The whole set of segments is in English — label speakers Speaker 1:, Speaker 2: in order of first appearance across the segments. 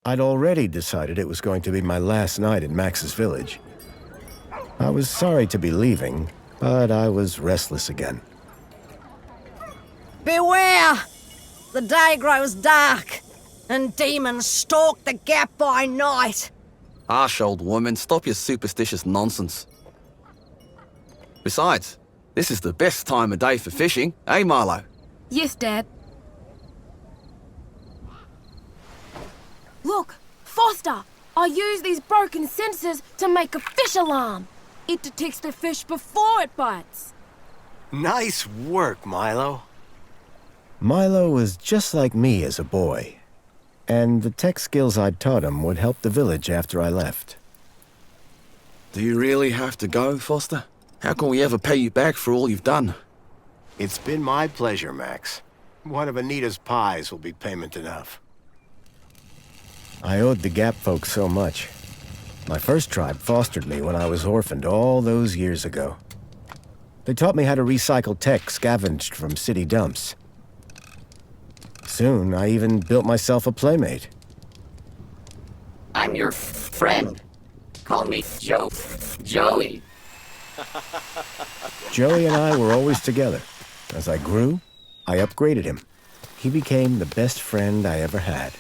Speaker 1: I'd already decided it was going to be my last night in Max's village. I was sorry to be leaving, but I was restless again.
Speaker 2: Beware! The day grows dark, and demons stalk the gap by night.
Speaker 3: Harsh, old woman, stop your superstitious nonsense. Besides, this is the best time of day for fishing, eh, Milo?
Speaker 4: Yes, Dad. Look, Foster! I use these broken sensors to make a fish alarm. It detects the fish before it bites.
Speaker 5: Nice work, Milo.
Speaker 1: Milo was just like me as a boy, and the tech skills I'd taught him would help the village after I left.
Speaker 3: Do you really have to go, Foster? How can we ever pay you back for all you've done?
Speaker 5: It's been my pleasure, Max. One of Anita's pies will be payment enough.
Speaker 1: I owed the Gap folks so much. My first tribe fostered me when I was orphaned all those years ago. They taught me how to recycle tech scavenged from city dumps. Soon, I even built myself a playmate.
Speaker 6: I'm your friend. Call me Joey.
Speaker 1: Joey and I were always together. As I grew, I upgraded him. He became the best friend I ever had.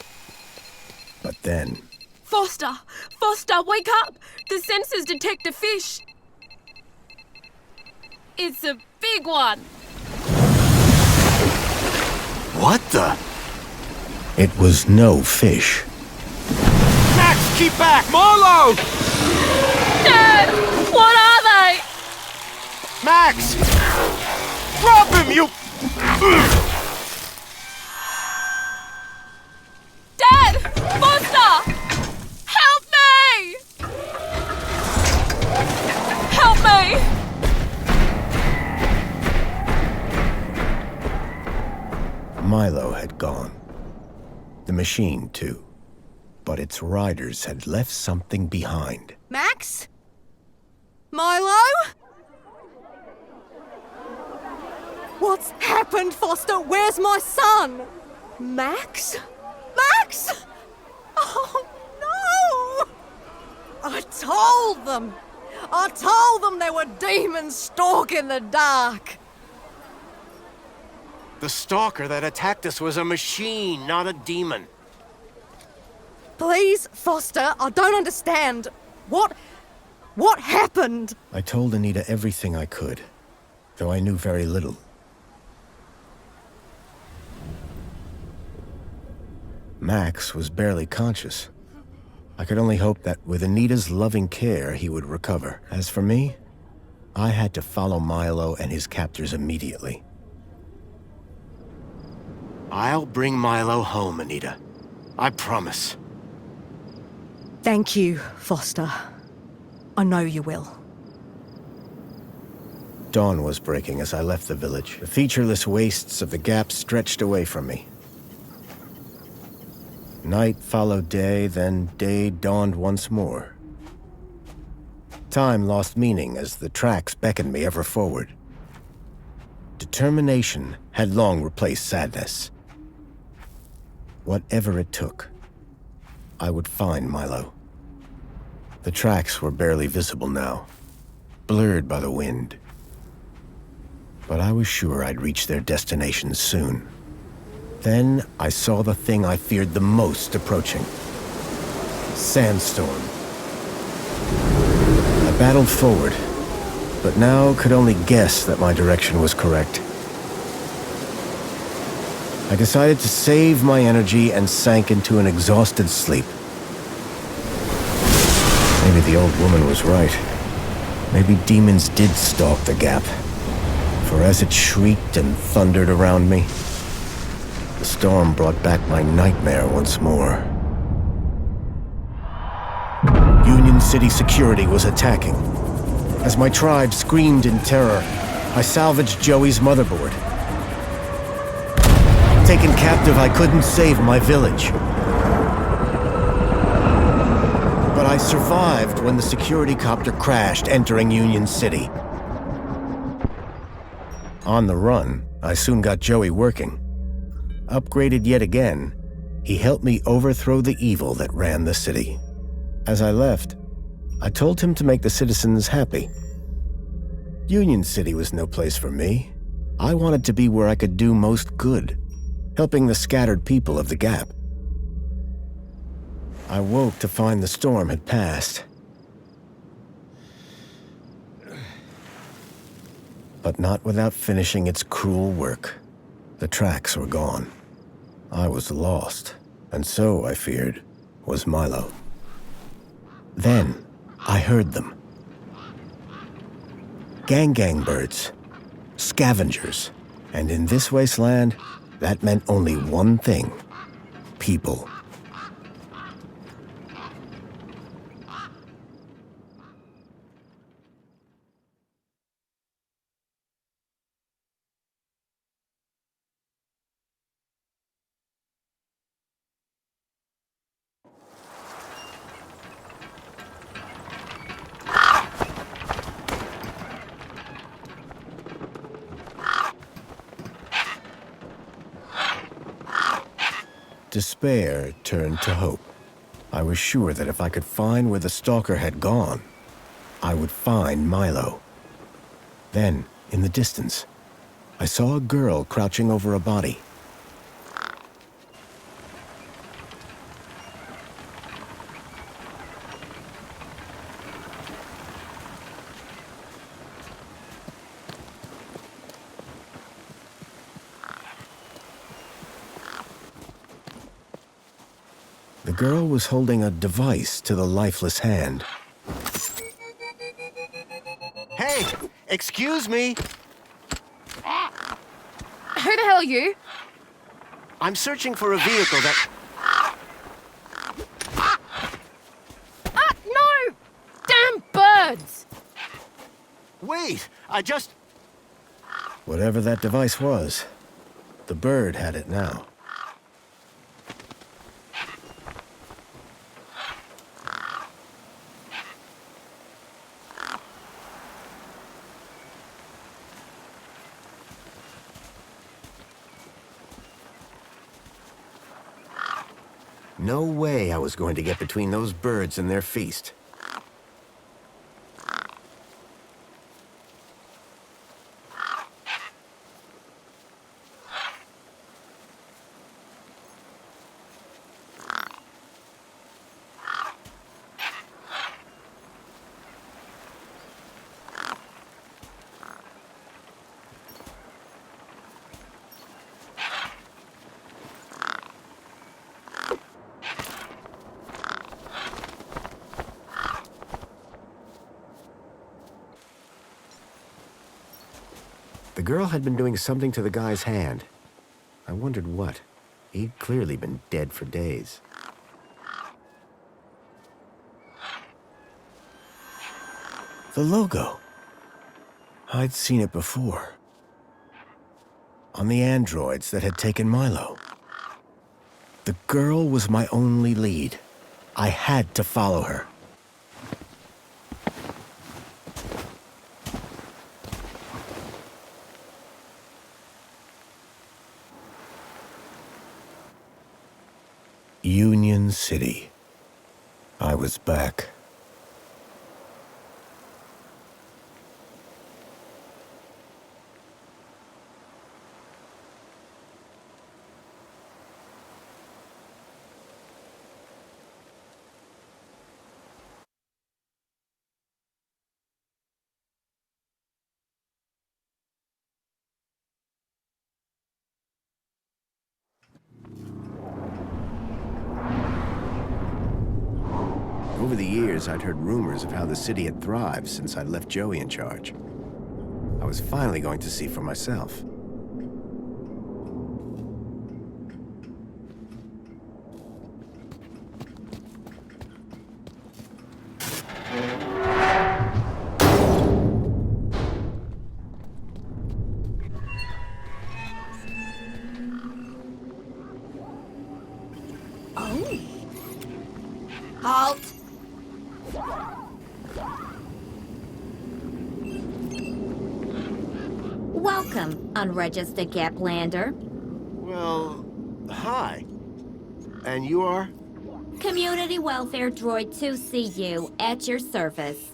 Speaker 1: But then...
Speaker 4: Foster! Foster, wake up! The sensors detect a fish. It's a big one.
Speaker 5: What the?
Speaker 1: It was no fish.
Speaker 5: Max, keep back! Milo!
Speaker 4: Dad! What are they?
Speaker 5: Max! Drop him, you...
Speaker 4: Dad! Foster! Help me! Help me!
Speaker 1: Milo had gone. The machine, too. But its riders had left something behind.
Speaker 2: Max? Milo? What's happened, Foster? Where's my son? Max? Max? Oh, no! I told them there were demons stalking the dark.
Speaker 5: The stalker that attacked us was a machine, not a demon.
Speaker 2: Please, Foster, I don't understand. What happened?
Speaker 1: I told Anita everything I could, though I knew very little. Max was barely conscious. I could only hope that with Anita's loving care, he would recover. As for me, I had to follow Milo and his captors immediately.
Speaker 5: I'll bring Milo home, Anita. I promise.
Speaker 2: Thank you, Foster. I know you will.
Speaker 1: Dawn was breaking as I left the village. The featureless wastes of the Gap stretched away from me. Night followed day, then day dawned once more. Time lost meaning as the tracks beckoned me ever forward. Determination had long replaced sadness. Whatever it took, I would find Milo. The tracks were barely visible now, blurred by the wind. But I was sure I'd reach their destination soon. Then I saw the thing I feared the most approaching. Sandstorm. I battled forward, but now could only guess that my direction was correct. I decided to save my energy and sank into an exhausted sleep. Maybe the old woman was right. Maybe demons did stalk the Gap. For as it shrieked and thundered around me, the storm brought back my nightmare once more. Union City security was attacking. As my tribe screamed in terror, I salvaged Joey's motherboard. Taken captive, I couldn't save my village. But I survived when the security copter crashed, entering Union City. On the run, I soon got Joey working. Upgraded yet again, He helped me overthrow the evil that ran the city. As I left, I told him to make the citizens happy. Union City was no place for me. I wanted to be where I could do most good, helping the scattered people of the Gap. I woke to find the storm had passed. But not without finishing its cruel work. The tracks were gone. I was lost, and so, I feared, was Milo. Then, I heard them. Gang birds, scavengers, and in this wasteland, that meant only one thing: people. Despair turned to hope. I was sure that if I could find where the stalker had gone, I would find Milo. Then, in the distance, I saw a girl crouching over a body. The girl was holding a device to the lifeless hand.
Speaker 5: Hey, excuse me.
Speaker 4: Who the hell are you?
Speaker 5: I'm searching for a vehicle that...
Speaker 4: Ah, no! Damn birds!
Speaker 5: Wait, I just...
Speaker 1: Whatever that device was, the bird had it now.
Speaker 5: No way I was going to get between those birds and their feast. The girl had been doing something to the guy's hand. I wondered what. He'd clearly been dead for days.
Speaker 1: The logo. I'd seen it before. On the androids that had taken Milo. The girl was my only lead. I had to follow her. Union City. I was back.
Speaker 5: Over the years, I'd heard rumors of how the city had thrived since I'd left Joey in charge. I was finally going to see for myself.
Speaker 2: Halt!
Speaker 7: Welcome, unregistered Gaplander.
Speaker 5: Well, hi. And you are?
Speaker 7: Community Welfare Droid 2CU at your service.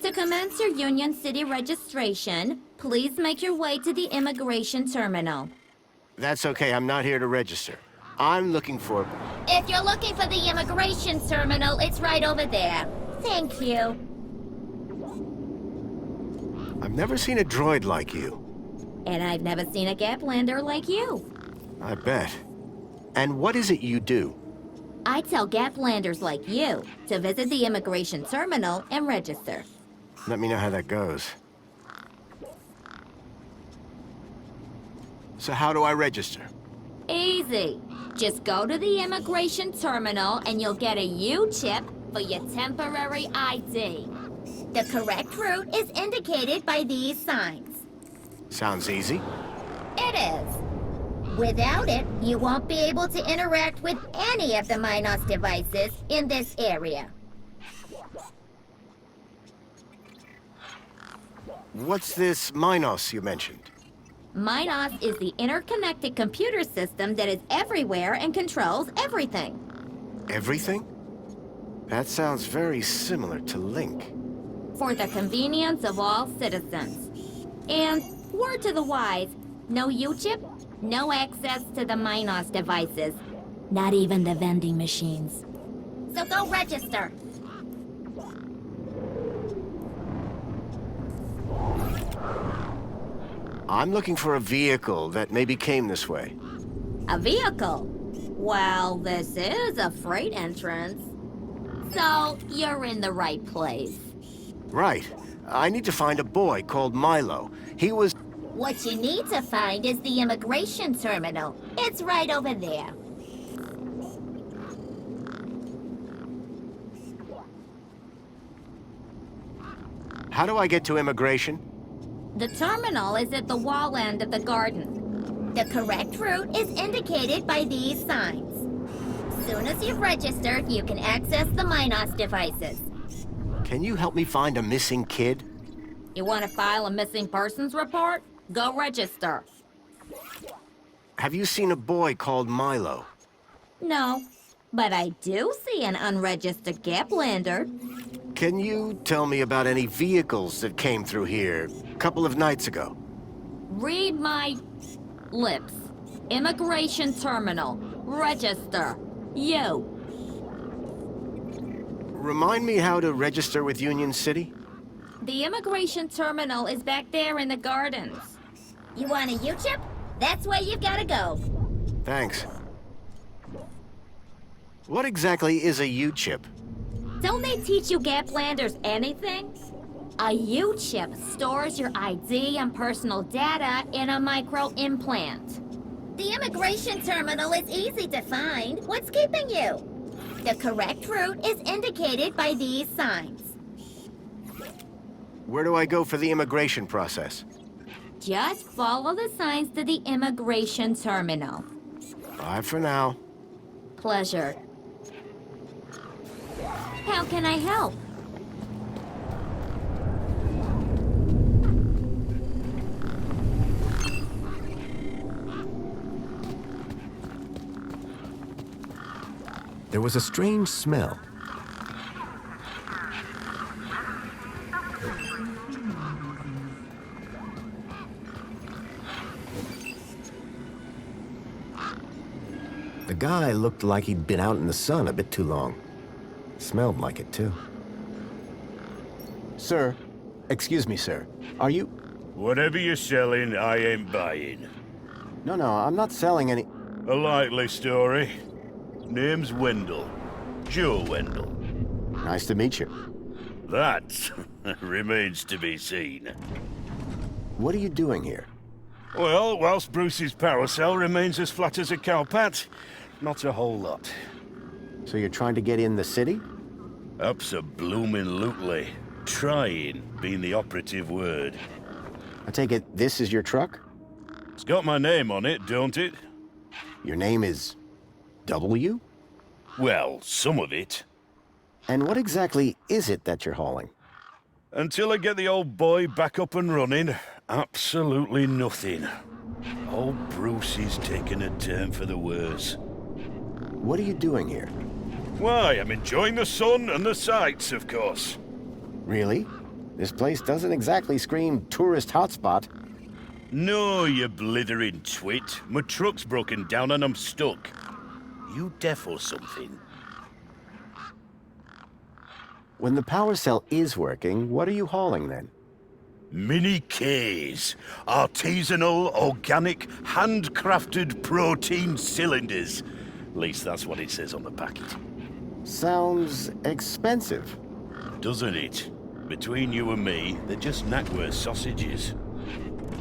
Speaker 7: To commence your Union City registration, please make your way to the immigration terminal.
Speaker 5: That's okay, I'm not here to register. I'm looking for...
Speaker 7: If you're looking for the immigration terminal, it's right over there. Thank you.
Speaker 5: I've never seen a droid like you.
Speaker 7: And I've never seen a Gaplander like you.
Speaker 5: I bet. And what is it you do?
Speaker 7: I tell Gaplanders like you to visit the immigration terminal and register.
Speaker 5: Let me know how that goes. So how do I register?
Speaker 7: Easy. Just go to the immigration terminal and you'll get a U-chip for your temporary ID. The correct route is indicated by these signs.
Speaker 5: Sounds easy.
Speaker 7: It is. Without it, you won't be able to interact with any of the Minos devices in this area.
Speaker 5: What's this Minos you mentioned?
Speaker 7: Minos is the interconnected computer system that is everywhere and controls everything.
Speaker 5: Everything? That sounds very similar to Link.
Speaker 7: For the convenience of all citizens. And, word to the wise, no U-chip, no access to the Minos devices. Not even the vending machines. So go register.
Speaker 5: I'm looking for a vehicle that maybe came this way.
Speaker 7: A vehicle? Well, this is a freight entrance. So, you're in the right place.
Speaker 5: Right. I need to find a boy called Milo. He was...
Speaker 7: What you need to find is the immigration terminal. It's right over there.
Speaker 5: How do I get to immigration?
Speaker 7: The terminal is at the wall end of the garden. The correct route is indicated by these signs. Soon as you've registered, you can access the Minos devices.
Speaker 5: Can you help me find a missing kid?
Speaker 7: You want to file a missing persons report? Go register.
Speaker 5: Have you seen a boy called Milo?
Speaker 7: No, but I do see an unregistered Gaplander.
Speaker 5: Can you tell me about any vehicles that came through here a couple of nights ago?
Speaker 7: Read my lips. Immigration terminal. Register. You.
Speaker 5: Remind me how to register with Union City?
Speaker 7: The immigration terminal is back there in the gardens. You want a U-chip? That's where you've got to go.
Speaker 5: Thanks. What exactly is a U-chip?
Speaker 7: Don't they teach you Gaplanders anything? A U-chip stores your ID and personal data in a micro-implant. The immigration terminal is easy to find. What's keeping you? The correct route is indicated by these signs.
Speaker 5: Where do I go for the immigration process?
Speaker 7: Just follow the signs to the immigration terminal.
Speaker 5: Bye for now.
Speaker 7: Pleasure. How can I help?
Speaker 5: There was a strange smell. The guy looked like he'd been out in the sun a bit too long. Smelled like it, too. Sir, excuse me, sir. Are you...
Speaker 8: Whatever you're selling, I ain't buying.
Speaker 5: No, I'm not selling any...
Speaker 8: A likely story. Name's Wendell. Joe Wendell.
Speaker 5: Nice to meet you.
Speaker 8: That remains to be seen.
Speaker 5: What are you doing here?
Speaker 8: Well, whilst Bruce's power cell remains as flat as a cowpat, not a whole lot.
Speaker 5: So you're trying to get in the city?
Speaker 8: Abso-bloomin' Trying being the operative word.
Speaker 5: I take it this is your truck?
Speaker 8: It's got my name on it, don't it?
Speaker 5: Your name is... W?
Speaker 8: Well, some of it.
Speaker 5: And what exactly is it that you're hauling?
Speaker 8: Until I get the old boy back up and running, absolutely nothing. Old Bruce is taking a turn for the worse.
Speaker 5: What are you doing here?
Speaker 8: Why, I'm enjoying the sun and the sights, of course.
Speaker 5: Really? This place doesn't exactly scream tourist hotspot.
Speaker 8: No, you blithering twit. My truck's broken down and I'm stuck. You deaf or something?
Speaker 5: When the power cell is working, what are you hauling then?
Speaker 8: Mini Ks. Artisanal, organic, handcrafted protein cylinders. At least that's what it says on the packet.
Speaker 5: Sounds expensive.
Speaker 8: Doesn't it? Between you and me, they're just knackwurst sausages.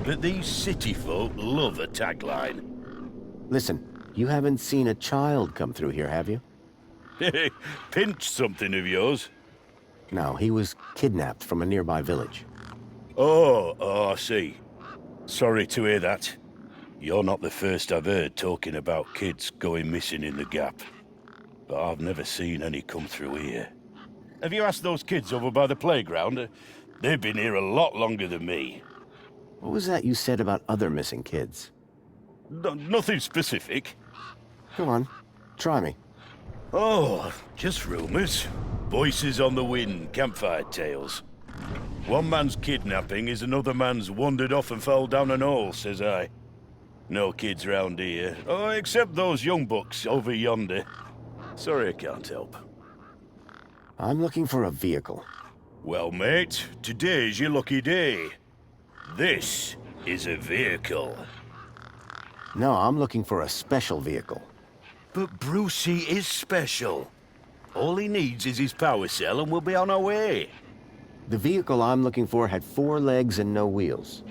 Speaker 8: But these city folk love a tagline.
Speaker 5: Listen, you haven't seen a child come through here, have you?
Speaker 8: Pinch something of yours.
Speaker 5: No, he was kidnapped from a nearby village.
Speaker 8: Oh, I see. Sorry to hear that. You're not the first I've heard talking about kids going missing in the Gap. But I've never seen any come through here. Have you asked those kids over by the playground? They've been here a lot longer than me.
Speaker 5: What was that you said about other missing kids?
Speaker 8: Nothing specific.
Speaker 5: Come on, try me.
Speaker 8: Oh, just rumors. Voices on the wind, campfire tales. One man's kidnapping is another man's wandered off and fell down an hole, says I. No kids round here. Oh, except those young bucks over yonder. Sorry I can't help.
Speaker 5: I'm looking for a vehicle.
Speaker 8: Well, mate, today's your lucky day. This is a vehicle.
Speaker 5: No, I'm looking for a special vehicle.
Speaker 8: But Brucey is special. All he needs is his power cell and we'll be on our way.
Speaker 5: The vehicle I'm looking for had 4 legs and no wheels.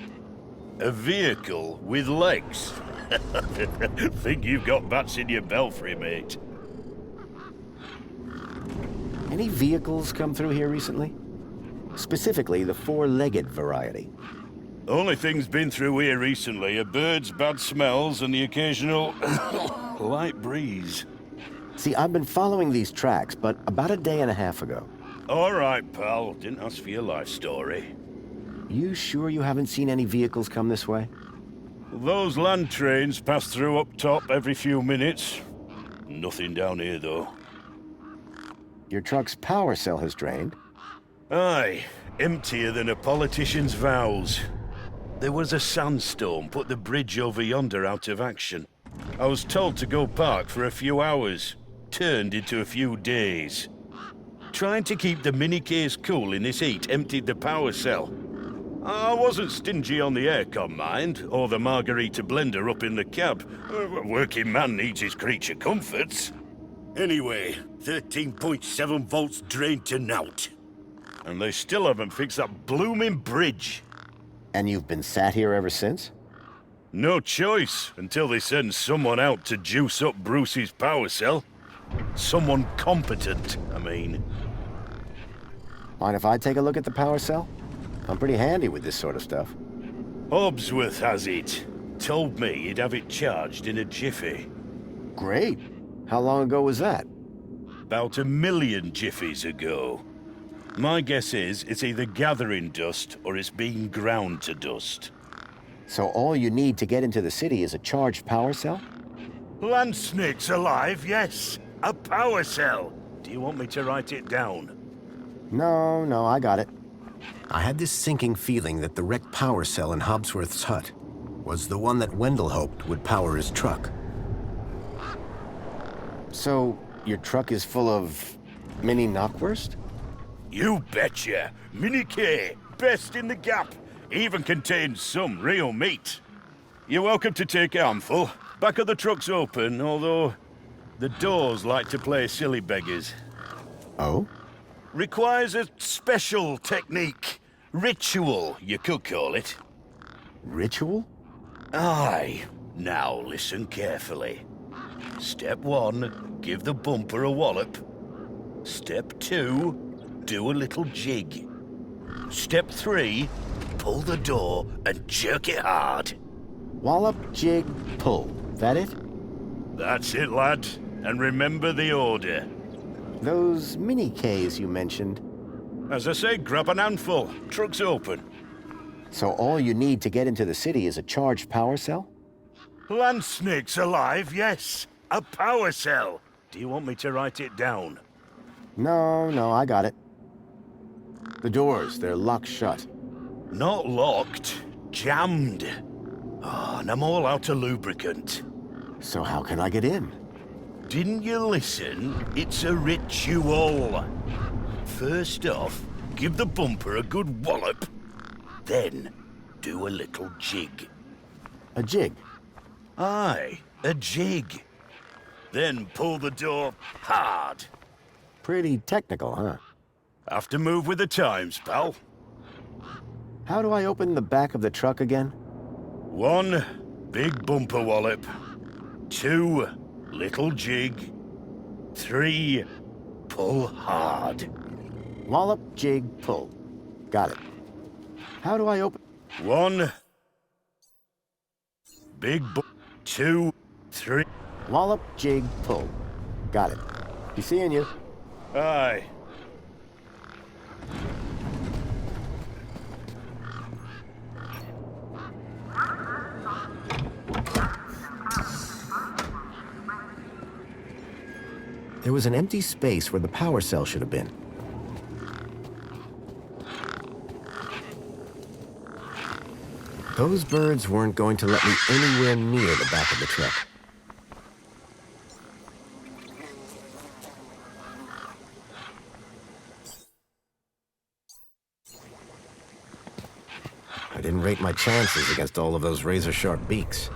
Speaker 8: A vehicle with legs? Think you've got bats in your belfry, mate.
Speaker 5: Any vehicles come through here recently? Specifically, the 4-legged variety.
Speaker 8: Only thing's been through here recently are birds, bad smells, and the occasional light breeze.
Speaker 5: See, I've been following these tracks, but about a day and a half ago.
Speaker 8: All right, pal. Didn't ask for your life story.
Speaker 5: You sure you haven't seen any vehicles come this way?
Speaker 8: Those land trains pass through up top every few minutes. Nothing down here, though.
Speaker 5: Your truck's power cell has drained.
Speaker 8: Aye, emptier than a politician's vows. There was a sandstorm put the bridge over yonder out of action. I was told to go park for a few hours. Turned into a few days. Trying to keep the mini case cool in this heat emptied the power cell. I wasn't stingy on the aircon, mind, or the margarita blender up in the cab. A working man needs his creature comforts. Anyway, 13.7 volts drained to naught. And they still haven't fixed that blooming bridge.
Speaker 5: And you've been sat here ever since?
Speaker 8: No choice, until they send someone out to juice up Brucey's power cell. Someone competent, I mean.
Speaker 5: Mind if I take a look at the power cell? I'm pretty handy with this sort of stuff.
Speaker 8: Hobbsworth has it. Told me he'd have it charged in a jiffy.
Speaker 5: Great. How long ago was that?
Speaker 8: About 1 million jiffies ago. My guess is it's either gathering dust or it's being ground to dust.
Speaker 5: So all you need to get into the city is a charged power cell?
Speaker 8: Land snakes alive, yes. A power cell. Do you want me to write it down?
Speaker 5: No, I got it.
Speaker 1: I had this sinking feeling that the wrecked power cell in Hobbsworth's hut was the one that Wendell hoped would power his truck.
Speaker 5: So, your truck is full of mini knockwurst?
Speaker 8: You betcha. Mini K, best in the Gap. Even contains some real meat. You're welcome to take a handful. Back of the truck's open, although the doors like to play silly beggars.
Speaker 5: Oh?
Speaker 8: Requires a special technique. Ritual, you could call it.
Speaker 5: Ritual?
Speaker 8: Aye. Now listen carefully. Step 1, give the bumper a wallop. Step 2, do a little jig. Step 3, pull the door and jerk it hard.
Speaker 5: Wallop, jig, pull. That it?
Speaker 8: That's it, lad. And remember the order.
Speaker 5: Those mini Ks you mentioned.
Speaker 8: As I say, grab an handful. Truck's open.
Speaker 5: So all you need to get into the city is a charged power cell?
Speaker 8: Land snakes alive, yes. A power cell. Do you want me to write it down?
Speaker 5: No, I got it. The doors, they're locked shut.
Speaker 8: Not locked, jammed. Oh, and I'm all out of lubricant.
Speaker 5: So how can I get in?
Speaker 8: Didn't you listen? It's a ritual. First off, give the bumper a good wallop. Then, do a little jig.
Speaker 5: A jig?
Speaker 8: Aye, a jig. Then pull the door hard.
Speaker 5: Pretty technical, huh?
Speaker 8: Have to move with the times, pal.
Speaker 5: How do I open the back of the truck again?
Speaker 8: 1, big bumper wallop. 2, little jig. 3, pull hard.
Speaker 5: Wallop, jig, pull. Got it. How do I open...
Speaker 8: 1, big 2, 3.
Speaker 5: Wallop, jig, pull. Got it. Be seeing you.
Speaker 8: Aye.
Speaker 5: There was an empty space where the power cell should have been. Those birds weren't going to let me anywhere near the back of the truck. I didn't rate my chances against all of those razor-sharp beaks.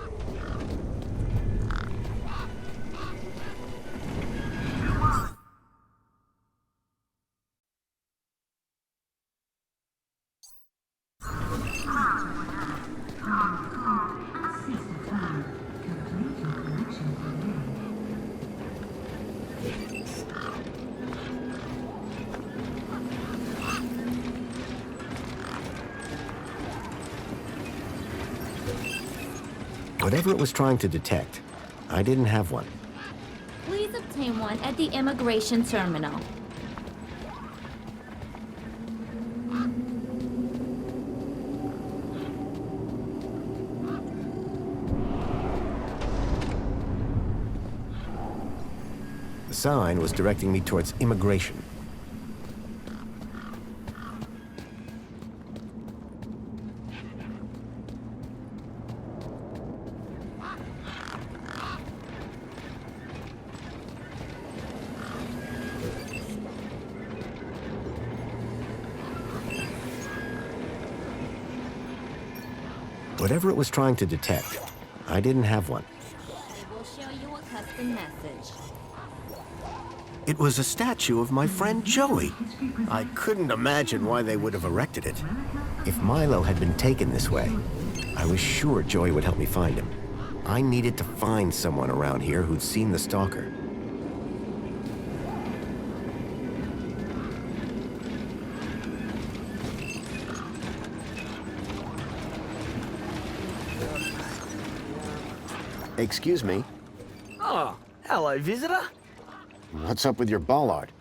Speaker 5: Whatever it was trying to detect, I didn't have one.
Speaker 7: Please obtain one at the immigration terminal.
Speaker 5: The sign was directing me towards immigration. Whatever it was trying to detect, I didn't have one.
Speaker 7: It will show you a custom message.
Speaker 5: It was a statue of my friend Joey. I couldn't imagine why they would have erected it. If Milo had been taken this way, I was sure Joey would help me find him. I needed to find someone around here who'd seen the stalker. Excuse me.
Speaker 9: Oh, hello, visitor.
Speaker 5: What's up with your bollard?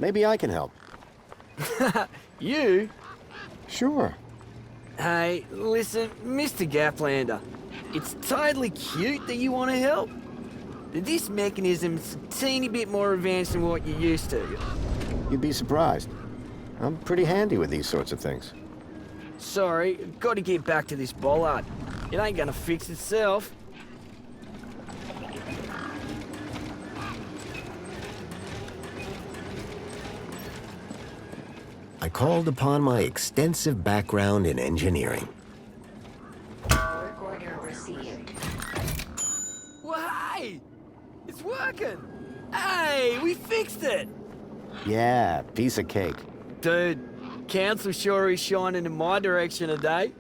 Speaker 5: Maybe I can help.
Speaker 9: You?
Speaker 5: Sure.
Speaker 9: Hey, listen, Mr. Gaplander. It's totally cute that you want to help. But this mechanism's a teeny bit more advanced than what you're used to.
Speaker 5: You'd be surprised. I'm pretty handy with these sorts of things.
Speaker 9: Sorry, got to get back to this bollard. It ain't gonna fix itself.
Speaker 5: I called upon my extensive background in engineering.
Speaker 6: Order received.
Speaker 9: Well, hey! It's working! Hey, we fixed it!
Speaker 5: Yeah, piece of cake.
Speaker 9: Dude, council sure is shining in my direction today.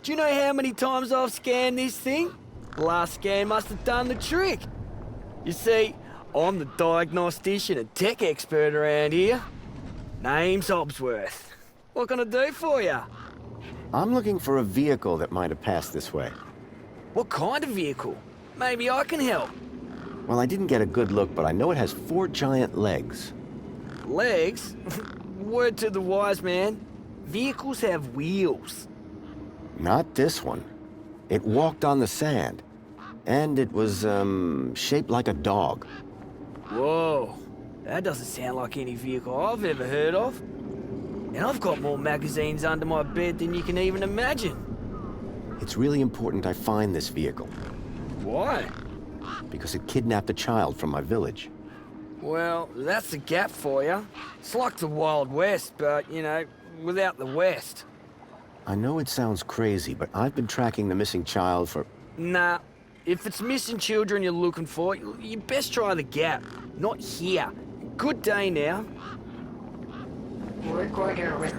Speaker 9: Do you know how many times I've scanned this thing? The last scan must have done the trick. You see, I'm the diagnostician and tech expert around here. Name's Obsworth. What can I do for you?
Speaker 5: I'm looking for a vehicle that might have passed this way.
Speaker 9: What kind of vehicle? Maybe I can help.
Speaker 5: Well, I didn't get a good look, but I know it has 4 giant legs.
Speaker 9: Legs? Word to the wise man. Vehicles have wheels.
Speaker 5: Not this one. It walked on the sand. And it was, shaped like a dog.
Speaker 9: Whoa, that doesn't sound like any vehicle I've ever heard of. And I've got more magazines under my bed than you can even imagine.
Speaker 5: It's really important I find this vehicle,
Speaker 9: Why?
Speaker 5: because it kidnapped a child from my village.
Speaker 9: Well, that's the Gap for you. It's like the Wild West, but, you know, without the West.
Speaker 5: I know it sounds crazy, but I've been tracking the missing child for...
Speaker 9: Nah, if it's missing children you're looking for, you best try the Gap, not here. Good day now.
Speaker 6: Work order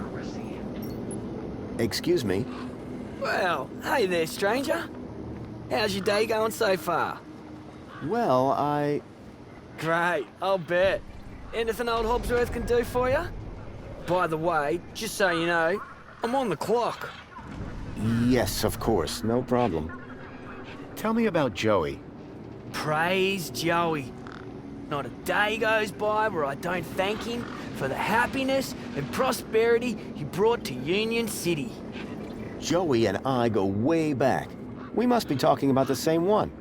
Speaker 5: Excuse me?
Speaker 9: Well, hey there, stranger. How's your day going so far?
Speaker 5: Well, I...
Speaker 9: Great, I'll bet. Anything old Hobsworth can do for you? By the way, just so you know, I'm on the clock.
Speaker 5: Yes, of course, no problem. Tell me about Joey.
Speaker 9: Praise Joey. Not a day goes by where I don't thank him for the happiness and prosperity he brought to Union City.
Speaker 5: Joey and I go way back. We must be talking about the same one.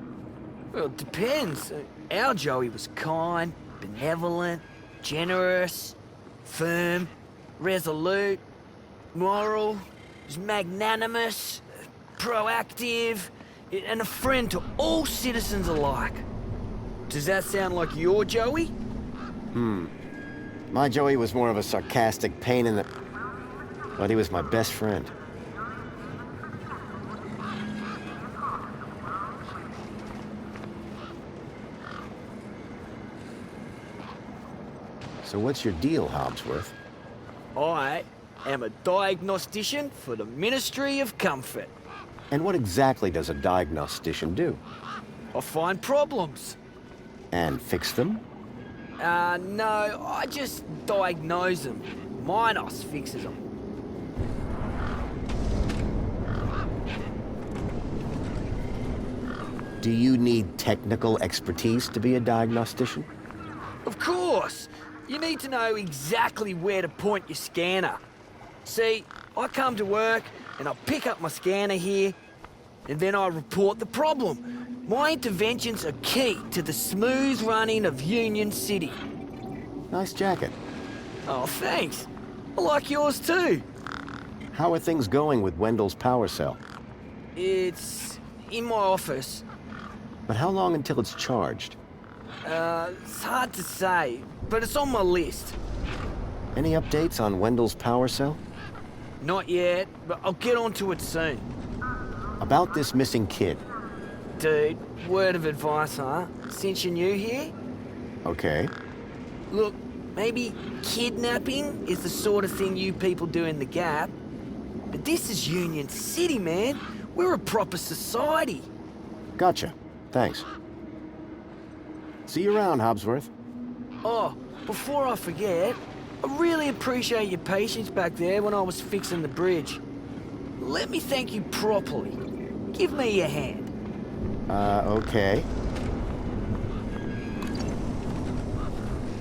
Speaker 9: Well, it depends. Our Joey was kind, benevolent, generous, firm, resolute, moral, was magnanimous, proactive, and a friend to all citizens alike. Does that sound like your Joey?
Speaker 5: My Joey was more of a sarcastic pain in the... But he was my best friend. So what's your deal, Hobsworth?
Speaker 9: I am a diagnostician for the Ministry of Comfort.
Speaker 5: And what exactly does a diagnostician do?
Speaker 9: I find problems.
Speaker 5: And fix them?
Speaker 9: No, I just diagnose them. Minos fixes them.
Speaker 5: Do you need technical expertise to be a diagnostician?
Speaker 9: Of course! You need to know exactly where to point your scanner. See, I come to work and I pick up my scanner here, and then I report the problem. My interventions are key to the smooth running of Union City.
Speaker 5: Nice jacket.
Speaker 9: Oh, thanks. I like yours too.
Speaker 5: How are things going with Wendell's power cell?
Speaker 9: It's in my office.
Speaker 5: But how long until it's charged?
Speaker 9: It's hard to say, but it's on my list.
Speaker 5: Any updates on Wendell's power cell?
Speaker 9: Not yet, but I'll get onto it soon.
Speaker 5: About this missing kid.
Speaker 9: Dude, word of advice, huh? Since you're new here?
Speaker 5: Okay.
Speaker 9: Look, maybe kidnapping is the sort of thing you people do in the Gap. But this is Union City, man. We're a proper society.
Speaker 5: Gotcha. Thanks. See you around, Hobsworth.
Speaker 9: Oh, before I forget, I really appreciate your patience back there when I was fixing the bridge. Let me thank you properly. Give me a hand.
Speaker 5: Okay.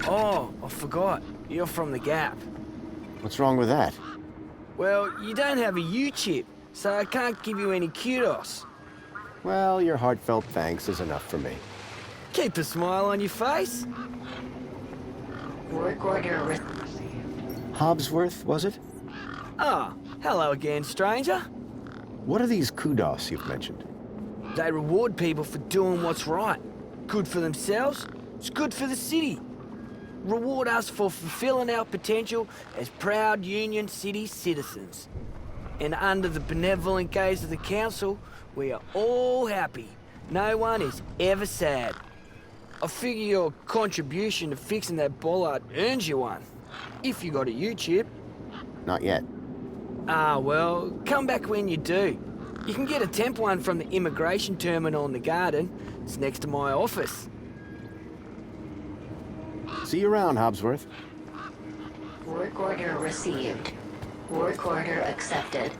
Speaker 9: Oh, I forgot. You're from the Gap.
Speaker 5: What's wrong with that?
Speaker 9: Well, you don't have a U-chip, so I can't give you any kudos.
Speaker 5: Well, your heartfelt thanks is enough for me.
Speaker 9: Keep a smile on your face.
Speaker 6: Work order
Speaker 5: Hobsworth, was it?
Speaker 9: Ah, hello again, stranger.
Speaker 5: What are these kudos you've mentioned?
Speaker 9: They reward people for doing what's right. Good for themselves, it's good for the city. Reward us for fulfilling our potential as proud Union City citizens. And under the benevolent gaze of the council, we are all happy. No one is ever sad. I figure your contribution to fixing that bollard earns you one. If you got a U-chip.
Speaker 5: Not yet.
Speaker 9: Ah, well, come back when you do. You can get a temp one from the immigration terminal in the garden. It's next to my office.
Speaker 5: See you around, Hobsworth.
Speaker 6: Work order received. Work order accepted.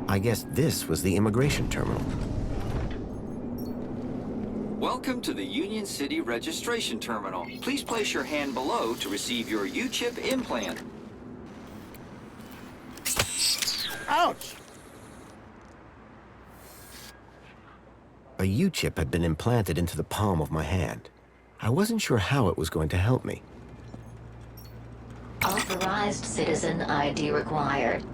Speaker 5: I guess this was the immigration terminal.
Speaker 10: Welcome to the Union City Registration Terminal. Please place your hand below to receive your U-chip implant.
Speaker 5: Ouch! A U-chip had been implanted into the palm of my hand. I wasn't sure how it was going to help me.
Speaker 11: Authorized citizen ID required.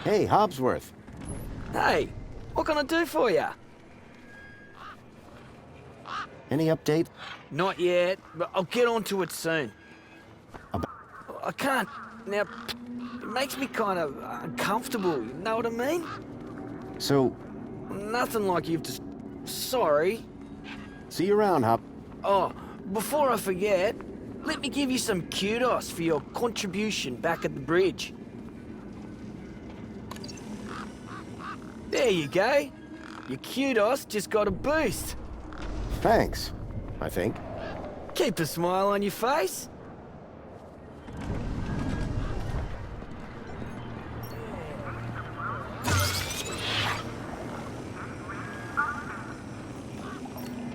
Speaker 5: Hey, Hobsworth.
Speaker 9: Hey, what can I do for you?
Speaker 5: Any update?
Speaker 9: Not yet, but I'll get onto it soon. I can't. Now, it makes me kind of uncomfortable, you know what I mean?
Speaker 5: So,
Speaker 9: Nothing like you've just... Sorry.
Speaker 5: see you around, Hop.
Speaker 9: Oh, before I forget, let me give you some kudos for your contribution back at the bridge. There you go. Your kudos just got a boost.
Speaker 5: Thanks, I think.
Speaker 9: Keep a smile on your face.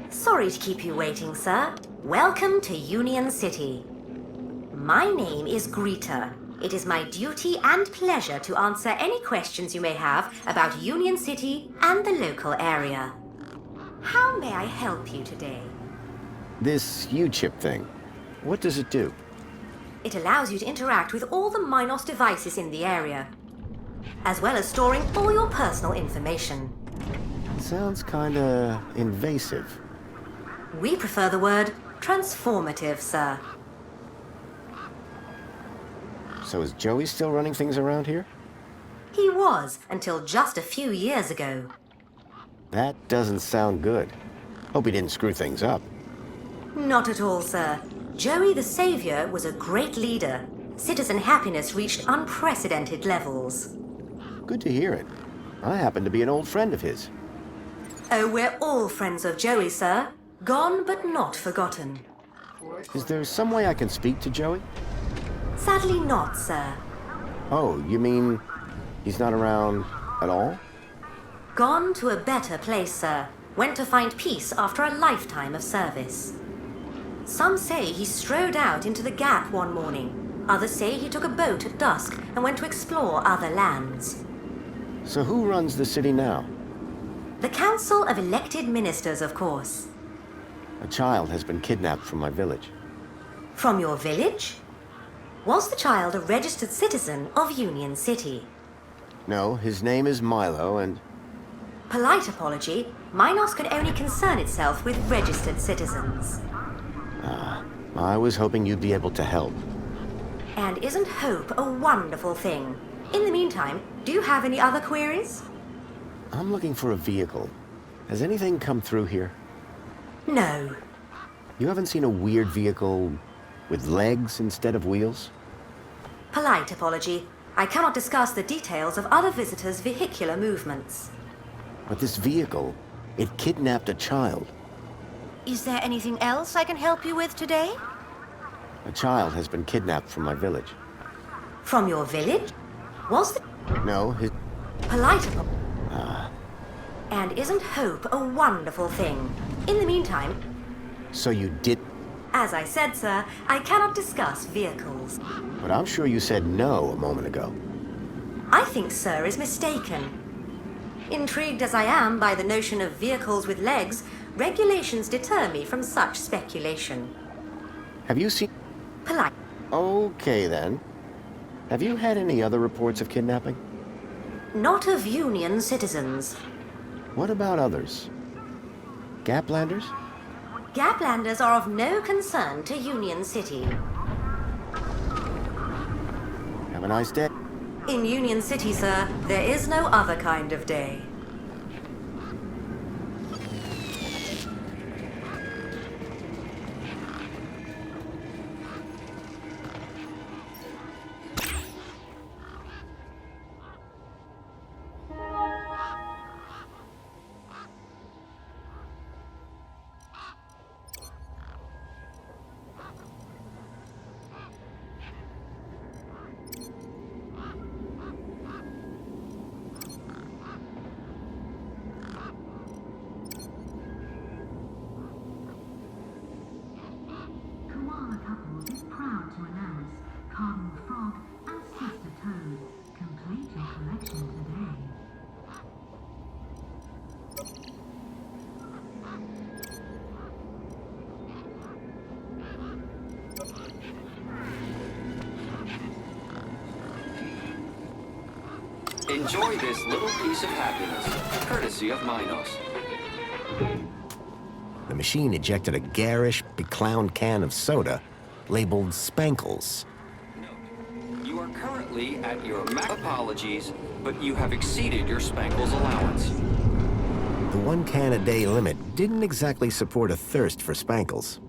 Speaker 12: Sorry to keep you waiting, sir. Welcome to Union City. My name is Greta. It is my duty and pleasure to answer any questions you may have about Union City and the local area. How may I help you today?
Speaker 5: This U-chip thing, what does it do?
Speaker 12: It allows you to interact with all the Minos devices in the area, as well as storing all your personal information.
Speaker 5: Sounds kinda invasive.
Speaker 12: We prefer the word transformative, sir.
Speaker 5: So is Joey still running things around here?
Speaker 12: He was, until just a few years ago.
Speaker 5: That doesn't sound good. Hope he didn't screw things up.
Speaker 12: Not at all, sir. Joey the Savior was a great leader. Citizen happiness reached unprecedented levels.
Speaker 5: Good to hear it. I happen to be an old friend of his.
Speaker 12: Oh, we're all friends of Joey, sir. Gone but not forgotten.
Speaker 5: Is there some way I can speak to Joey?
Speaker 12: Sadly not, sir.
Speaker 5: Oh, you mean he's not around at all?
Speaker 12: Gone to a better place, sir. Went to find peace after a lifetime of service. Some say he strode out into the Gap one morning. Others say he took a boat at dusk and went to explore other lands.
Speaker 5: So who runs the city now?
Speaker 12: The Council of Elected Ministers, of course.
Speaker 5: A child has been kidnapped from my village.
Speaker 12: From your village? Was the child a registered citizen of Union City?
Speaker 5: No, his name is Milo, and...
Speaker 12: Polite apology, Minos could only concern itself with registered citizens.
Speaker 5: I was hoping you'd be able to help.
Speaker 12: And isn't hope a wonderful thing? In the meantime, do you have any other queries?
Speaker 5: I'm looking for a vehicle. Has anything come through here?
Speaker 12: No.
Speaker 5: You haven't seen a weird vehicle with legs instead of wheels?
Speaker 12: Polite apology. I cannot discuss the details of other visitors' vehicular movements.
Speaker 5: But this vehicle, it kidnapped a child.
Speaker 12: Is there anything else I can help you with today?
Speaker 5: A child has been kidnapped from my village.
Speaker 12: From your village? Was the...
Speaker 5: No, his...
Speaker 12: Polite apology. And isn't hope a wonderful thing? In the meantime...
Speaker 5: So you did...
Speaker 12: As I said, sir, I cannot discuss vehicles.
Speaker 5: But I'm sure you said no a moment ago.
Speaker 12: I think sir is mistaken. Intrigued as I am by the notion of vehicles with legs, regulations deter me from such speculation.
Speaker 5: Have you seen...
Speaker 12: Polite.
Speaker 5: Okay, then. Have you had any other reports of kidnapping?
Speaker 12: Not of Union citizens.
Speaker 5: What about others? Gaplanders?
Speaker 12: Gaplanders are of no concern to Union City.
Speaker 5: Have a nice day.
Speaker 12: In Union City, sir, there is no other kind of day.
Speaker 13: Cardinal Frog, and Sister Toad. Complete your collection today.
Speaker 10: Enjoy this little piece of happiness, courtesy of Minos.
Speaker 5: The machine ejected a garish, beclowned can of soda labeled Spankles.
Speaker 10: Note, you are currently at your apologies, but you have exceeded your Spankles allowance.
Speaker 5: The 1 can a day limit didn't exactly support a thirst for Spankles.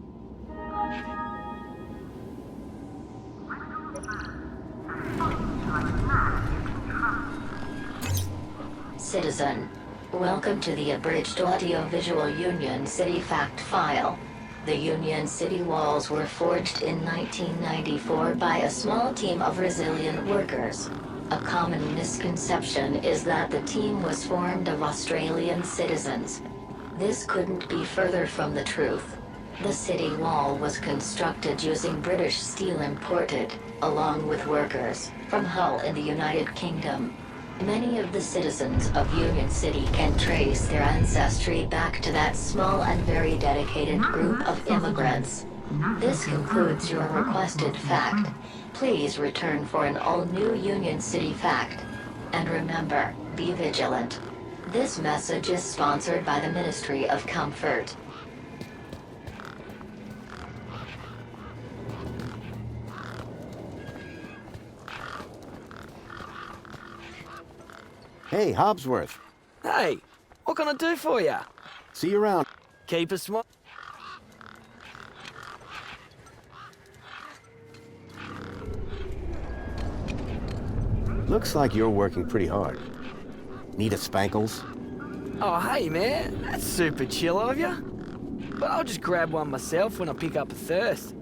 Speaker 11: Citizen, welcome to the abridged audio-visual Union City fact file. The Union City walls were forged in 1994 by a small team of resilient workers. A common misconception is that the team was formed of Australian citizens. This couldn't be further from the truth. The city wall was constructed using British steel imported, along with workers, from Hull in the United Kingdom. Many of the citizens of Union City can trace their ancestry back to that small and very dedicated group of immigrants. This concludes your requested fact. Please return for an all-new Union City fact. And remember, be vigilant. This message is sponsored by the Ministry of Comfort.
Speaker 5: Hey, Hobsworth.
Speaker 9: Hey, what can I do for you?
Speaker 5: See you around.
Speaker 9: Keep a smile.
Speaker 5: Looks like you're working pretty hard. Need a Spankles?
Speaker 9: Oh, hey, man. That's super chill of you. But I'll just grab one myself when I pick up a thirst.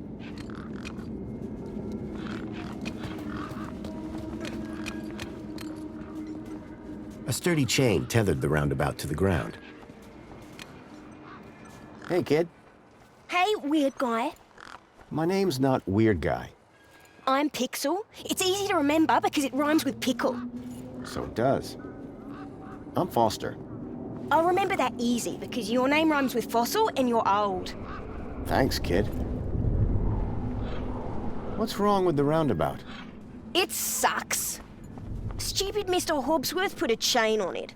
Speaker 5: A sturdy chain tethered the roundabout to the ground. Hey, kid.
Speaker 14: Hey, weird guy.
Speaker 5: My name's not Weird Guy.
Speaker 14: I'm Pixel. It's easy to remember because it rhymes with pickle.
Speaker 5: So it does. I'm Foster.
Speaker 14: I'll remember that easy because your name rhymes with fossil and you're old.
Speaker 5: Thanks, kid. What's wrong with the roundabout?
Speaker 14: It sucks. Stupid Mr. Hobsworth put a chain on it.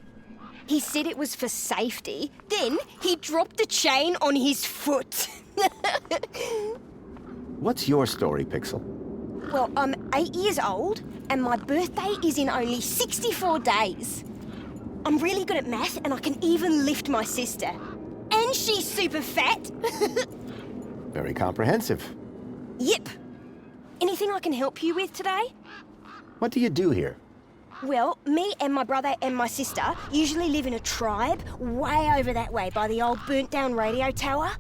Speaker 14: He said it was for safety, then he dropped the chain on his foot.
Speaker 5: What's your story, Pixel?
Speaker 14: Well, I'm 8 years old, and my birthday is in only 64 days. I'm really good at math, and I can even lift my sister. And she's super fat.
Speaker 5: Very comprehensive.
Speaker 14: Yep. Anything I can help you with today?
Speaker 5: What do you do here?
Speaker 14: Well, me and my brother and my sister usually live in a tribe way over that way by the old burnt-down radio tower.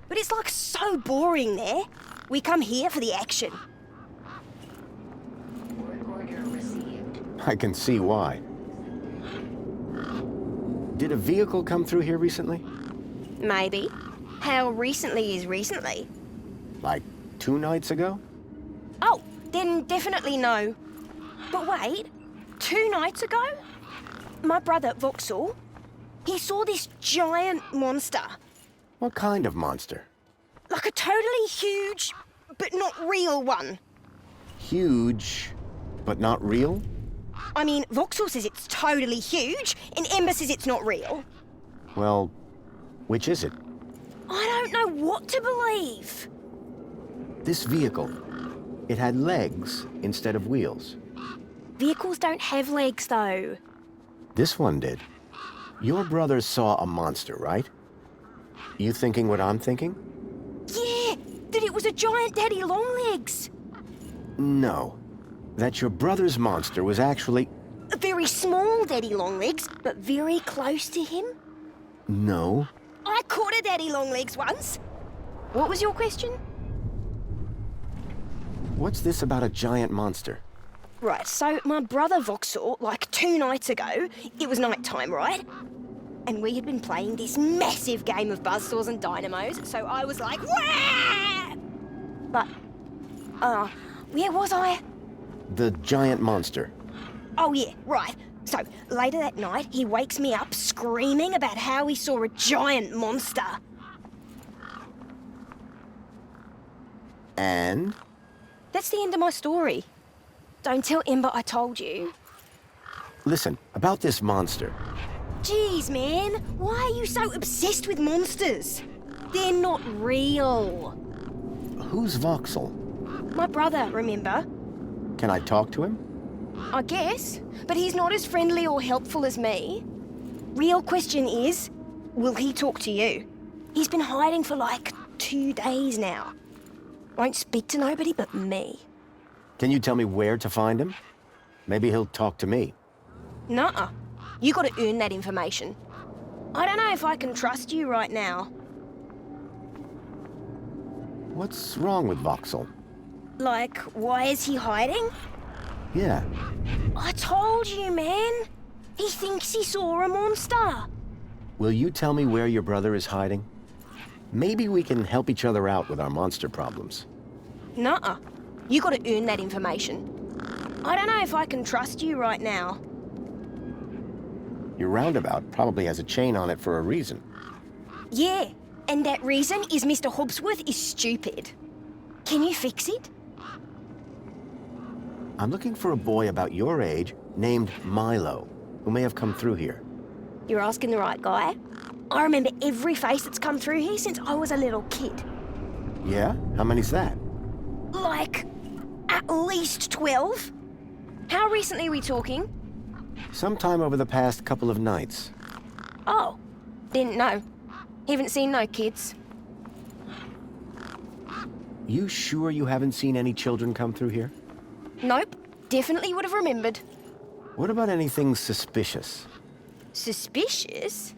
Speaker 14: But it's like so boring there. We come here for the action.
Speaker 11: Order received.
Speaker 5: I can see why. Did a vehicle come through here recently?
Speaker 14: Maybe. How recently is recently?
Speaker 5: Like 2 nights ago?
Speaker 14: Oh, then definitely no. But wait, 2 nights ago? My brother, Vauxhall, he saw this giant monster.
Speaker 5: What kind of monster?
Speaker 14: Like a totally huge, but not real one.
Speaker 5: Huge, but not real?
Speaker 14: I mean, Vauxhall says it's totally huge, and Ember says it's not real.
Speaker 5: Well, which is it?
Speaker 14: I don't know what to believe.
Speaker 5: This vehicle, it had legs instead of wheels.
Speaker 14: Vehicles don't have legs, though.
Speaker 5: This one did. Your brother saw a monster, right? You thinking what I'm thinking?
Speaker 14: Yeah, that it was a giant daddy longlegs.
Speaker 5: No. That your brother's monster was actually...
Speaker 14: A very small daddy longlegs, but very close to him.
Speaker 5: No.
Speaker 14: I caught a daddy longlegs once. What was your question?
Speaker 5: What's this about a giant monster?
Speaker 14: Right, so my brother Vauxhall, like 2 nights ago, it was night time, right? And we had been playing this massive game of buzzsaws and dynamos, so I was like, wah! But, Where was I?
Speaker 5: The giant monster.
Speaker 14: Oh, yeah, right. So, later that night, he wakes me up screaming about how he saw a giant monster.
Speaker 5: And?
Speaker 14: That's the end of my story. Don't tell Ember I told you.
Speaker 5: Listen, about this monster.
Speaker 14: Jeez, man, why are you so obsessed with monsters? They're not real.
Speaker 5: Who's Voxel?
Speaker 14: My brother, remember?
Speaker 5: Can I talk to him?
Speaker 14: I guess, but he's not as friendly or helpful as me. Real question is, will he talk to you? He's been hiding for like 2 days now. Won't speak to nobody but me.
Speaker 5: Can you tell me where to find him? Maybe he'll talk to me.
Speaker 14: Nuh-uh. You gotta earn that information. I don't know if I can trust you right now.
Speaker 5: What's wrong with Voxel?
Speaker 14: Like, why is he hiding?
Speaker 5: Yeah.
Speaker 14: I told you, man. He thinks he saw a monster.
Speaker 5: Will you tell me where your brother is hiding? Maybe we can help each other out with our monster problems.
Speaker 14: Nuh-uh. You gotta earn that information. I don't know if I can trust you right now.
Speaker 5: Your roundabout probably has a chain on it for a reason.
Speaker 14: Yeah, and that reason is Mr. Hobbsworth is stupid. Can you fix it?
Speaker 5: I'm looking for a boy about your age named Milo, who may have come through here.
Speaker 14: You're asking the right guy. I remember every face that's come through here since I was a little kid.
Speaker 5: Yeah? How many's that?
Speaker 14: Like, at least 12. How recently are we talking?
Speaker 5: Sometime over the past couple of nights.
Speaker 14: Oh, didn't know. Haven't seen no kids.
Speaker 5: You sure you haven't seen any children come through here?
Speaker 14: Nope, definitely would have remembered.
Speaker 5: What about anything suspicious?
Speaker 14: Suspicious?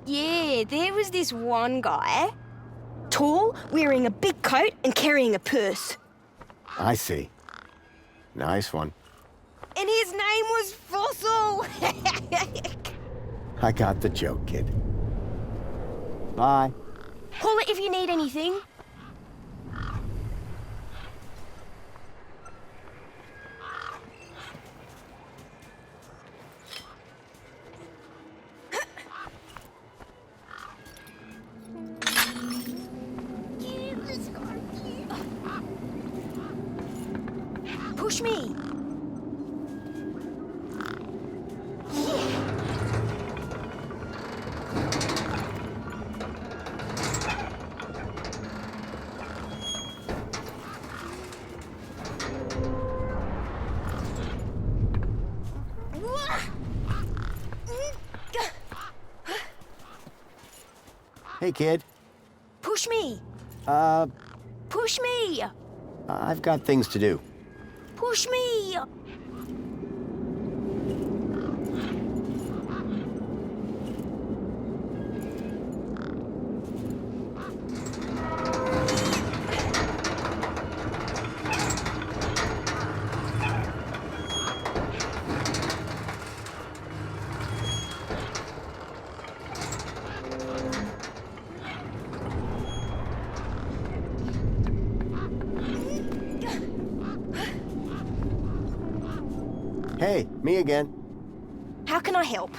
Speaker 14: Yeah, there was this one guy. Tall, wearing a big coat and carrying a purse.
Speaker 5: I see. Nice one.
Speaker 14: And his name was Fossil!
Speaker 5: I got the joke, kid. Bye.
Speaker 14: Call it if you need anything. Push me.
Speaker 5: Hey, kid.
Speaker 14: Push me. Push me.
Speaker 5: I've got things to do.
Speaker 14: Push me.
Speaker 5: Hey, me again.
Speaker 14: How can I help?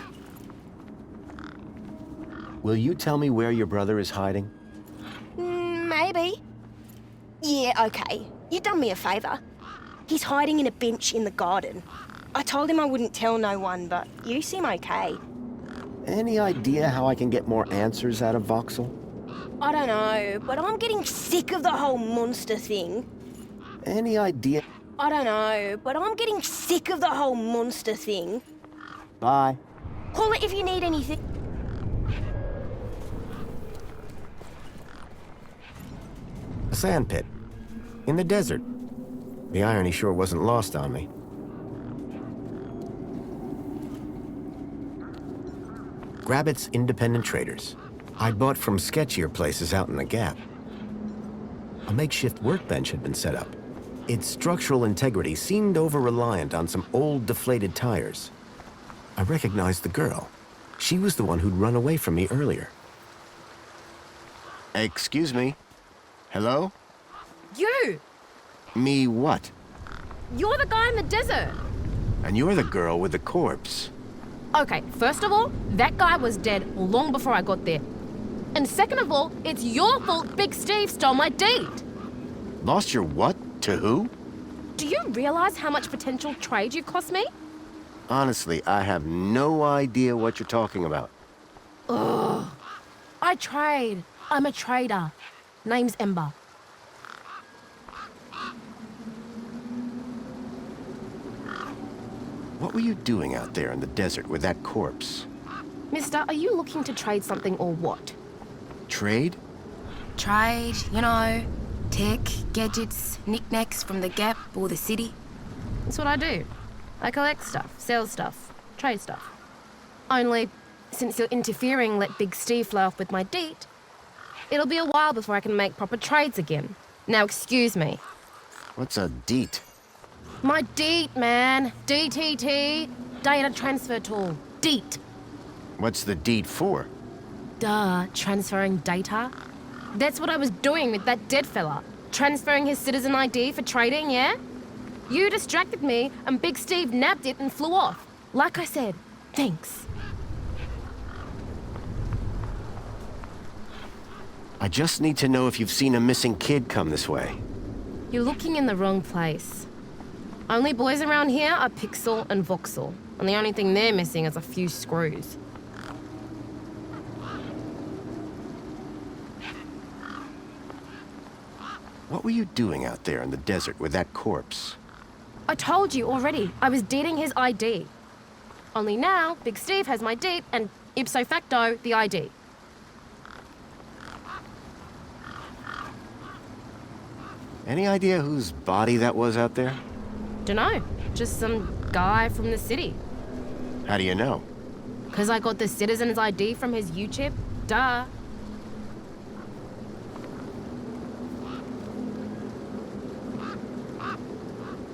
Speaker 5: Will you tell me where your brother is hiding?
Speaker 14: Maybe. Yeah, okay. You done me a favour. He's hiding in a bench in the garden. I told him I wouldn't tell no one, but you seem okay.
Speaker 5: Any idea how I can get more answers out of Voxel?
Speaker 14: I don't know, but I'm getting sick of the whole monster thing.
Speaker 5: Any idea?
Speaker 14: I don't know, but I'm getting sick of the whole monster thing.
Speaker 5: Bye.
Speaker 14: Call it if you need anything.
Speaker 1: A sand pit. In the desert. The irony sure wasn't lost on me. Grabbit's Independent Traders. I'd bought from sketchier places out in the Gap. A makeshift workbench had been set up. Its structural integrity seemed over-reliant on some old deflated tires. I recognized the girl. She was the one who'd run away from me earlier.
Speaker 5: Excuse me. Hello?
Speaker 4: You!
Speaker 5: Me what?
Speaker 4: You're the guy in the desert.
Speaker 5: And you're the girl with the corpse.
Speaker 4: Okay, first of all, that guy was dead long before I got there. And second of all, it's your fault Big Steve stole my deed.
Speaker 5: Lost your what? To who?
Speaker 4: Do you realize how much potential trade you've cost me?
Speaker 5: Honestly, I have no idea what you're talking about.
Speaker 4: Ugh. I trade. I'm a trader. Name's Ember.
Speaker 5: What were you doing out there in the desert with that corpse?
Speaker 4: Mister, are you looking to trade something or what?
Speaker 5: Trade?
Speaker 15: Trade, you know, tech, gadgets, knickknacks from the Gap or the city.
Speaker 4: That's what I do. I collect stuff, sell stuff, trade stuff. Only, since you're interfering, let Big Steve fly off with my deed, it'll be a while before I can make proper trades again. Now excuse me.
Speaker 5: What's a deet?
Speaker 4: My deed, man. DTT. Data transfer tool. Deet.
Speaker 5: What's the deed for?
Speaker 4: Duh, transferring data. That's what I was doing with that dead fella. Transferring his citizen ID for trading, yeah? You distracted me, and Big Steve nabbed it and flew off. Like I said, thanks.
Speaker 5: I just need to know if you've seen a missing kid come this way.
Speaker 4: You're looking in the wrong place. Only boys around here are Pixel and Voxel, and the only thing they're missing is a few screws.
Speaker 5: What were you doing out there in the desert with that corpse?
Speaker 4: I told you already, I was deeding his ID. Only now, Big Steve has my deed, and ipso facto, the ID.
Speaker 5: Any idea whose body that was out there?
Speaker 4: Dunno, just some guy from the city.
Speaker 5: How do you know?
Speaker 4: 'Cause I got the citizen's ID from his U-chip, duh.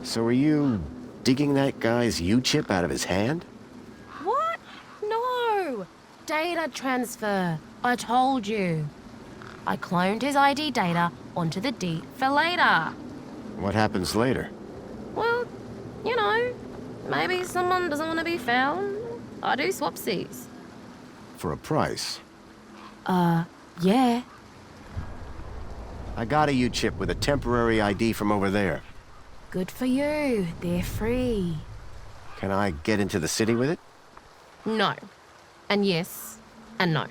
Speaker 5: So were you digging that guy's U-chip out of his hand?
Speaker 4: What? No! Data transfer. I told you. I cloned his ID data onto the deed for later.
Speaker 5: What happens later?
Speaker 4: Well, you know, maybe someone doesn't want to be found. I do swapsies.
Speaker 5: For a price?
Speaker 4: Yeah.
Speaker 5: I got a U-chip with a temporary ID from over there.
Speaker 4: Good for you. They're free.
Speaker 5: Can I get into the city with it?
Speaker 4: No. And yes. And no.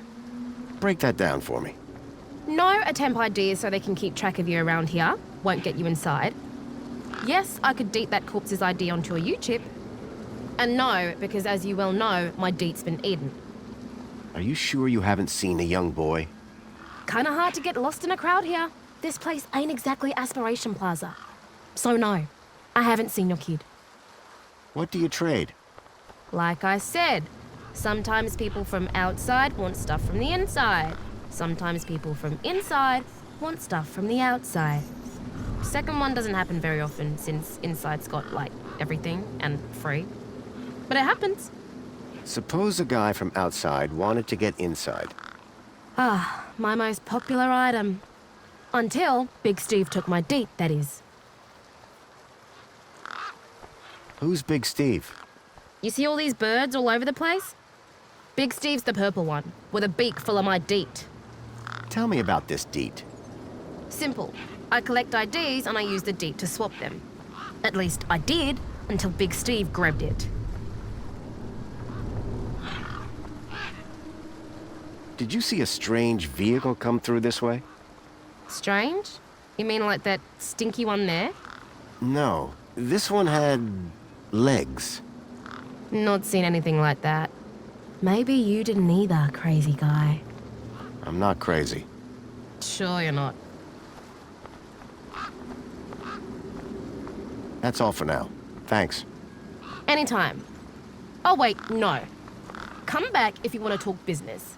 Speaker 5: Break that down for me.
Speaker 4: No, a temp ID is so they can keep track of you around here. Won't get you inside. Yes, I could deet that corpse's ID onto a U-chip. And no, because as you well know, my deet's been eaten.
Speaker 5: Are you sure you haven't seen a young boy?
Speaker 4: Kinda hard to get lost in a crowd here. This place ain't exactly Aspiration Plaza. So no, I haven't seen your kid.
Speaker 5: What do you trade?
Speaker 4: Like I said, sometimes people from outside want stuff from the inside. Sometimes people from inside want stuff from the outside. Second one doesn't happen very often since inside's got, like, everything and free. But it happens.
Speaker 5: Suppose a guy from outside wanted to get inside.
Speaker 4: Ah, my most popular item. Until Big Steve took my deet, that is.
Speaker 5: Who's Big Steve?
Speaker 4: You see all these birds all over the place? Big Steve's the purple one, with a beak full of my deet.
Speaker 5: Tell me about this deet.
Speaker 4: Simple. I collect IDs and I use the deet to swap them. At least I did, until Big Steve grabbed it.
Speaker 5: Did you see a strange vehicle come through this way?
Speaker 4: Strange? You mean like that stinky one there?
Speaker 5: No. This one had legs.
Speaker 4: Not seen anything like that. Maybe you didn't either, crazy guy.
Speaker 5: I'm not crazy.
Speaker 4: Sure you're not.
Speaker 5: That's all for now. Thanks.
Speaker 4: Anytime. Oh wait, no. Come back if you want to talk business.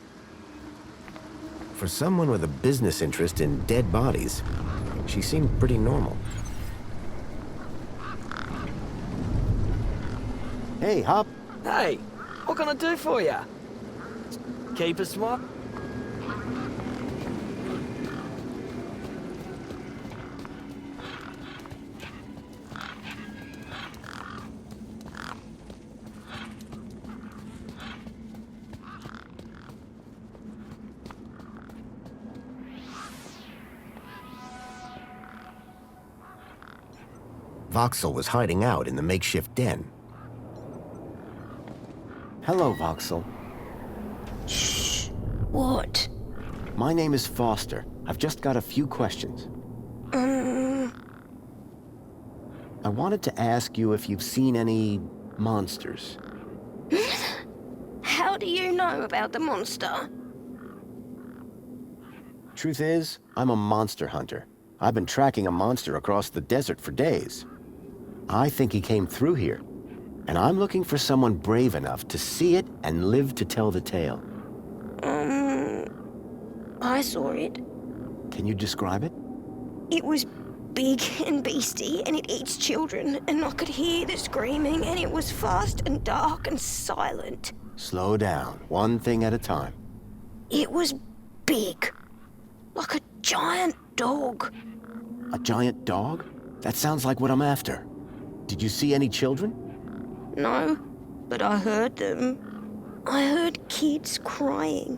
Speaker 1: For someone with a business interest in dead bodies, she seemed pretty normal.
Speaker 5: Hey, Hop.
Speaker 9: Hey, what can I do for you? Keep a smile.
Speaker 5: Voxel was hiding out in the makeshift den. Hello, Voxel.
Speaker 14: Shh. What?
Speaker 5: My name is Foster. I've just got a few questions. I wanted to ask you if you've seen any monsters.
Speaker 14: How do you know about the monster?
Speaker 5: Truth is, I'm a monster hunter. I've been tracking a monster across the desert for days. I think he came through here, and I'm looking for someone brave enough to see it and live to tell the tale.
Speaker 14: I saw it.
Speaker 5: Can you describe it?
Speaker 14: It was big and beastie, and it eats children, and I could hear the screaming, and it was fast and dark and silent.
Speaker 5: Slow down, one thing at a time.
Speaker 14: It was big, like a giant dog.
Speaker 5: A giant dog? That sounds like what I'm after. Did you see any children?
Speaker 14: No, but I heard them. I heard kids crying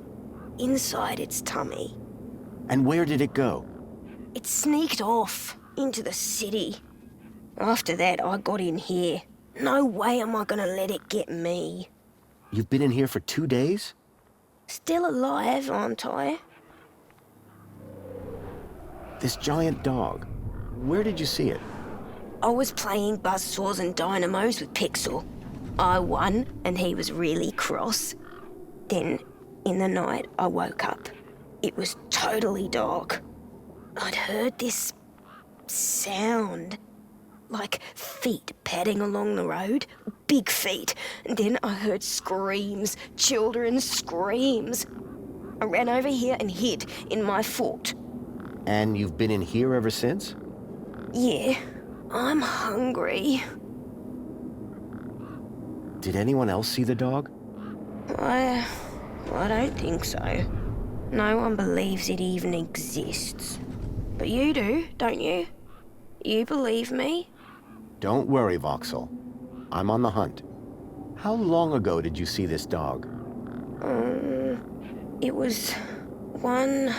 Speaker 14: inside its tummy.
Speaker 5: And where did it go?
Speaker 14: It sneaked off into the city. After that, I got in here. No way am I gonna let it get me.
Speaker 5: You've been in here for 2 days?
Speaker 14: Still alive, aren't I?
Speaker 5: This giant dog, where did you see it?
Speaker 14: I was playing buzzsaws and dynamos with Pixel. I won, and he was really cross. Then, in the night, I woke up. It was totally dark. I'd heard this sound, like feet padding along the road, big feet. And then I heard screams, children's screams. I ran over here and hid in my fort.
Speaker 5: And you've been in here ever since?
Speaker 14: Yeah, I'm hungry.
Speaker 5: Did anyone else see the dog?
Speaker 14: I don't think so. No one believes it even exists. But you do, don't you? You believe me?
Speaker 5: Don't worry, Voxel. I'm on the hunt. How long ago did you see this dog?
Speaker 14: It was 1,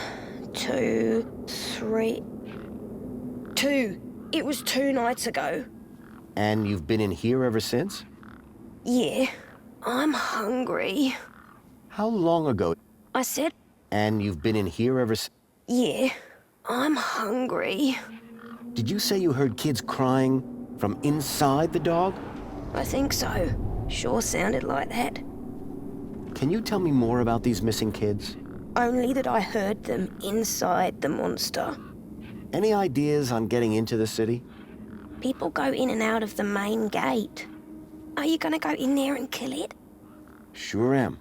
Speaker 14: 2, 3... 2. It was 2 nights ago.
Speaker 5: And you've been in here ever since?
Speaker 14: Yeah, I'm hungry.
Speaker 5: How long ago?
Speaker 14: I said...
Speaker 5: And you've been in here ever since?
Speaker 14: Yeah, I'm hungry.
Speaker 5: Did you say you heard kids crying from inside the dog?
Speaker 14: I think so. Sure sounded like that.
Speaker 5: Can you tell me more about these missing kids?
Speaker 14: Only that I heard them inside the monster.
Speaker 5: Any ideas on getting into the city?
Speaker 14: People go in and out of the main gate. Are you gonna go in there and kill it?
Speaker 5: Sure am.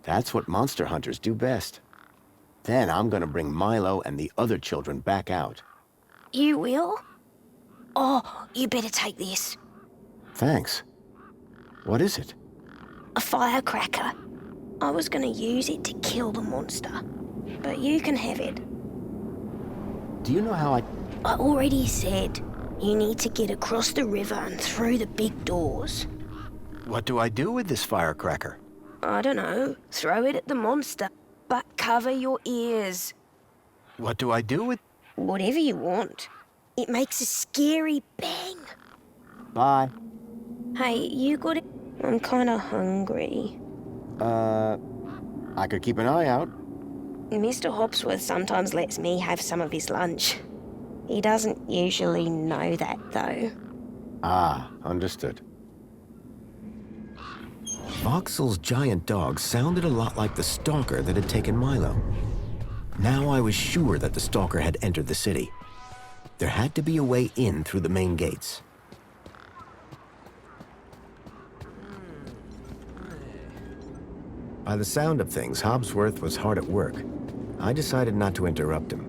Speaker 5: That's what monster hunters do best. Then I'm gonna bring Milo and the other children back out.
Speaker 14: You will? Oh, you better take this.
Speaker 5: Thanks. What is it?
Speaker 14: A firecracker. I was gonna use it to kill the monster, but you can have it.
Speaker 5: Do you know how I
Speaker 14: already said you need to get across the river and through the big doors.
Speaker 5: What do I do with this firecracker?
Speaker 14: I don't know. Throw it at the monster, but cover your ears.
Speaker 5: What do I do with...
Speaker 14: Whatever you want. It makes a scary bang.
Speaker 5: Bye.
Speaker 14: Hey, you got it? I'm kinda hungry.
Speaker 5: I could keep an eye out.
Speaker 14: Mr. Hopsworth sometimes lets me have some of his lunch. He doesn't usually know that, though.
Speaker 5: Ah, understood. Voxel's giant dog sounded a lot like the stalker that had taken Milo. Now I was sure that the stalker had entered the city. There had to be a way in through the main gates. By the sound of things, Hopsworth was hard at work. I decided not to interrupt him.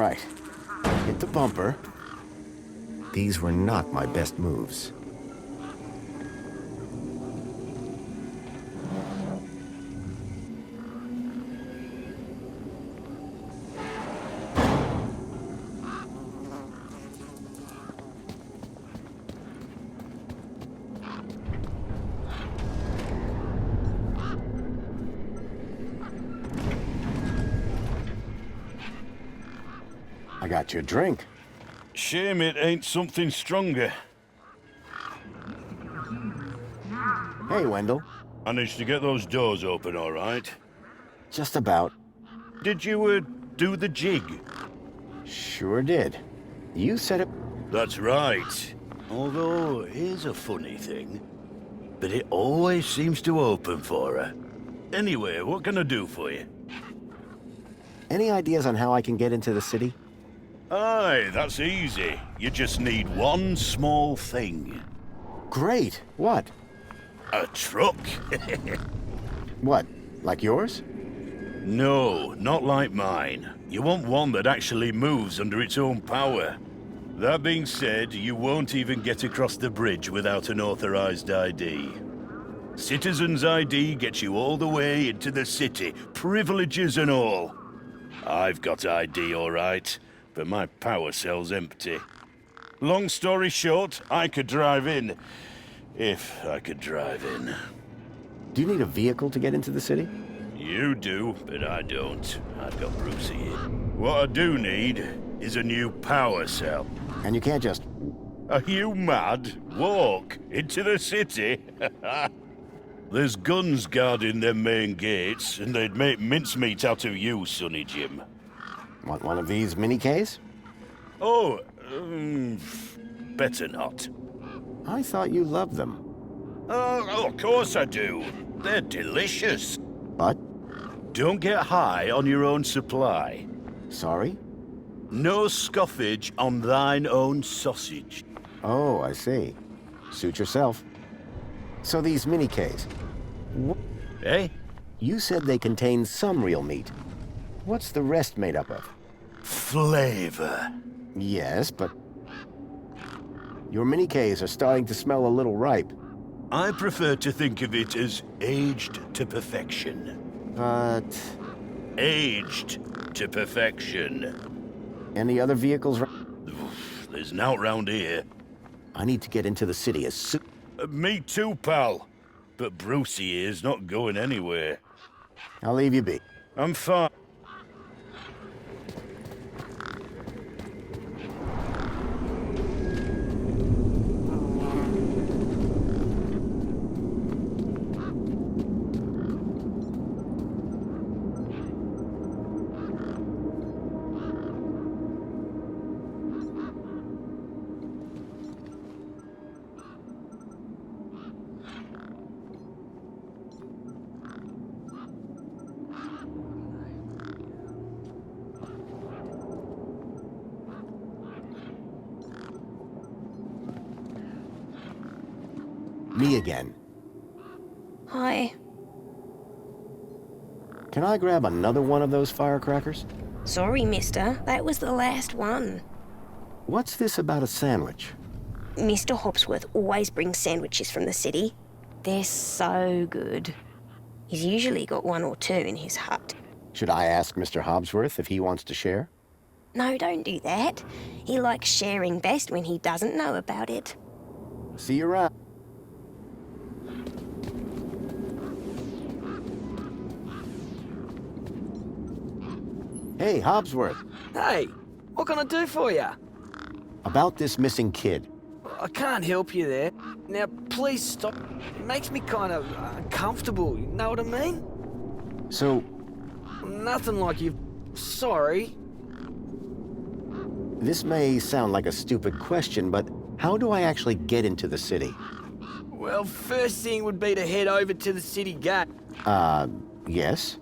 Speaker 5: right. Hit the bumper. These were not my best moves. I got you a drink.
Speaker 8: Shame it ain't something stronger.
Speaker 5: Hey, Wendell.
Speaker 8: Managed to get those doors open all right?
Speaker 5: Just about.
Speaker 8: Did you, do the jig?
Speaker 5: Sure did. You said it.
Speaker 8: That's right. Although, here's a funny thing. But it always seems to open for her. Anyway, what can I do for you?
Speaker 5: Any ideas on how I can get into the city?
Speaker 8: Aye, that's easy. You just need one small thing.
Speaker 5: Great. What?
Speaker 8: A truck.
Speaker 5: What? Like yours?
Speaker 8: No, not like mine. You want one that actually moves under its own power. That being said, you won't even get across the bridge without an authorized ID. Citizen's ID gets you all the way into the city, privileges and all. I've got ID, all right, but my power cell's empty. Long story short, I could drive in. If I could drive in.
Speaker 5: Do you need a vehicle to get into the city?
Speaker 8: You do, but I don't. I've got Brucey here. What I do need is a new power cell.
Speaker 5: And you can't just...
Speaker 8: Are you mad? Walk into the city? There's guns guarding them main gates, and they'd make mincemeat out of you, Sonny Jim.
Speaker 5: Want one of these mini-Ks?
Speaker 8: Oh, better not.
Speaker 5: I thought you loved them.
Speaker 8: Oh, of course I do. They're delicious.
Speaker 5: But?
Speaker 8: Don't get high on your own supply.
Speaker 5: Sorry?
Speaker 8: No scoffage on thine own sausage.
Speaker 5: Oh, I see. Suit yourself. So these mini-Ks...
Speaker 8: Eh?
Speaker 5: You said they contain some real meat. What's the rest made up of?
Speaker 8: Flavor.
Speaker 5: Yes, but... Your mini-Ks are starting to smell a little ripe.
Speaker 8: I prefer to think of it as aged to perfection.
Speaker 5: But...
Speaker 8: Aged to perfection.
Speaker 5: Any other vehicles?
Speaker 8: There's nought round here.
Speaker 5: I need to get into the city as soon...
Speaker 8: Me too, pal. But Brucey is not going anywhere.
Speaker 5: I'll leave you be.
Speaker 8: I'm fine.
Speaker 5: Me again.
Speaker 14: Hi.
Speaker 5: Can I grab another one of those firecrackers?
Speaker 14: Sorry, mister. That was the last one.
Speaker 5: What's this about a sandwich?
Speaker 14: Mr. Hopsworth always brings sandwiches from the city. They're so good. He's usually got one or two in his hut.
Speaker 5: Should I ask Mr. Hobsworth if he wants to share?
Speaker 14: No, don't do that. He likes sharing best when he doesn't know about it.
Speaker 5: See you around. Hey, Hobsworth.
Speaker 9: Hey, what can I do for you?
Speaker 5: About this missing kid.
Speaker 9: I can't help you there. Now, please stop. It makes me kind of uncomfortable, you know what I mean?
Speaker 5: So...
Speaker 9: Nothing like you... Sorry.
Speaker 5: This may sound like a stupid question, but how do I actually get into the city?
Speaker 9: Well, first thing would be to head over to the city gate.
Speaker 5: Yes?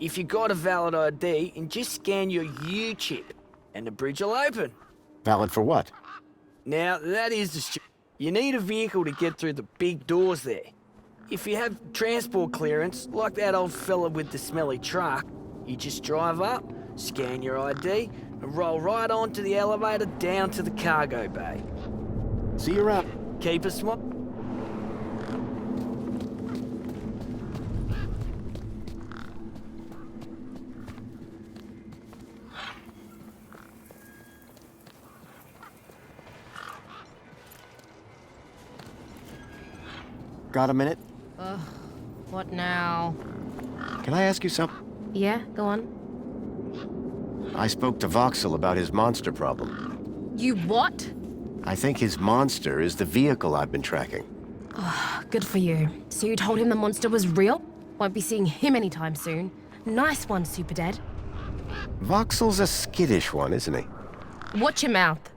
Speaker 9: If you got a valid ID, and just scan your U-chip, and the bridge will open.
Speaker 5: Valid for what?
Speaker 9: Now, that is the you need a vehicle to get through the big doors there. If you have transport clearance, like that old fella with the smelly truck, you just drive up, scan your ID, and roll right onto the elevator down to the cargo bay.
Speaker 5: See you around.
Speaker 9: Keep a smile.
Speaker 5: Got a minute?
Speaker 4: Ugh, what now?
Speaker 5: Can I ask you something?
Speaker 4: Yeah, go on.
Speaker 5: I spoke to Voxel about his monster problem.
Speaker 4: You what?
Speaker 5: I think his monster is the vehicle I've been tracking.
Speaker 4: Good for you. So you told him the monster was real? Won't be seeing him anytime soon. Nice one, Super Dad.
Speaker 5: Voxel's a skittish one, isn't he?
Speaker 4: Watch your mouth.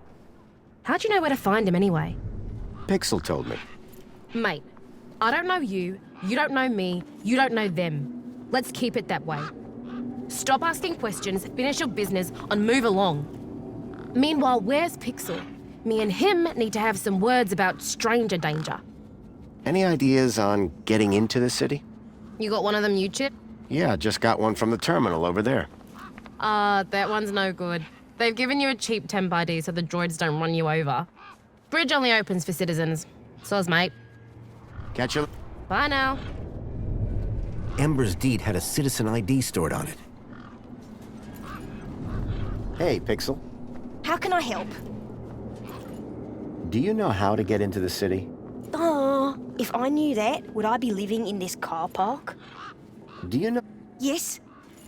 Speaker 4: How'd you know where to find him anyway?
Speaker 5: Pixel told me.
Speaker 4: Mate, I don't know you, you don't know me, you don't know them. Let's keep it that way. Stop asking questions, finish your business, and move along. Meanwhile, where's Pixel? Me and him need to have some words about stranger danger.
Speaker 5: Any ideas on getting into the city?
Speaker 4: You got one of them U-chip?
Speaker 5: Yeah, just got one from the terminal over there.
Speaker 4: That one's no good. They've given you a cheap temp ID so the droids don't run you over. Bridge only opens for citizens. Soz, mate.
Speaker 5: Catch you.
Speaker 4: Bye now.
Speaker 5: Ember's deed had a citizen ID stored on it. Hey, Pixel.
Speaker 14: How can I help?
Speaker 5: Do you know how to get into the city?
Speaker 14: Oh, if I knew that, would I be living in this car park?
Speaker 5: Do you know?
Speaker 14: Yes.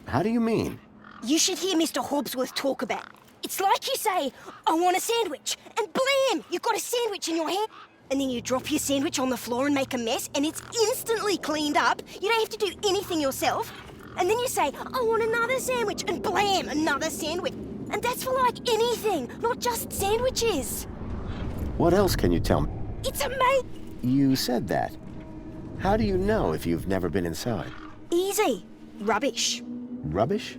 Speaker 5: How do you mean?
Speaker 14: You should hear Mr. Hobbsworth talk about it. It's like you say, I want a sandwich, and blam, you've got a sandwich in your hand. And then you drop your sandwich on the floor and make a mess, and it's instantly cleaned up. You don't have to do anything yourself. And then you say, I want another sandwich, and blam, another sandwich. And that's for like anything, not just sandwiches.
Speaker 5: What else can you tell me?
Speaker 14: It's amazing.
Speaker 5: You said that. How do you know if you've never been inside?
Speaker 14: Easy. Rubbish.
Speaker 5: Rubbish?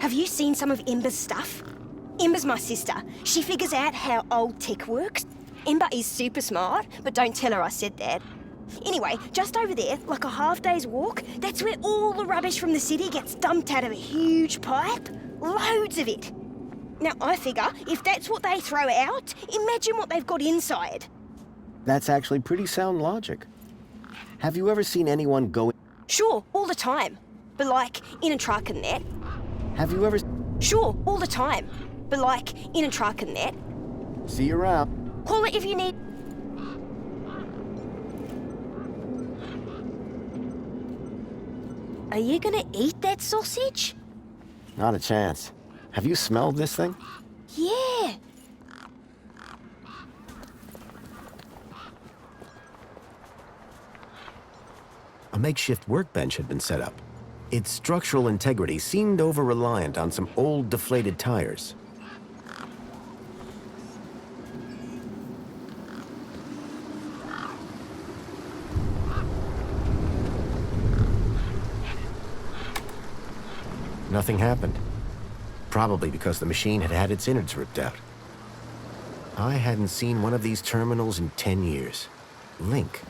Speaker 14: Have you seen some of Ember's stuff? Ember's my sister. She figures out how old tech works. Ember is super smart, but don't tell her I said that. Anyway, just over there, like a half-day's walk, that's where all the rubbish from the city gets dumped out of a huge pipe. Loads of it. Now, I figure, if that's what they throw out, imagine what they've got inside.
Speaker 5: That's actually pretty sound logic. Have you ever seen anyone go...
Speaker 14: Sure, all the time. But like, in a truck and that.
Speaker 5: Have you ever...
Speaker 14: Sure, all the time. But like, in a truck and that.
Speaker 5: See you around.
Speaker 14: Call it if you need... Are you gonna eat that sausage?
Speaker 5: Not a chance. Have you smelled this thing?
Speaker 14: Yeah.
Speaker 5: A makeshift workbench had been set up. Its structural integrity seemed over-reliant on some old deflated tires. Nothing happened. Probably because the machine had had its innards ripped out. I hadn't seen one of these terminals in 10 years. Link.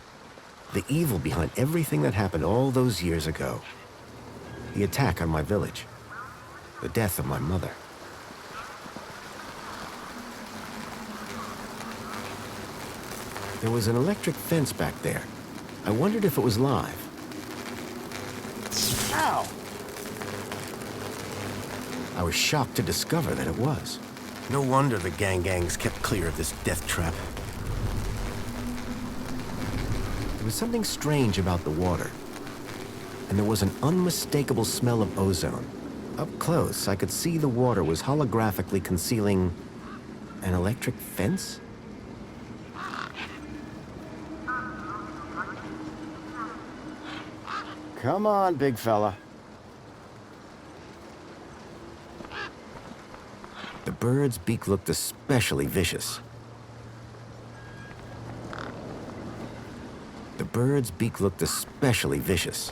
Speaker 5: The evil behind everything that happened all those years ago. The attack on my village. The death of my mother. There was an electric fence back there. I wondered if it was live. Ow! I was shocked to discover that it was. No wonder the gangs kept clear of this death trap. There was something strange about the water. And there was an unmistakable smell of ozone. Up close, I could see the water was holographically concealing an electric fence? Come on, big fella. The bird's beak looked especially vicious. The bird's beak looked especially vicious.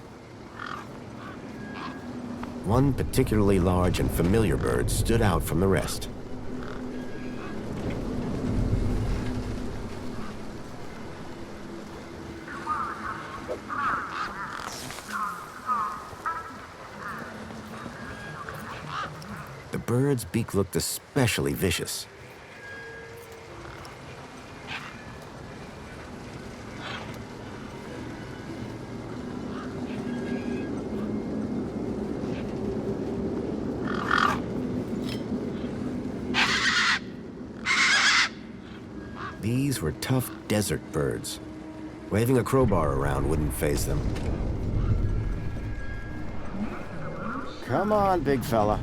Speaker 5: One particularly large and familiar bird stood out from the rest. The bird's beak looked especially vicious. These were tough desert birds. Waving a crowbar around wouldn't faze them.
Speaker 1: Come on, big fella.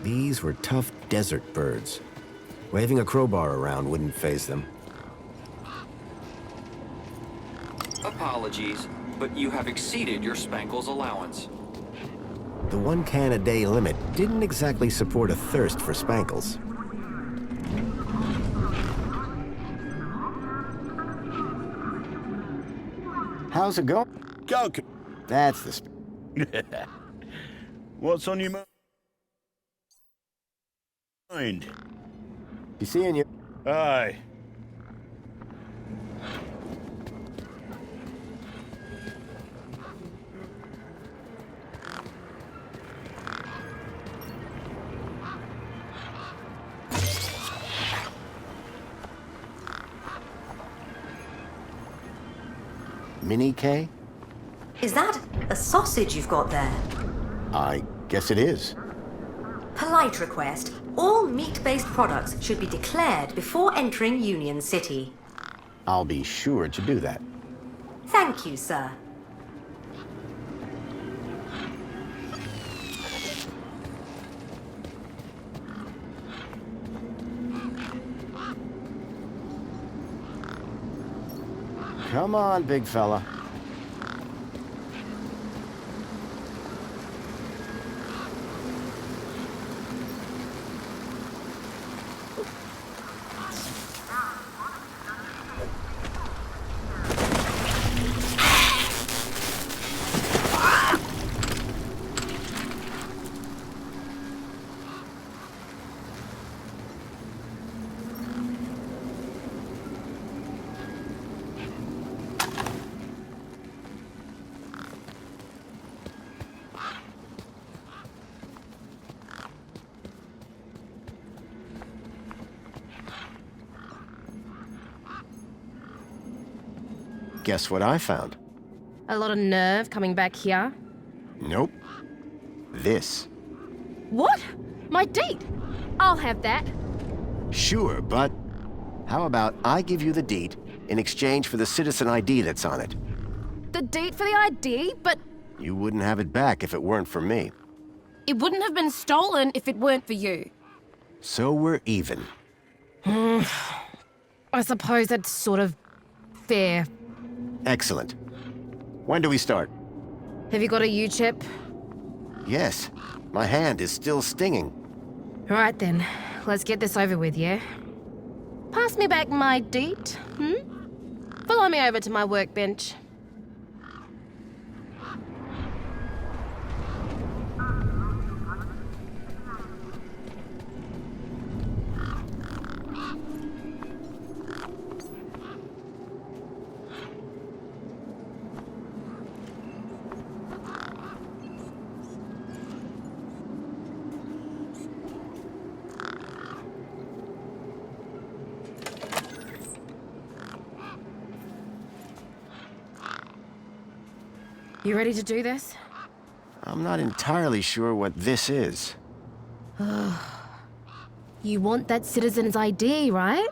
Speaker 5: These were tough desert birds. Waving a crowbar around wouldn't faze them.
Speaker 10: Apologies, but you have exceeded your Spankles allowance.
Speaker 5: The 1 can a day limit didn't exactly support a thirst for Spankles.
Speaker 1: How's it going?
Speaker 8: Go.
Speaker 1: That's the...
Speaker 8: What's on your mind?
Speaker 1: You seeing you?
Speaker 8: Aye.
Speaker 1: Mini K?
Speaker 12: Is that a sausage you've got there?
Speaker 1: I guess it is.
Speaker 12: Polite request. All meat-based products should be declared before entering Union City.
Speaker 1: I'll be sure to do that.
Speaker 12: Thank you, sir.
Speaker 1: Come on, big fella. Guess what I found?
Speaker 4: A lot of nerve coming back here.
Speaker 1: Nope. This.
Speaker 4: What? My deed? I'll have that.
Speaker 1: Sure, but how about I give you the deed in exchange for the citizen ID that's on it?
Speaker 4: The deed for the ID, but
Speaker 1: You wouldn't have it back if it weren't for me.
Speaker 4: it wouldn't have been stolen if it weren't for you.
Speaker 1: So we're even.
Speaker 4: I suppose that's sort of fair.
Speaker 1: Excellent. When do we start?
Speaker 4: Have you got a U-chip?
Speaker 1: Yes. My hand is still stinging.
Speaker 4: Right then, let's get this over with, yeah? Pass me back my deed, Follow me over to my workbench. You ready to do this?
Speaker 1: I'm not entirely sure what this is.
Speaker 4: You want that citizen's ID, right?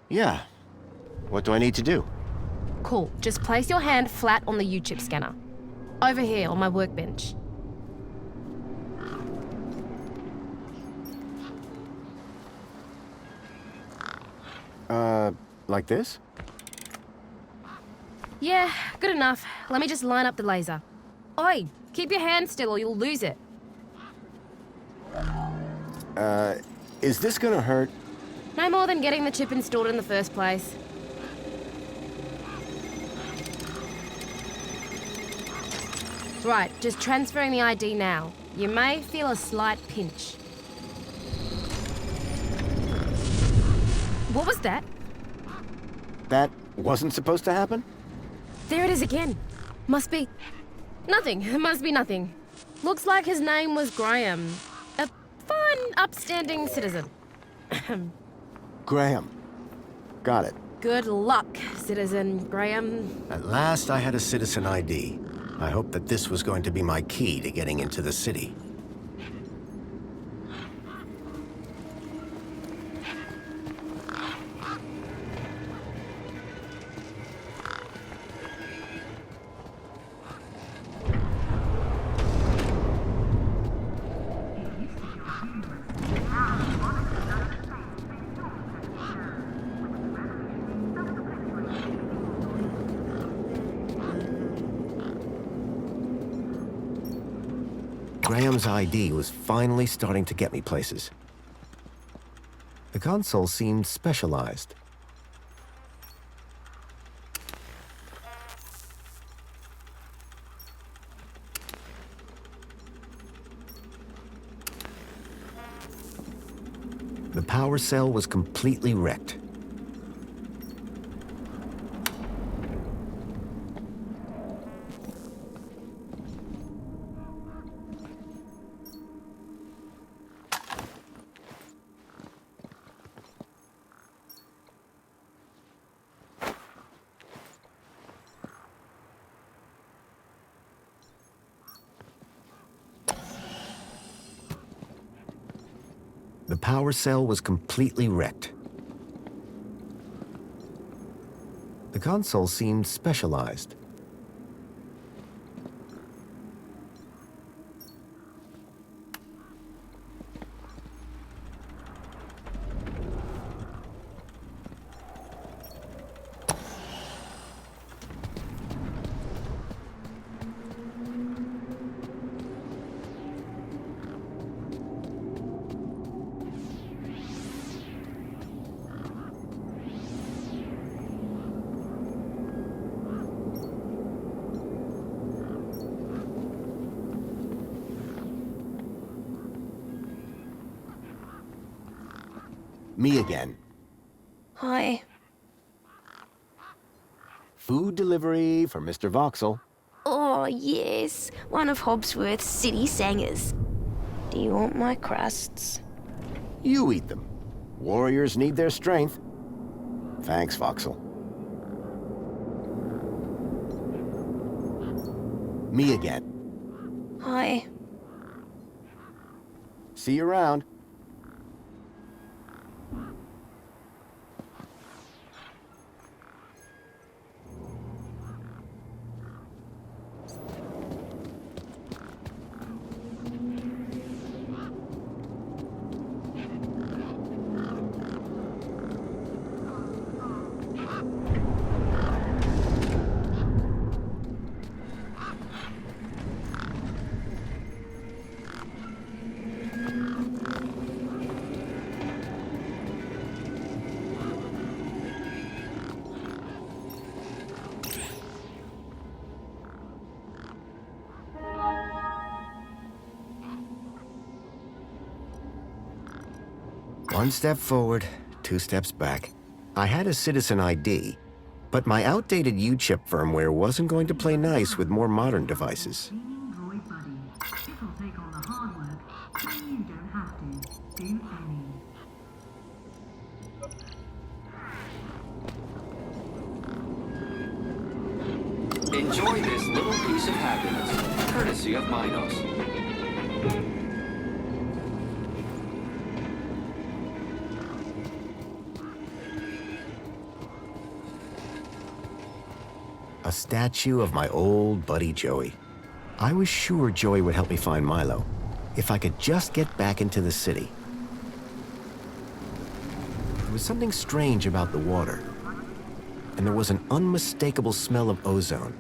Speaker 1: Yeah. What do I need to do?
Speaker 4: Cool. Just place your hand flat on the U-chip scanner. Over here on my workbench.
Speaker 1: Like this?
Speaker 4: Yeah, good enough. Let me just line up the laser. Oi, keep your hand still or you'll lose it.
Speaker 1: Is this gonna hurt?
Speaker 4: No more than getting the chip installed in the first place. Right, just transferring the ID now. You may feel a slight pinch. What was that?
Speaker 5: That wasn't supposed to happen?
Speaker 4: There it is again. Must be... nothing. It must be nothing. Looks like his name was Graham. A fine, upstanding citizen.
Speaker 5: Graham. Got it.
Speaker 4: Good luck, Citizen Graham.
Speaker 5: At last I had a citizen ID. I hoped that this was going to be my key to getting into the city. Graham's ID was finally starting to get me places. The console seemed specialized. The power cell was completely wrecked. The power cell was completely wrecked. The console seemed specialized. Me again.
Speaker 14: Hi.
Speaker 5: Food delivery for Mr. Voxel.
Speaker 14: Oh, yes. One of Hobsworth's city singers. Do you want my crusts?
Speaker 5: You eat them. Warriors need their strength. Thanks, Voxel. Me again.
Speaker 14: Hi.
Speaker 5: See you around. One step forward, two steps back. I had a citizen ID, but my outdated U-chip firmware wasn't going to play nice with more modern devices.
Speaker 13: Droid buddy. It'll take on the hard work, so you don't have to do any.
Speaker 10: Enjoy this little piece of happiness, courtesy of Minos.
Speaker 5: A statue of my old buddy Joey. I was sure Joey would help me find Milo, if I could just get back into the city. There was something strange about the water, and there was an unmistakable smell of ozone.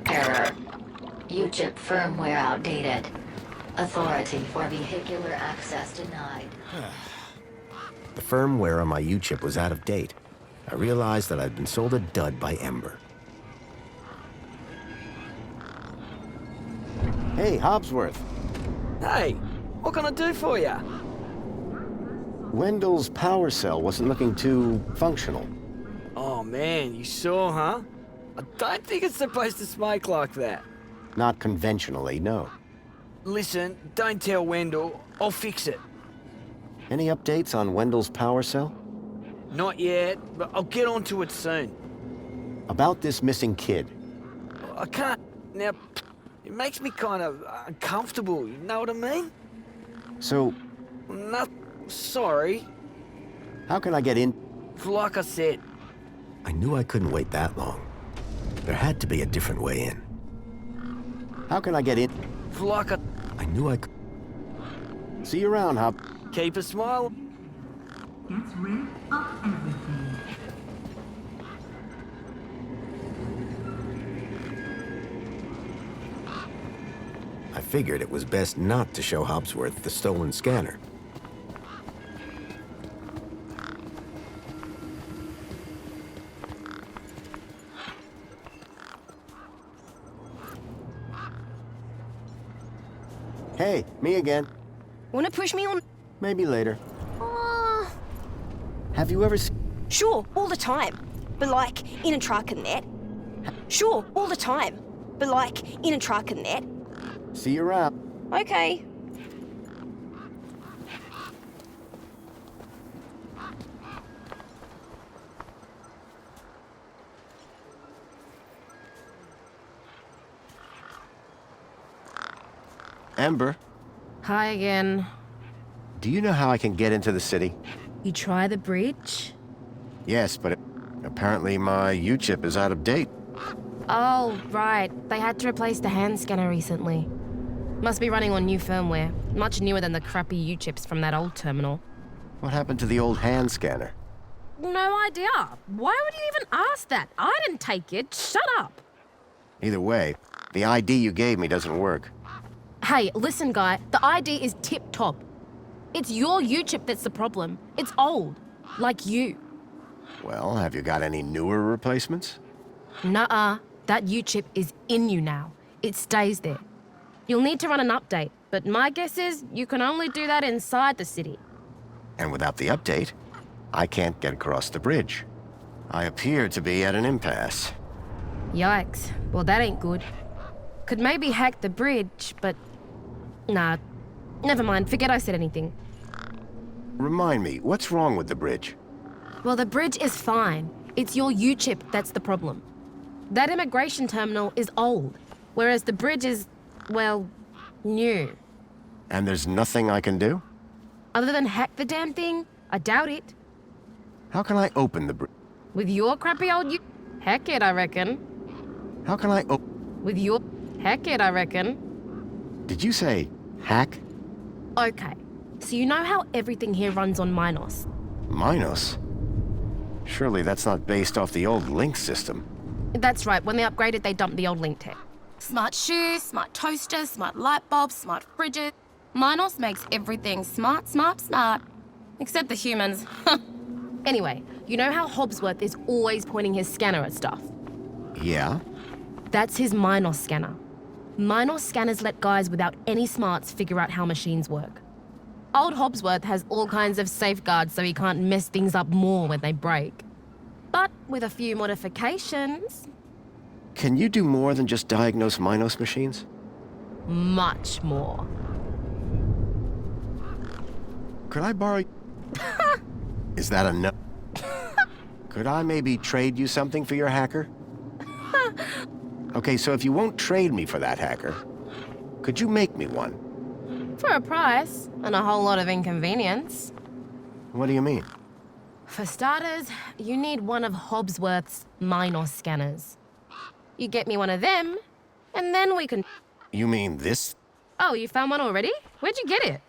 Speaker 11: Error. U-chip firmware outdated. Authority for vehicular access denied.
Speaker 5: The firmware on my U-chip was out of date. I realized that I'd been sold a dud by Ember. Hey, Hobsworth.
Speaker 9: Hey, what can I do for ya?
Speaker 5: Wendell's power cell wasn't looking too functional.
Speaker 9: Oh man, you sure, huh? I don't think it's supposed to smoke like that.
Speaker 5: Not conventionally, no.
Speaker 9: Listen, don't tell Wendell. I'll fix it.
Speaker 5: Any updates on Wendell's power cell?
Speaker 9: Not yet, but I'll get onto it soon.
Speaker 5: About this missing kid.
Speaker 9: I can't... Now, it makes me kind of uncomfortable, you know what I mean?
Speaker 5: So...
Speaker 9: Not... Sorry.
Speaker 5: How can I get in?
Speaker 9: Like I said.
Speaker 5: I knew I couldn't wait that long. There had to be a different way in. How can I get in?
Speaker 9: Like
Speaker 5: I knew I could... See you around, Hop.
Speaker 9: Keep a smile.
Speaker 13: Gets rid of everything.
Speaker 5: I figured it was best not to show Hobsworth the stolen scanner. Hey, me again.
Speaker 14: Wanna push me on?
Speaker 5: Maybe later.
Speaker 14: Uh,
Speaker 5: Have you ever
Speaker 14: Sure, all the time. But like, in a truck and that. Sure, all the time. But like, in a truck and that.
Speaker 5: See you around.
Speaker 14: Okay.
Speaker 5: Ember,
Speaker 4: Hi again.
Speaker 5: do you know how I can get into the city?
Speaker 4: You try the bridge?
Speaker 5: Yes, but apparently my U-chip is out of date.
Speaker 4: Oh, right. They had to replace the hand scanner recently. Must be running on new firmware. Much newer than the crappy U-chips from that old terminal.
Speaker 5: What happened to the old hand scanner?
Speaker 4: No idea. Why would you even ask that? I didn't take it. Shut up.
Speaker 5: Either way, the ID you gave me doesn't work.
Speaker 4: Hey, listen, guy. The ID is tip-top. It's your U-chip that's the problem. It's old. Like you.
Speaker 5: Well, have you got any newer replacements?
Speaker 4: Nuh-uh. That U-chip is in you now. It stays there. You'll need to run an update, but my guess is you can only do that inside the city.
Speaker 5: And without the update, I can't get across the bridge. I appear to be at an impasse.
Speaker 4: Yikes. Well, that ain't good. Could maybe hack the bridge, but... Nah. Never mind. Forget I said anything.
Speaker 5: Remind me, what's wrong with the bridge?
Speaker 4: Well, the bridge is fine. It's your U-chip that's the problem. That immigration terminal is old, whereas the bridge is, well, new.
Speaker 5: And there's nothing I can do?
Speaker 4: Other than hack the damn thing? I doubt it.
Speaker 5: How can I open the bridge?
Speaker 4: With your crappy old U... Hack it, I reckon.
Speaker 5: How can I open...
Speaker 4: With your... Hack it, I reckon.
Speaker 5: Did you say hack?
Speaker 4: Okay, so you know how everything here runs on Minos?
Speaker 5: Minos? Surely that's not based off the old Link system.
Speaker 4: That's right, when they upgraded, they dumped the old Link tech.
Speaker 15: Smart shoes, smart toasters, smart light bulbs, smart fridges. Minos makes everything smart, smart, smart. Except the humans.
Speaker 4: Anyway, you know how Hobsworth is always pointing his scanner at stuff?
Speaker 5: Yeah?
Speaker 4: That's his Minos scanner. Minos scanners let guys without any smarts figure out how machines work. Old Hobsworth has all kinds of safeguards so he can't mess things up more when they break. But with a few modifications...
Speaker 5: Can you do more than just diagnose Minos machines?
Speaker 4: Much more.
Speaker 5: Could I borrow... Is that enough? Could I maybe trade you something for your hacker? Okay, so if you won't trade me for that hacker, could you make me one?
Speaker 4: For a price, and a whole lot of inconvenience.
Speaker 5: What do you mean?
Speaker 4: For starters, you need one of Hobsworth's Minos scanners. You get me one of them, and then we can...
Speaker 5: You mean this?
Speaker 4: Oh, you found one already? Where'd you get it?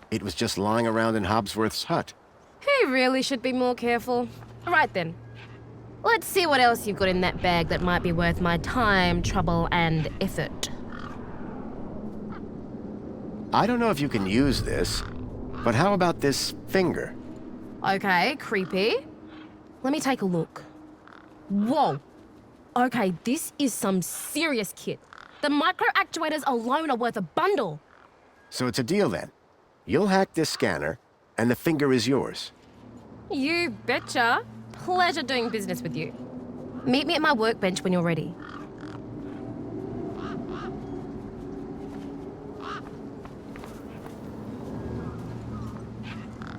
Speaker 5: It was just lying around in Hobsworth's hut.
Speaker 4: He really should be more careful. Right then. Let's see what else you've got in that bag that might be worth my time, trouble, and effort.
Speaker 5: I don't know if you can use this, but how about this finger?
Speaker 4: Okay, creepy. Let me take a look. Whoa. Okay, this is some serious kit. The micro actuators alone are worth a bundle.
Speaker 5: So it's a deal then. You'll hack this scanner, and the finger is yours.
Speaker 4: You betcha. Pleasure doing business with you. Meet me at my workbench when you're ready.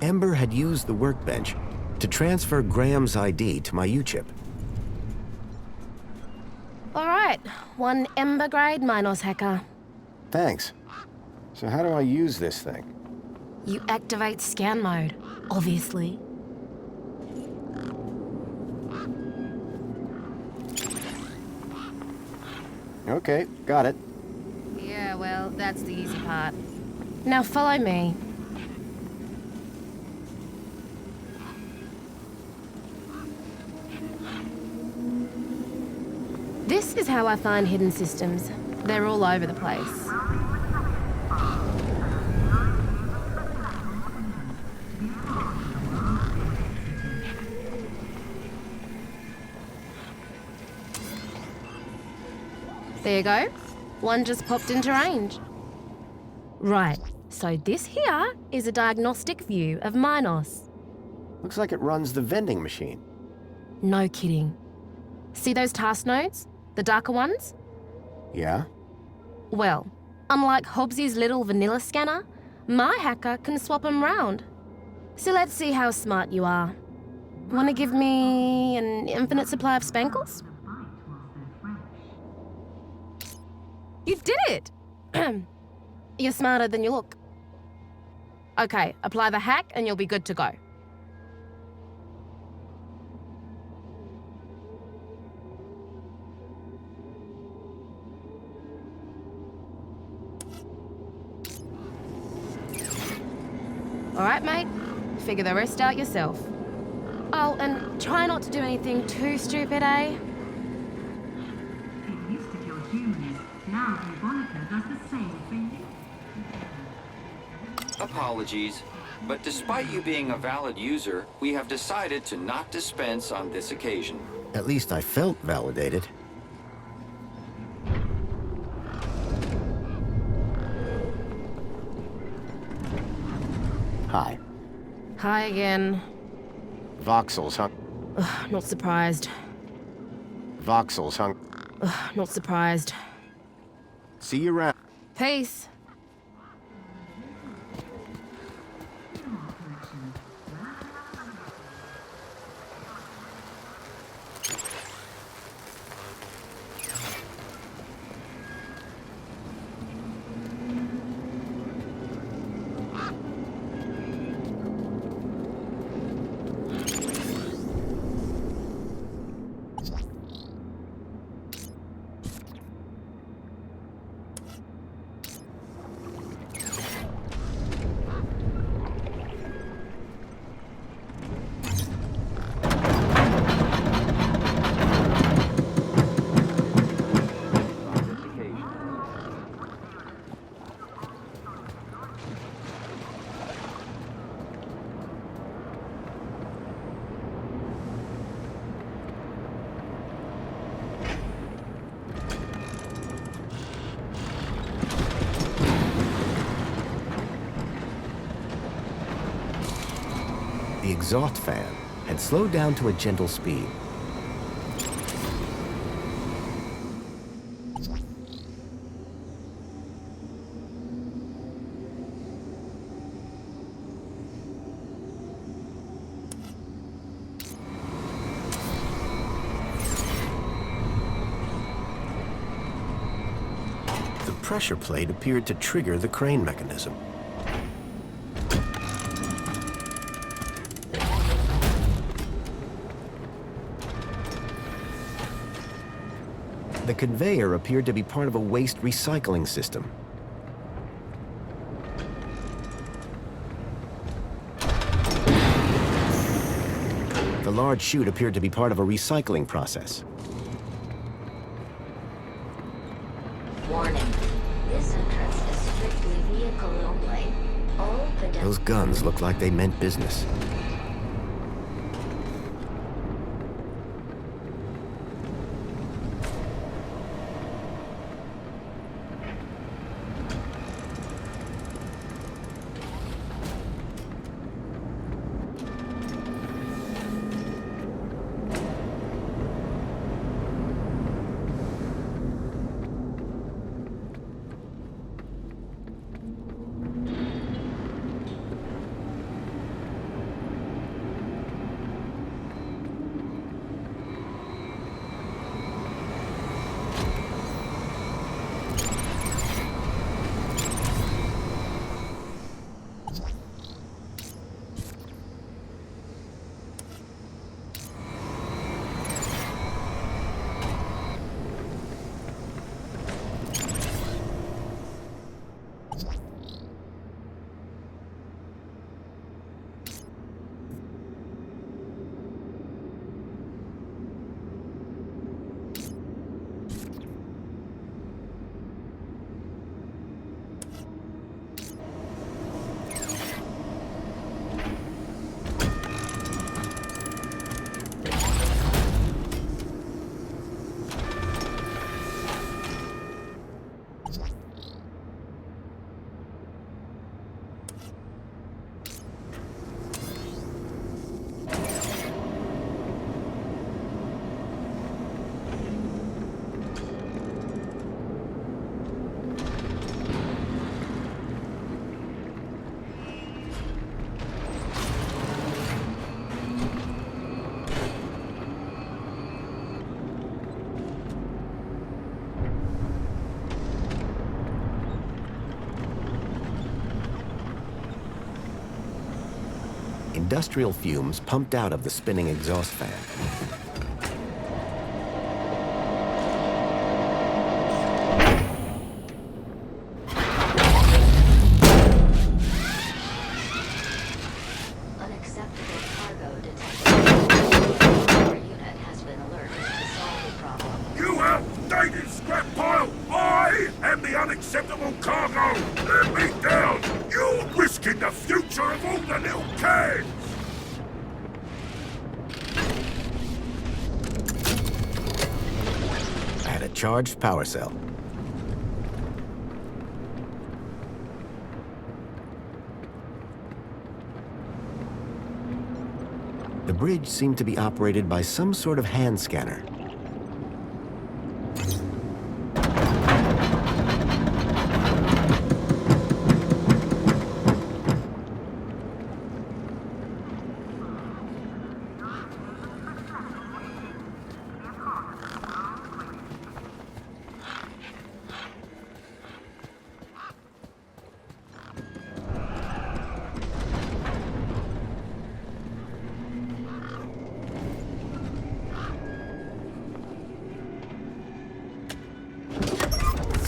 Speaker 5: Ember had used the workbench to transfer Graham's ID to my U-chip.
Speaker 4: All right, one Ember grade Minos hacker.
Speaker 5: Thanks. So how do I use this thing?
Speaker 4: You activate scan mode, obviously.
Speaker 5: Okay, got it.
Speaker 4: Yeah, well, that's the easy part. Now follow me. This is how I find hidden systems. They're all over the place. There you go. One just popped into range. Right, so this here is a diagnostic view of Minos.
Speaker 5: Looks like it runs the vending machine.
Speaker 4: No kidding. See those task nodes? The darker ones?
Speaker 5: Yeah?
Speaker 4: Well, unlike Hobbsy's little vanilla scanner, my hacker can swap them round. So let's see how smart you are. Want to give me an infinite supply of spankles? You did it! You're smarter than you look. Okay, apply the hack and you'll be good to go. All right, mate. Figure the rest out yourself. Oh, and try not to do anything too stupid, eh?
Speaker 13: It used to kill humans. Now Bubonic does the same for you.
Speaker 10: Apologies, but despite you being a valid user, we have decided to not dispense on this occasion.
Speaker 5: At least I felt validated. Hi.
Speaker 4: Hi again.
Speaker 5: Voxels, huh?
Speaker 4: Ugh, not surprised.
Speaker 5: Voxels, huh?
Speaker 4: Ugh, not surprised.
Speaker 5: See you around.
Speaker 4: Peace.
Speaker 5: The exhaust fan had slowed down to a gentle speed. The pressure plate appeared to trigger the crane mechanism. The conveyor appeared to be part of a waste recycling system. The large chute appeared to be part of a recycling process.
Speaker 11: Warning. This entrance is strictly vehicle only. All pedestrians...
Speaker 5: Those guns looked like they meant business. Industrial fumes pumped out of the spinning exhaust fan.
Speaker 11: Unacceptable cargo detected. Our unit has been alerted to solve the problem.
Speaker 16: You outdated scrap pile! I am the unacceptable cargo! Let me down! You're risking the future of all the little kids!
Speaker 5: I had a charged power cell. The bridge seemed to be operated by some sort of hand scanner.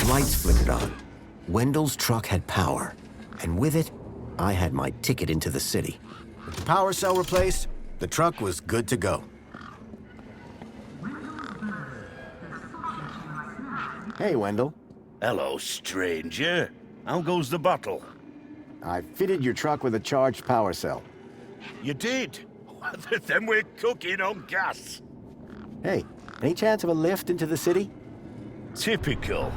Speaker 5: Lights flickered on. Wendell's truck had power, and with it, I had my ticket into the city. With the power cell replaced, the truck was good to go. Hey, Wendell.
Speaker 8: Hello, stranger. How goes the battle?
Speaker 5: I fitted your truck with a charged power cell.
Speaker 8: You did? Then we're cooking on gas.
Speaker 5: Hey, any chance of a lift into the city?
Speaker 8: Typical.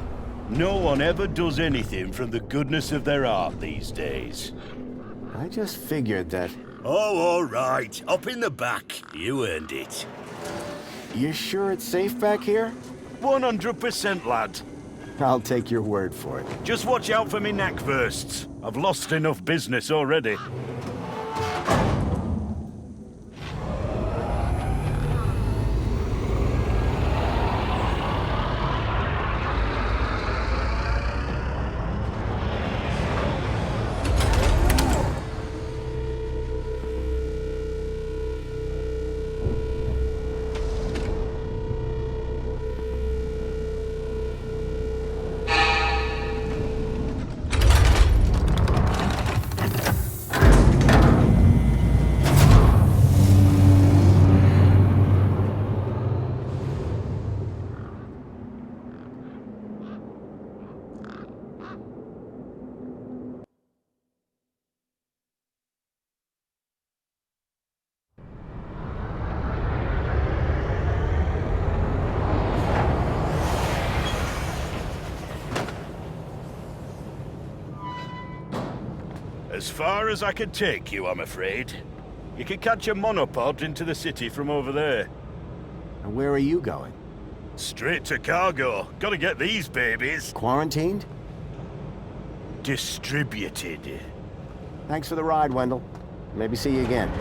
Speaker 8: No one ever does anything from the goodness of their heart these days.
Speaker 5: I just figured that...
Speaker 8: Oh, all right. Up in the back. You earned it.
Speaker 5: You sure it's safe back here?
Speaker 8: 100%, lad.
Speaker 5: I'll take your word for it.
Speaker 8: Just watch out for me neck bursts. I've lost enough business already. As far as I could take you, I'm afraid. You can catch a monopod into the city from over there.
Speaker 5: And where are you going?
Speaker 8: Straight to cargo. Gotta get these babies.
Speaker 5: Quarantined?
Speaker 8: Distributed.
Speaker 5: Thanks for the ride, Wendell. Maybe see you again.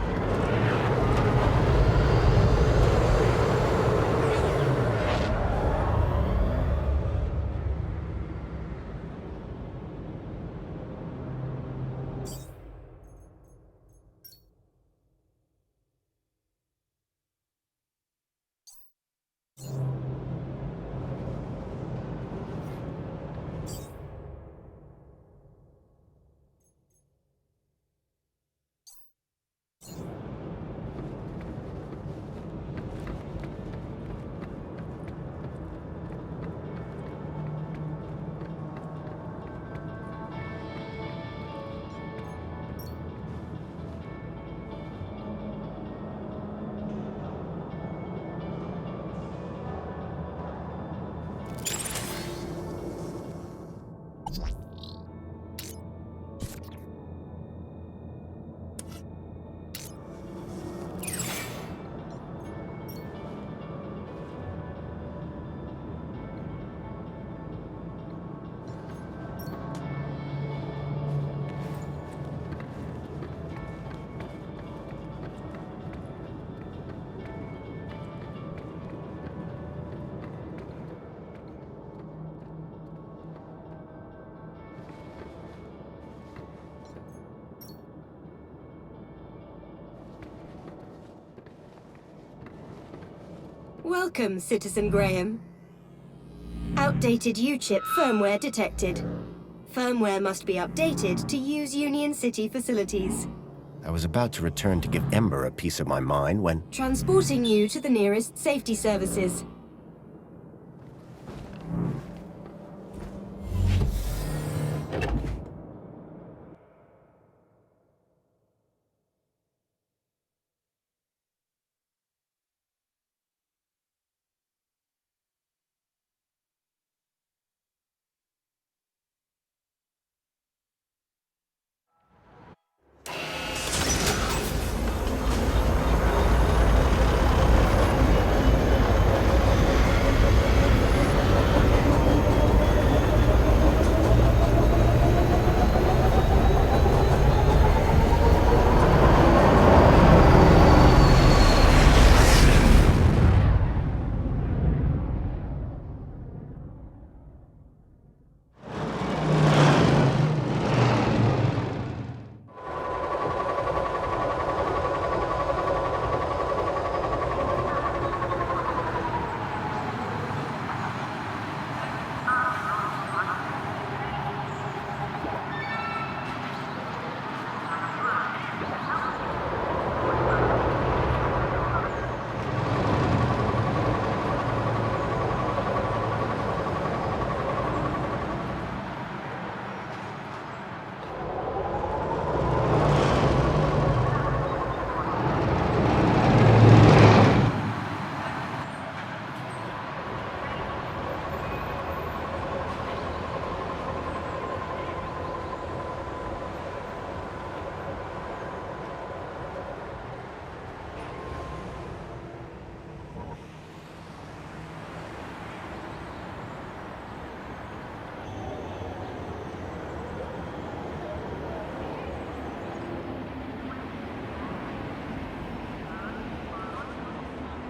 Speaker 12: Welcome, Citizen Graham. Outdated U-chip firmware detected. Firmware must be updated to use Union City facilities.
Speaker 5: I was about to return to give Ember a piece of my mind when...
Speaker 12: Transporting you to the nearest safety services.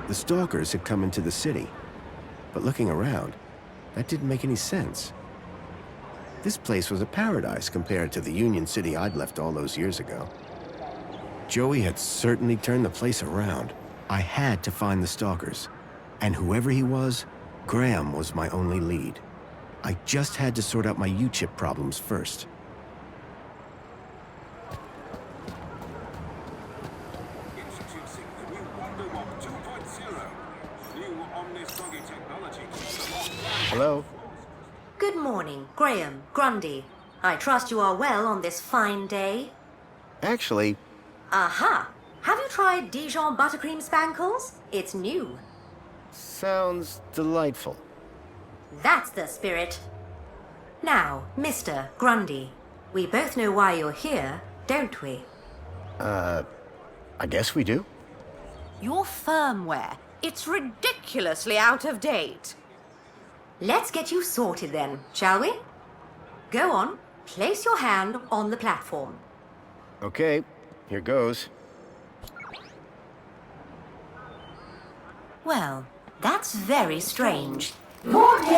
Speaker 5: The stalkers had come into the city. But looking around, that didn't make any sense. This place was a paradise compared to the Union City I'd left all those years ago. Joey had certainly turned the place around. I had to find the stalkers. And whoever he was, Graham was my only lead. I just had to sort out my U-chip problems first. Hello?
Speaker 12: Good morning, Graham, Grundy. I trust you are well on this fine day.
Speaker 5: Actually...
Speaker 12: Aha! Have you tried Dijon buttercream spankles? It's new.
Speaker 5: Sounds delightful.
Speaker 12: That's the spirit. Now, Mr. Grundy, we both know why you're here, don't we?
Speaker 5: I guess we do.
Speaker 12: Your firmware. It's ridiculously out of date. Let's get you sorted then, shall we? Go on, place your hand on the platform.
Speaker 5: Okay, here goes.
Speaker 12: Well, that's very strange.
Speaker 5: What's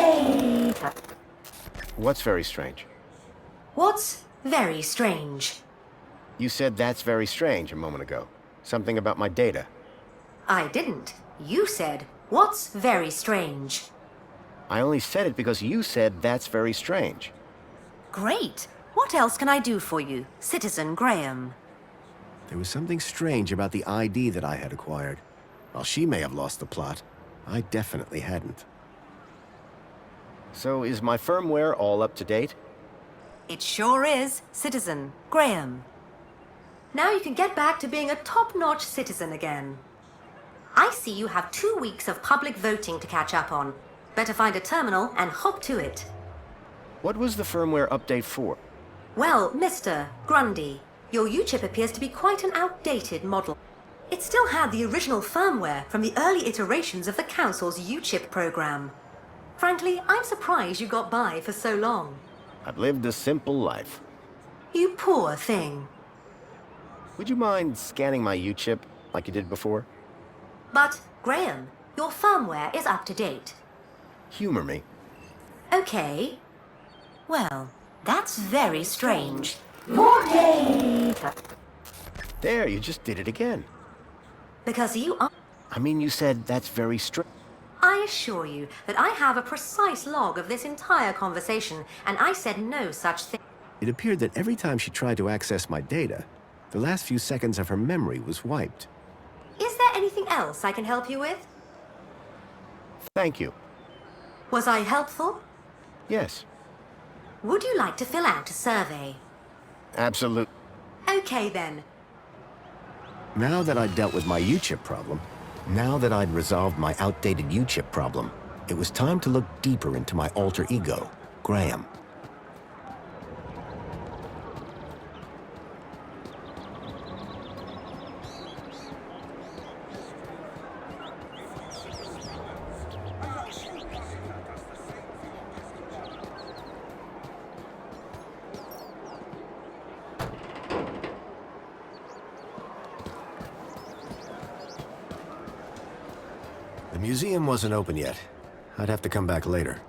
Speaker 5: very strange?
Speaker 12: What's very strange?
Speaker 5: You said that's very strange a moment ago. Something about my data.
Speaker 12: I didn't. You said, what's very strange?
Speaker 5: I only said it because you said that's very strange.
Speaker 12: Great. What else can I do for you, Citizen Graham?
Speaker 5: There was something strange about the ID that I had acquired. While she may have lost the plot, I definitely hadn't. So is my firmware all up to date?
Speaker 12: It sure is, Citizen Graham. Now you can get back to being a top-notch citizen again. I see you have 2 weeks of public voting to catch up on. Better find a terminal and hop to it.
Speaker 5: What was the firmware update for?
Speaker 12: Well, Mr. Grundy, your U-chip appears to be quite an outdated model. It still had the original firmware from the early iterations of the Council's U-chip program. Frankly, I'm surprised you got by for so long.
Speaker 5: I've lived a simple life.
Speaker 12: You poor thing.
Speaker 5: Would you mind scanning my U-chip like you did before?
Speaker 12: But, Graham, your firmware is up to date.
Speaker 5: Humor me.
Speaker 12: Okay. Well, that's very strange.
Speaker 5: There, you just did it again.
Speaker 12: Because you are...
Speaker 5: I mean, you said that's very strange.
Speaker 12: I assure you that I have a precise log of this entire conversation, and I said no such thing.
Speaker 5: It appeared that every time she tried to access my data, the last few seconds of her memory was wiped.
Speaker 12: Is there anything else I can help you with?
Speaker 5: Thank you.
Speaker 12: Was I helpful?
Speaker 5: Yes,
Speaker 12: Would you like to fill out a survey?
Speaker 5: absolutely.
Speaker 12: Okay then.
Speaker 5: Now that I'd dealt with my U-chip problem, now that I'd resolved my outdated U-chip problem, it was time to look deeper into my alter ego, Graham. The museum wasn't open yet. I'd have to come back later.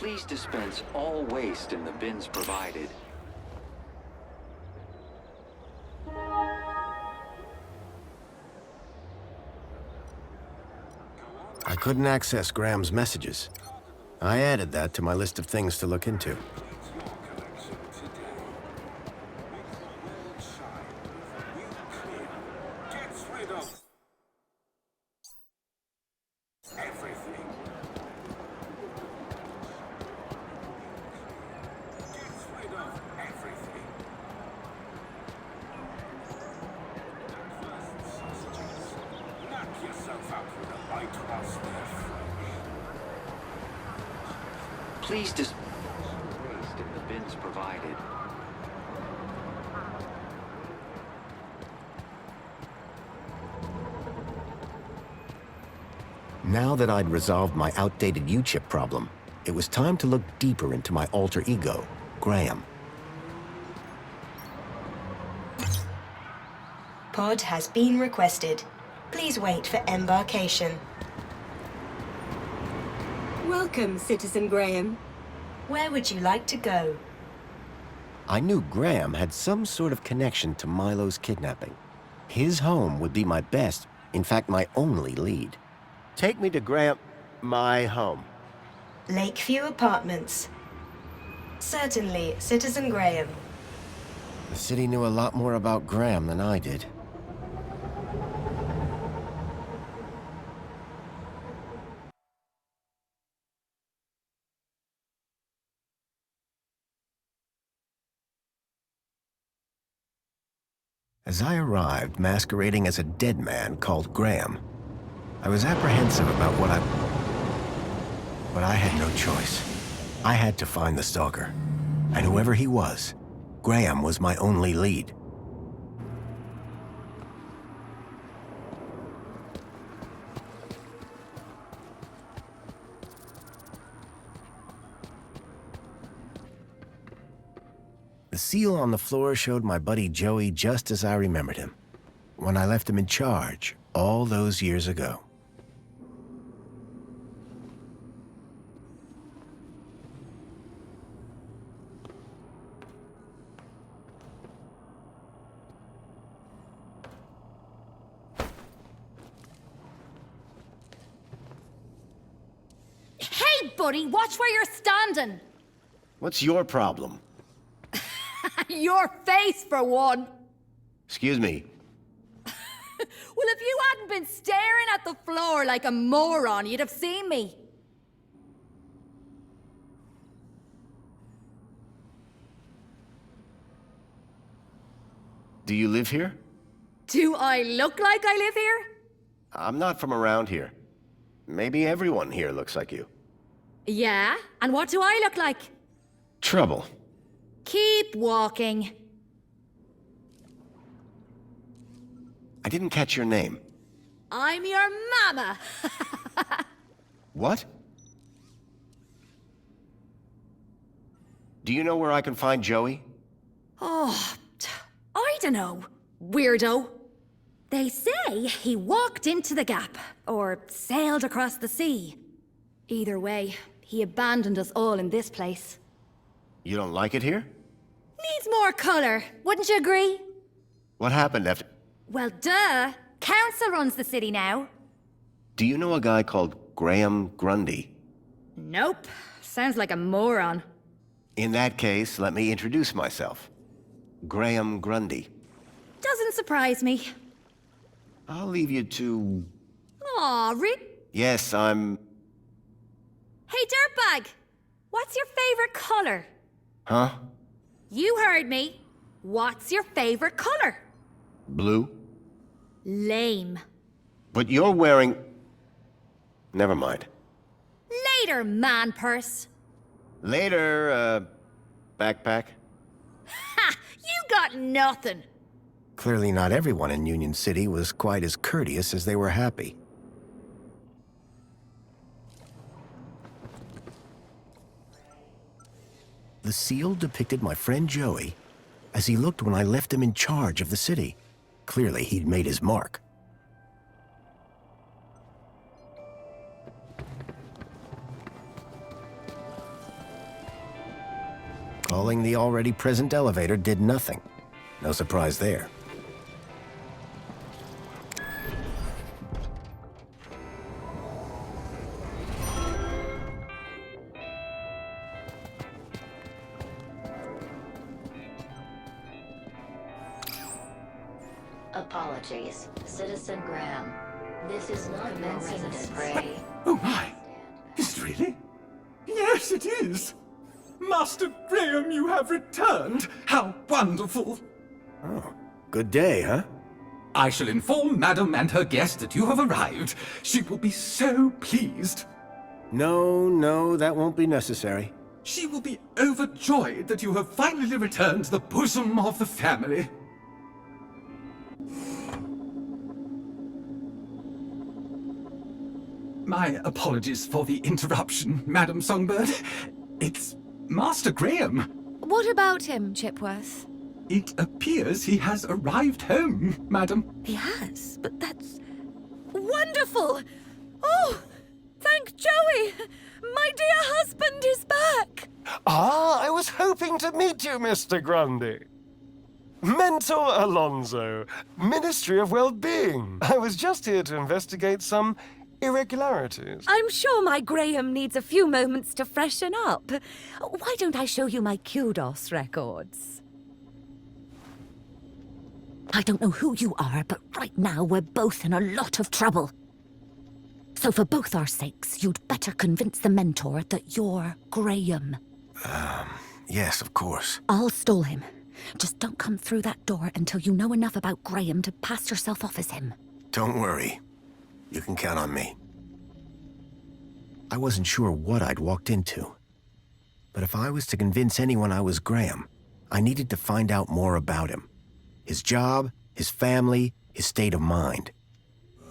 Speaker 10: Please dispense all waste in the bins provided.
Speaker 5: I couldn't access Graham's messages. I added that to my list of things to look into.
Speaker 10: Please dispense waste in the bins provided.
Speaker 5: Now that I'd resolved my outdated U-chip problem, it was time to look deeper into my alter ego, Graham.
Speaker 12: Pod has been requested. Please wait for embarkation.
Speaker 17: Welcome, Citizen Graham.
Speaker 12: Where would you like to go?
Speaker 5: I knew Graham had some sort of connection to Milo's kidnapping. His home would be my best, in fact, my only lead. Take me to Graham... my home.
Speaker 12: Lakeview Apartments. Certainly, Citizen Graham.
Speaker 5: The city knew a lot more about Graham than I did. As I arrived, masquerading as a dead man called Graham, I was apprehensive about But I had no choice. I had to find the stalker. And whoever he was, Graham was my only lead. The seal on the floor showed my buddy Joey just as I remembered him, when I left him in charge all those years ago.
Speaker 7: buddy. Watch where you're standing.
Speaker 1: What's your problem?
Speaker 7: Your face, for one.
Speaker 1: Excuse me.
Speaker 7: Well, if you hadn't been staring at the floor like a moron, you'd have seen me.
Speaker 1: Do you live here?
Speaker 7: Do I look like I live here?
Speaker 1: I'm not from around here. Maybe everyone here looks like you.
Speaker 7: Yeah? And what do I look like?
Speaker 1: Trouble.
Speaker 7: Keep walking.
Speaker 1: I didn't catch your name.
Speaker 7: I'm your mama.
Speaker 1: What? Do you know where I can find Joey?
Speaker 7: Oh, I don't know. Weirdo. They say he walked into the gap, or sailed across the sea. Either way, he abandoned us all in this place.
Speaker 1: You don't like it here?
Speaker 7: Needs more color, wouldn't you agree?
Speaker 1: What happened after...
Speaker 7: Well, duh. Council runs the city now.
Speaker 1: Do you know a guy called Graham Grundy?
Speaker 7: Nope. Sounds like a moron.
Speaker 1: In that case, let me introduce myself. Graham Grundy.
Speaker 7: Doesn't surprise me.
Speaker 1: I'll leave you to...
Speaker 7: Aw,
Speaker 1: Yes, I'm...
Speaker 7: Hey, dirtbag! What's your favorite color?
Speaker 1: Huh?
Speaker 7: You heard me. What's your favorite color?
Speaker 1: Blue?
Speaker 7: Lame.
Speaker 1: But you're wearing... Never mind.
Speaker 7: Later, man purse.
Speaker 1: Later, backpack.
Speaker 7: Ha! You got nothing.
Speaker 1: Clearly not everyone in Union City was quite as courteous as they were happy. The seal depicted my friend Joey as he looked when I left him in charge of the city. Clearly, he'd made his mark. Calling the already present elevator did nothing. No surprise there.
Speaker 11: Apologies, Citizen Graham. This is not your residence, Gray.
Speaker 16: Oh my! Is it really? Yes, it is! Master Graham, you have returned! How wonderful!
Speaker 1: Oh, good day, huh?
Speaker 16: I shall inform Madam and her guest that you have arrived. She will be so pleased.
Speaker 1: No, that won't be necessary.
Speaker 16: She will be overjoyed that you have finally returned to the bosom of the family. My apologies for the interruption, Madam Songbird. It's Master Graham.
Speaker 15: What about him, Chipworth?
Speaker 16: It appears he has arrived home, Madam.
Speaker 15: He has, but that's... wonderful! Oh, thank Joey! My dear husband is back!
Speaker 18: Ah, I was hoping to meet you, Mr. Grundy. Mentor Alonso, Ministry of Well-Being. I was just here to investigate some irregularities.
Speaker 19: I'm sure my Graham needs a few moments to freshen up. Why don't I show you my kudos records? I don't know who you are, but right now we're both in a lot of trouble. So for both our sakes, you'd better convince the mentor that you're Graham.
Speaker 1: Yes, of course.
Speaker 19: I'll stall him. Just don't come through that door until you know enough about Graham to pass yourself off as him.
Speaker 1: Don't worry. You can count on me. I wasn't sure what I'd walked into. But if I was to convince anyone I was Graham, I needed to find out more about him. His job, his family, his state of mind.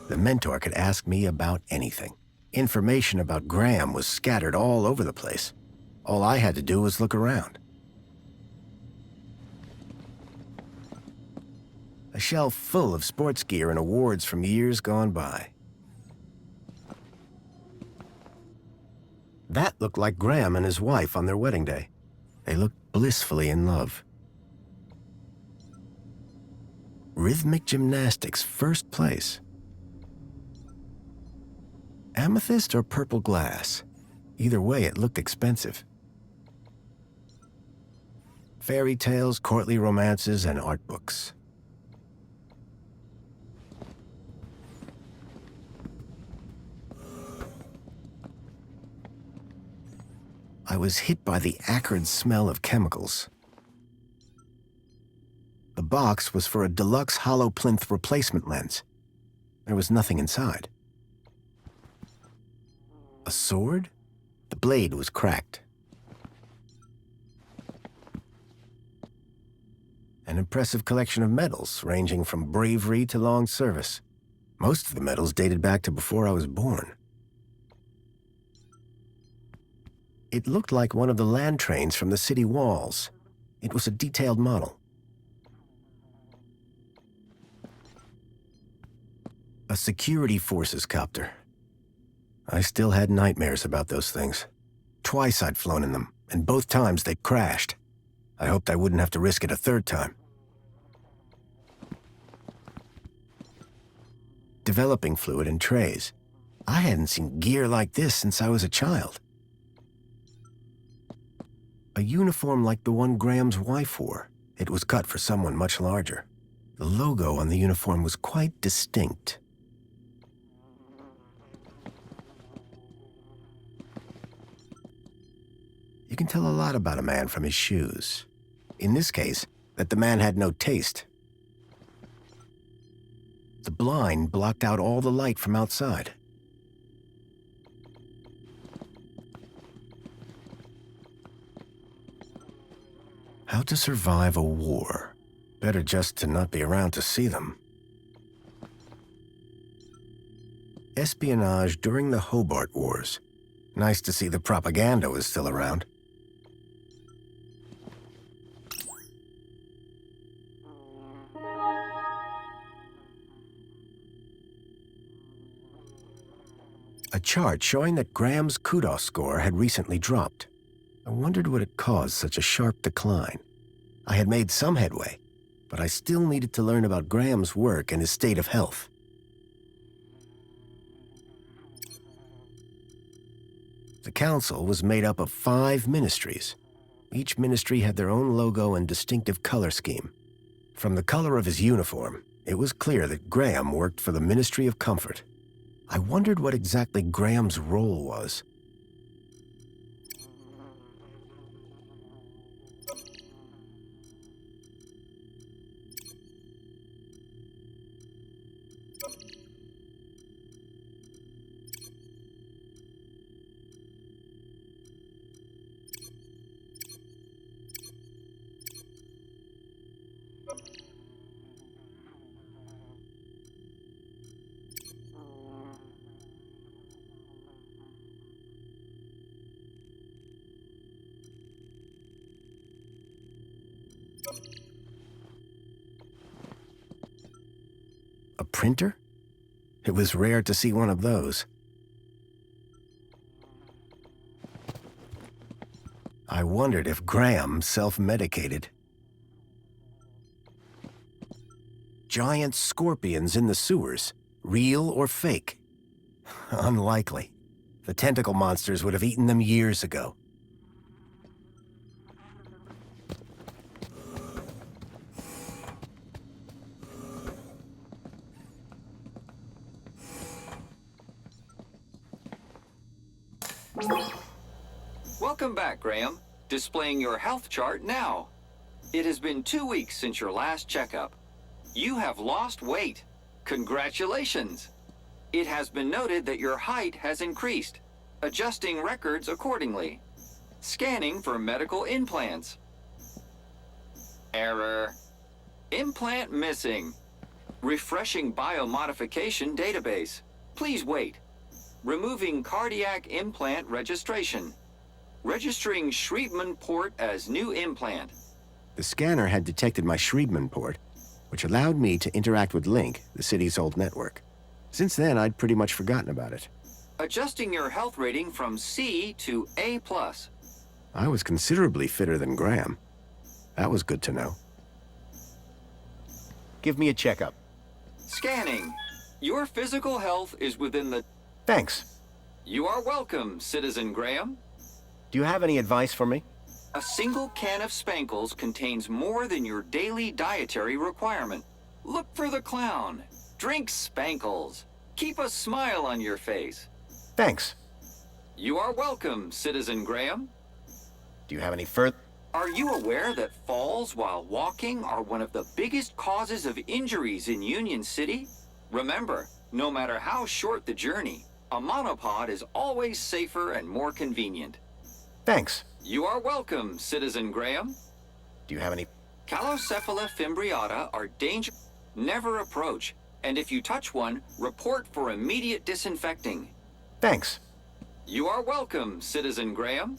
Speaker 1: The mentor could ask me about anything. Information about Graham was scattered all over the place. All I had to do was look around. A shelf full of sports gear and awards from years gone by. That looked like Graham and his wife on their wedding day. They looked blissfully in love. Rhythmic gymnastics, first place. Amethyst or purple glass? Either way, it looked expensive. Fairy tales, courtly romances, and art books. I was hit by the acrid smell of chemicals. The box was for a deluxe hollow plinth replacement lens. There was nothing inside. A sword? The blade was cracked. An impressive collection of medals, ranging from bravery to long service. Most of the medals dated back to before I was born. It looked like one of the land trains from the city walls. It was a detailed model. A security forces copter. I still had nightmares about those things. Twice I'd flown in them, and both times they'd crashed. I hoped I wouldn't have to risk it a third time. Developing fluid in trays. I hadn't seen gear like this since I was a child. A uniform like the one Graham's wife wore. It was cut for someone much larger. The logo on the uniform was quite distinct. You can tell a lot about a man from his shoes. In this case, that the man had no taste. The blind blocked out all the light from outside. How to survive a war. Better just to not be around to see them. Espionage during the Hobart Wars. Nice to see the propaganda was still around. A chart showing that Graham's kudos score had recently dropped. I wondered what had caused such a sharp decline. I had made some headway, but I still needed to learn about Graham's work and his state of health. The council was made up of 5 ministries. Each ministry had their own logo and distinctive color scheme. From the color of his uniform, it was clear that Graham worked for the Ministry of Comfort. I wondered what exactly Graham's role was. A printer? It was rare to see one of those. I wondered if Graham self-medicated. Giant scorpions in the sewers, real or fake? Unlikely. The tentacle monsters would have eaten them years ago.
Speaker 10: Welcome back, Graham. Displaying your health chart now. It has been 2 weeks since your last checkup. You have lost weight. Congratulations. It has been noted that your height has increased. Adjusting records accordingly. Scanning for medical implants. Error. Implant missing. Refreshing biomodification database. Please wait. Removing cardiac implant registration. Registering Schriebman port as new implant.
Speaker 1: The scanner had detected my Schriebman port, which allowed me to interact with Link, the city's old network. Since then, I'd pretty much forgotten about it.
Speaker 10: Adjusting your health rating from C to A+.
Speaker 1: I was considerably fitter than Graham. That was good to know. Give me a checkup.
Speaker 10: Scanning. Your physical health is within the...
Speaker 1: Thanks.
Speaker 10: You are welcome, Citizen Graham.
Speaker 1: Do you have any advice for me?
Speaker 10: A single can of Spankles contains more than your daily dietary requirement. Look for the clown. Drink Spankles. Keep a smile on your face.
Speaker 1: Thanks.
Speaker 10: You are welcome, Citizen Graham.
Speaker 1: Do you have any further?
Speaker 10: Are you aware that falls while walking are one of the biggest causes of injuries in Union City? Remember, no matter how short the journey, a monopod is always safer and more convenient.
Speaker 1: Thanks.
Speaker 10: You are welcome, Citizen Graham.
Speaker 1: Do you have any?
Speaker 10: Calocephala fimbriata are dangerous. Never approach, and if you touch one, report for immediate disinfecting.
Speaker 1: Thanks.
Speaker 10: You are welcome, Citizen Graham.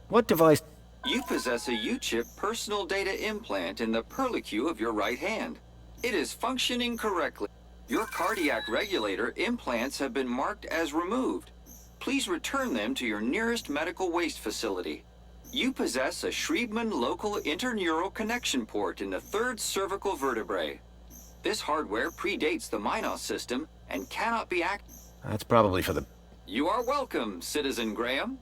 Speaker 1: What device?
Speaker 10: You possess a U-chip personal data implant in the perlicue of your right hand. It is functioning correctly. Your cardiac regulator implants have been marked as removed. Please return them to your nearest medical waste facility. You possess a Schriebman local interneural connection port in the third cervical vertebrae. This hardware predates the Minos system and cannot be
Speaker 1: That's probably for the...
Speaker 10: You are welcome, Citizen Graham.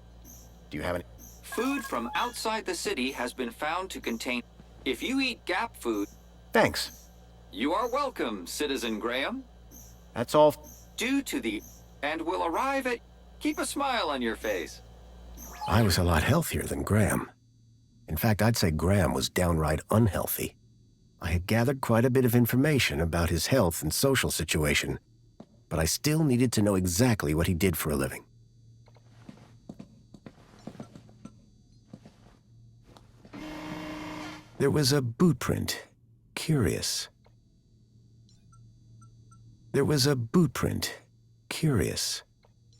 Speaker 1: Do you have any?
Speaker 10: Food from outside the city has been found to contain... If you eat Gap food...
Speaker 1: Thanks.
Speaker 10: You are welcome, Citizen Graham.
Speaker 1: That's all.
Speaker 10: Due to the... And will arrive at... Keep a smile on your face.
Speaker 1: I was a lot healthier than Graham. In fact, I'd say Graham was downright unhealthy. I had gathered quite a bit of information about his health and social situation, but I still needed to know exactly what he did for a living. There was a boot print. Curious. There was a boot print. Curious.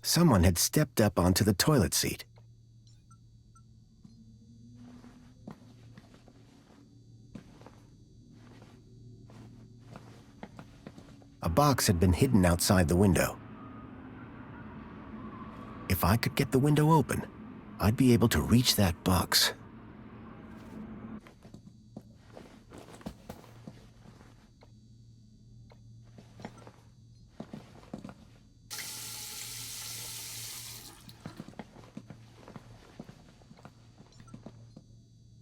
Speaker 1: Someone had stepped up onto the toilet seat. A box had been hidden outside the window. If I could get the window open, I'd be able to reach that box.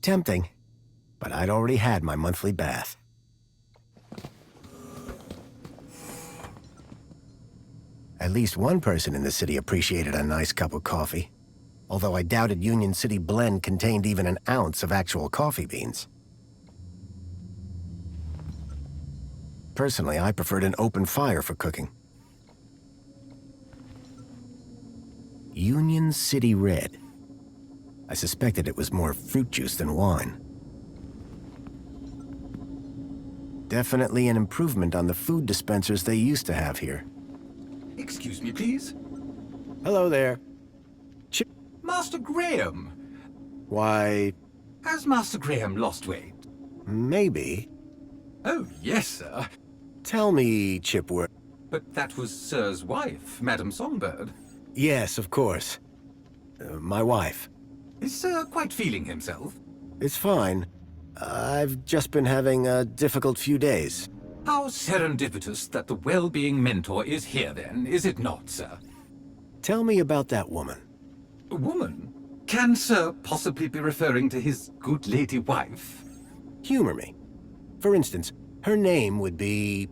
Speaker 1: Tempting, but I'd already had my monthly bath. At least one person in the city appreciated a nice cup of coffee, although I doubted Union City Blend contained even an ounce of actual coffee beans. Personally, I preferred an open fire for cooking. Union City Red. I suspected it was more fruit juice than wine. Definitely an improvement on the food dispensers they used to have here.
Speaker 20: Excuse me, please.
Speaker 1: Hello there.
Speaker 20: Master Graham.
Speaker 1: Why...
Speaker 20: Has Master Graham lost weight?
Speaker 1: Maybe.
Speaker 20: Oh, yes, sir.
Speaker 1: Tell me, Chipworth.
Speaker 20: But that was Sir's wife, Madame Songbird.
Speaker 1: Yes, of course. My wife.
Speaker 20: Is Sir quite feeling himself?
Speaker 1: It's fine. I've just been having a difficult few days.
Speaker 20: How serendipitous that the well-being mentor is here, then, is it not, sir?
Speaker 1: Tell me about that woman.
Speaker 20: A woman? Can Sir possibly be referring to his good lady wife?
Speaker 1: Humor me. For instance, her name would be...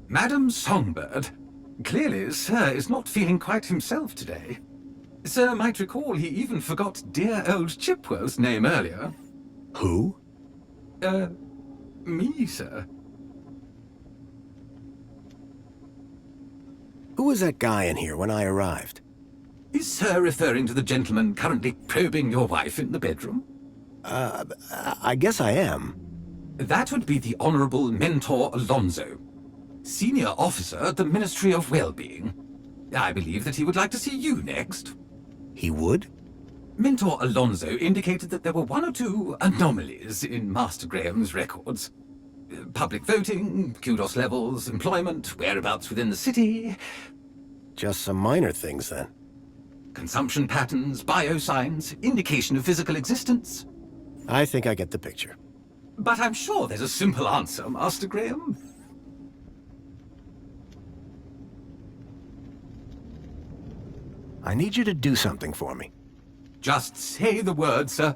Speaker 20: Madame Songbird. Clearly, Sir is not feeling quite himself today. Sir might recall he even forgot dear old Chipworth's name earlier.
Speaker 1: Who?
Speaker 20: Me, sir.
Speaker 1: Who was that guy in here when I arrived?
Speaker 20: Is Sir referring to the gentleman currently probing your wife in the bedroom?
Speaker 1: I guess I am.
Speaker 20: That would be the Honorable Mentor Alonso, Senior Officer at the Ministry of Well-Being. I believe that he would like to see you next.
Speaker 1: He would?
Speaker 20: Mentor Alonso indicated that there were one or two anomalies in Master Graham's records. Public voting, kudos levels, employment, whereabouts within the city.
Speaker 1: Just some minor things, then.
Speaker 20: Consumption patterns, biosigns, indication of physical existence.
Speaker 1: I think I get the picture.
Speaker 20: But I'm sure there's a simple answer, Master Graham.
Speaker 5: I need you to do something for me.
Speaker 20: Just say the word, sir.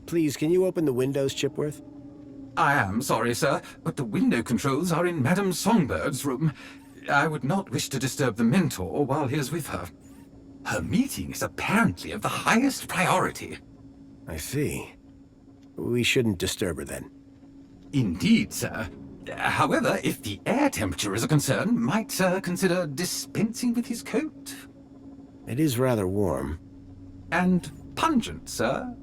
Speaker 5: Please, can you open the windows, Chipworth?
Speaker 20: I am sorry, sir, but the window controls are in Madame Songbird's room. I would not wish to disturb the mentor while he is with her. Her meeting is apparently of the highest priority.
Speaker 5: I see. We shouldn't disturb her then.
Speaker 20: Indeed, sir. However, if the air temperature is a concern, might Sir consider dispensing with his coat?
Speaker 5: It is rather warm.
Speaker 20: And pungent, sir.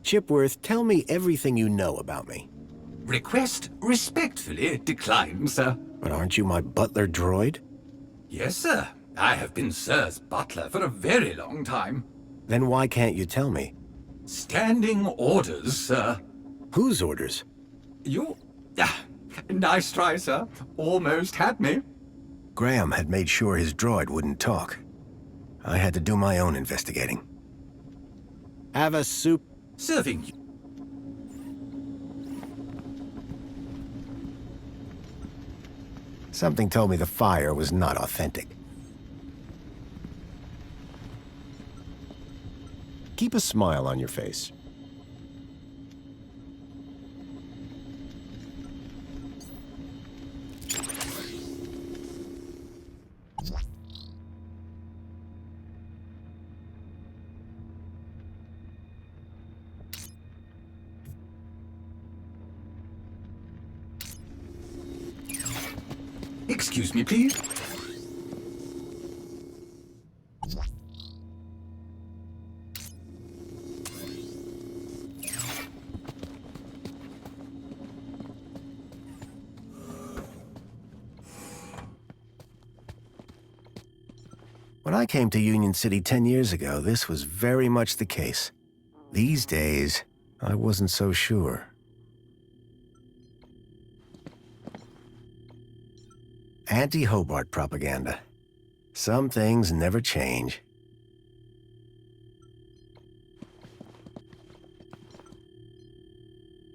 Speaker 5: Chipworth, tell me everything you know about me.
Speaker 20: Request respectfully declined, sir.
Speaker 5: But aren't you my butler droid?
Speaker 20: Yes, sir. I have been Sir's butler for a very long time.
Speaker 5: Then why can't you tell me?
Speaker 20: Standing orders, sir.
Speaker 5: Whose orders?
Speaker 20: You... nice try, sir. Almost had me.
Speaker 5: Graham had made sure his droid wouldn't talk. I had to do my own investigating. Have a soup.
Speaker 20: Serving you.
Speaker 5: Something told me the fire was not authentic. Keep a smile on your face.
Speaker 20: Excuse me, please.
Speaker 5: When I came to Union City 10 years ago, this was very much the case. These days, I wasn't so sure. Anti-Hobart propaganda. Some things never change.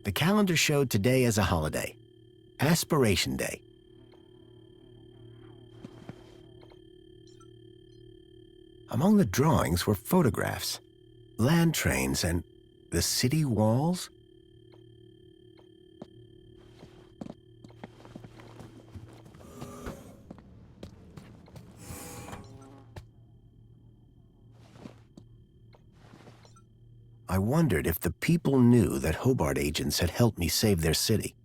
Speaker 5: The calendar showed today as a holiday. Aspiration Day. Among the drawings were photographs, land trains, and the city walls? I wondered if the people knew that Hobart agents had helped me save their city.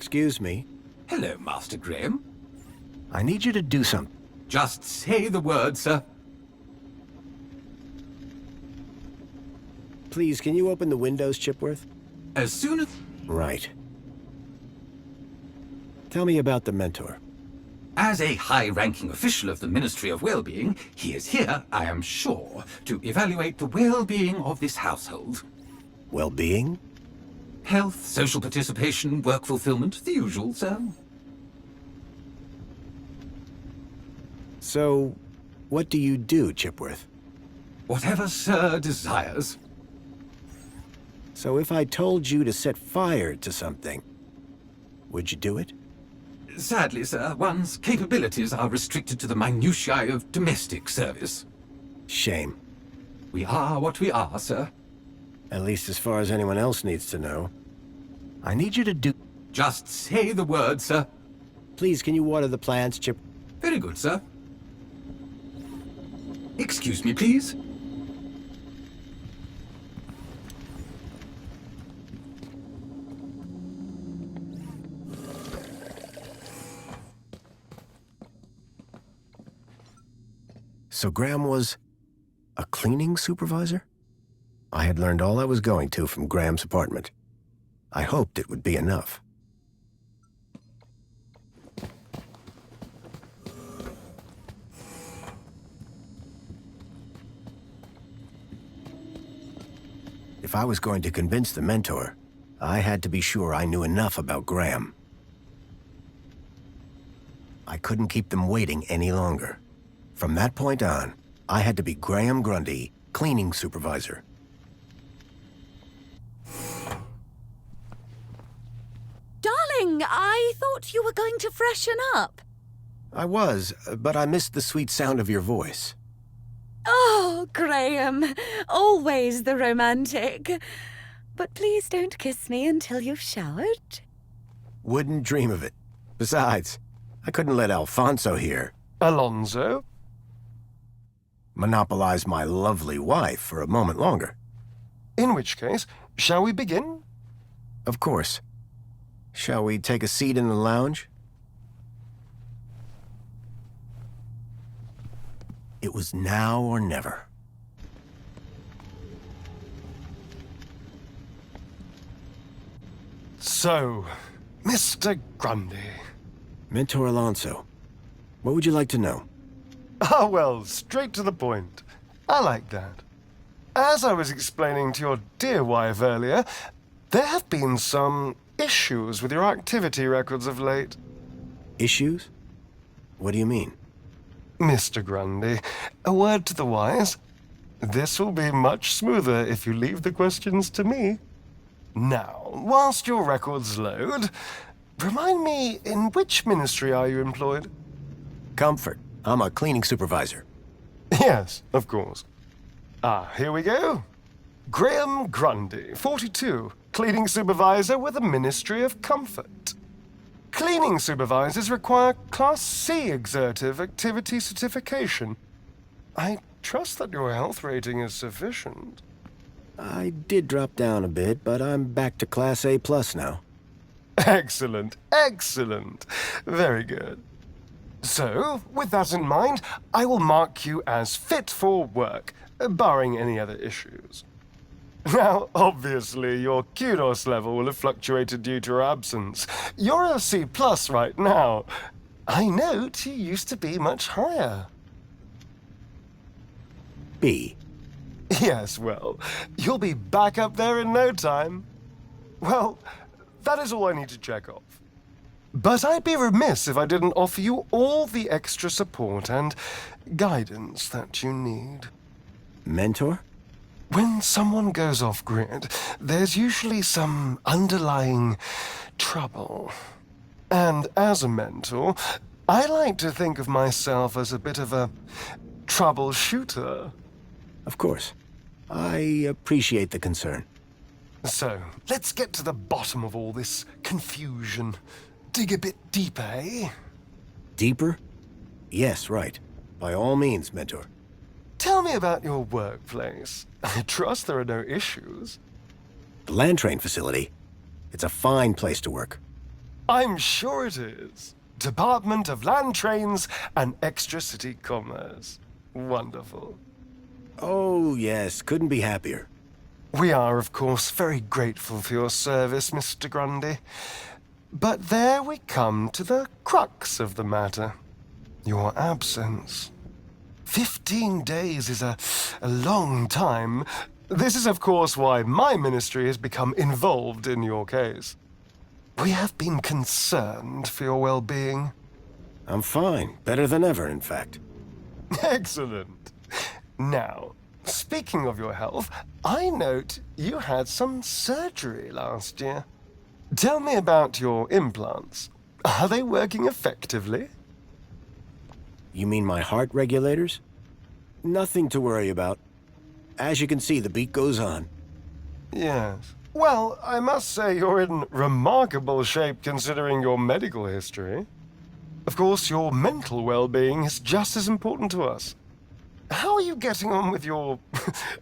Speaker 5: Excuse me.
Speaker 20: Hello, Master Graham.
Speaker 5: I need you to do something.
Speaker 20: Just say the word, sir.
Speaker 5: Please, can you open the windows, Chipworth?
Speaker 20: As soon as...
Speaker 5: Right. Tell me about the mentor.
Speaker 20: As a high-ranking official of the Ministry of Well-being, he is here, I am sure, to evaluate the well-being of this household.
Speaker 5: Well-being?
Speaker 20: Health, social participation, work fulfillment, the usual, sir.
Speaker 5: So, what do you do, Chipworth?
Speaker 20: Whatever Sir desires.
Speaker 5: So if I told you to set fire to something, would you do it?
Speaker 20: Sadly, sir, one's capabilities are restricted to the minutiae of domestic service.
Speaker 5: Shame.
Speaker 20: We are what we are, sir.
Speaker 5: At least as far as anyone else needs to know. I need you to do...
Speaker 20: Just say the word, sir.
Speaker 5: Please, can you water the plants, Chip?
Speaker 20: Very good, sir. Excuse me, please.
Speaker 1: So Graham was a cleaning supervisor? I had learned all I was going to from Graham's apartment. I hoped it would be enough. If I was going to convince the mentor, I had to be sure I knew enough about Graham. I couldn't keep them waiting any longer. From that point on, I had to be Graham Grundy, cleaning supervisor.
Speaker 19: Darling, I thought you were going to freshen up.
Speaker 1: I was, but I missed the sweet sound of your voice.
Speaker 19: Oh, Graham, always the romantic. But please don't kiss me until you've showered.
Speaker 1: Wouldn't dream of it. Besides, I couldn't let Alfonso here.
Speaker 18: Alonso?
Speaker 1: Monopolize my lovely wife for a moment longer.
Speaker 18: In which case, shall we begin?
Speaker 1: Of course. Shall we take a seat in the lounge? It was now or never.
Speaker 18: So, Mr. Grundy.
Speaker 1: Mentor Alonso, what would you like to know?
Speaker 18: Ah, well, straight to the point. I like that. As I was explaining to your dear wife earlier, there have been some issues with your activity records of late.
Speaker 1: Issues? What do you mean?
Speaker 18: Mr. Grundy, a word to the wise. This will be much smoother if you leave the questions to me. Now, whilst your records load, remind me, in which ministry are you employed?
Speaker 1: Comfort. I'm a cleaning supervisor.
Speaker 18: Yes, of course. Ah, here we go. Graham Grundy, 42, cleaning supervisor with the Ministry of Comfort. Cleaning supervisors require Class C exertive activity certification. I trust that your health rating is sufficient.
Speaker 1: I did drop down a bit, but I'm back to Class A+ now.
Speaker 18: Excellent, excellent. Very good. So, with that in mind, I will mark you as fit for work, barring any other issues. Now, obviously, your kudos level will have fluctuated due to your absence. You're a C+ right now. I note you used to be much higher.
Speaker 1: B.
Speaker 18: Yes, well, you'll be back up there in no time. Well, that is all I need to check off. But I'd be remiss if I didn't offer you all the extra support and guidance that you need.
Speaker 1: Mentor?
Speaker 18: When someone goes off-grid, there's usually some underlying trouble. And as a mentor, I like to think of myself as a bit of a troubleshooter.
Speaker 1: Of course. I appreciate the concern.
Speaker 18: So, let's get to the bottom of all this confusion. Dig a bit deeper, eh?
Speaker 1: Deeper? Yes, right. By all means, Mentor.
Speaker 18: Tell me about your workplace. I trust there are no issues.
Speaker 1: The land train facility. It's a fine place to work.
Speaker 18: I'm sure it is. Department of Land Trains and Extra City Commerce. Wonderful.
Speaker 1: Oh, yes. Couldn't be happier.
Speaker 18: We are, of course, very grateful for your service, Mr. Grundy. But there we come to the crux of the matter. Your absence. 15 days is a long time. This is, of course, why my ministry has become involved in your case. We have been concerned for your well-being.
Speaker 1: I'm fine. Better than ever, in fact.
Speaker 18: Excellent. Now, speaking of your health, I note you had some surgery last year. Tell me about your implants. Are they working effectively?
Speaker 1: You mean my heart regulators? Nothing to worry about. As you can see, the beat goes on.
Speaker 18: Yes. Well, I must say you're in remarkable shape considering your medical history. Of course, your mental well-being is just as important to us. How are you getting on with your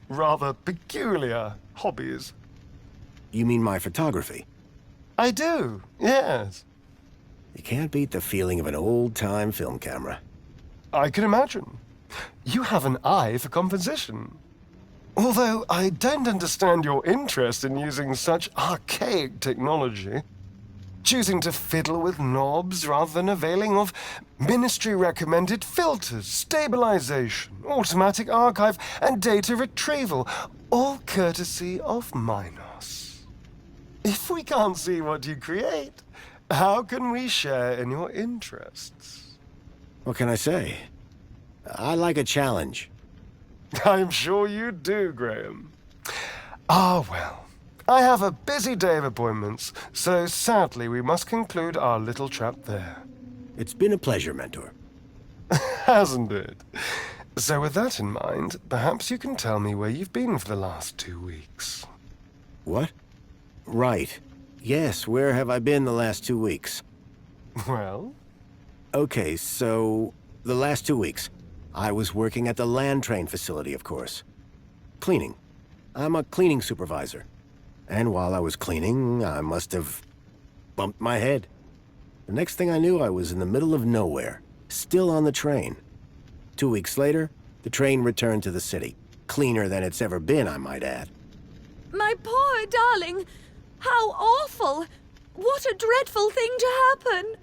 Speaker 18: rather peculiar hobbies?
Speaker 1: You mean my photography?
Speaker 18: I do, yes.
Speaker 1: You can't beat the feeling of an old-time film camera.
Speaker 18: I can imagine. You have an eye for composition. Although I don't understand your interest in using such archaic technology. Choosing to fiddle with knobs rather than availing of ministry-recommended filters, stabilization, automatic archive, and data retrieval, all courtesy of Minos. If we can't see what you create, how can we share in your interests?
Speaker 1: What can I say? I like a challenge.
Speaker 18: I'm sure you do, Graham. Ah, well. I have a busy day of appointments, so sadly we must conclude our little chat there.
Speaker 1: It's been a pleasure, Mentor.
Speaker 18: Hasn't it? So with that in mind, perhaps you can tell me where you've been for the last 2 weeks.
Speaker 1: What? Right. Yes, where have I been the last 2 weeks?
Speaker 18: Well?
Speaker 1: Okay, so the last 2 weeks, I was working at the land train facility, of course. Cleaning. I'm a cleaning supervisor. And while I was cleaning, I must have bumped my head. The next thing I knew, I was in the middle of nowhere, still on the train. 2 weeks later, the train returned to the city. Cleaner than it's ever been, I might add.
Speaker 19: My poor darling! How awful! What a dreadful thing to happen!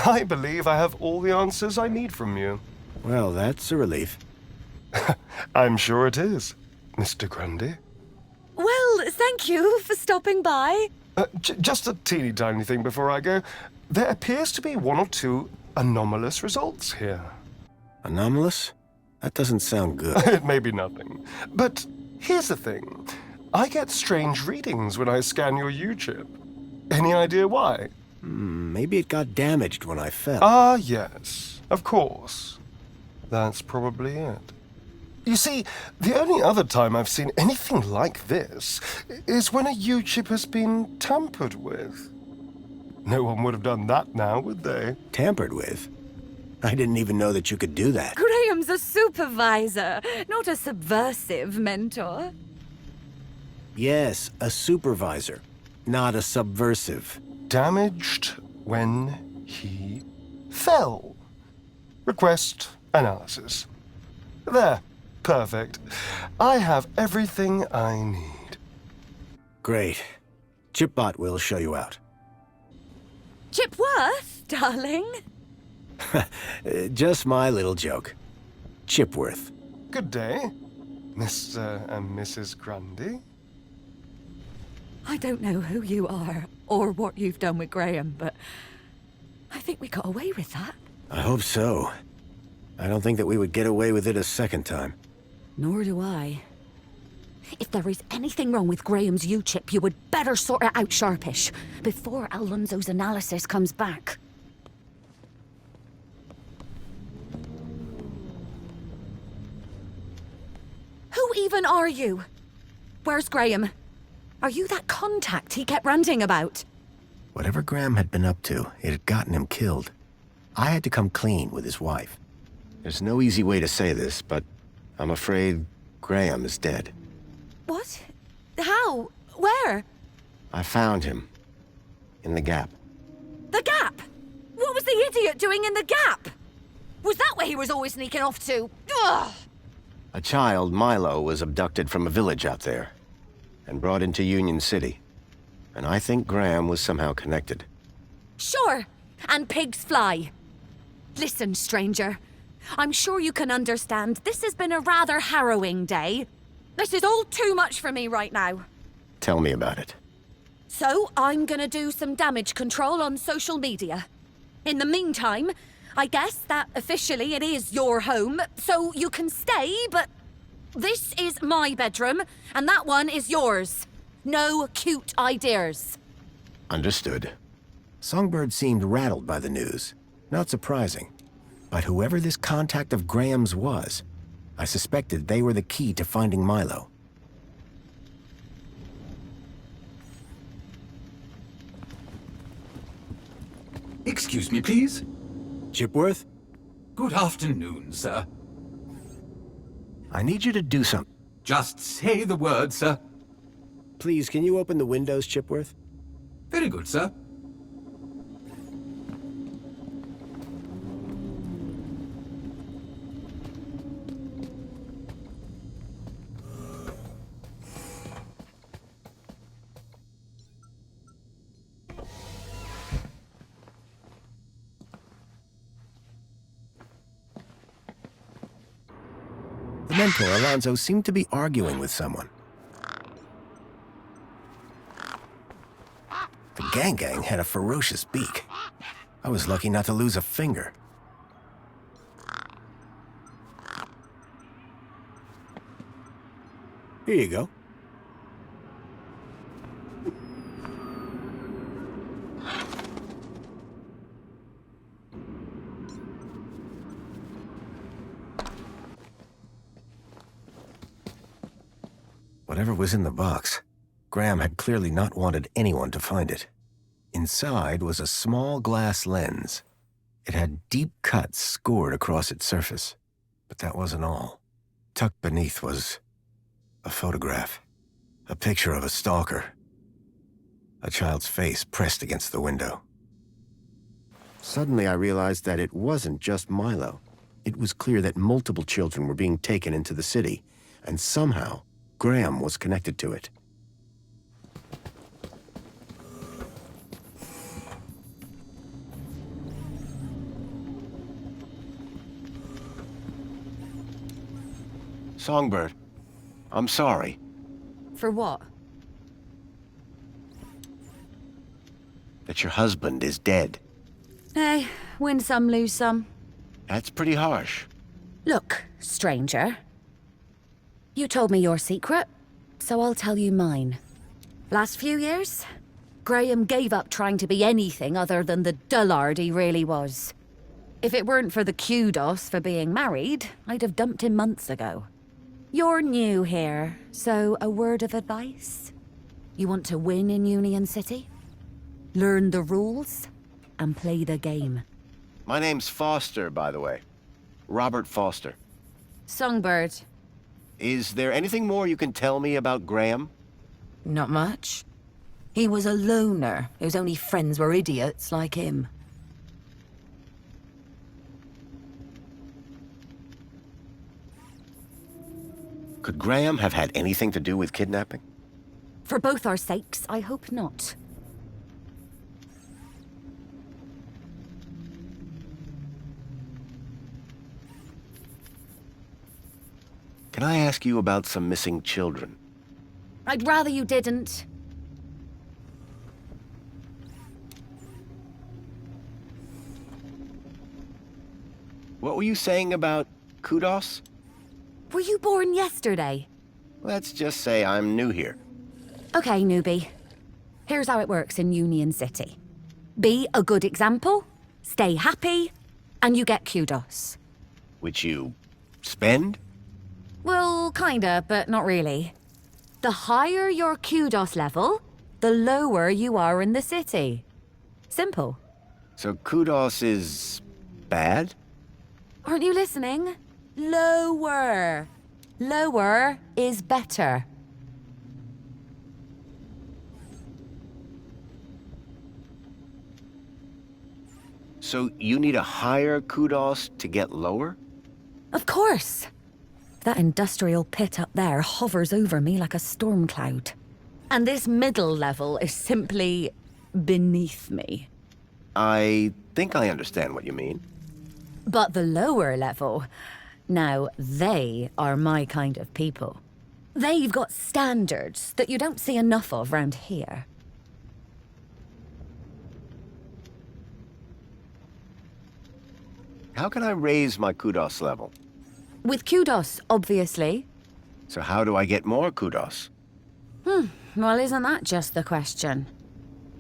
Speaker 18: I believe I have all the answers I need from you.
Speaker 1: Well, that's a relief.
Speaker 18: I'm sure it is, Mr. Grundy.
Speaker 19: Well, thank you for stopping by.
Speaker 18: Just a teeny tiny thing before I go. There appears to be 1 or 2 anomalous results here.
Speaker 1: Anomalous? That doesn't sound good.
Speaker 18: It may be nothing. But here's the thing. I get strange readings when I scan your U-chip. Any idea why?
Speaker 1: Maybe it got damaged when I fell.
Speaker 18: Ah, yes. Of course. That's probably it. You see, the only other time I've seen anything like this is when a U-chip has been tampered with. No one would have done that now, would they?
Speaker 1: Tampered with? I didn't even know that you could do that.
Speaker 19: Graham's a supervisor, not a subversive mentor.
Speaker 1: Yes, a supervisor, not a subversive.
Speaker 18: Damaged when he fell. Request analysis. There. Perfect. I have everything I need.
Speaker 1: Great. Chipbot will show you out.
Speaker 19: Chipworth, darling?
Speaker 1: Just my little joke. Chipworth.
Speaker 18: Good day, Mr. and Mrs. Grundy.
Speaker 19: I don't know who you are or what you've done with Graham, but I think we got away with that.
Speaker 1: I hope so. I don't think that we would get away with it a second time.
Speaker 19: Nor do I. If there is anything wrong with Graham's U-chip, you would better sort it out sharpish, before Alonso's analysis comes back. Who even are you? Where's Graham? Are you that contact he kept ranting about?
Speaker 1: Whatever Graham had been up to, it had gotten him killed. I had to come clean with his wife. There's no easy way to say this, but I'm afraid Graham is dead.
Speaker 19: What? How? Where?
Speaker 1: I found him. In the Gap.
Speaker 19: The Gap? What was the idiot doing in the Gap? Was that where he was always sneaking off to? Ugh!
Speaker 1: A child, Milo, was abducted from a village out there and brought into Union City. And I think Graham was somehow connected.
Speaker 19: Sure, and pigs fly. Listen, stranger. I'm sure you can understand this has been a rather harrowing day. This is all too much for me right now.
Speaker 1: Tell me about it.
Speaker 19: So, I'm gonna do some damage control on social media. In the meantime, I guess that officially it is your home, so you can stay, but this is my bedroom, and that one is yours. No cute ideas.
Speaker 1: Understood. Songbird seemed rattled by the news. Not surprising. But whoever this contact of Graham's was, I suspected they were the key to finding Milo.
Speaker 20: Excuse me, please.
Speaker 1: Chipworth?
Speaker 20: Good afternoon, sir.
Speaker 1: I need you to do something.
Speaker 20: Just say the word, sir.
Speaker 1: Please, can you open the windows, Chipworth?
Speaker 20: Very good, sir.
Speaker 1: mentor, Alonzo, seemed to be arguing with someone. The gang had a ferocious beak. I was lucky not to lose a finger. Here you go. Whatever was in the box, Graham had clearly not wanted anyone to find it. Inside was a small glass lens. It had deep cuts scored across its surface. But that wasn't all. Tucked beneath was a photograph. A picture of a stalker. A child's face pressed against the window. Suddenly I realized that it wasn't just Milo. It was clear that multiple children were being taken into the city, and somehow Graham was connected to it. Songbird, I'm sorry.
Speaker 19: For what?
Speaker 1: That your husband is dead.
Speaker 19: Hey, win some, lose some.
Speaker 1: That's pretty harsh.
Speaker 19: Look, stranger. You told me your secret, so I'll tell you mine. Last few years, Graham gave up trying to be anything other than the dullard he really was. If it weren't for the kudos for being married, I'd have dumped him months ago. You're new here, so a word of advice? You want to win in Union City? Learn the rules and play the game.
Speaker 1: My name's Foster, by the way. Robert Foster.
Speaker 19: Songbird.
Speaker 1: Is there anything more you can tell me about Graham?
Speaker 21: Not much. He was a loner whose only friends were idiots like him.
Speaker 1: Could Graham have had anything to do with kidnapping?
Speaker 19: For both our sakes, I hope not.
Speaker 1: Can I ask you about some missing children?
Speaker 19: I'd rather you didn't.
Speaker 1: What were you saying about kudos?
Speaker 19: Were you born yesterday?
Speaker 1: Let's just say I'm new here.
Speaker 19: Okay, newbie. Here's how it works in Union City. Be a good example, stay happy, and you get kudos.
Speaker 1: Which you spend?
Speaker 19: Well, kinda, but not really. The higher your kudos level, the lower you are in the city. Simple.
Speaker 1: So kudos is bad?
Speaker 19: Aren't you listening? Lower. Lower is better.
Speaker 1: So you need a higher kudos to get lower?
Speaker 19: Of course. That industrial pit up there hovers over me like a storm cloud. And this middle level is simply beneath me.
Speaker 1: I think I understand what you mean.
Speaker 19: But the lower level, now they are my kind of people. They've got standards that you don't see enough of round here.
Speaker 1: How can I raise my kudos level?
Speaker 19: With kudos, obviously.
Speaker 1: So how do I get more kudos?
Speaker 19: Well, isn't that just the question?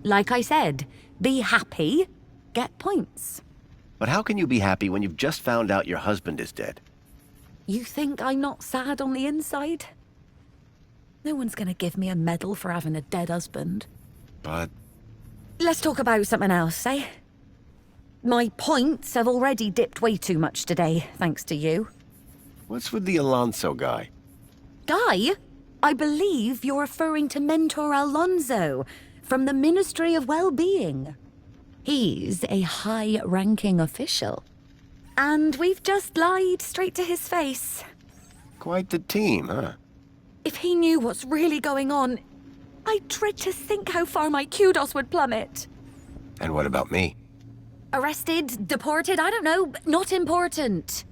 Speaker 19: Like I said, be happy, get points.
Speaker 1: But how can you be happy when you've just found out your husband is dead?
Speaker 19: You think I'm not sad on the inside? No one's gonna give me a medal for having a dead husband.
Speaker 1: But...
Speaker 19: Let's talk about something else, eh? My points have already dipped way too much today, thanks to you.
Speaker 1: What's with the Alonso guy?
Speaker 19: Guy? I believe you're referring to Mentor Alonzo from the Ministry of Well-Being. He's a high-ranking official. And we've just lied straight to his face.
Speaker 1: Quite the team, huh?
Speaker 19: If he knew what's really going on, I dread to think how far my kudos would plummet.
Speaker 1: And what about me?
Speaker 19: Arrested, deported, I don't know, not important.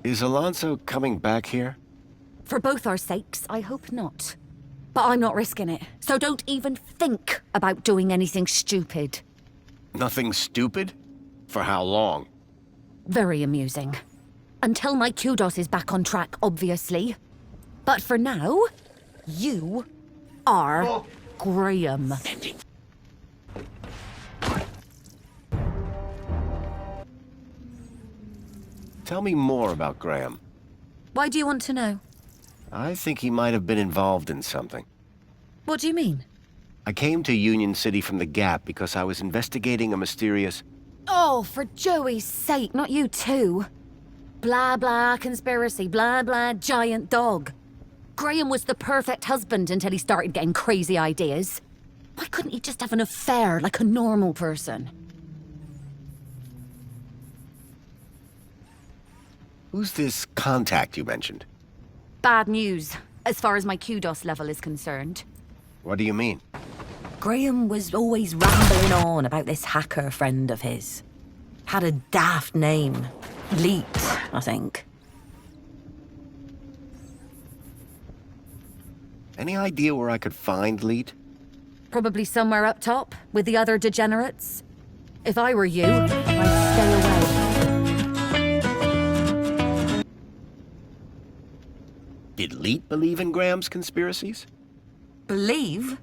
Speaker 1: Is Alonso coming back here?
Speaker 19: For both our sakes, I hope not. But I'm not risking it, so don't even think about doing anything stupid.
Speaker 1: Nothing stupid? For how long?
Speaker 19: Very amusing. Until my kudos is back on track, obviously. But for now, you are Graham.
Speaker 1: Tell me more about Graham.
Speaker 19: Why do you want to know?
Speaker 1: I think he might have been involved in something.
Speaker 19: What do you mean?
Speaker 1: I came to Union City from the Gap because I was investigating a mysterious...
Speaker 19: Oh, for Joey's sake, not you too. Blah blah conspiracy, blah blah giant dog. Graham was the perfect husband until he started getting crazy ideas. Why couldn't he just have an affair like a normal person?
Speaker 1: Who's this contact you mentioned?
Speaker 19: Bad news, as far as my kudos level is concerned.
Speaker 1: What do you mean?
Speaker 21: Graham was always rambling on about this hacker friend of his. Had a daft name. Leet, I think.
Speaker 1: Any idea where I could find Leet?
Speaker 19: Probably somewhere up top, with the other degenerates. If I were you, I'd stay away.
Speaker 1: Did Leet believe in Graham's conspiracies?
Speaker 21: Believe?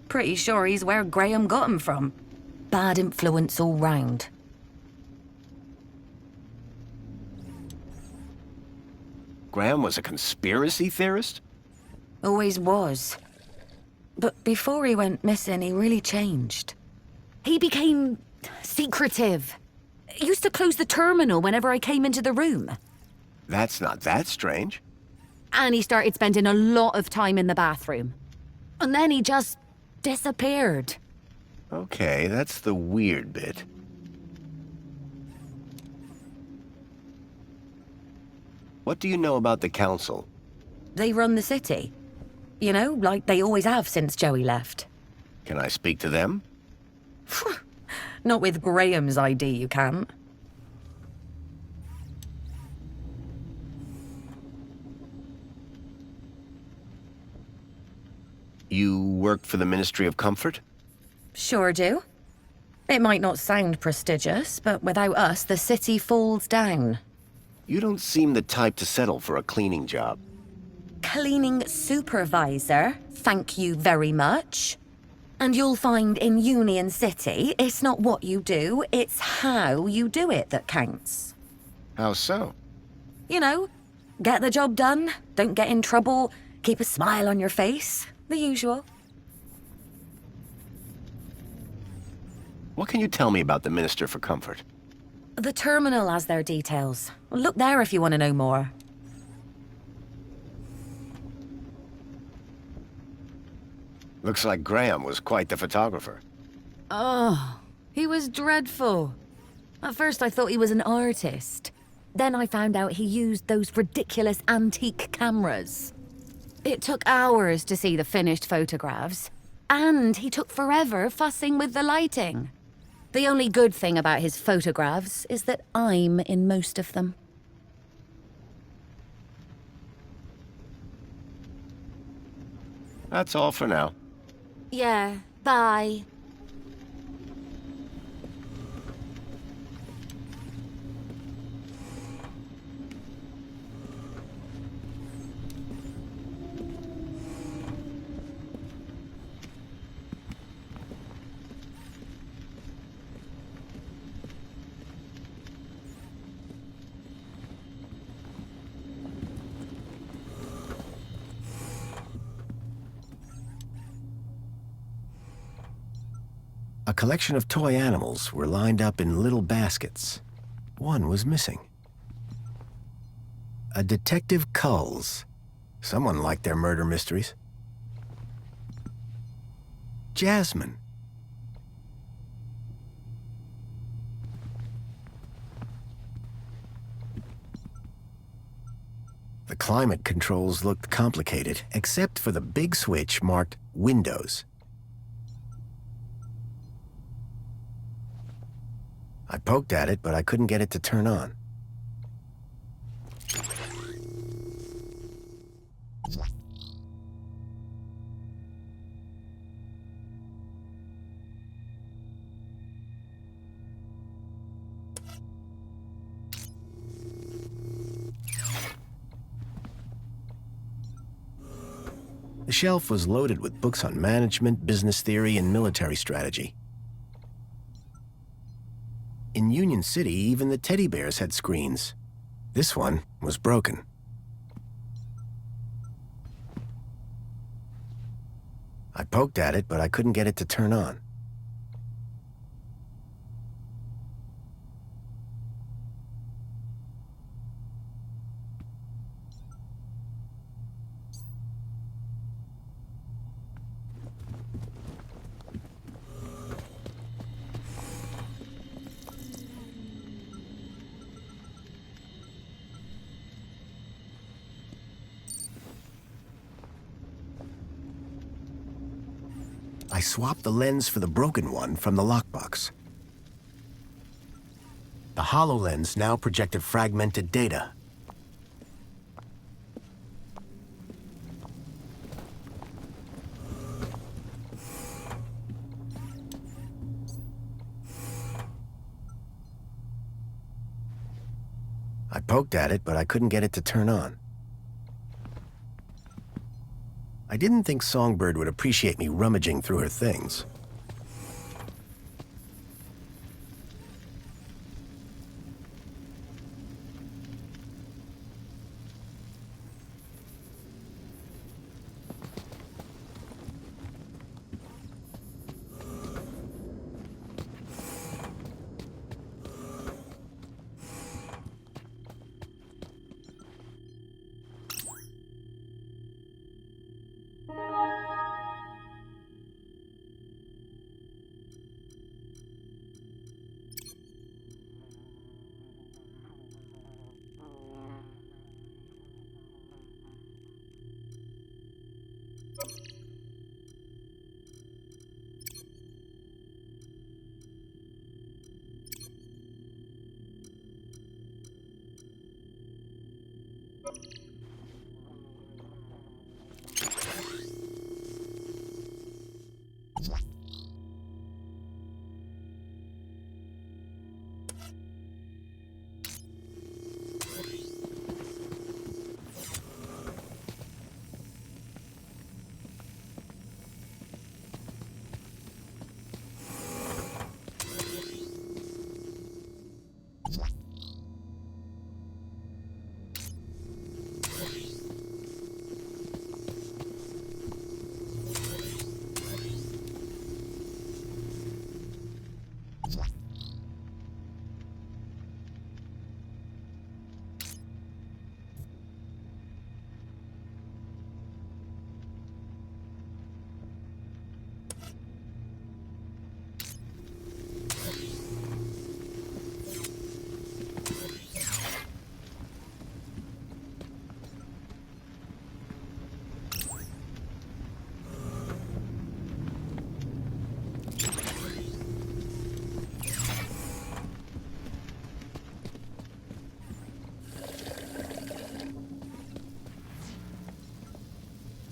Speaker 21: Pretty sure he's where Graham got him from. Bad influence all round.
Speaker 1: Graham was a conspiracy theorist?
Speaker 21: Always was. But before he went missing, he really changed.
Speaker 19: He became secretive. Used to close the terminal whenever I came into the room.
Speaker 1: That's not that strange.
Speaker 19: And he started spending a lot of time in the bathroom. And then he just disappeared.
Speaker 1: Okay, that's the weird bit. What do you know about the Council?
Speaker 21: They run the city. You know, like they always have since Joey left.
Speaker 1: Can I speak to them?
Speaker 21: Not with Graham's ID, you can't.
Speaker 1: You work for the Ministry of Comfort?
Speaker 21: Sure do. It might not sound prestigious, but without us, the city falls down.
Speaker 1: You don't seem the type to settle for a cleaning job.
Speaker 21: Cleaning supervisor, thank you very much. And you'll find in Union City, it's not what you do, it's how you do it that counts.
Speaker 1: How so?
Speaker 21: You know, get the job done, don't get in trouble, keep a smile on your face, the usual.
Speaker 1: What can you tell me about the Minister for Comfort?
Speaker 21: The terminal has their details. Look there if you want to know more.
Speaker 1: Looks like Graham was quite the photographer.
Speaker 19: Oh, he was dreadful. At first I thought he was an artist. Then I found out he used those ridiculous antique cameras. It took hours to see the finished photographs. And he took forever fussing with the lighting. The only good thing about his photographs is that I'm in most of them.
Speaker 1: That's all for now.
Speaker 19: Yeah, bye.
Speaker 1: A collection of toy animals were lined up in little baskets. One was missing. A Detective Culls. Someone liked their murder mysteries. Jasmine. The climate controls looked complicated, except for the big switch marked Windows. I poked at it, but I couldn't get it to turn on. The shelf was loaded with books on management, business theory, and military strategy. In Union City, even the teddy bears had screens. This one was broken. I poked at it, but I couldn't get it to turn on. I swapped the lens for the broken one from the lockbox. The HoloLens now projected fragmented data. I poked at it, but I couldn't get it to turn on. I didn't think Songbird would appreciate me rummaging through her things.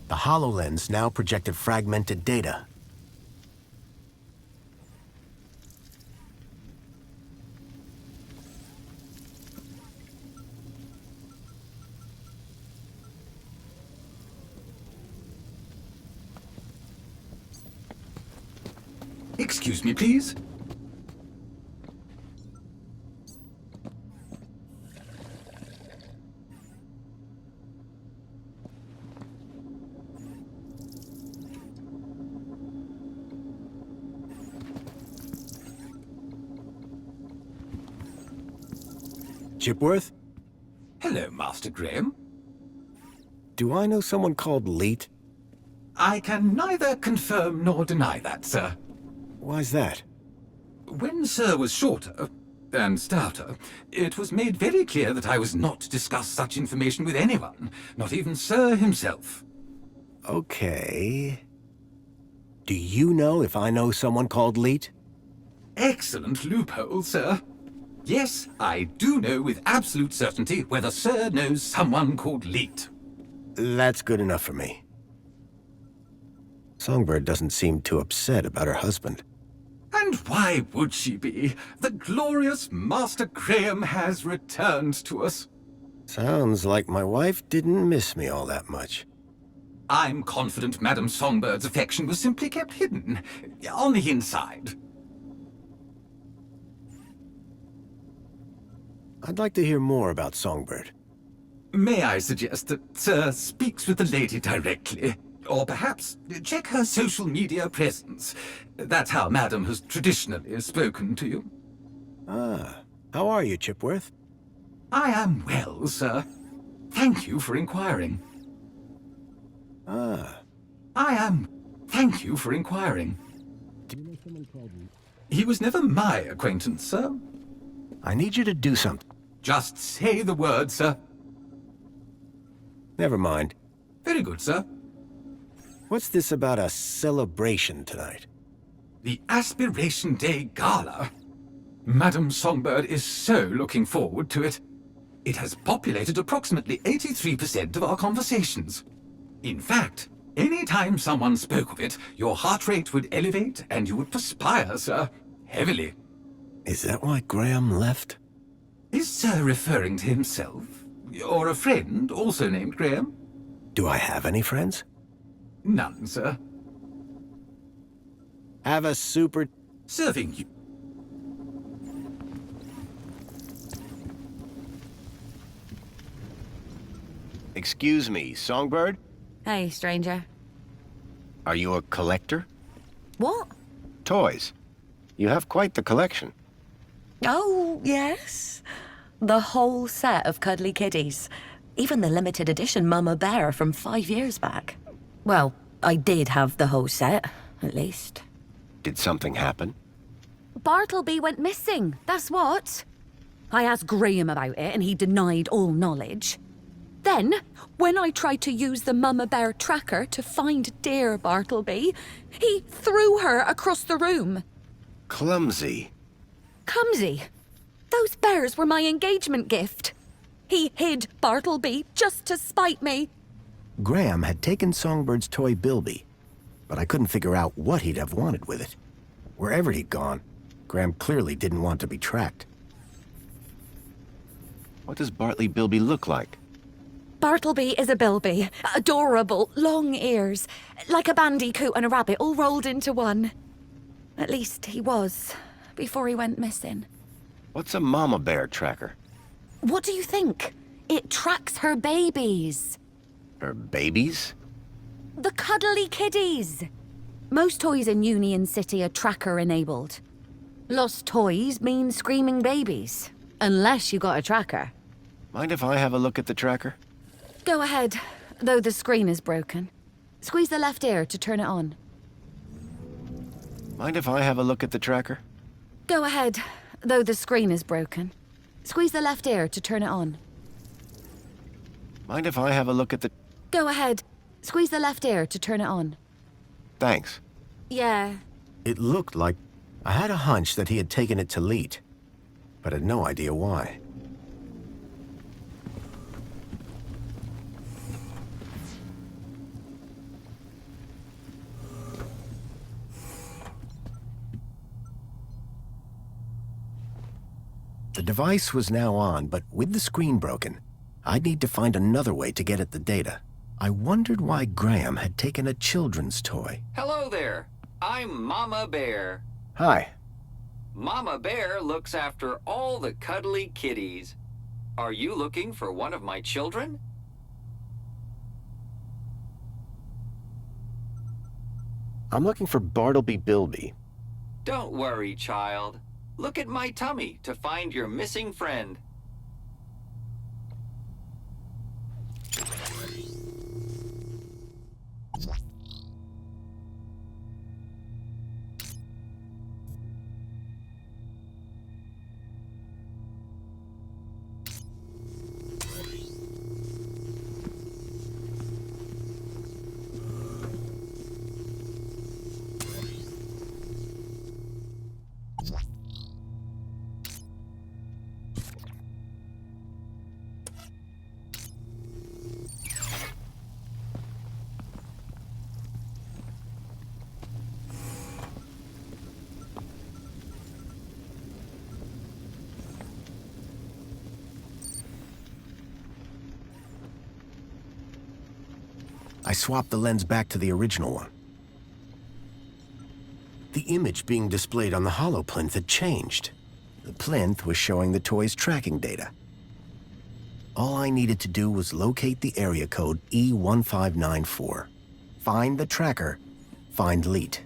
Speaker 1: The HoloLens now projected fragmented data.
Speaker 20: Excuse me, please.
Speaker 1: Chipworth?
Speaker 20: Hello, Master Graham.
Speaker 1: Do I know someone called Leet?
Speaker 20: I can neither confirm nor deny that, sir.
Speaker 1: Why's that?
Speaker 20: When Sir was shorter and stouter, it was made very clear that I was not to discuss such information with anyone, not even Sir himself.
Speaker 1: Okay. Do you know if I know someone called Leet?
Speaker 20: Excellent loophole, sir. Yes, I do know with absolute certainty whether Sir knows someone called Leet.
Speaker 1: That's good enough for me. Songbird doesn't seem too upset about her husband.
Speaker 20: And why would she be? The glorious Master Graham has returned to us.
Speaker 1: Sounds like my wife didn't miss me all that much.
Speaker 20: I'm confident Madame Songbird's affection was simply kept hidden, on the inside.
Speaker 5: I'd like to hear more about Songbird.
Speaker 20: May I suggest that Sir speaks with the lady directly? Or perhaps check her social media presence. That's how Madam has traditionally spoken to you.
Speaker 5: Ah, how are you, Chipworth?
Speaker 20: I am well, sir. Thank you for inquiring.
Speaker 5: Ah.
Speaker 20: Thank you for inquiring.
Speaker 5: Do you know someone called me?
Speaker 20: He was never my acquaintance, sir.
Speaker 5: I need you to do something.
Speaker 20: Just say the word, sir.
Speaker 5: Never mind.
Speaker 20: Very good, sir.
Speaker 5: What's this about a celebration tonight?
Speaker 20: The Aspiration Day Gala. Madame Songbird is so looking forward to it. It has populated approximately 83% of our conversations. In fact, any time someone spoke of it, your heart rate would elevate and you would perspire, sir. Heavily.
Speaker 5: Is that why Graham left?
Speaker 20: Is Sir referring to himself? Or a friend, also named Graham?
Speaker 5: Do I have any friends?
Speaker 20: None, sir.
Speaker 5: Have a super...
Speaker 20: Serving you.
Speaker 5: Excuse me, Songbird?
Speaker 21: Hey, stranger.
Speaker 5: Are you a collector?
Speaker 21: What?
Speaker 5: Toys. You have quite the collection.
Speaker 21: Oh, yes. The whole set of cuddly kiddies. Even the limited edition Mama Bear from 5 years back. Well, I did have the whole set, at least.
Speaker 5: Did something happen?
Speaker 19: Bartleby went missing, that's what. I asked Graham about it and he denied all knowledge. Then, when I tried to use the Mama Bear tracker to find dear Bartleby, he threw her across the room.
Speaker 5: Clumsy.
Speaker 19: Clumsy? Those bears were my engagement gift. He hid Bartleby just to spite me.
Speaker 5: Graham had taken Songbird's toy Bilby, but I couldn't figure out what he'd have wanted with it. Wherever he'd gone, Graham clearly didn't want to be tracked. What does Bartley Bilby look like?
Speaker 19: Bartleby is a bilby. Adorable, long ears. Like a bandicoot and a rabbit all rolled into one. At least he was, before he went missing.
Speaker 5: What's a mama bear tracker?
Speaker 19: What do you think? It tracks her babies.
Speaker 5: Her babies?
Speaker 19: The cuddly kiddies. Most toys in Union City are tracker-enabled. Lost toys mean screaming babies. Unless you got a tracker.
Speaker 5: Mind if I have a look at the tracker?
Speaker 19: Go ahead, though the screen is broken. Squeeze the left ear to turn it on.
Speaker 5: Mind if I have a look at the tracker?
Speaker 19: Go ahead, though the screen is broken. Squeeze the left ear to turn it on.
Speaker 5: Mind if I have a look at the...
Speaker 19: Go ahead. Squeeze the left ear to turn it on.
Speaker 5: Thanks.
Speaker 19: Yeah.
Speaker 5: It looked like... I had a hunch that he had taken it to Leet, but had no idea why. The device was now on, but with the screen broken, I'd need to find another way to get at the data. I wondered why Graham had taken a children's toy.
Speaker 10: Hello there. I'm Mama Bear.
Speaker 5: Hi.
Speaker 10: Mama Bear looks after all the cuddly kitties. Are you looking for one of my children?
Speaker 5: I'm looking for Bartleby Bilby.
Speaker 10: Don't worry, child. Look at my tummy to find your missing friend.
Speaker 5: I swapped the lens back to the original one. The image being displayed on the hollow plinth had changed. The plinth was showing the toy's tracking data. All I needed to do was locate the area code E1594. Find the tracker, find Leet.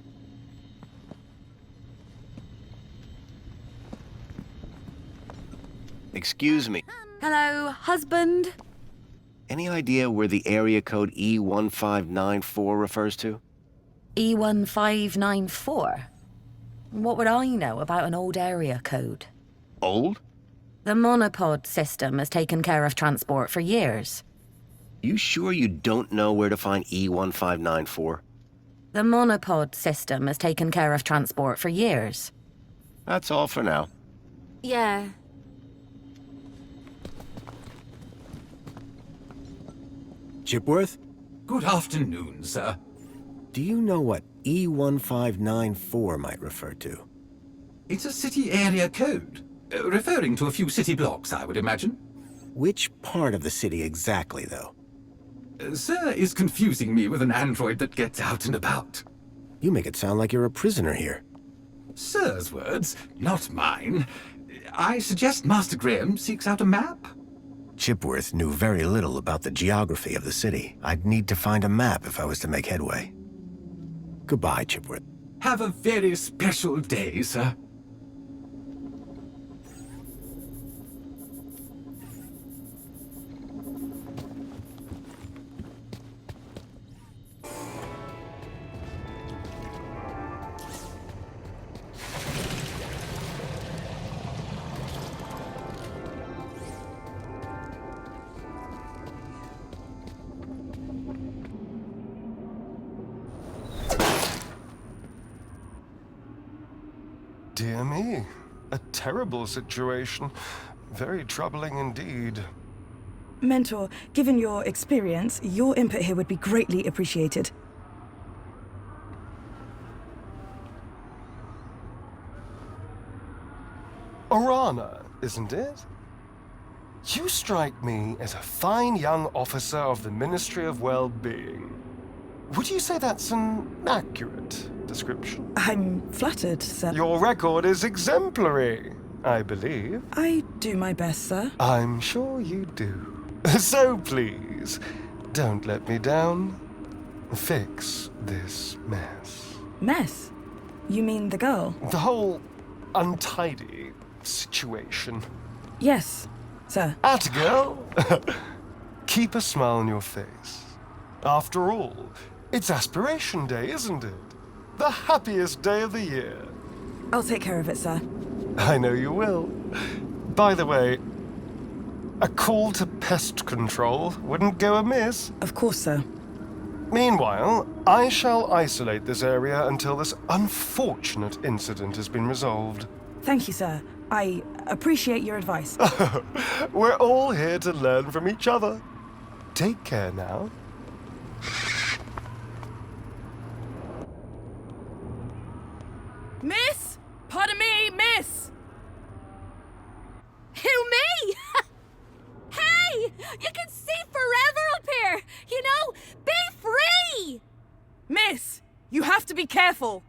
Speaker 5: Excuse me.
Speaker 19: Hello, husband.
Speaker 5: Any idea where the area code E1594 refers to?
Speaker 21: E1594? What would I know about an old area code?
Speaker 5: Old?
Speaker 21: The monopod system has taken care of transport for years.
Speaker 5: You sure you don't know where to find E1594?
Speaker 21: The monopod system has taken care of transport for years.
Speaker 5: That's all for now.
Speaker 19: Yeah.
Speaker 5: Chipworth?
Speaker 20: Good afternoon, sir.
Speaker 5: Do you know what E1594 might refer to?
Speaker 20: It's a city area code, referring to a few city blocks, I would imagine.
Speaker 5: Which part of the city exactly, though?
Speaker 20: Sir is confusing me with an android that gets out and about.
Speaker 5: You make it sound like you're a prisoner here.
Speaker 20: Sir's words, not mine. I suggest Master Graham seeks out a map.
Speaker 5: Chipworth knew very little about the geography of the city. I'd need to find a map if I was to make headway. Goodbye, Chipworth.
Speaker 20: Have a very special day, sir.
Speaker 18: Dear me, a terrible situation. Very troubling indeed.
Speaker 3: Mentor, given your experience, your input here would be greatly appreciated.
Speaker 18: Orana, isn't it? You strike me as a fine young officer of the Ministry of Well-Being. Would you say that's an accurate description?
Speaker 3: I'm flattered, sir.
Speaker 18: Your record is exemplary, I believe.
Speaker 3: I do my best, sir.
Speaker 18: I'm sure you do. So please, don't let me down. Fix this mess.
Speaker 3: Mess? You mean the girl?
Speaker 18: The whole untidy situation.
Speaker 3: Yes, sir.
Speaker 18: Atta girl! Keep a smile on your face. After all, it's Aspiration Day, isn't it? The happiest day of the year.
Speaker 3: I'll take care of it, sir.
Speaker 18: I know you will. By the way, a call to pest control wouldn't go amiss.
Speaker 3: Of course, sir.
Speaker 18: Meanwhile, I shall isolate this area until this unfortunate incident has been resolved.
Speaker 3: Thank you, sir. I appreciate your advice.
Speaker 18: We're all here to learn from each other. Take care now.
Speaker 22: Miss! Pardon me, miss!
Speaker 19: Who, me? Hey! You can see forever up here! You know, be free!
Speaker 22: Miss, you have to be careful.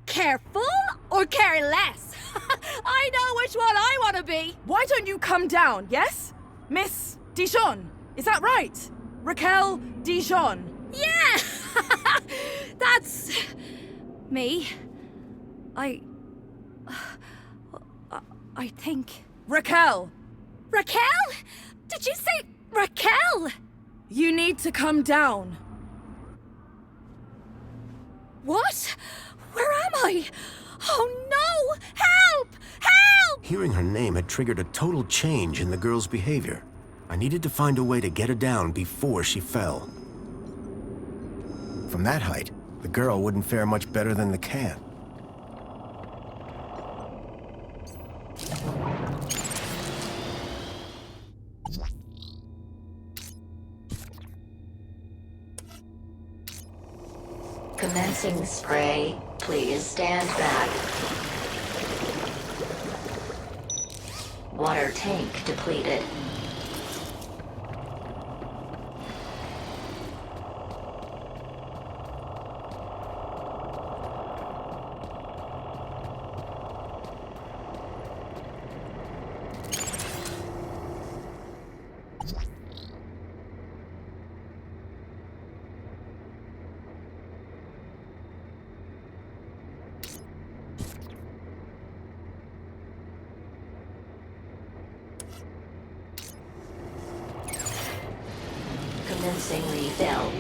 Speaker 19: Careful or careless? I know which one I want to be.
Speaker 22: Why don't you come down, yes? Miss Dijon, is that right? Raquel Dijon.
Speaker 19: Yeah! That's... me. I think...
Speaker 22: Raquel!
Speaker 19: Raquel? Did you say Raquel?
Speaker 22: You need to come down.
Speaker 19: What? Where am I? Oh no! Help! Help!
Speaker 5: Hearing her name had triggered a total change in the girl's behavior. I needed to find a way to get her down before she fell. From that height, the girl wouldn't fare much better than the cat.
Speaker 11: Commencing spray. Please stand back. Water tank depleted. Commencing refill.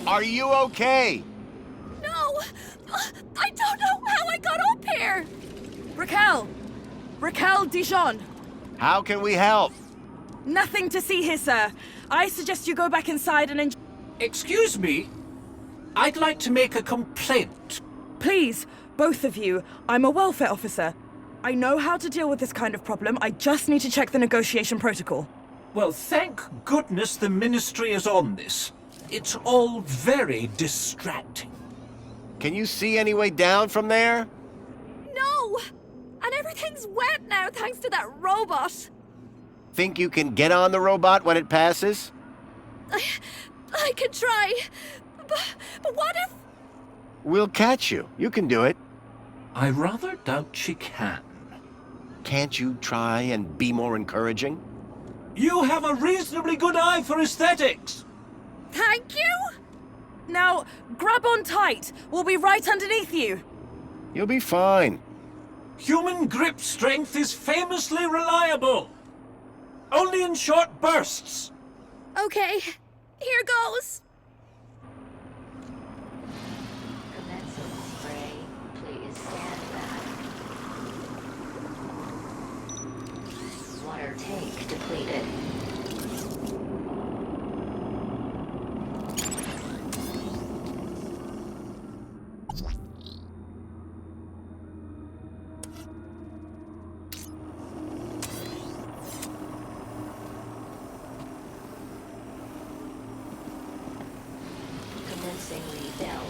Speaker 5: Are you okay?
Speaker 19: No! I don't know how I got up here!
Speaker 22: Raquel! Raquel Dijon!
Speaker 5: How can we help?
Speaker 22: Nothing to see here, sir. I suggest you go back inside and enjoy.
Speaker 2: Excuse me? I'd like to make a complaint.
Speaker 22: Please, both of you. I'm a welfare officer. I know how to deal with this kind of problem. I just need to check the negotiation protocol.
Speaker 2: Well, thank goodness the Ministry is on this. It's all very distracting.
Speaker 5: Can you see any way down from there?
Speaker 19: No! And everything's wet now thanks to that robot.
Speaker 5: Think you can get on the robot when it passes?
Speaker 19: I could try. But what if...
Speaker 5: We'll catch you. You can do it.
Speaker 2: I rather doubt she can.
Speaker 5: Can't you try and be more encouraging?
Speaker 2: You have a reasonably good eye for aesthetics.
Speaker 19: Thank you?
Speaker 22: Now, grab on tight. We'll be right underneath you.
Speaker 5: You'll be fine.
Speaker 2: Human grip strength is famously reliable. Only in short bursts.
Speaker 19: Okay, here goes.
Speaker 11: Commencing spray. Please stand back. Water tank depleted. Commencing refill.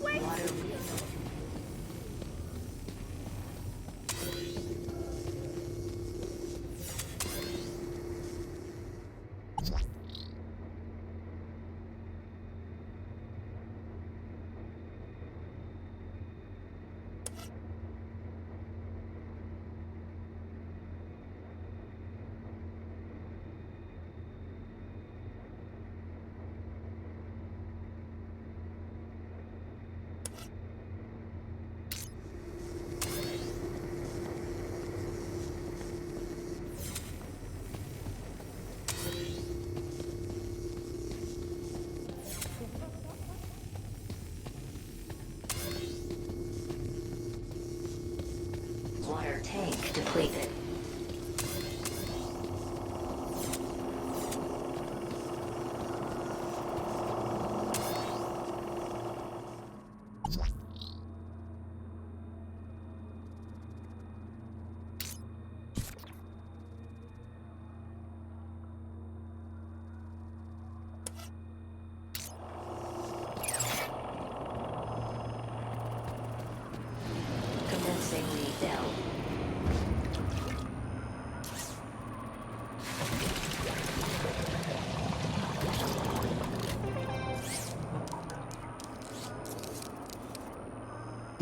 Speaker 11: Water refill. Water tank depleted. Commencing refill.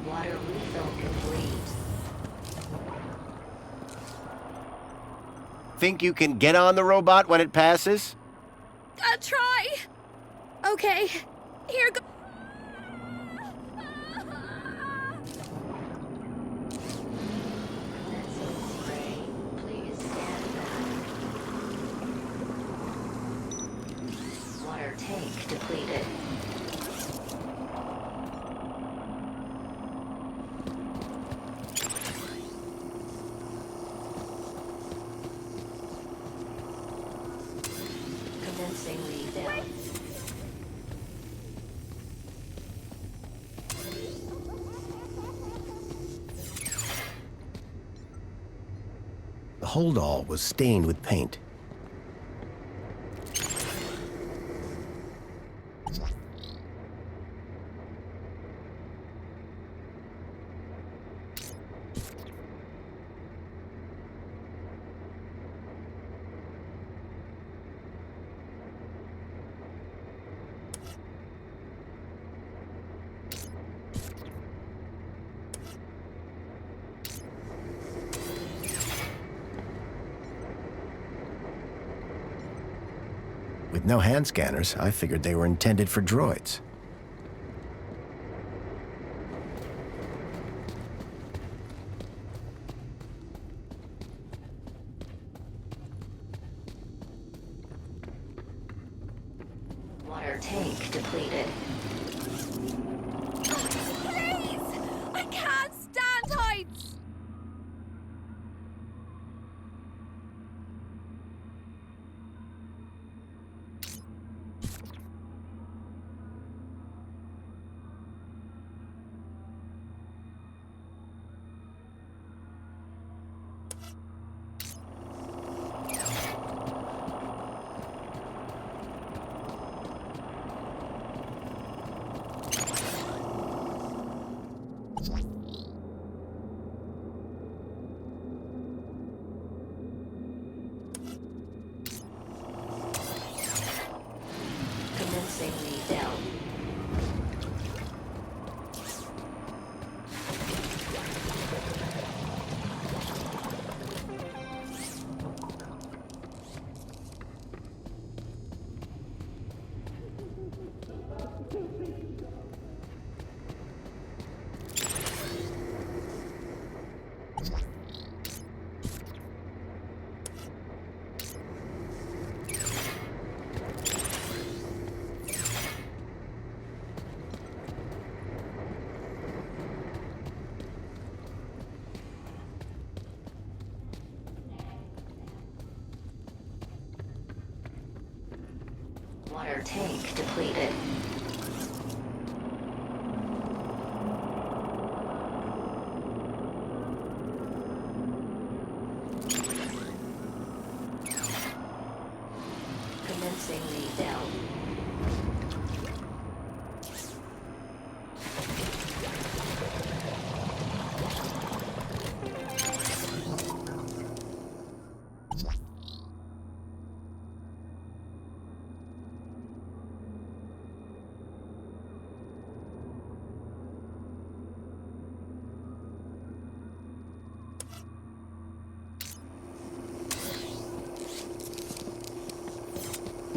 Speaker 11: Water refill complete.
Speaker 5: Think you can get on the robot when it passes?
Speaker 19: I'll try. Okay, here goes.
Speaker 1: holdall was stained with paint. With no hand scanners, I figured they were intended for droids.
Speaker 11: Water tank depleted.
Speaker 19: Please! I can't stand heights!
Speaker 11: Commencing the down. Water tank depleted. Commencing the down.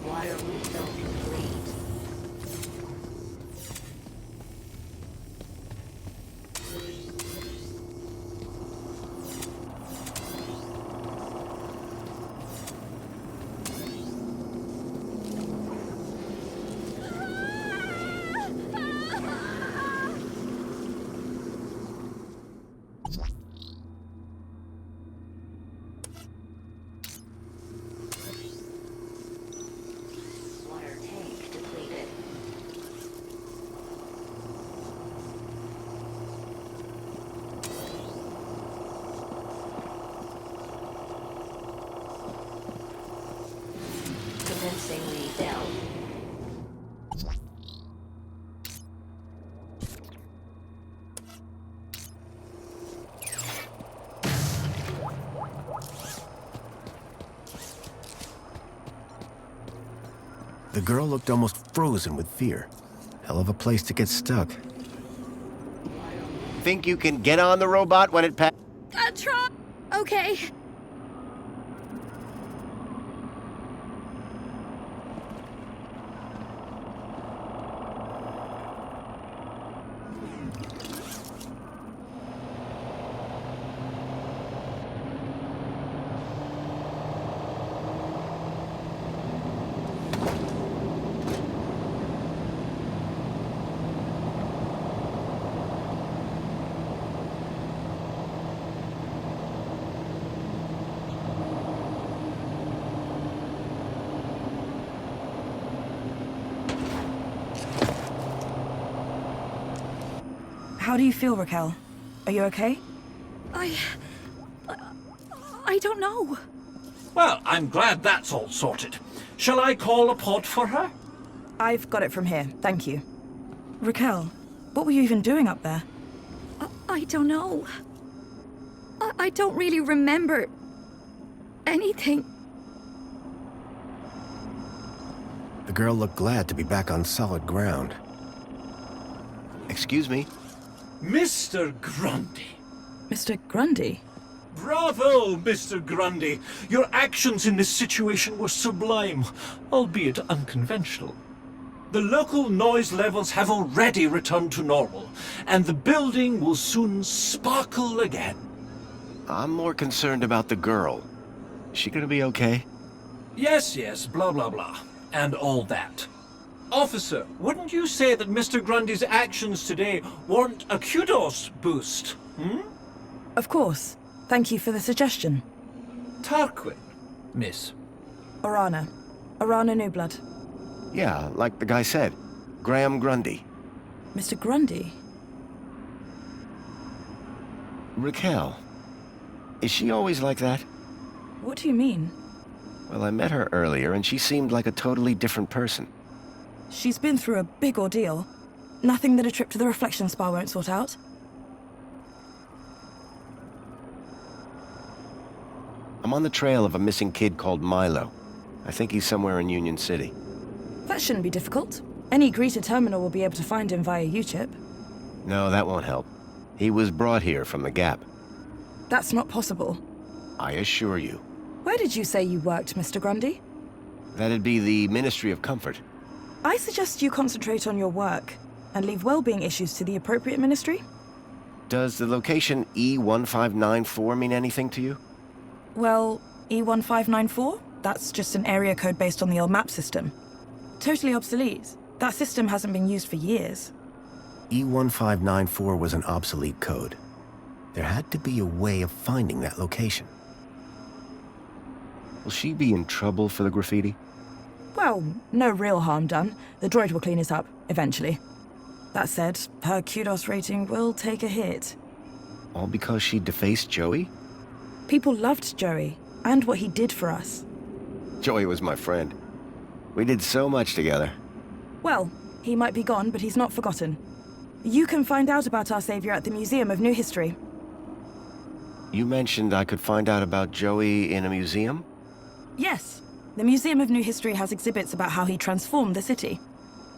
Speaker 11: Water refill complete. Water tank depleted. Commencing the down.
Speaker 1: The girl looked almost frozen with fear. Hell of a place to get stuck.
Speaker 5: Think you can get on the robot when it passes?
Speaker 19: Try. Okay.
Speaker 3: How do you feel, Raquel? Are you okay?
Speaker 19: I'm
Speaker 3: I don't know.
Speaker 2: Well, I'm glad that's all sorted. Shall I call a pod for her?
Speaker 3: I've got it from here, thank you. Raquel, what were you even doing up there?
Speaker 19: I don't know. I don't really remember anything.
Speaker 1: The girl looked glad to be back on solid ground. Excuse me?
Speaker 2: Mr. Grundy.
Speaker 3: Mr. Grundy?
Speaker 2: Bravo, Mr. Grundy. Your actions in this situation were sublime, albeit unconventional. The local noise levels have already returned to normal, and the building will soon sparkle again.
Speaker 1: I'm more concerned about the girl. Is she gonna be okay?
Speaker 2: Yes, blah, blah, blah, and all that. Officer, wouldn't you say that Mr. Grundy's actions today warrant a kudos boost,
Speaker 3: Of course. Thank you for the suggestion.
Speaker 2: Tarquin, miss.
Speaker 3: Orana. Orana Newblood.
Speaker 1: Yeah, like the guy said. Graham Grundy.
Speaker 3: Mr. Grundy?
Speaker 1: Raquel. Is she always like that?
Speaker 3: What do you mean?
Speaker 1: Well, I met her earlier, and she seemed like a totally different person.
Speaker 3: She's been through a big ordeal. Nothing that a trip to the reflection spa won't sort out.
Speaker 1: I'm on the trail of a missing kid called Milo. I think he's somewhere in Union City.
Speaker 3: That shouldn't be difficult. Any greeter terminal will be able to find him via U-chip.
Speaker 1: No, that won't help. He was brought here from the Gap.
Speaker 3: That's not possible.
Speaker 1: I assure you.
Speaker 3: Where did you say you worked, Mr. Grundy?
Speaker 1: That'd be the Ministry of Comfort.
Speaker 3: I suggest you concentrate on your work and leave well-being issues to the appropriate ministry.
Speaker 1: Does the location E1594 mean anything to you?
Speaker 3: Well, E1594? That's just an area code based on the old map system. Totally obsolete. That system hasn't been used for years.
Speaker 1: E1594 was an obsolete code. There had to be a way of finding that location. Will she be in trouble for the graffiti?
Speaker 3: Well, no real harm done. The droid will clean it up, eventually. That said, her kudos rating will take a hit.
Speaker 1: All because she defaced Joey?
Speaker 3: People loved Joey, and what he did for us.
Speaker 1: Joey was my friend. We did so much together.
Speaker 3: Well, he might be gone, but he's not forgotten. You can find out about our savior at the Museum of New History.
Speaker 1: You mentioned I could find out about Joey in a museum?
Speaker 3: Yes. The Museum of New History has exhibits about how he transformed the city.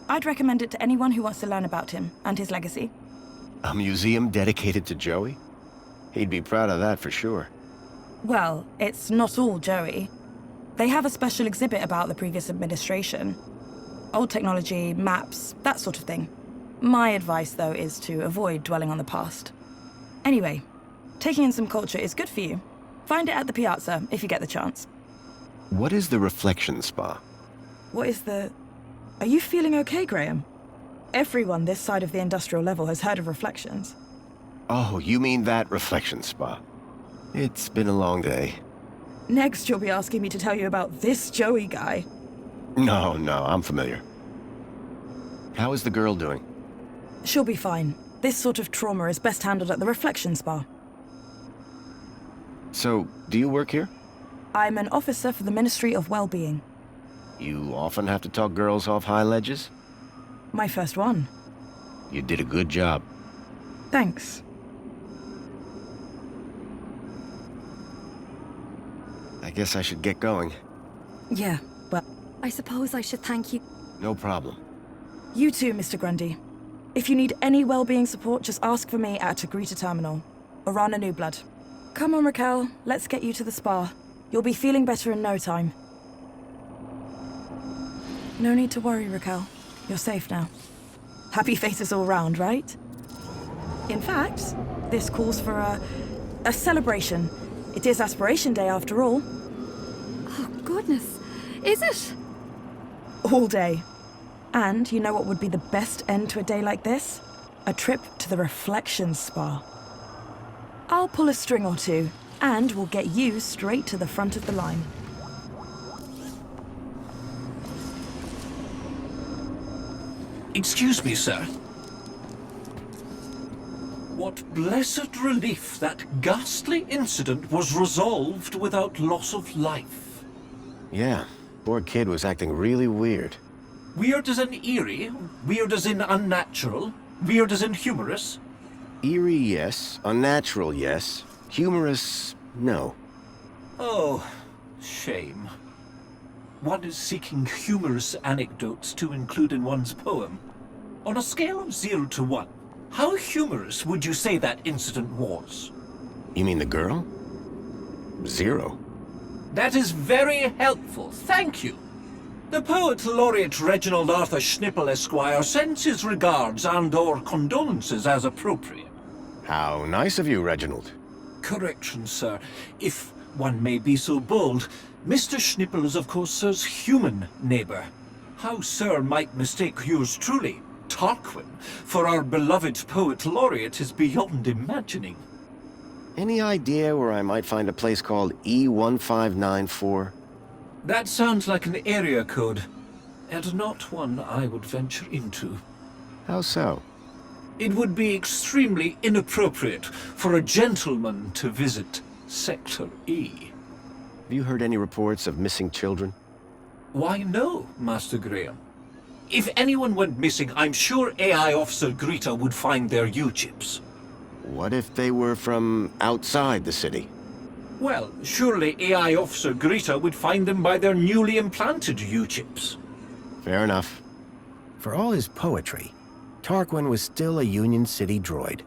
Speaker 3: I'd recommend it to anyone who wants to learn about him and his legacy.
Speaker 1: A museum dedicated to Joey? He'd be proud of that for sure.
Speaker 3: Well, it's not all Joey. They have a special exhibit about the previous administration. Old technology, maps, that sort of thing. My advice, though, is to avoid dwelling on the past. Anyway, taking in some culture is good for you. Find it at the Piazza, if you get the chance.
Speaker 1: What is the reflection spa?
Speaker 3: What is the... Are you feeling okay, Graham? Everyone this side of the industrial level has heard of reflections.
Speaker 1: Oh, you mean that reflection spa. It's been a long day.
Speaker 3: Next, you'll be asking me to tell you about this Joey guy.
Speaker 1: No, I'm familiar. How is the girl doing?
Speaker 3: She'll be fine. This sort of trauma is best handled at the reflection spa.
Speaker 1: So, do you work here?
Speaker 3: I'm an officer for the Ministry of Well-being.
Speaker 1: You often have to talk girls off high ledges?
Speaker 3: My first one.
Speaker 1: You did a good job.
Speaker 3: Thanks.
Speaker 1: I guess I should get going.
Speaker 3: Yeah, well,
Speaker 19: I suppose I should thank you.
Speaker 1: No problem.
Speaker 3: You too, Mr. Grundy. If you need any well-being support, just ask for me at a greeter terminal. Orana Newblood. Come on, Raquel. Let's get you to the spa. You'll be feeling better in no time. No need to worry, Raquel. You're safe now. Happy faces all round, right? In fact, this calls for a celebration. It is Aspiration Day, after all.
Speaker 19: Oh, goodness. Is it?
Speaker 3: All day. And you know what would be the best end to a day like this? A trip to the reflection spa. I'll pull a string or two, and we'll get you straight to the front of the line.
Speaker 2: Excuse me, sir. What blessed relief that ghastly incident was resolved without loss of life.
Speaker 1: Yeah, poor kid was acting really weird.
Speaker 2: Weird as in eerie, weird as in unnatural, weird as in humorous.
Speaker 1: Eerie, yes. Unnatural, yes. Humorous, no.
Speaker 2: Oh, shame. One is seeking humorous anecdotes to include in one's poem. On a scale of 0 to 1, how humorous would you say that incident was?
Speaker 1: You mean the girl? 0.
Speaker 2: That is very helpful, thank you. The poet laureate Reginald Arthur Schnippel Esquire sends his regards and/or condolences as appropriate.
Speaker 1: How nice of you, Reginald.
Speaker 2: Correction, sir. If one may be so bold, Mr. Schnippel is of course sir's human neighbour. How sir might mistake yours truly, Tarquin, for our beloved poet laureate is beyond imagining.
Speaker 1: Any idea where I might find a place called E1594?
Speaker 2: That sounds like an area code, and not one I would venture into.
Speaker 1: How so?
Speaker 2: It would be extremely inappropriate for a gentleman to visit Sector E.
Speaker 1: Have you heard any reports of missing children?
Speaker 2: Why, no, Master Graham. If anyone went missing, I'm sure AI Officer Greta would find their U-chips.
Speaker 1: What if they were from outside the city?
Speaker 2: Well, surely AI Officer Greta would find them by their newly implanted U-chips.
Speaker 1: Fair enough. For all his poetry, Tarquin was still a Union City droid.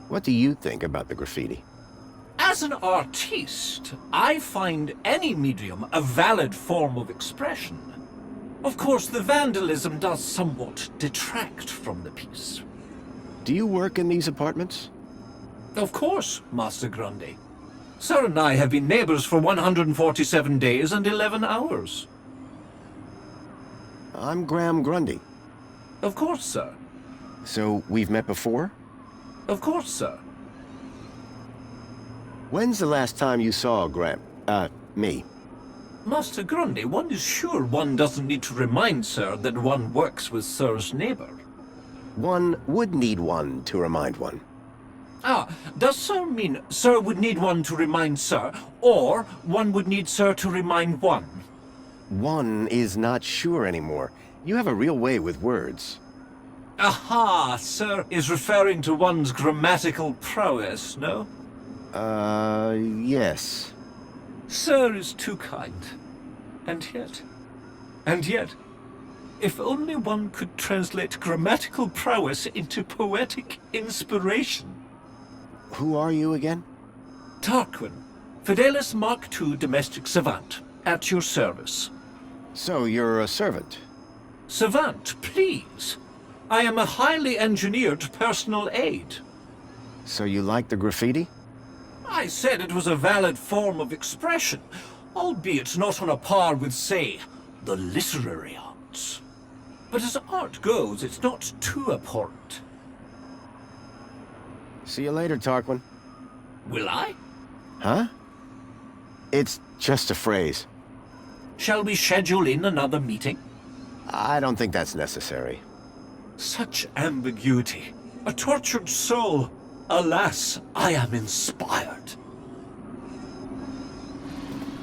Speaker 1: What do you think about the graffiti?
Speaker 2: As an artiste, I find any medium a valid form of expression. Of course, the vandalism does somewhat detract from the piece.
Speaker 1: Do you work in these apartments?
Speaker 2: Of course, Master Grundy. Sir and I have been neighbors for 147 days and 11 hours.
Speaker 1: I'm Graham Grundy.
Speaker 2: Of course, sir.
Speaker 1: So, we've met before?
Speaker 2: Of course, sir.
Speaker 1: When's the last time you saw me?
Speaker 2: Master Grundy, one is sure one doesn't need to remind sir that one works with sir's neighbor.
Speaker 1: One would need one to remind one.
Speaker 2: Ah, does sir mean sir would need one to remind sir, or one would need sir to remind one?
Speaker 1: One is not sure anymore. You have a real way with words.
Speaker 2: Aha, sir is referring to one's grammatical prowess, no?
Speaker 1: Yes.
Speaker 2: Sir is too kind. And yet, if only one could translate grammatical prowess into poetic inspiration.
Speaker 1: Who are you again?
Speaker 2: Tarquin, Fidelis Mark II domestic savant, at your service.
Speaker 1: So you're a servant?
Speaker 2: Savant, please. I am a highly engineered personal aid.
Speaker 1: So you like the graffiti?
Speaker 2: I said it was a valid form of expression, albeit not on a par with, say, the literary arts. But as art goes, it's not too abhorrent.
Speaker 1: See you later, Tarquin.
Speaker 2: Will I?
Speaker 1: Huh? It's just a phrase.
Speaker 2: Shall we schedule in another meeting?
Speaker 1: I don't think that's necessary.
Speaker 2: Such ambiguity. A tortured soul. Alas, I am inspired.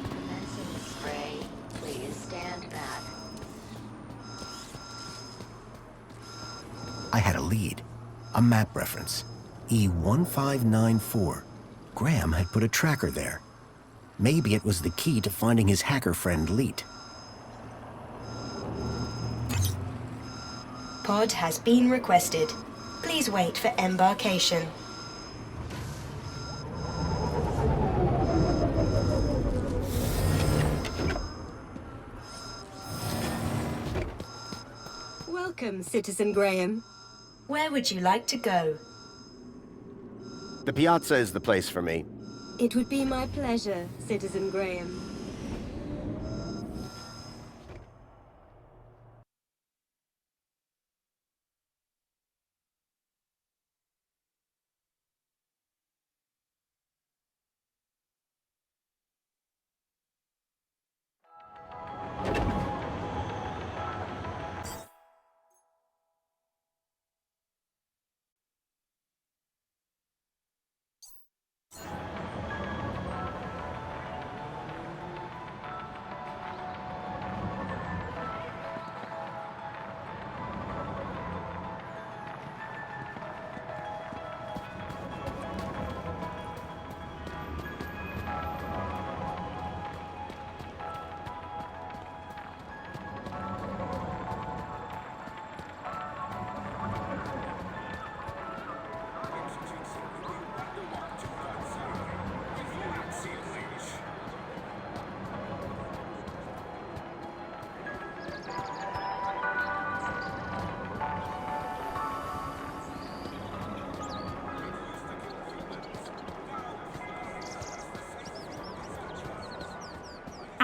Speaker 11: Commencing spray. Please stand back.
Speaker 1: I had a lead. A map reference. E1594. Graham had put a tracker there. Maybe it was the key to finding his hacker friend, Leet.
Speaker 6: Pod has been requested. Please wait for embarkation.
Speaker 17: Welcome, Citizen Graham.
Speaker 6: Where would you like to go?
Speaker 1: The piazza is the place for me.
Speaker 17: It would be my pleasure, Citizen Graham.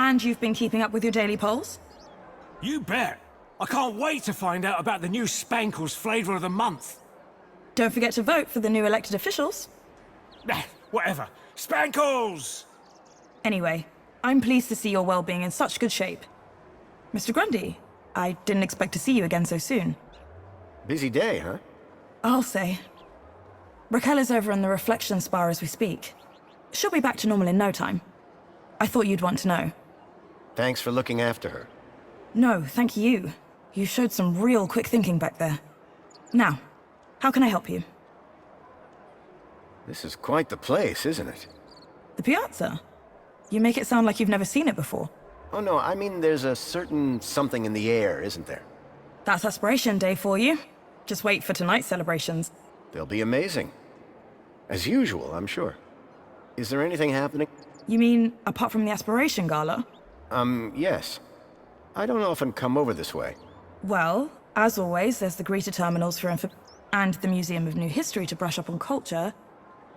Speaker 3: And you've been keeping up with your daily polls?
Speaker 9: You bet. I can't wait to find out about the new Spankles flavour of the month.
Speaker 3: Don't forget to vote for the new elected officials.
Speaker 9: Nah, whatever. Spankles!
Speaker 3: Anyway, I'm pleased to see your well-being in such good shape. Mr. Grundy, I didn't expect to see you again so soon.
Speaker 5: Busy day, huh?
Speaker 3: I'll say. Raquel is over in the reflection spa as we speak. She'll be back to normal in no time. I thought you'd want to know.
Speaker 5: Thanks for looking after her.
Speaker 3: No, thank you. You showed some real quick thinking back there. Now, how can I help you?
Speaker 5: This is quite the place, isn't it?
Speaker 3: The piazza? You make it sound like you've never seen it before.
Speaker 5: Oh no, I mean there's a certain something in the air, isn't there?
Speaker 3: That's Aspiration Day for you. Just wait for tonight's celebrations.
Speaker 5: They'll be amazing. As usual, I'm sure. Is there anything happening?
Speaker 3: You mean, apart from the Aspiration Gala?
Speaker 5: Yes. I don't often come over this way.
Speaker 3: Well, as always, there's the greeter terminals for info and the Museum of New History to brush up on culture.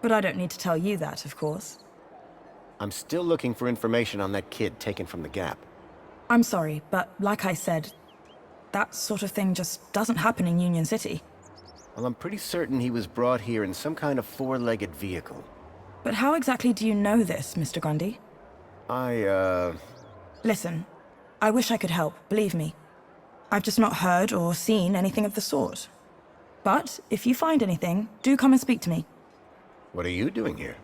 Speaker 3: But I don't need to tell you that, of course.
Speaker 5: I'm still looking for information on that kid taken from the Gap.
Speaker 3: I'm sorry, but like I said, that sort of thing just doesn't happen in Union City.
Speaker 5: Well, I'm pretty certain he was brought here in some kind of four-legged vehicle.
Speaker 3: But how exactly do you know this, Mr. Grundy? Listen, I wish I could help, believe me. I've just not heard or seen anything of the sort. But if you find anything, do come and speak to me.
Speaker 5: What are you doing here?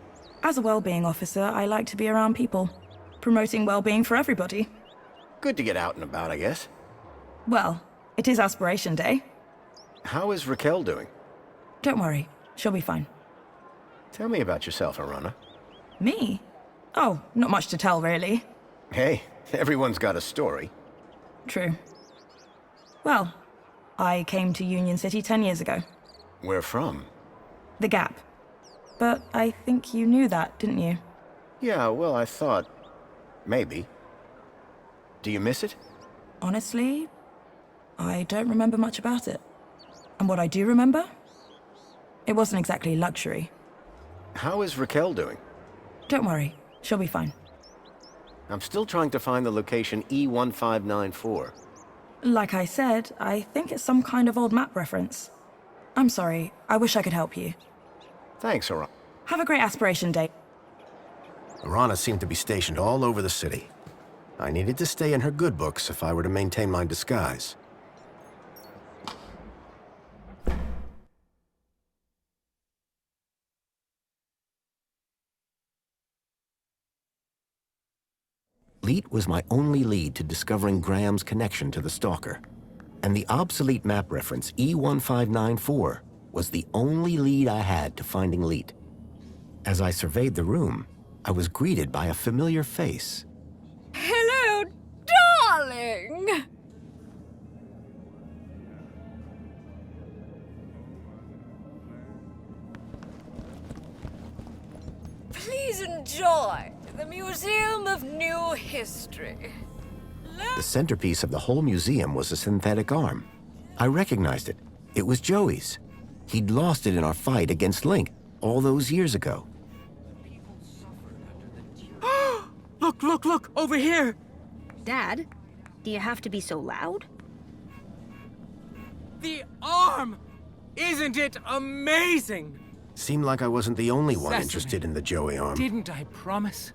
Speaker 3: As a well-being officer, I like to be around people, promoting well-being for everybody.
Speaker 5: Good to get out and about, I guess.
Speaker 3: Well, it is Aspiration Day.
Speaker 5: How is Raquel doing?
Speaker 3: Don't worry, she'll be fine.
Speaker 5: Tell me about yourself, Arana.
Speaker 3: Me? Oh, not much to tell, really.
Speaker 5: Hey, everyone's got a story.
Speaker 3: True. Well, I came to Union City 10 years ago.
Speaker 5: Where from?
Speaker 3: The Gap. But I think you knew that, didn't you?
Speaker 5: Yeah, well, I thought... maybe. Do you miss it?
Speaker 3: Honestly, I don't remember much about it. And what I do remember? It wasn't exactly luxury.
Speaker 5: How is Raquel doing?
Speaker 3: Don't worry, she'll be fine.
Speaker 5: I'm still trying to find the location E1594.
Speaker 3: Like I said, I think it's some kind of old map reference. I'm sorry, I wish I could help you.
Speaker 5: Thanks, Arana.
Speaker 3: Have a great Aspiration Day.
Speaker 1: Arana seemed to be stationed all over the city. I needed to stay in her good books if I were to maintain my disguise. Leet was my only lead to discovering Graham's connection to the Stalker. And the obsolete map reference E1594 was the only lead I had to finding Leet. As I surveyed the room, I was greeted by a familiar face.
Speaker 19: Hello, darling! Please enjoy the Museum of New History.
Speaker 1: The centerpiece of the whole museum was a synthetic arm. I recognized it. It was Joey's. He'd lost it in our fight against Link all those years ago.
Speaker 14: Look, over here!
Speaker 23: Dad, do you have to be so loud?
Speaker 14: The arm! Isn't it amazing?
Speaker 1: Seemed like I wasn't the only one
Speaker 14: Sesame.
Speaker 1: interested in the Joey arm.
Speaker 14: Didn't I promise?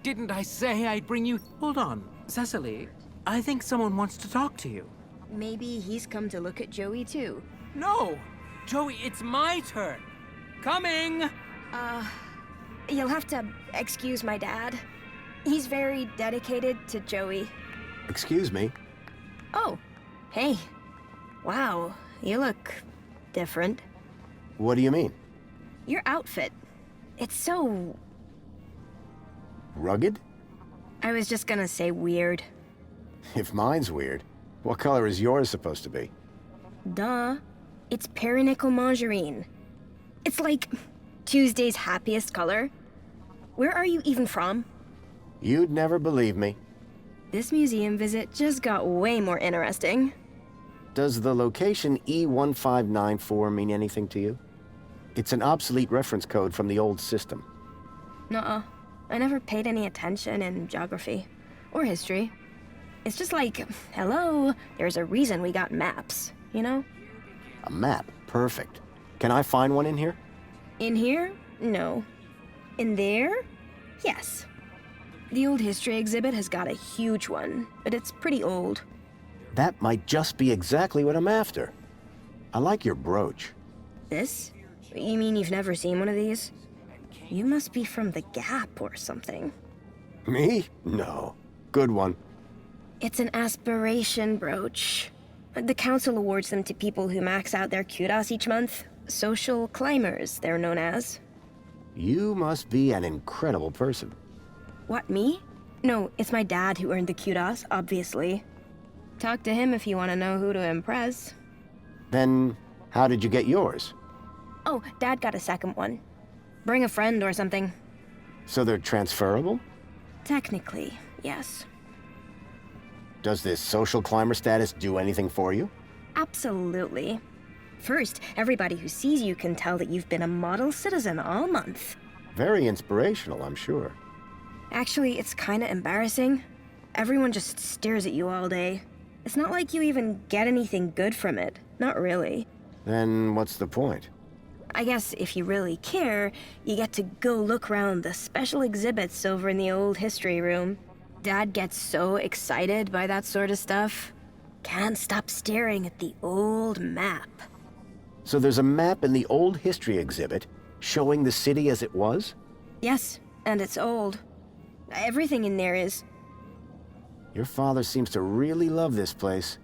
Speaker 14: Didn't I say I'd bring you... Hold on, Cecily. I think someone wants to talk to you.
Speaker 23: Maybe he's come to look at Joey too.
Speaker 14: No! Joey, it's my turn! Coming!
Speaker 23: You'll have to excuse my dad. He's very dedicated to Joey.
Speaker 1: Excuse me?
Speaker 23: Oh, hey. Wow, you look different.
Speaker 1: What do you mean?
Speaker 23: Your outfit. It's so...
Speaker 1: Rugged?
Speaker 23: I was just gonna say weird.
Speaker 1: If mine's weird, what color is yours supposed to be?
Speaker 23: Duh. It's perinickel margarine. It's like Tuesday's happiest color. Where are you even from?
Speaker 1: You'd never believe me.
Speaker 23: This museum visit just got way more interesting.
Speaker 1: Does the location E1594 mean anything to you? It's an obsolete reference code from the old system.
Speaker 23: Nuh-uh. I never paid any attention in geography. Or history. It's just like, hello, there's a reason we got maps, you know?
Speaker 5: A map. Perfect. Can I find one in here?
Speaker 23: In here? No. In there? Yes. The old history exhibit has got a huge one, but it's pretty old.
Speaker 5: That might just be exactly what I'm after. I like your brooch.
Speaker 23: This? You mean you've never seen one of these? You must be from the Gap or something.
Speaker 5: Me? No. Good one.
Speaker 23: It's an aspiration brooch. The council awards them to people who max out their kudos each month. Social climbers, they're known as.
Speaker 5: You must be an incredible person.
Speaker 23: What, me? No, it's my dad who earned the kudos, obviously. Talk to him if you want to know who to impress.
Speaker 5: Then, how did you get yours?
Speaker 23: Oh, Dad got a second one. Bring a friend or something.
Speaker 5: So they're transferable?
Speaker 23: Technically, yes.
Speaker 5: Does this social climber status do anything for you?
Speaker 23: Absolutely. First, everybody who sees you can tell that you've been a model citizen all month.
Speaker 5: Very inspirational, I'm sure.
Speaker 23: Actually, it's kinda embarrassing. Everyone just stares at you all day. It's not like you even get anything good from it. Not really.
Speaker 5: Then what's the point?
Speaker 23: I guess if you really care, you get to go look around the special exhibits over in the old history room. Dad gets so excited by that sort of stuff. Can't stop staring at the old map.
Speaker 5: So there's a map in the old history exhibit showing the city as it was?
Speaker 23: Yes, and it's old. Everything in there is.
Speaker 5: Your father seems to really love this place.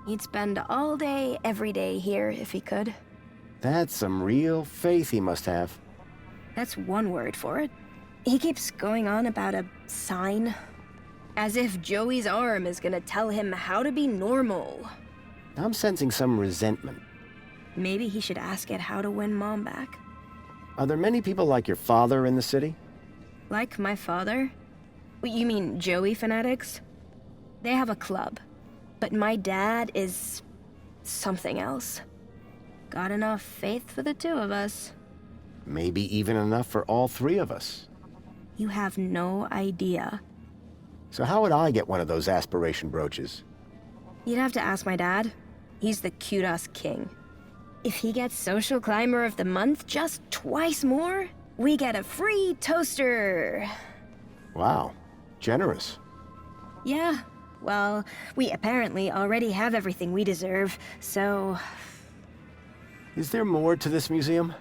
Speaker 23: He'd spend all day, every day here if he could.
Speaker 5: That's some real faith he must have.
Speaker 23: That's one word for it. He keeps going on about a sign. As if Joey's arm is gonna tell him how to be normal.
Speaker 5: I'm sensing some resentment.
Speaker 23: Maybe he should ask it how to win Mom back.
Speaker 5: Are there many people like your father in the city?
Speaker 23: Like my father? You mean Joey fanatics? They have a club. But my dad is something else. Got enough faith for the two of us.
Speaker 5: Maybe even enough for all three of us.
Speaker 23: You have no idea.
Speaker 5: So how would I get one of those aspiration brooches?
Speaker 23: You'd have to ask my dad. He's the kudos king. If he gets Social Climber of the Month just twice more, we get a free toaster.
Speaker 5: Wow, generous.
Speaker 23: Yeah, well, we apparently already have everything we deserve, so...
Speaker 5: Is there more to this museum?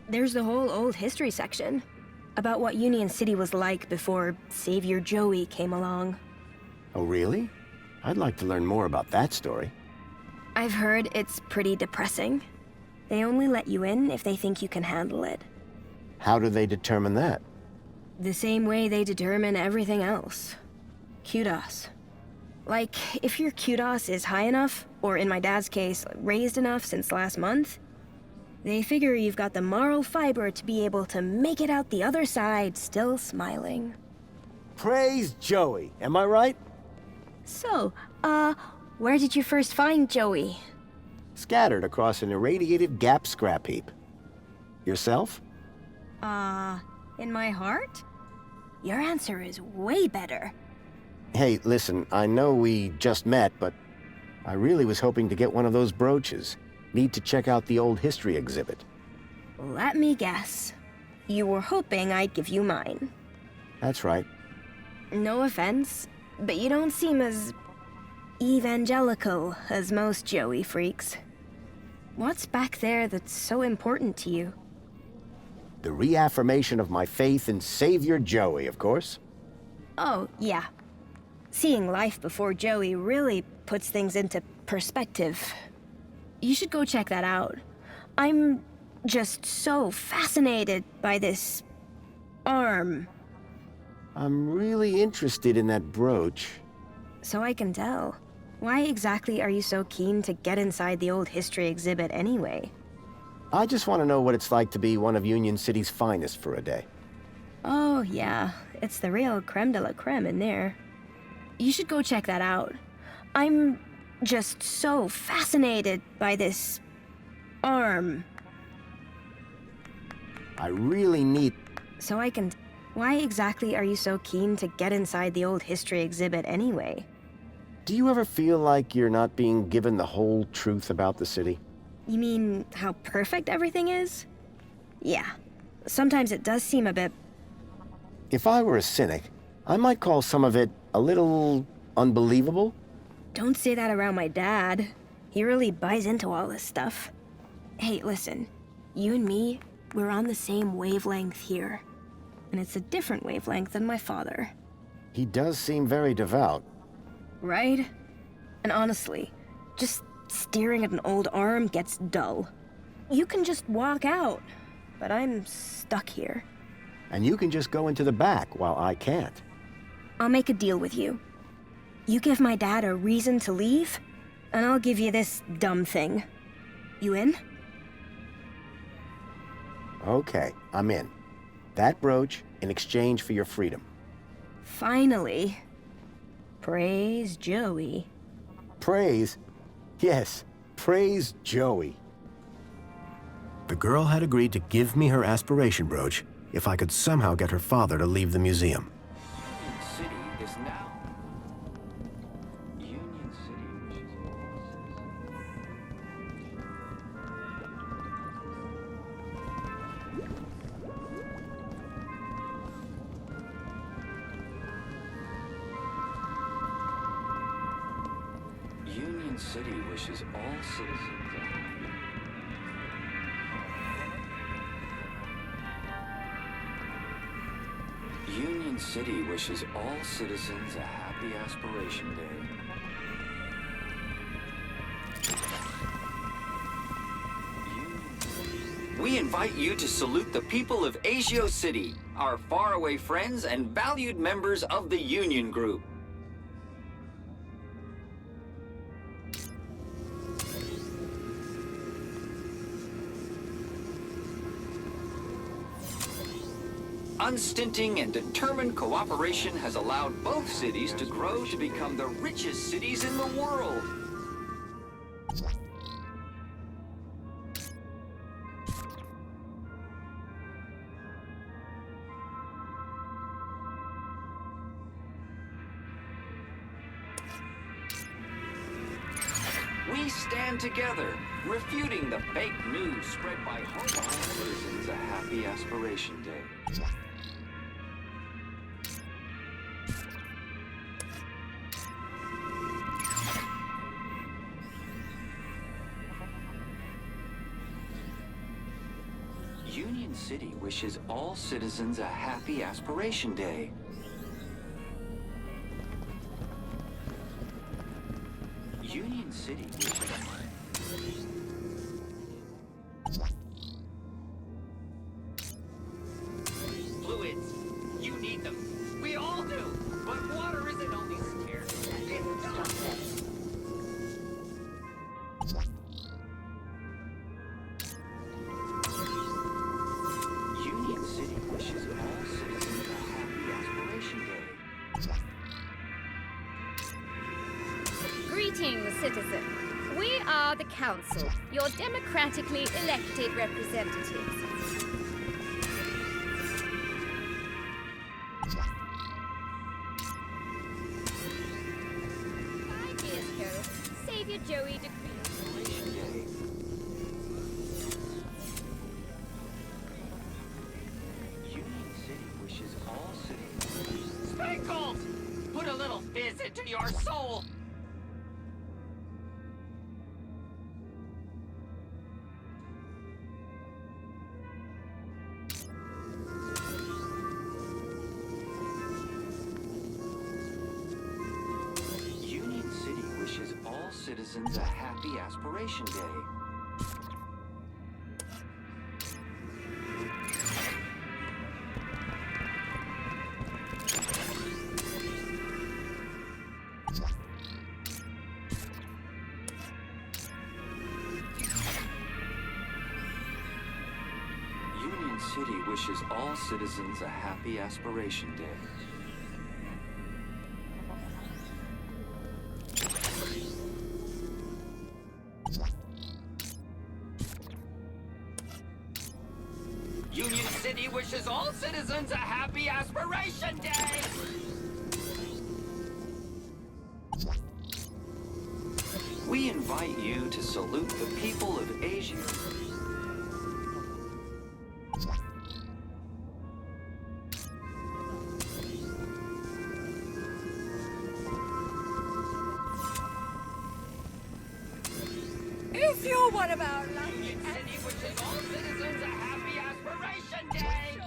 Speaker 23: There's the whole old history section. About what Union City was like before Savior Joey came along.
Speaker 5: Oh, really? I'd like to learn more about that story.
Speaker 23: I've heard it's pretty depressing. They only let you in if they think you can handle it.
Speaker 5: How do they determine that?
Speaker 23: The same way they determine everything else. Kudos. Like, if your kudos is high enough, or in my dad's case, raised enough since last month, they figure you've got the moral fiber to be able to make it out the other side still smiling.
Speaker 5: Praise Joey, am I right?
Speaker 23: So, where did you first find Joey?
Speaker 5: Scattered across an irradiated Gap scrap heap. Yourself?
Speaker 23: In my heart? Your answer is way better.
Speaker 5: Hey, listen, I know we just met, but I really was hoping to get one of those brooches. Need to check out the old history exhibit.
Speaker 23: Let me guess. You were hoping I'd give you mine.
Speaker 5: That's right.
Speaker 23: No offense, but you don't seem as evangelical as most Joey freaks. What's back there that's so important to you?
Speaker 5: The reaffirmation of my faith in Savior Joey, of course.
Speaker 23: Oh, yeah. Seeing life before Joey really puts things into perspective. You should go check that out. I'm just so fascinated by this arm.
Speaker 5: I'm really interested in that brooch.
Speaker 23: So I can tell. Why exactly are you so keen to get inside the old history exhibit anyway?
Speaker 5: I just want to know what it's like to be one of Union City's finest for a day.
Speaker 23: Oh, yeah. It's the real creme de la creme in there. You should go check that out. I'm just so fascinated by this arm.
Speaker 5: I really need...
Speaker 23: So I can... Why exactly are you so keen to get inside the old history exhibit anyway?
Speaker 5: Do you ever feel like you're not being given the whole truth about the city?
Speaker 23: You mean how perfect everything is? Yeah. Sometimes it does seem a bit...
Speaker 5: If I were a cynic, I might call some of it a little unbelievable.
Speaker 23: Don't say that around my dad. He really buys into all this stuff. Hey, listen. You and me, we're on the same wavelength here. And it's a different wavelength than my father.
Speaker 5: He does seem very devout.
Speaker 23: Right? And honestly, just staring at an old arm gets dull. You can just walk out, but I'm stuck here.
Speaker 5: And you can just go into the back while I can't.
Speaker 23: I'll make a deal with you. You give my dad a reason to leave, and I'll give you this dumb thing. You in?
Speaker 5: Okay, I'm in. That brooch in exchange for your freedom.
Speaker 23: Finally. Praise Joey.
Speaker 5: Praise? Yes, praise Joey. The girl had agreed to give me her aspiration brooch if I could somehow get her father to leave the museum.
Speaker 10: Union City is now... Union City, Union City wishes all citizens a happy... Union City wishes all citizens a happy Aspiration Day. We invite you to salute the people of Asio City, our faraway friends and valued members of the Union Group. Unstinting and determined cooperation has allowed both cities to grow to become the richest cities in the world. We stand together, refuting the fake news spread by home citizens a happy Aspiration Day. Union City wishes all citizens a happy Aspiration Day. Union City wishes... Fluids. You need them. We all do. But water isn't only scarce. It's justice. Union City wishes all citizens a happy Aspiration Day.
Speaker 7: Greetings, citizen. We are the Council, your democratically elected representatives. 5 years ago, Savior Joey decreed Aspiration Day.
Speaker 10: Union City wishes all citizens... Spankles! Put a little fizz into your soul! Union City wishes all citizens a happy Aspiration Day. Union City wishes all citizens a happy Aspiration Day.
Speaker 4: Union City wishes all citizens a happy Aspiration Day!
Speaker 10: We invite you to salute the people of Asia.
Speaker 4: If you're one of our lucky City wishes all citizens a happy Aspiration Day!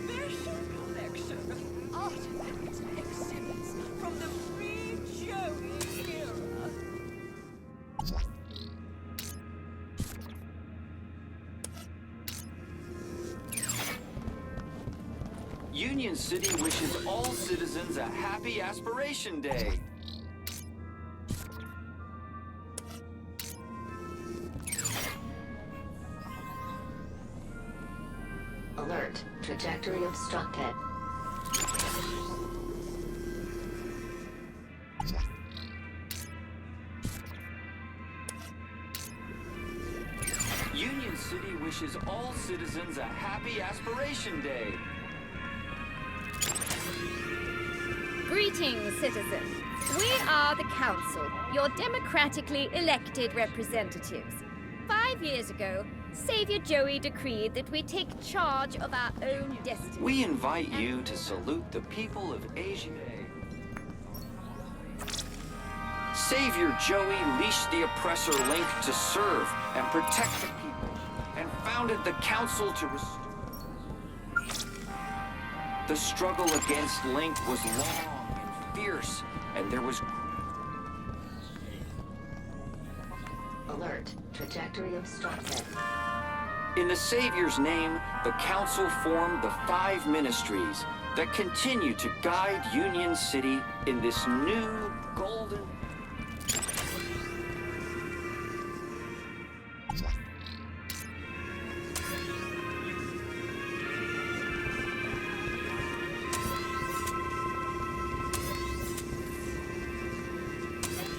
Speaker 8: Their show collection of artifacts and exhibits from the pre-Joey era.
Speaker 10: Union City wishes all citizens a happy Aspiration Day.
Speaker 11: Alert. Trajectory obstructed.
Speaker 10: Union City wishes all citizens a happy Aspiration Day.
Speaker 13: Greetings, citizens. We are the Council, your democratically elected representatives. 5 years ago, Savior Joey decreed that we take charge of our own destiny.
Speaker 10: We invite you to salute the people of Asia. Savior Joey leashed the oppressor Link to serve and protect the people, and founded the Council to restore. The struggle against Link was long and fierce, and there was...
Speaker 11: Alert. Trajectory obstructed.
Speaker 10: In the Savior's name, the Council formed the 5 ministries that continue to guide Union City in this new golden...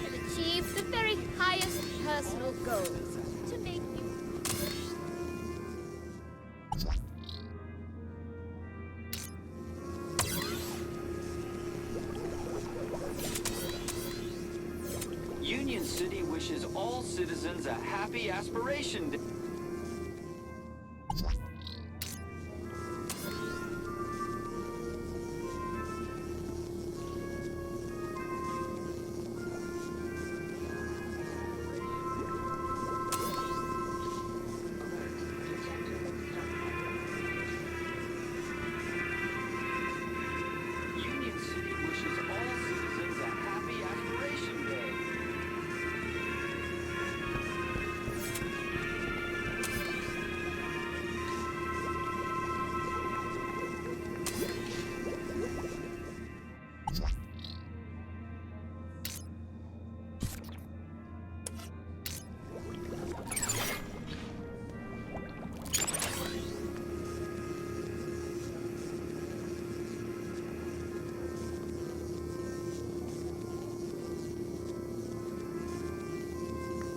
Speaker 13: And achieve the very highest personal goals to make you...
Speaker 10: Union City wishes all citizens a happy Aspiration Day. Union City wishes all citizens a happy Aspiration Day.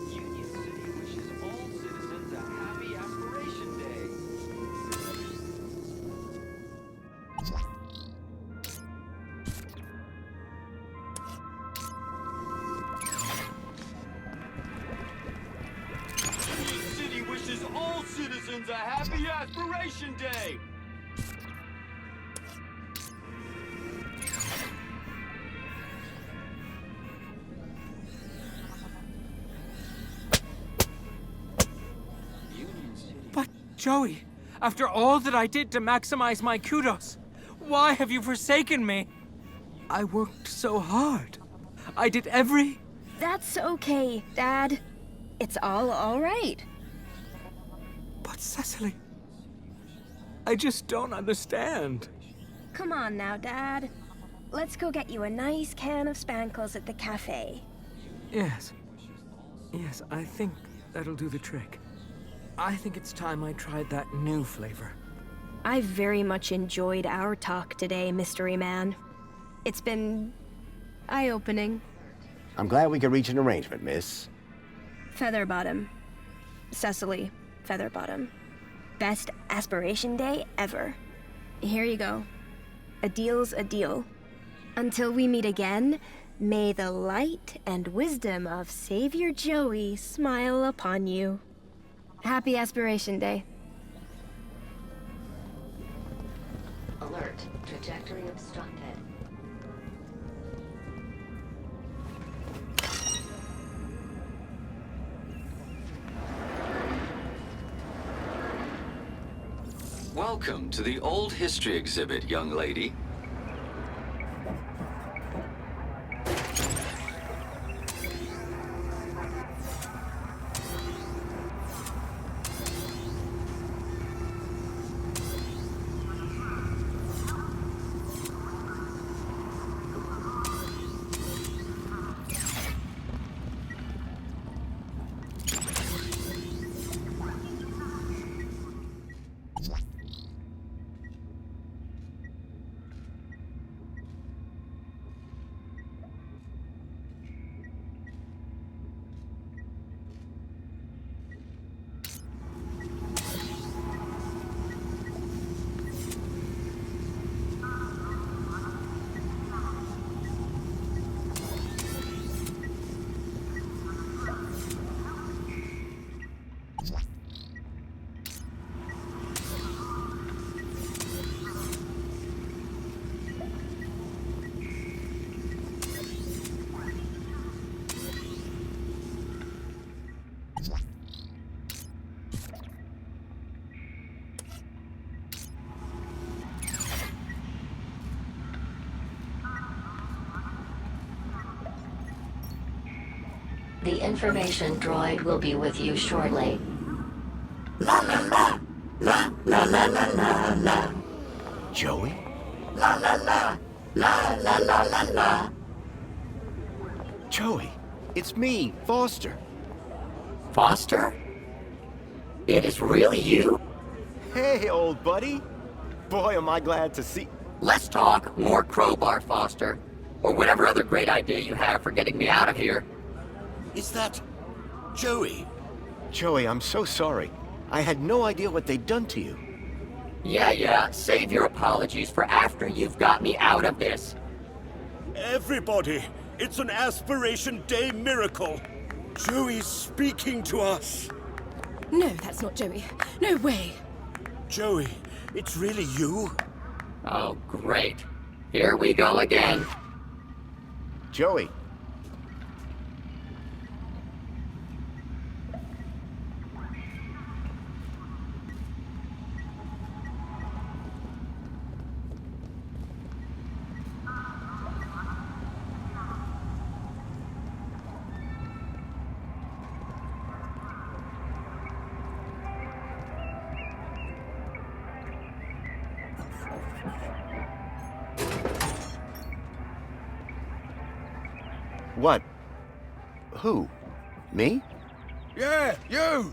Speaker 10: Union City wishes all citizens a happy Aspiration Day. Union City wishes all citizens a happy Aspiration Day.
Speaker 14: But, Joey, after all that I did to maximize my kudos, why have you forsaken me? I worked so hard. I did every...
Speaker 23: That's okay, Dad. It's all right.
Speaker 14: But, Cecily, I just don't understand.
Speaker 23: Come on now, Dad. Let's go get you a nice can of Spankles at the cafe.
Speaker 14: Yes. Yes, I think that'll do the trick. I think it's time I tried that new flavor.
Speaker 23: I very much enjoyed our talk today, Mystery Man. It's been eye-opening.
Speaker 5: I'm glad we could reach an arrangement, miss.
Speaker 23: Featherbottom. Cecily Featherbottom. Best aspiration day ever. Here you go. A deal's a deal. Until we meet again, may the light and wisdom of Savior Joey smile upon you. Happy Aspiration Day.
Speaker 11: Alert. Trajectory obstructed.
Speaker 10: Welcome to the Old History exhibit, young lady.
Speaker 11: The information droid will be with you shortly.
Speaker 5: La la la. La la la la la la. Joey? La la la. La la la la la. Joey, it's me, Foster.
Speaker 12: Foster? It is really you?
Speaker 5: Hey, old buddy. Boy, am I glad to see...
Speaker 12: Let's talk more crowbar, Foster. Or whatever other great idea you have for getting me out of here.
Speaker 5: Is that... Joey? Joey, I'm so sorry. I had no idea what they'd done to you.
Speaker 12: Yeah, save your apologies for after you've got me out of this.
Speaker 15: Everybody, it's an Aspiration Day miracle. Joey's speaking to us.
Speaker 16: No, that's not Joey. No way.
Speaker 15: Joey, it's really you?
Speaker 12: Oh, great. Here we go again.
Speaker 5: Joey. What? Who? Me?
Speaker 15: Yeah, you!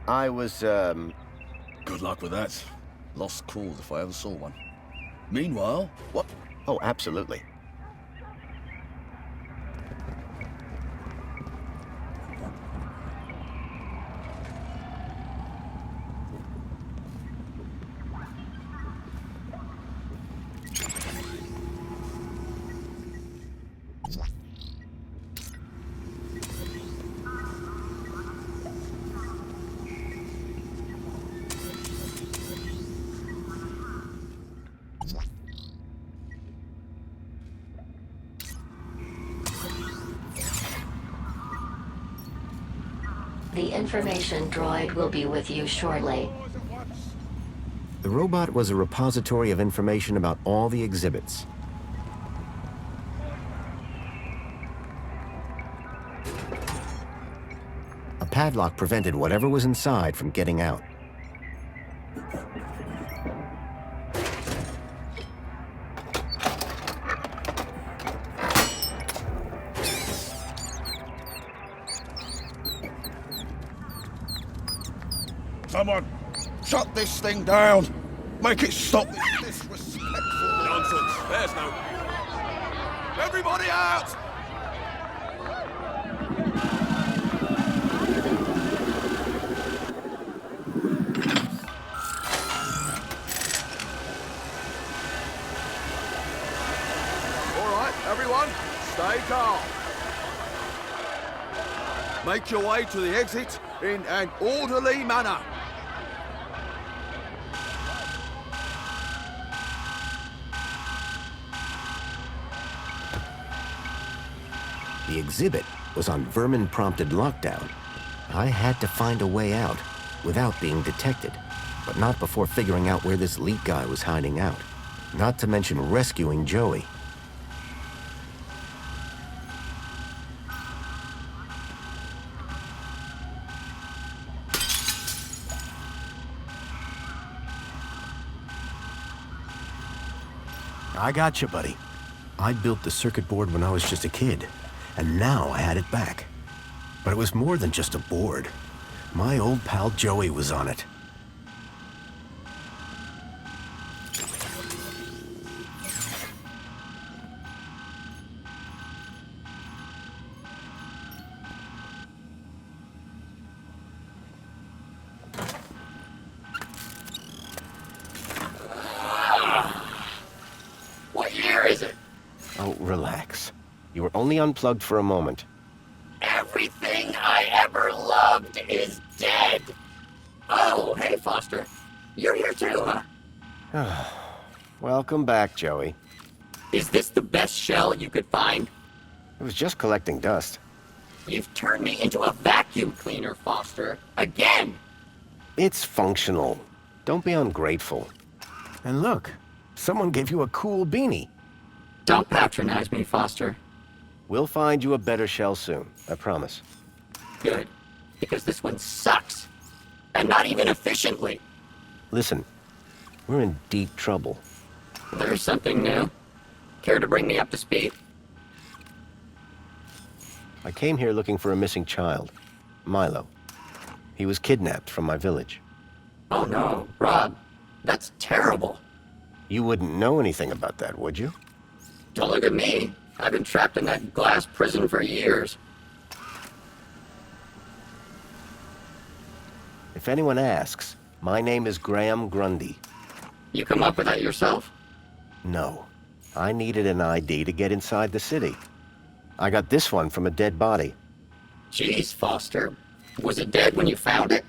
Speaker 5: I was,
Speaker 15: Good luck with that. Lost cause if I ever saw one. Meanwhile...
Speaker 5: What? Oh, absolutely.
Speaker 11: The information droid will be with you shortly.
Speaker 5: The robot was a repository of information about all the exhibits. A padlock prevented whatever was inside from getting out.
Speaker 15: Someone, shut this thing down! Make it stop this disrespectful nonsense! There's no... Everybody out! All right, everyone, stay calm. Make your way to the exit in an orderly manner.
Speaker 5: The exhibit was on vermin-prompted lockdown. I had to find a way out without being detected, but not before figuring out where this leak guy was hiding out. Not to mention rescuing Joey. I got you, buddy. I built the circuit board when I was just a kid, and now I had it back. But it was more than just a board. My old pal Joey was on it.
Speaker 12: What year is it?
Speaker 5: Oh, relax. You were only unplugged for a moment.
Speaker 12: Everything I ever loved is dead. Oh, hey, Foster. You're here too, huh?
Speaker 5: Welcome back, Joey.
Speaker 12: Is this the best shell you could find?
Speaker 5: It was just collecting dust.
Speaker 12: You've turned me into a vacuum cleaner, Foster. Again!
Speaker 5: It's functional. Don't be ungrateful. And look, someone gave you a cool beanie.
Speaker 12: Don't patronize me, Foster.
Speaker 5: We'll find you a better shell soon, I promise.
Speaker 12: Good, because this one sucks. And not even efficiently.
Speaker 5: Listen, we're in deep trouble.
Speaker 12: There's something new. Care to bring me up to speed?
Speaker 5: I came here looking for a missing child, Milo. He was kidnapped from my village.
Speaker 12: Oh no, Rob. That's terrible.
Speaker 5: You wouldn't know anything about that, would you?
Speaker 12: Don't look at me. I've been trapped in that glass prison for years.
Speaker 5: If anyone asks, my name is Graham Grundy.
Speaker 12: You come up with that yourself?
Speaker 5: No. I needed an ID to get inside the city. I got this one from a dead body.
Speaker 12: Jeez, Foster. Was it dead when you found it?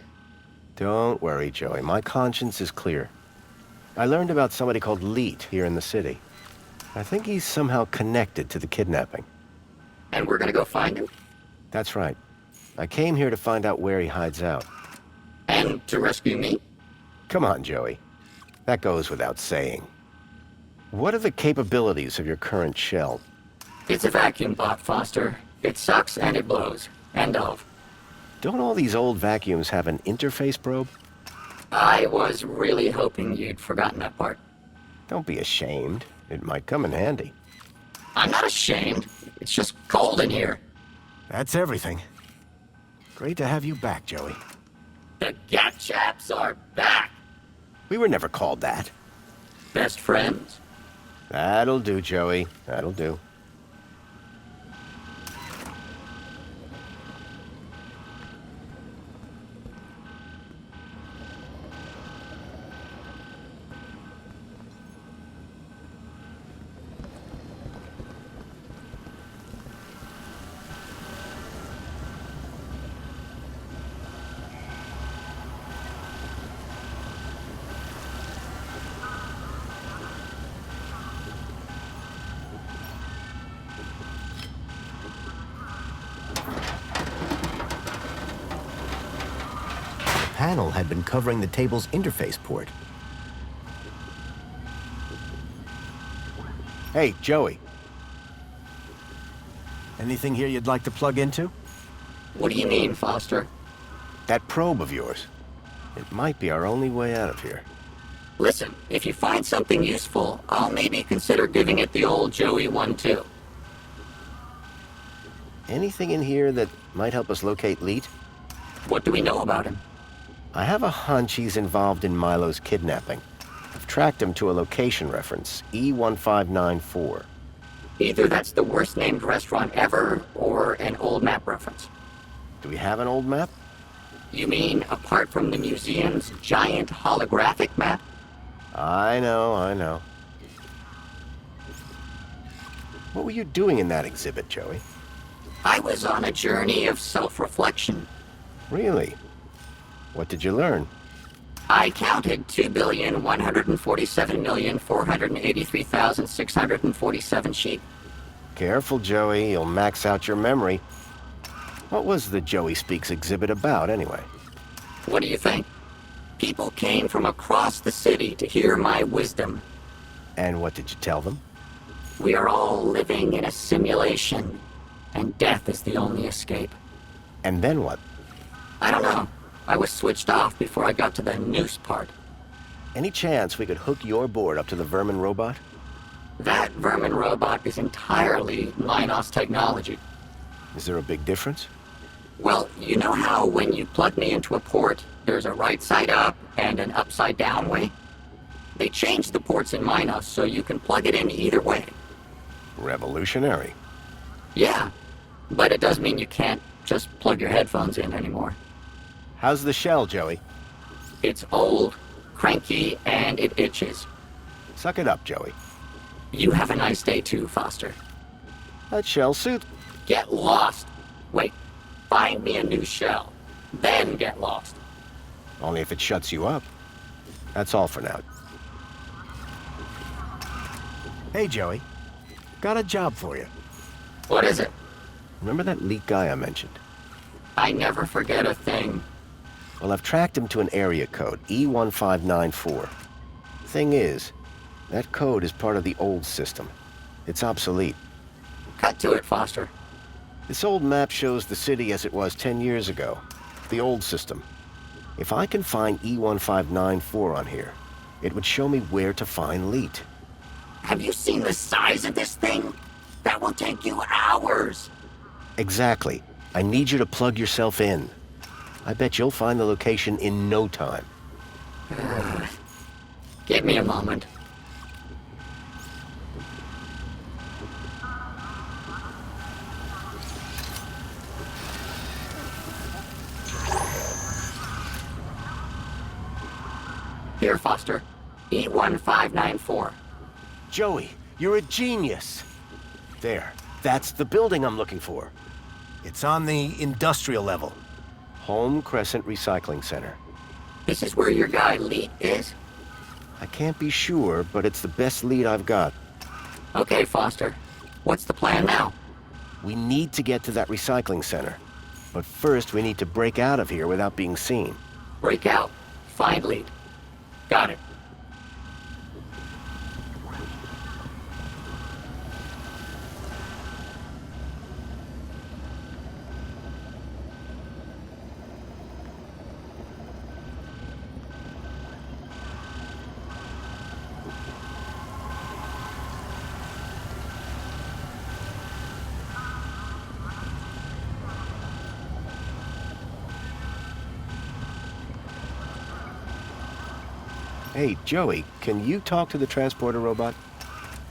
Speaker 5: Don't worry, Joey. My conscience is clear. I learned about somebody called Leet here in the city. I think he's somehow connected to the kidnapping.
Speaker 12: And we're gonna go find him?
Speaker 5: That's right. I came here to find out where he hides out.
Speaker 12: And to rescue me?
Speaker 5: Come on, Joey. That goes without saying. What are the capabilities of your current shell?
Speaker 12: It's a vacuum bot, Foster. It sucks and it blows. End of.
Speaker 5: Don't all these old vacuums have an interface probe?
Speaker 12: I was really hoping you'd forgotten that part.
Speaker 5: Don't be ashamed. It might come in handy.
Speaker 12: I'm not ashamed. It's just cold in here.
Speaker 5: That's everything. Great to have you back, Joey.
Speaker 12: The Gat Chaps are back!
Speaker 5: We were never called that.
Speaker 12: Best friends?
Speaker 5: That'll do, Joey. That'll do. The panel had been covering the table's interface port. Hey, Joey. Anything here you'd like to plug into?
Speaker 12: What do you mean, Foster?
Speaker 5: That probe of yours. It might be our only way out of here.
Speaker 12: Listen, if you find something useful, I'll maybe consider giving it the old Joey one too.
Speaker 5: Anything in here that might help us locate Leet?
Speaker 12: What do we know about him?
Speaker 5: I have a hunch he's involved in Milo's kidnapping. I've tracked him to a location reference, E1594.
Speaker 12: Either that's the worst named restaurant ever, or an old map reference.
Speaker 5: Do we have an old map?
Speaker 12: You mean, apart from the museum's giant holographic map?
Speaker 5: I know. What were you doing in that exhibit, Joey?
Speaker 12: I was on a journey of self-reflection.
Speaker 5: Really? What did you learn?
Speaker 12: I counted 2,147,483,647 sheep.
Speaker 5: Careful, Joey. You'll max out your memory. What was the Joey Speaks exhibit about, anyway?
Speaker 12: What do you think? People came from across the city to hear my wisdom.
Speaker 5: And what did you tell them?
Speaker 12: We are all living in a simulation, and death is the only escape.
Speaker 5: And then what?
Speaker 12: I don't know. I was switched off before I got to the noose part.
Speaker 5: Any chance we could hook your board up to the vermin robot?
Speaker 12: That vermin robot is entirely Minos technology.
Speaker 5: Is there a big difference?
Speaker 12: Well, you know how when you plug me into a port, there's a right side up and an upside down way? They changed the ports in Minos so you can plug it in either way.
Speaker 5: Revolutionary.
Speaker 12: Yeah, but it does mean you can't just plug your headphones in anymore.
Speaker 5: How's the shell, Joey?
Speaker 12: It's old, cranky, and it itches.
Speaker 5: Suck it up, Joey.
Speaker 12: You have a nice day too, Foster.
Speaker 5: That shell suit.
Speaker 12: Get lost. Wait, find me a new shell. Then get lost.
Speaker 5: Only if it shuts you up. That's all for now. Hey, Joey. Got a job for you.
Speaker 12: What is it?
Speaker 5: Remember that leak guy I mentioned?
Speaker 12: I never forget a thing.
Speaker 5: Well, I've tracked him to an area code, E1594. Thing is, that code is part of the old system. It's obsolete.
Speaker 12: Cut to it, Foster.
Speaker 5: This old map shows the city as it was 10 years ago. The old system. If I can find E1594 on here, it would show me where to find Leet.
Speaker 12: Have you seen the size of this thing? That will take you hours.
Speaker 5: Exactly. I need you to plug yourself in. I bet you'll find the location in no time.
Speaker 12: Give me a moment. Here, Foster. E1594.
Speaker 5: Joey, you're a genius. There. That's the building I'm looking for. It's on the industrial level. Home Crescent Recycling Center.
Speaker 12: This is where your guy Leet is?
Speaker 5: I can't be sure, but it's the best lead I've got.
Speaker 12: Okay, Foster. What's the plan now?
Speaker 5: We need to get to that recycling center. But first, we need to break out of here without being seen.
Speaker 12: Break out. Find Leet. Got it.
Speaker 5: Hey, Joey, can you talk to the transporter robot?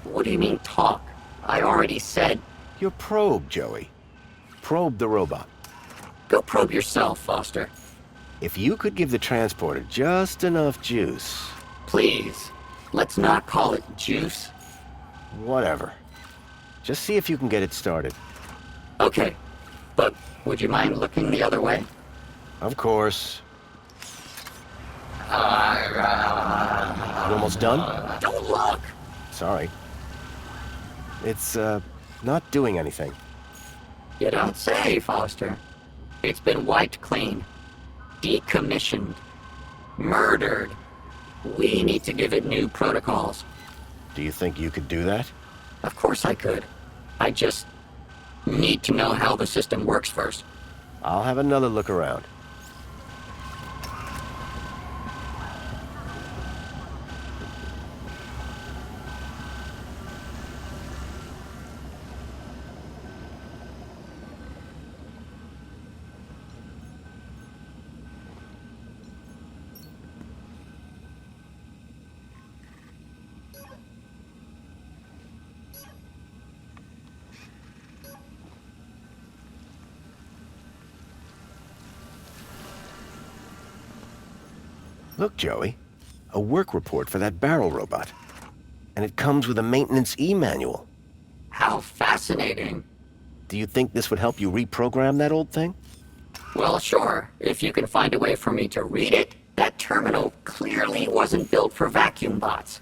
Speaker 12: What do you mean, talk? I already said...
Speaker 5: You're probe, Joey. Probe the robot.
Speaker 12: Go probe yourself, Foster.
Speaker 5: If you could give the transporter just enough juice...
Speaker 12: Please, let's not call it juice.
Speaker 5: Whatever. Just see if you can get it started.
Speaker 12: Okay, but would you mind looking the other way?
Speaker 5: Of course. You almost done?
Speaker 12: Don't look!
Speaker 5: Sorry. It's, not doing anything.
Speaker 12: You don't say, Foster. It's been wiped clean. Decommissioned. Murdered. We need to give it new protocols.
Speaker 5: Do you think you could do that?
Speaker 12: Of course I could. I just need to know how the system works first.
Speaker 5: I'll have another look around. Look, Joey. A work report for that barrel robot. And it comes with a maintenance e-manual.
Speaker 12: How fascinating.
Speaker 5: Do you think this would help you reprogram that old thing?
Speaker 12: Well, sure, if you can find a way for me to read it. That terminal clearly wasn't built for vacuum bots.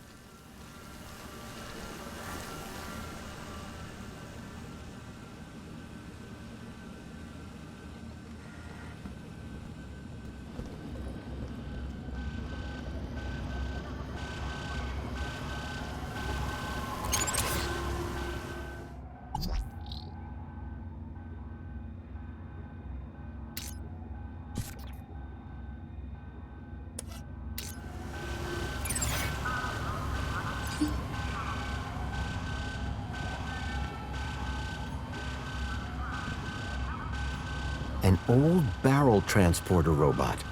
Speaker 5: An old barrel transporter robot.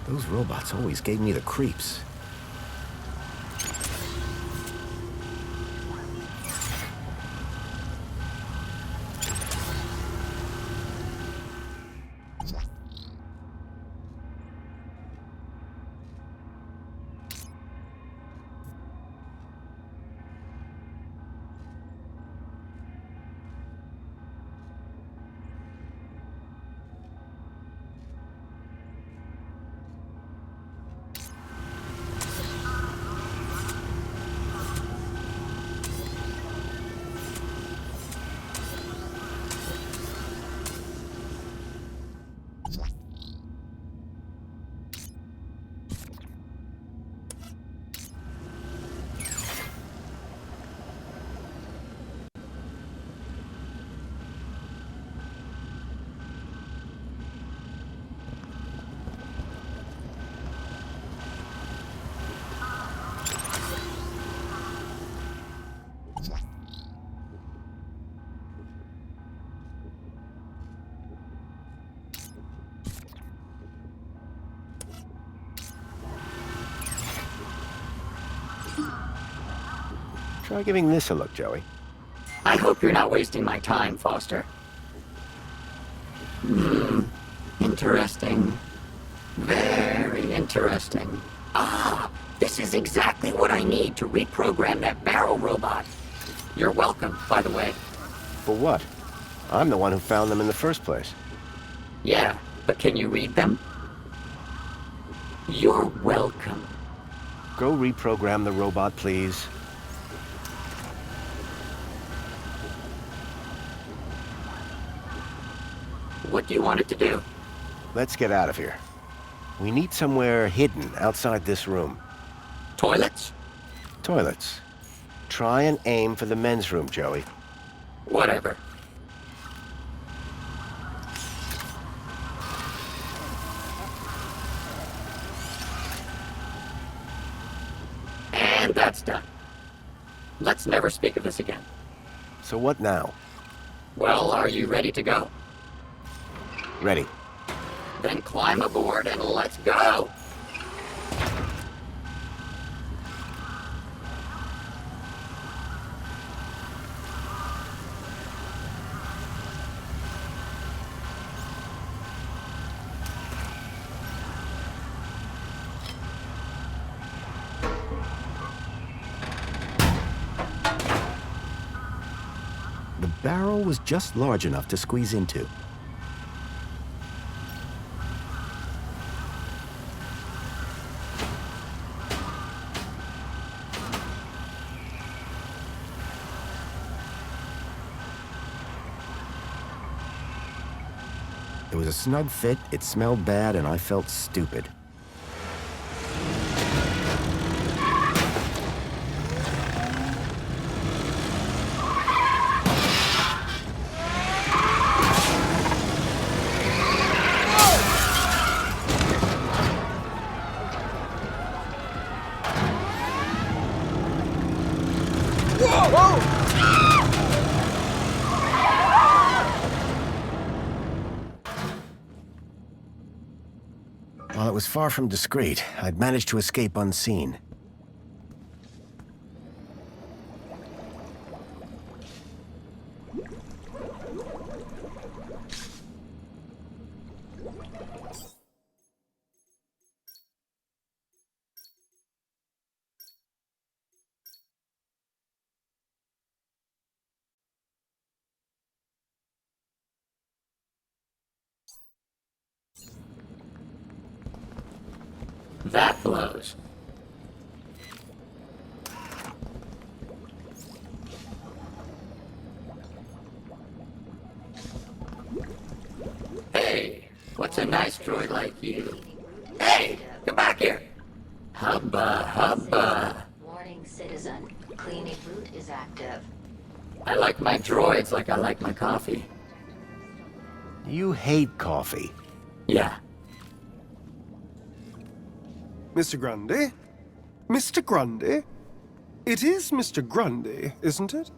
Speaker 5: Those robots always gave me the creeps. Try giving this a look, Joey.
Speaker 12: I hope you're not wasting my time, Foster. Interesting. Very interesting. Ah, this is exactly what I need to reprogram that barrel robot. You're welcome, by the way.
Speaker 5: For what? I'm the one who found them in the first place.
Speaker 12: Yeah, but can you read them? You're welcome.
Speaker 5: Go reprogram the robot, please.
Speaker 12: What do you want it to do?
Speaker 5: Let's get out of here. We need somewhere hidden outside this room.
Speaker 12: Toilets?
Speaker 5: Toilets. Try and aim for the men's room, Joey.
Speaker 12: Whatever. And that's done. Let's never speak of this again.
Speaker 5: So what now?
Speaker 12: Well, are you ready to go?
Speaker 5: Ready.
Speaker 12: Then climb aboard and let's go!
Speaker 5: The barrel was just large enough to squeeze into. It was a snug fit, it smelled bad, and I felt stupid. While it was far from discreet, I'd managed to escape unseen.
Speaker 12: That blows. Hey, what's a nice droid like you? Hey, come back here. Hubba, hubba.
Speaker 11: Warning, citizen. Cleaning route is active.
Speaker 12: I like my droids like I like my coffee.
Speaker 5: You hate coffee.
Speaker 12: Yeah.
Speaker 18: Mr. Grundy? Mr. Grundy? It is Mr. Grundy, isn't it?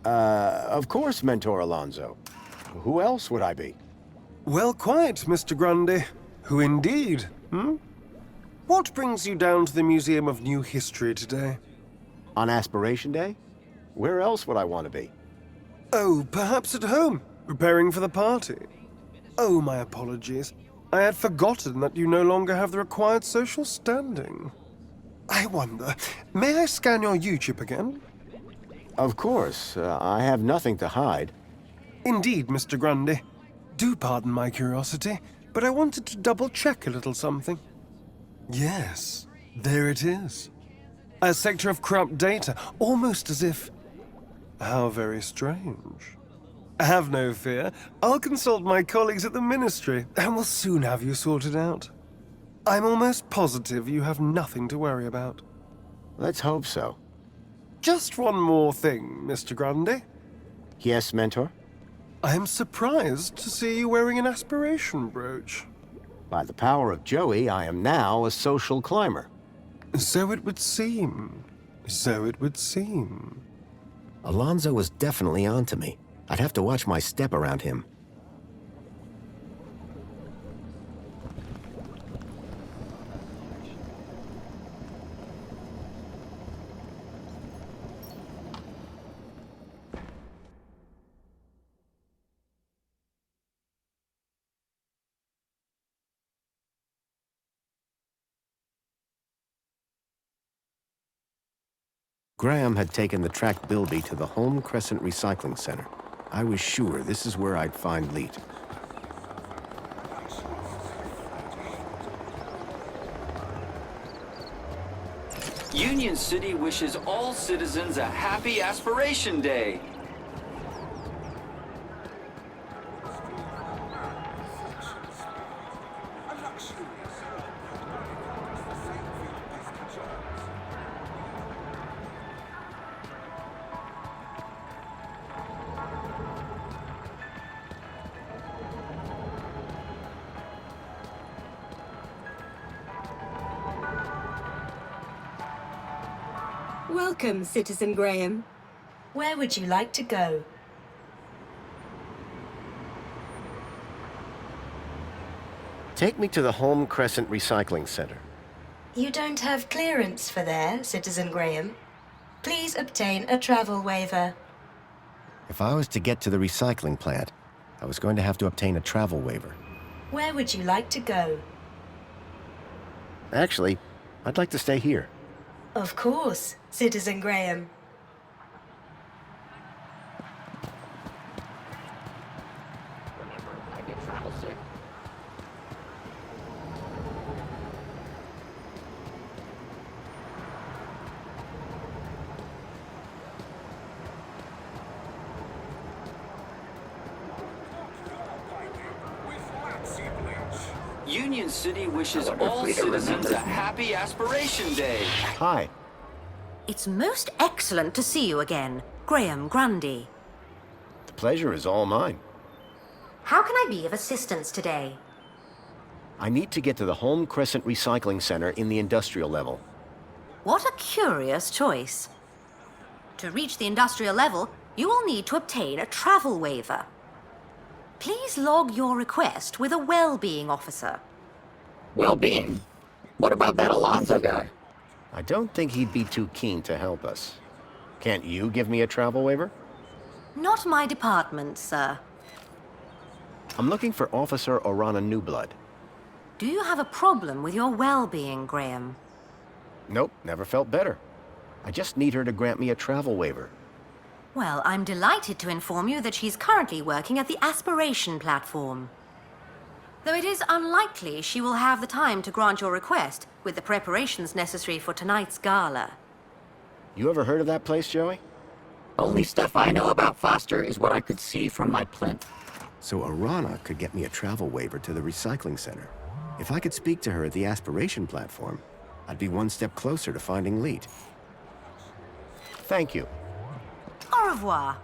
Speaker 5: Of course, Mentor Alonso. Who else would I be?
Speaker 18: Well, quite, Mr. Grundy. Who indeed, What brings you down to the Museum of New History today?
Speaker 5: On Aspiration Day? Where else would I want to be?
Speaker 18: Oh, perhaps at home, preparing for the party. Oh, my apologies. I had forgotten that you no longer have the required social standing. I wonder, may I scan your U-chip again?
Speaker 5: Of course. I have nothing to hide.
Speaker 18: Indeed, Mr. Grundy. Do pardon my curiosity, but I wanted to double-check a little something. Yes, there it is. A sector of corrupt data, almost as if... How very strange. Have no fear. I'll consult my colleagues at the Ministry, and we'll soon have you sorted out. I'm almost positive you have nothing to worry about.
Speaker 5: Let's hope so.
Speaker 18: Just one more thing, Mr. Grundy.
Speaker 5: Yes, Mentor?
Speaker 18: I am surprised to see you wearing an aspiration brooch.
Speaker 5: By the power of Joey, I am now a social climber.
Speaker 18: So it would seem. So it would seem.
Speaker 1: Alonso was definitely onto me. I'd have to watch my step around him. Graham had taken the track Bilby to the Home Crescent Recycling Center. I was sure this is where I'd find Leet.
Speaker 10: Union City wishes all citizens a happy Aspiration Day.
Speaker 17: Welcome, Citizen Graham.
Speaker 6: Where would you like to go?
Speaker 5: Take me to the Home Crescent Recycling Center.
Speaker 6: You don't have clearance for there, Citizen Graham. Please obtain a travel waiver.
Speaker 1: If I was to get to the recycling plant, I was going to have to obtain a travel waiver.
Speaker 6: Where would you like to go?
Speaker 5: Actually, I'd like to stay here.
Speaker 6: Of course, Citizen Graham.
Speaker 10: Union City wishes all citizens a happy Aspiration Day.
Speaker 5: Hi.
Speaker 20: It's most excellent to see you again, Graham Grundy.
Speaker 5: The pleasure is all mine.
Speaker 20: How can I be of assistance today?
Speaker 5: I need to get to the Home Crescent Recycling Center in the industrial level.
Speaker 20: What a curious choice. To reach the industrial level, you will need to obtain a travel waiver. Please log your request with a well-being officer.
Speaker 12: Well-being? What about that Alonso guy?
Speaker 5: I don't think he'd be too keen to help us. Can't you give me a travel waiver?
Speaker 20: Not my department, sir.
Speaker 5: I'm looking for Officer Orana Newblood.
Speaker 20: Do you have a problem with your well-being, Graham?
Speaker 5: Nope, never felt better. I just need her to grant me a travel waiver.
Speaker 20: Well, I'm delighted to inform you that she's currently working at the Aspiration platform. Though it is unlikely she will have the time to grant your request with the preparations necessary for tonight's gala.
Speaker 5: You ever heard of that place, Joey?
Speaker 12: Only stuff I know about Foster is what I could see from my plinth.
Speaker 5: So Arana could get me a travel waiver to the recycling center. If I could speak to her at the aspiration platform, I'd be one step closer to finding Leet. Thank you.
Speaker 20: Au revoir.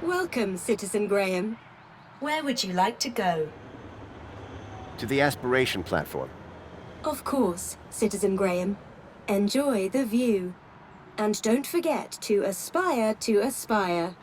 Speaker 17: Welcome, Citizen Graham.
Speaker 6: Where would you like to go?
Speaker 5: To the aspiration platform.
Speaker 17: Of course, Citizen Graham. Enjoy the view. And don't forget to aspire to aspire.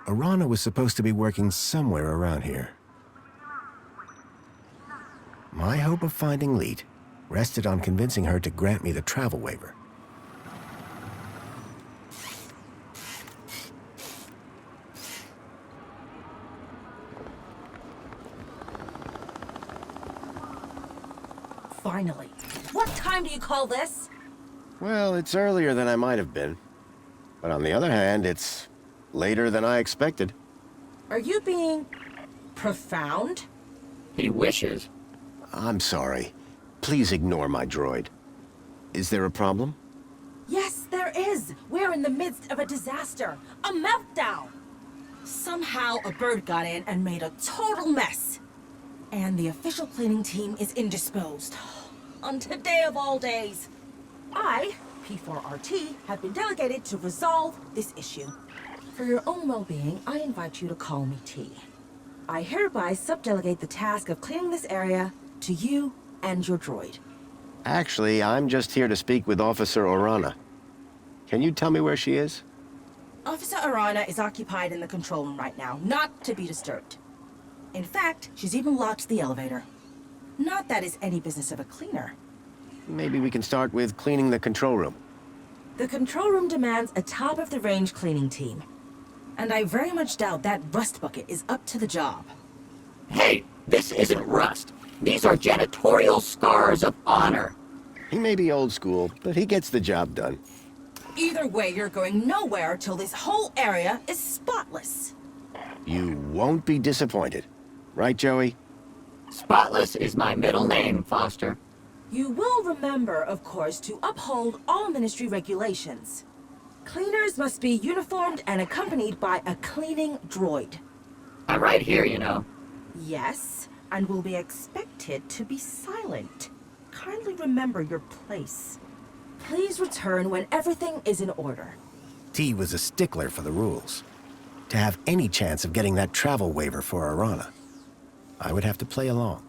Speaker 1: Arana was supposed to be working somewhere around here. My hope of finding Leet rested on convincing her to grant me the travel waiver.
Speaker 2: Finally. What time do you call this?
Speaker 1: Well, it's earlier than I might have been. But on the other hand, it's later than I expected.
Speaker 2: Are you being profound?
Speaker 12: He wishes.
Speaker 1: I'm sorry. Please ignore my droid. Is there a problem?
Speaker 2: Yes, there is. We're in the midst of a disaster. A meltdown. Somehow a bird got in and made a total mess. And the official cleaning team is indisposed. On today of all days. I, P4RT, have been delegated to resolve this issue. For your own well-being, I invite you to call me T. I hereby subdelegate the task of cleaning this area to you and your droid.
Speaker 1: Actually, I'm just here to speak with Officer Arana. Can you tell me where she is?
Speaker 2: Officer Arana is occupied in the control room right now, not to be disturbed. In fact, she's even locked the elevator. Not that it's any business of a cleaner.
Speaker 1: Maybe we can start with cleaning the control room.
Speaker 2: The control room demands a top-of-the-range cleaning team. And I very much doubt that rust bucket is up to the job.
Speaker 12: Hey, this isn't rust. These are janitorial scars of honor.
Speaker 1: He may be old school, but he gets the job done.
Speaker 2: Either way, you're going nowhere till this whole area is spotless.
Speaker 1: You won't be disappointed. Right, Joey?
Speaker 12: Spotless is my middle name, Foster.
Speaker 2: You will remember, of course, to uphold all ministry regulations. Cleaners must be uniformed and accompanied by a cleaning droid.
Speaker 12: I'm right here, you know.
Speaker 2: Yes, and will be expected to be silent. Kindly remember your place. Please return when everything is in order.
Speaker 1: T was a stickler for the rules. To have any chance of getting that travel waiver for Arana, I would have to play along.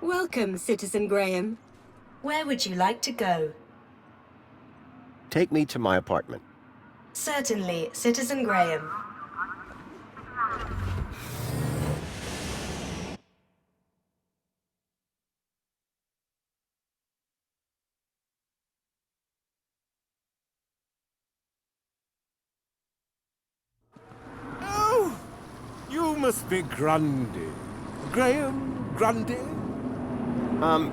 Speaker 17: Welcome, Citizen Graham.
Speaker 6: Where would you like to go?
Speaker 1: Take me to my apartment.
Speaker 6: Certainly, Citizen Graham.
Speaker 9: Oh! You must be Grundy. Graham Grundy?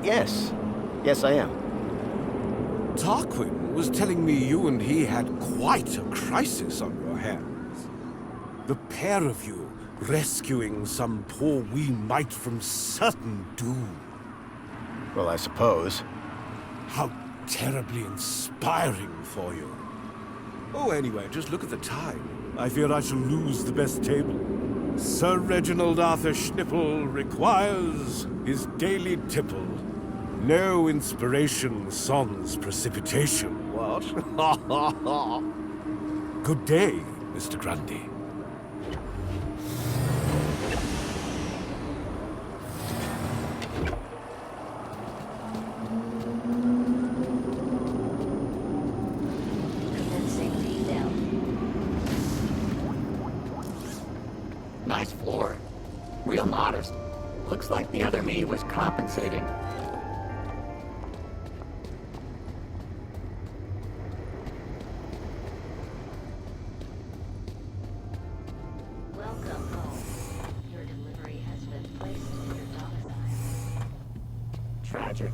Speaker 1: Yes. Yes, I am.
Speaker 9: Tarquin was telling me you and he had quite a crisis on your hands. The pair of you rescuing some poor wee mite from certain doom.
Speaker 1: Well, I suppose.
Speaker 9: How terribly inspiring for you. Oh, anyway, just look at the time. I fear I shall lose the best table. Sir Reginald Arthur Schnipple requires his daily tipple. No inspiration sans precipitation. What? Good day, Mr. Grundy.
Speaker 12: Nice floor. Real modest. Looks like the other me was compensating.
Speaker 11: Welcome home. Your delivery has been placed in your domicile.
Speaker 12: Tragic.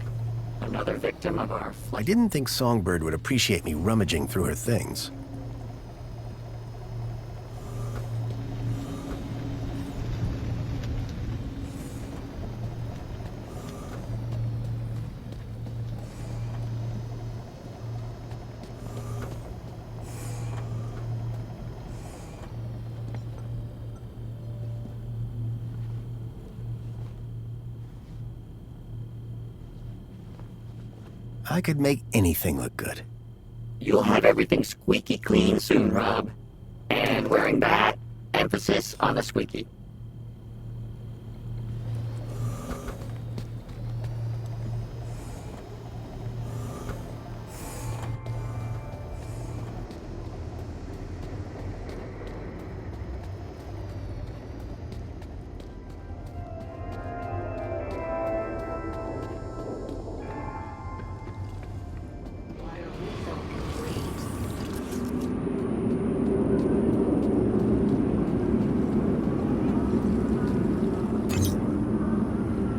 Speaker 12: Another victim of our
Speaker 1: I didn't think Songbird would appreciate me rummaging through her things. I could make anything look good.
Speaker 12: You'll have everything squeaky clean soon, Rob. And wearing that, emphasis on the squeaky.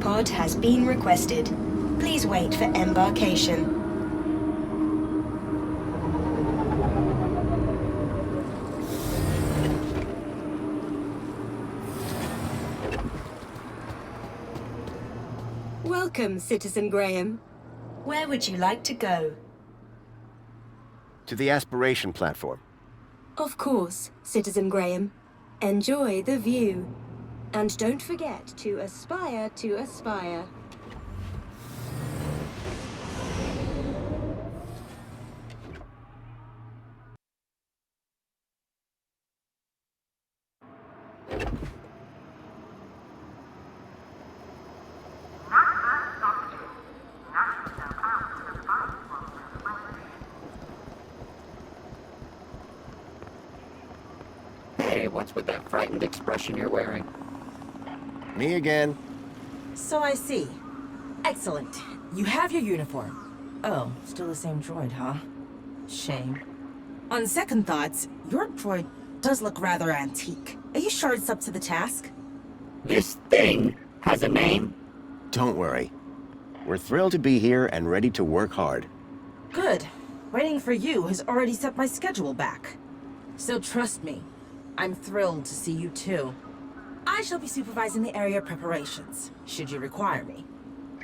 Speaker 17: Pod has been requested. Please wait for embarkation. Welcome, Citizen Graham. Where would you like to go?
Speaker 5: To the aspiration platform.
Speaker 17: Of course, Citizen Graham. Enjoy the view. And don't forget to aspire to aspire.
Speaker 12: Hey, what's with that frightened expression you're wearing?
Speaker 5: Me again.
Speaker 2: So I see. Excellent. You have your uniform. Oh, still the same droid, huh? Shame. On second thoughts, your droid does look rather antique. Are you sure it's up to the task?
Speaker 12: This thing has a name?
Speaker 5: Don't worry. We're thrilled to be here and ready to work hard.
Speaker 2: Good. Waiting for you has already set my schedule back. So trust me, I'm thrilled to see you too. I shall be supervising the area preparations, should you require me.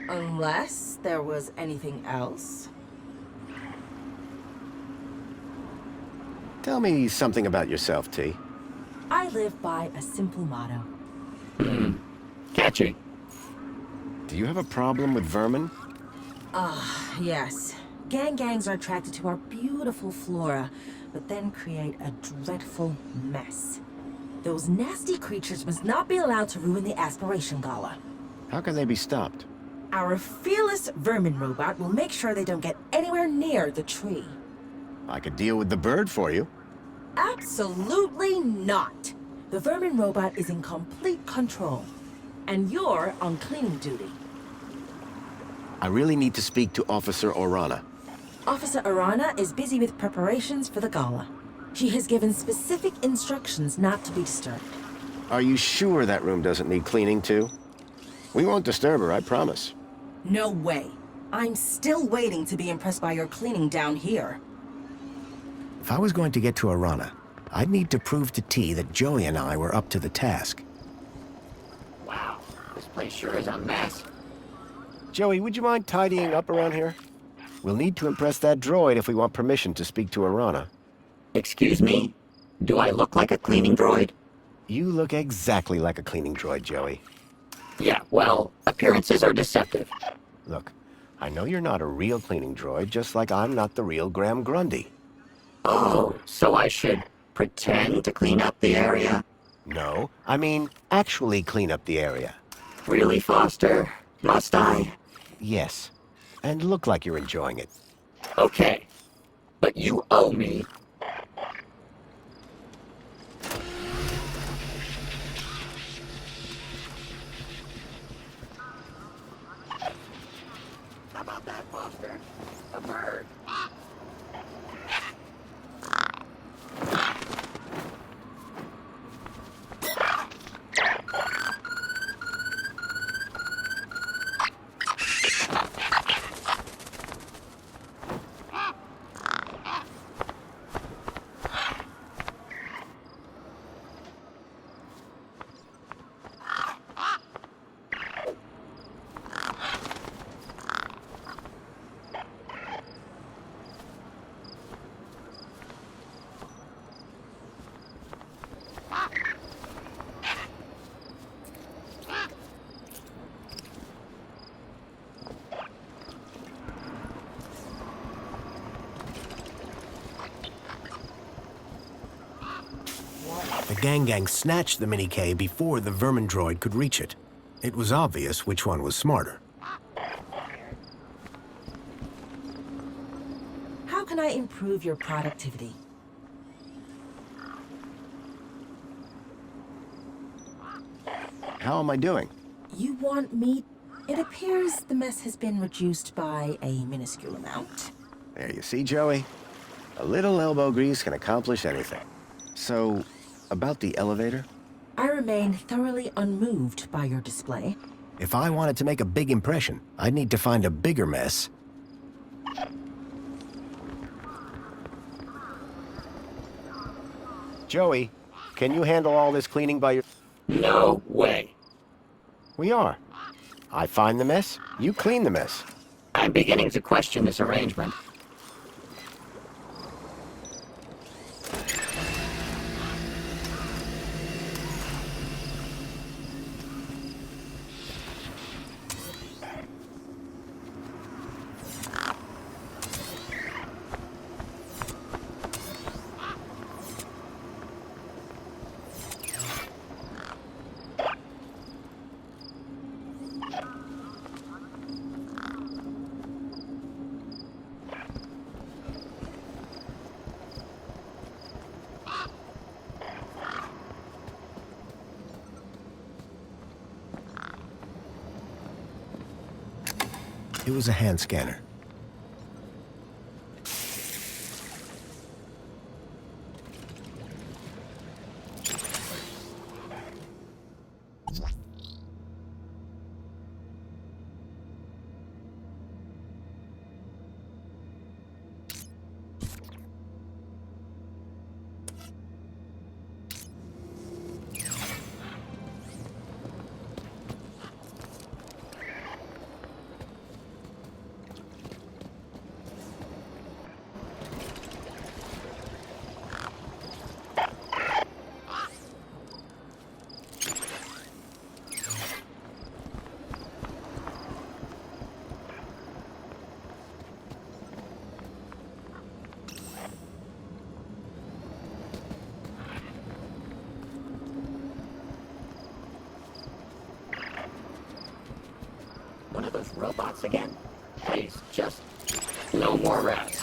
Speaker 2: Unless there was anything else.
Speaker 5: Tell me something about yourself, T.
Speaker 2: I live by a simple motto.
Speaker 12: Catchy.
Speaker 5: Do you have a problem with vermin?
Speaker 2: Yes. Gangs are attracted to our beautiful flora, but then create a dreadful mess. Those nasty creatures must not be allowed to ruin the Aspiration Gala.
Speaker 5: How can they be stopped?
Speaker 2: Our fearless vermin robot will make sure they don't get anywhere near the tree.
Speaker 5: I could deal with the bird for you.
Speaker 2: Absolutely not. The vermin robot is in complete control, and you're on cleaning duty.
Speaker 5: I really need to speak to Officer Orana.
Speaker 2: Officer Arana is busy with preparations for the gala. She has given specific instructions not to be disturbed.
Speaker 5: Are you sure that room doesn't need cleaning too? We won't disturb her, I promise.
Speaker 2: No way. I'm still waiting to be impressed by your cleaning down here.
Speaker 1: If I was going to get to Arana, I'd need to prove to T that Joey and I were up to the task.
Speaker 12: Wow, this place sure is a mess.
Speaker 5: Joey, would you mind tidying up around here? We'll need to impress that droid if we want permission to speak to Arana.
Speaker 12: Excuse me? Do I look like a cleaning droid?
Speaker 5: You look exactly like a cleaning droid, Joey.
Speaker 12: Yeah, well, appearances are deceptive.
Speaker 5: Look, I know you're not a real cleaning droid, just like I'm not the real Graham Grundy.
Speaker 12: Oh, so I should pretend to clean up the area?
Speaker 5: No, I mean actually clean up the area.
Speaker 12: Really, Foster? Must I?
Speaker 5: Yes, and look like you're enjoying it.
Speaker 12: Okay, but you owe me. How about that, Foster? A bird.
Speaker 5: The gang snatched the mini-K before the vermin droid could reach it. It was obvious which one was smarter.
Speaker 2: How can I improve your productivity?
Speaker 5: How am I doing?
Speaker 2: You want me? It appears the mess has been reduced by a minuscule amount.
Speaker 5: There you see, Joey. A little elbow grease can accomplish anything. So, about the elevator?
Speaker 2: I remain thoroughly unmoved by your display.
Speaker 5: If I wanted to make a big impression, I'd need to find a bigger mess. Joey, can you handle all this cleaning by your...
Speaker 12: No way.
Speaker 5: We are. I find the mess, you clean the mess.
Speaker 12: I'm beginning to question this arrangement.
Speaker 5: It was a hand scanner. One of those robots again? Please, just no more rats.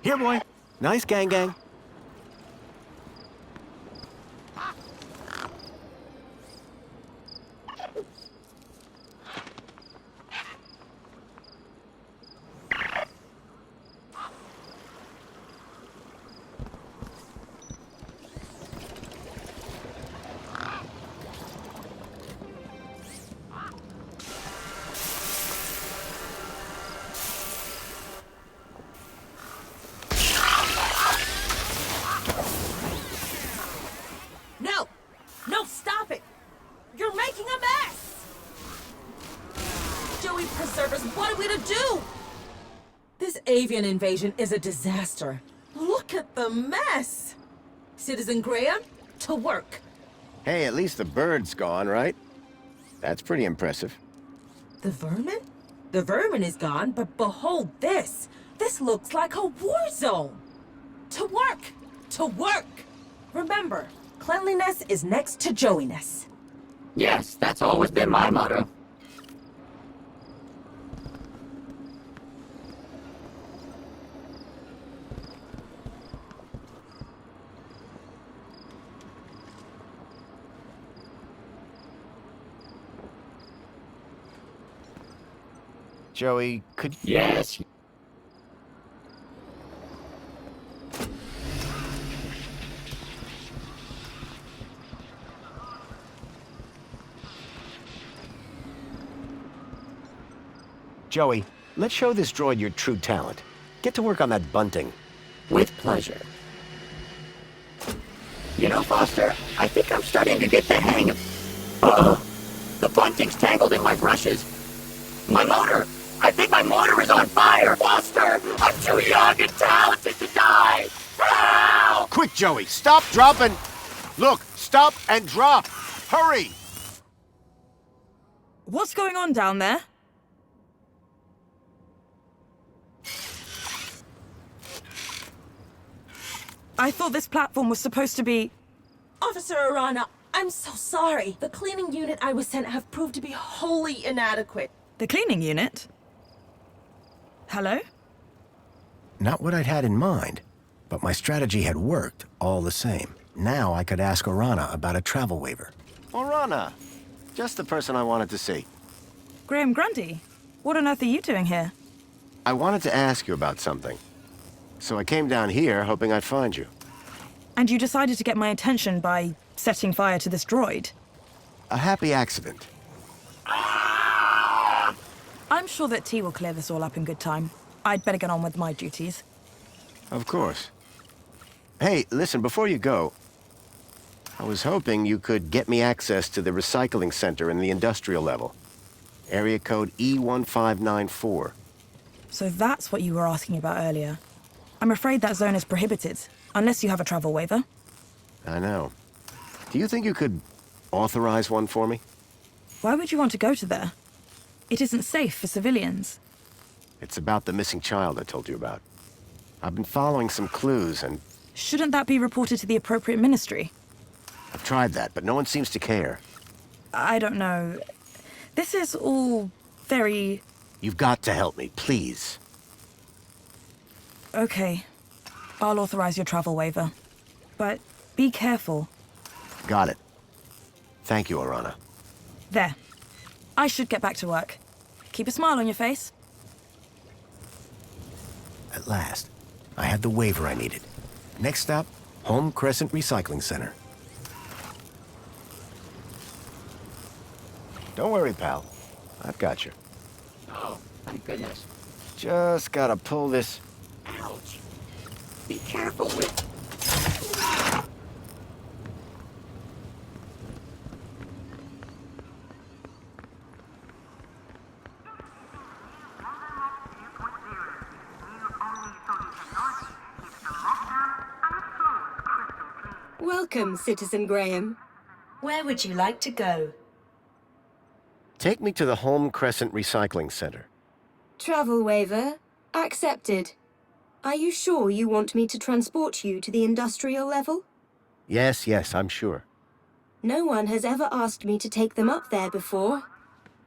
Speaker 5: Here, boy. Nice gang.
Speaker 2: No! No, stop it! You're making a mess! avian invasion is a disaster. Look at the mess! Citizen Graham, to work.
Speaker 5: Hey, at least the bird's gone, right? That's pretty impressive.
Speaker 2: The vermin? The vermin is gone, but behold this! This looks like a war zone! To work! To work! Remember, cleanliness is next to Joey-ness.
Speaker 12: Yes, that's always been my motto.
Speaker 5: Joey, could...
Speaker 12: Yes.
Speaker 5: Joey, let's show this droid your true talent. Get to work on that bunting.
Speaker 12: With pleasure. You know, Foster, I think I'm starting to get the hang of... Uh-oh. The bunting's tangled in my brushes. My motor! I think my motor is on fire! Foster! I'm too young and talented to die! Help!
Speaker 5: Quick, Joey, stop, drop, and... Look, stop and drop! Hurry!
Speaker 3: What's going on down there? I thought this platform was supposed to be...
Speaker 2: Officer Arana, I'm so sorry. The cleaning unit I was sent have proved to be wholly inadequate.
Speaker 3: The cleaning unit? Hello?
Speaker 1: Not what I'd had in mind, but my strategy had worked all the same. Now I could ask Arana about a travel waiver.
Speaker 5: Orana, just the person I wanted to see.
Speaker 3: Graham Grundy, what on earth are you doing here?
Speaker 5: I wanted to ask you about something. So I came down here hoping I'd find you.
Speaker 3: And you decided to get my attention by setting fire to this droid?
Speaker 5: A happy accident.
Speaker 3: I'm sure that T will clear this all up in good time. I'd better get on with my duties.
Speaker 5: Of course. Hey, listen, before you go, I was hoping you could get me access to the recycling center in the industrial level. Area code E1594.
Speaker 3: So that's what you were asking about earlier. I'm afraid that zone is prohibited, unless you have a travel waiver.
Speaker 5: I know. Do you think you could authorize one for me?
Speaker 3: Why would you want to go to there? It isn't safe for civilians.
Speaker 5: It's about the missing child I told you about. I've been following some clues and...
Speaker 3: Shouldn't that be reported to the appropriate ministry?
Speaker 5: I've tried that, but no one seems to care.
Speaker 3: I don't know. This is all very...
Speaker 5: You've got to help me, please.
Speaker 3: Okay. I'll authorize your travel waiver. But be careful.
Speaker 5: Got it. Thank you, Arana.
Speaker 3: There. I should get back to work. Keep a smile on your face.
Speaker 1: At last, I had the waiver I needed. Next stop, Home Crescent Recycling Center.
Speaker 5: Don't worry, pal. I've got you.
Speaker 12: Oh, thank goodness.
Speaker 5: Just gotta pull this...
Speaker 12: Ouch. Be careful with...
Speaker 17: Welcome, Citizen Graham.
Speaker 6: Where would you like to go?
Speaker 5: Take me to the Home Crescent Recycling Center.
Speaker 17: Travel waiver accepted. Are you sure you want me to transport you to the industrial level?
Speaker 5: Yes, I'm sure.
Speaker 17: No one has ever asked me to take them up there before.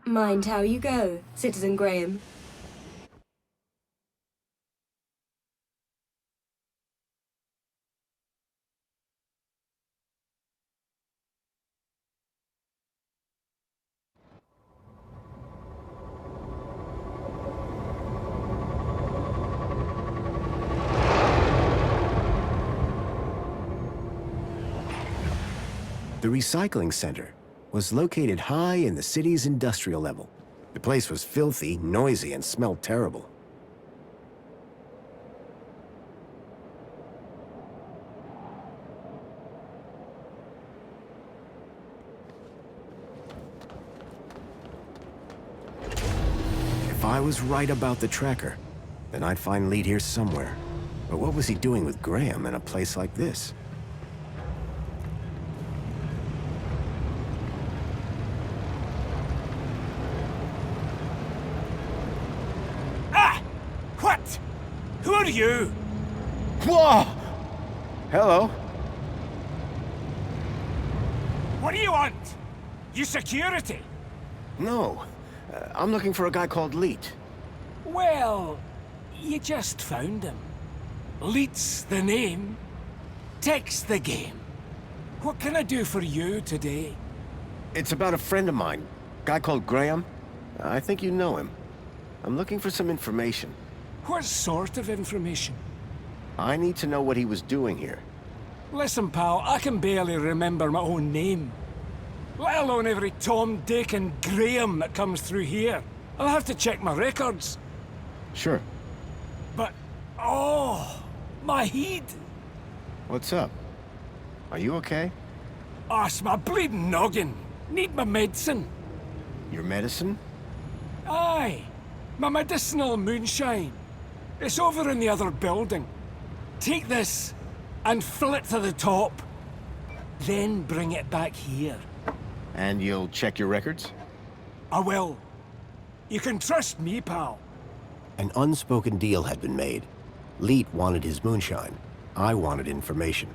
Speaker 17: Mind how you go, Citizen Graham.
Speaker 1: The recycling center was located high in the city's industrial level. The place was filthy, noisy, and smelled terrible. If I was right about the tracker,
Speaker 5: then I'd find Lead here somewhere. But what was he doing with Graham in a place like this?
Speaker 19: Ah! What? Who are you?
Speaker 5: Whoa! Hello.
Speaker 19: What do you want? You security?
Speaker 5: No. I'm looking for a guy called Leet.
Speaker 19: Well, you just found him. Leet's the name. Tech's the game. What can I do for you today?
Speaker 5: It's about a friend of mine. Guy called Graham. I think you know him. I'm looking for some information.
Speaker 19: What sort of information?
Speaker 5: I need to know what he was doing here.
Speaker 19: Listen, pal, I can barely remember my own name. Let alone every Tom, Dick, and Graham that comes through here. I'll have to check my records.
Speaker 5: Sure.
Speaker 19: But, oh, my head.
Speaker 5: What's up? Are you okay?
Speaker 19: Oh, it's my bleeding noggin. Need my medicine.
Speaker 5: Your medicine?
Speaker 19: Aye, my medicinal moonshine. It's over in the other building. Take this and fill it to the top. Then bring it back here.
Speaker 5: And you'll check your records?
Speaker 19: I will. You can trust me, pal.
Speaker 5: An unspoken deal had been made. Leet wanted his moonshine. I wanted information.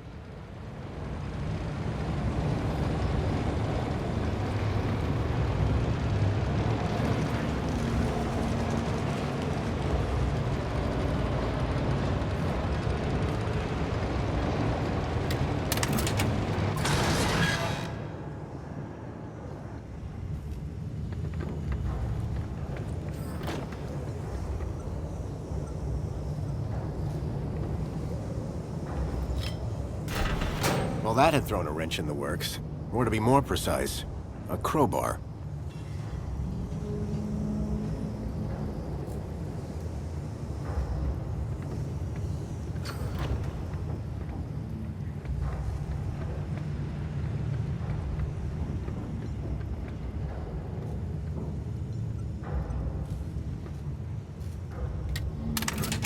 Speaker 5: Well, that had thrown a wrench in the works. Or to be more precise, a crowbar.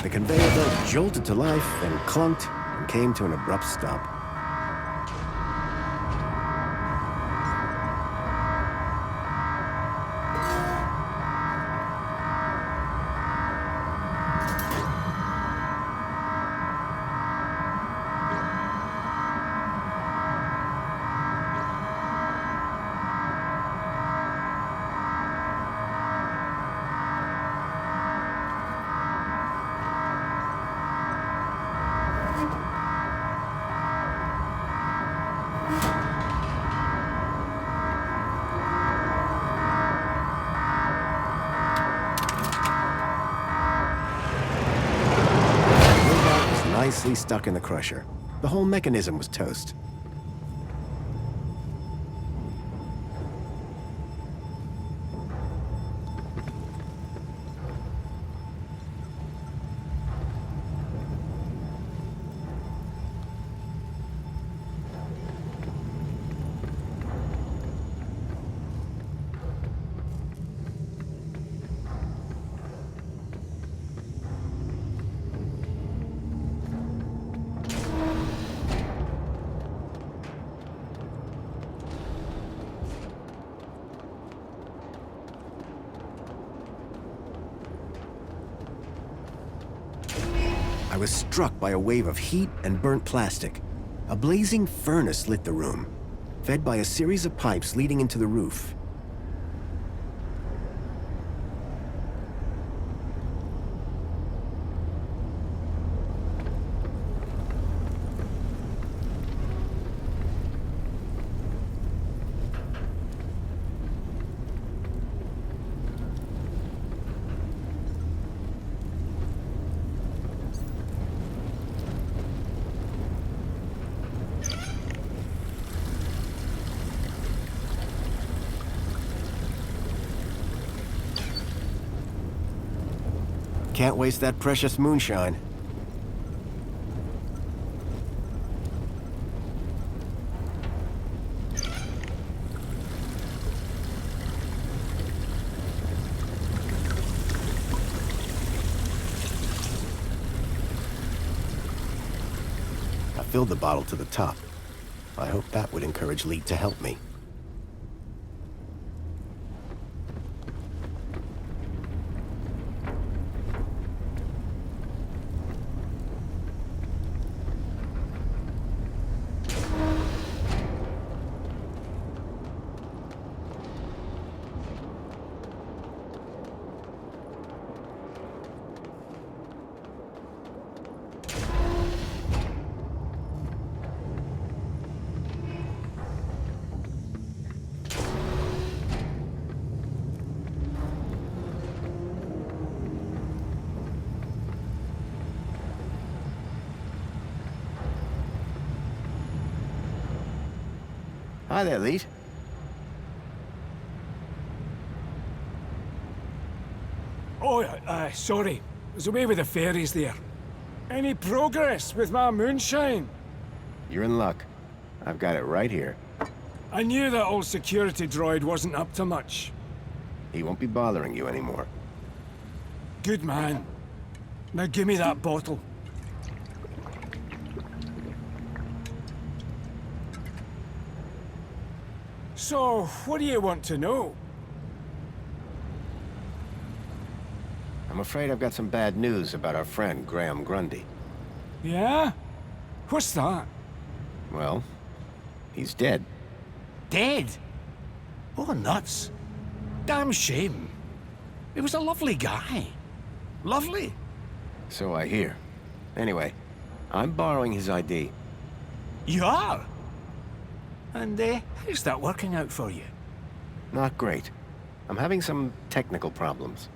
Speaker 5: The conveyor belt jolted to life, then clunked, and came to an abrupt stop. Nicely stuck in the crusher. The whole mechanism was toast. I was struck by a wave of heat and burnt plastic. A blazing furnace lit the room, fed by a series of pipes leading into the roof. Can't waste that precious moonshine. filled the bottle to the top. I hope that would encourage Leet to help me. Hi there, Leet.
Speaker 19: Oh, sorry. I was away with the fairies there. Any progress with my moonshine?
Speaker 5: You're in luck. I've got it right here.
Speaker 19: I knew that old security droid wasn't up to much.
Speaker 5: He won't be bothering you anymore.
Speaker 19: Good man. Now give me that bottle. So, what do you want to know?
Speaker 5: I'm afraid I've got some bad news about our friend, Graham Grundy.
Speaker 19: Yeah? What's that?
Speaker 5: Well, he's dead.
Speaker 19: Dead? Oh, nuts. Damn shame. He was a lovely guy. Lovely.
Speaker 5: So I hear. Anyway, I'm borrowing his ID.
Speaker 19: You are? And, how's that working out for you?
Speaker 5: Not great. I'm having some technical problems.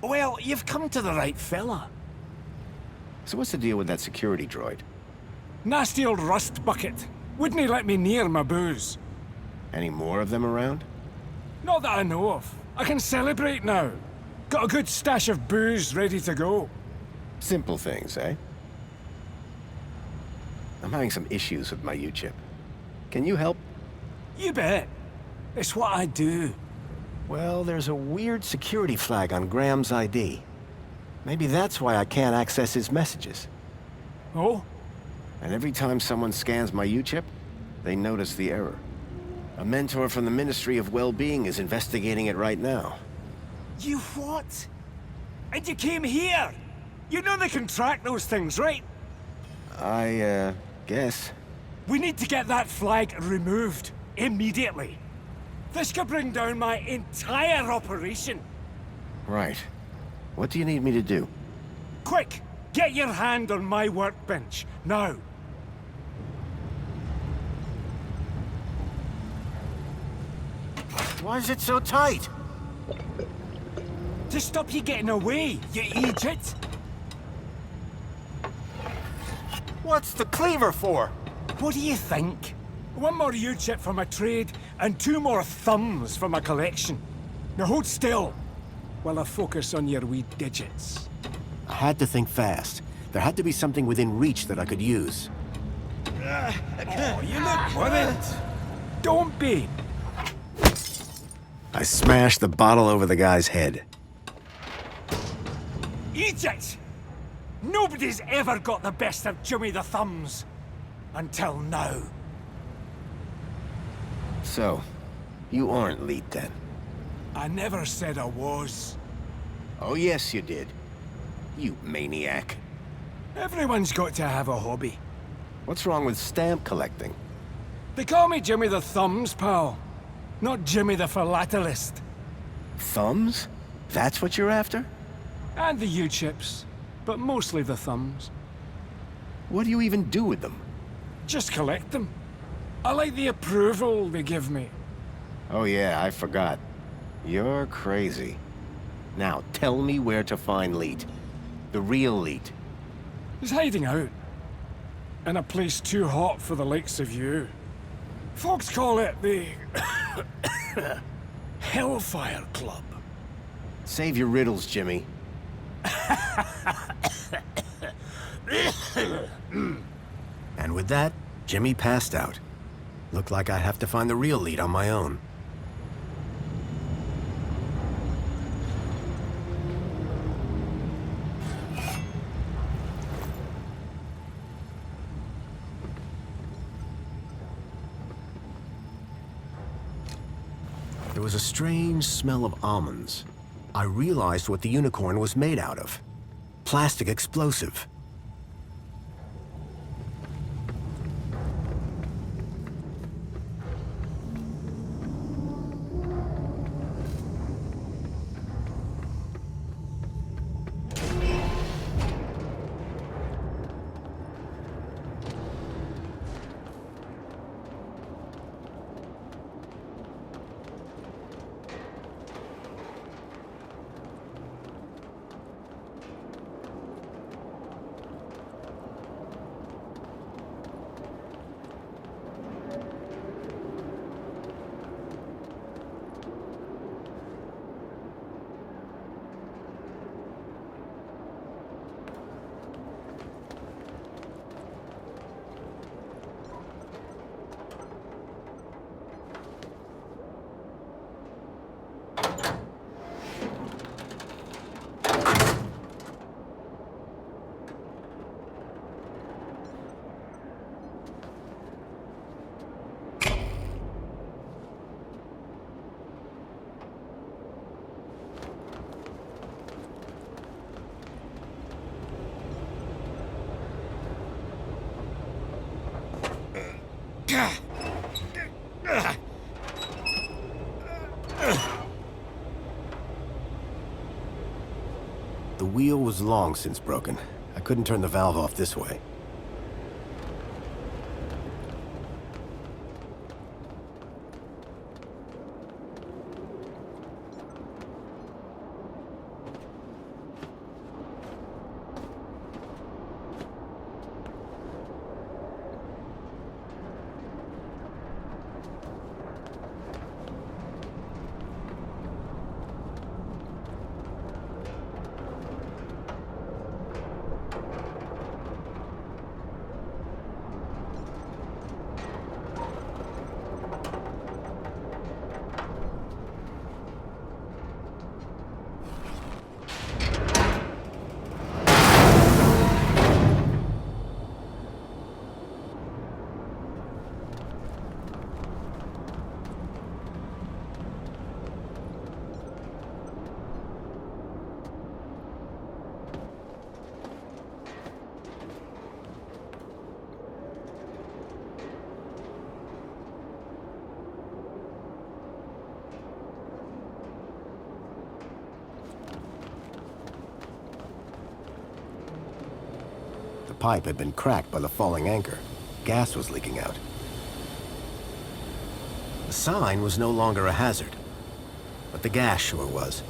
Speaker 19: Well, you've come to the right fella.
Speaker 5: So what's the deal with that security droid?
Speaker 19: Nasty old rust bucket. Wouldn't he let me near my booze?
Speaker 5: Any more of them around?
Speaker 19: Not that I know of. I can celebrate now. Got a good stash of booze ready to go.
Speaker 5: Simple things, eh? I'm having some issues with my U-chip. Can you help?
Speaker 19: You bet. It's what I do.
Speaker 5: Well, there's a weird security flag on Graham's ID. Maybe that's why I can't access his messages.
Speaker 19: Oh?
Speaker 5: And every time someone scans my U-chip, they notice the error. A mentor from the Ministry of Well-Being is investigating it right now.
Speaker 19: You what? And you came here? You know they can track those things, right?
Speaker 5: I, guess.
Speaker 19: We need to get that flag removed. Immediately. This could bring down my entire operation.
Speaker 5: Right. What do you need me to do?
Speaker 19: Quick! Get your hand on my workbench. Now.
Speaker 5: Why is it so tight?
Speaker 19: To stop you getting away, you idiot!
Speaker 5: What's the cleaver for?
Speaker 19: What do you think? One more U-chip for my trade, and 2 more thumbs for my collection. Now hold still, while I focus on your wee digits.
Speaker 5: I had to think fast. There had to be something within reach that I could use.
Speaker 19: Oh, you look worried. Don't be.
Speaker 5: I smashed the bottle over the guy's head.
Speaker 19: Idiot! Nobody's ever got the best of Jimmy the Thumbs. Until now.
Speaker 5: So, you aren't Leet then?
Speaker 19: I never said I was.
Speaker 5: Oh yes, you did. You maniac.
Speaker 19: Everyone's got to have a hobby.
Speaker 5: What's wrong with stamp collecting?
Speaker 19: They call me Jimmy the Thumbs, pal. Not Jimmy the Philatelist.
Speaker 5: Thumbs? That's what you're after?
Speaker 19: And the U-chips, but mostly the thumbs.
Speaker 5: What do you even do with them?
Speaker 19: Just collect them. I like the approval they give me.
Speaker 5: Oh yeah, I forgot. You're crazy. Now, tell me where to find Leet. The real Leet.
Speaker 19: He's hiding out. In a place too hot for the likes of you. Folks call it the... Hellfire Club.
Speaker 5: Save your riddles, Jimmy. And with that, Jimmy passed out. Looked like I'd have to find the real Leet on my own. There was a strange smell of almonds. I realized what the unicorn was made out of. Plastic explosive. The wheel was long since broken. I couldn't turn the valve off this way. The pipe had been cracked by the falling anchor. Gas was leaking out. The sign was no longer a hazard, but the gas sure was.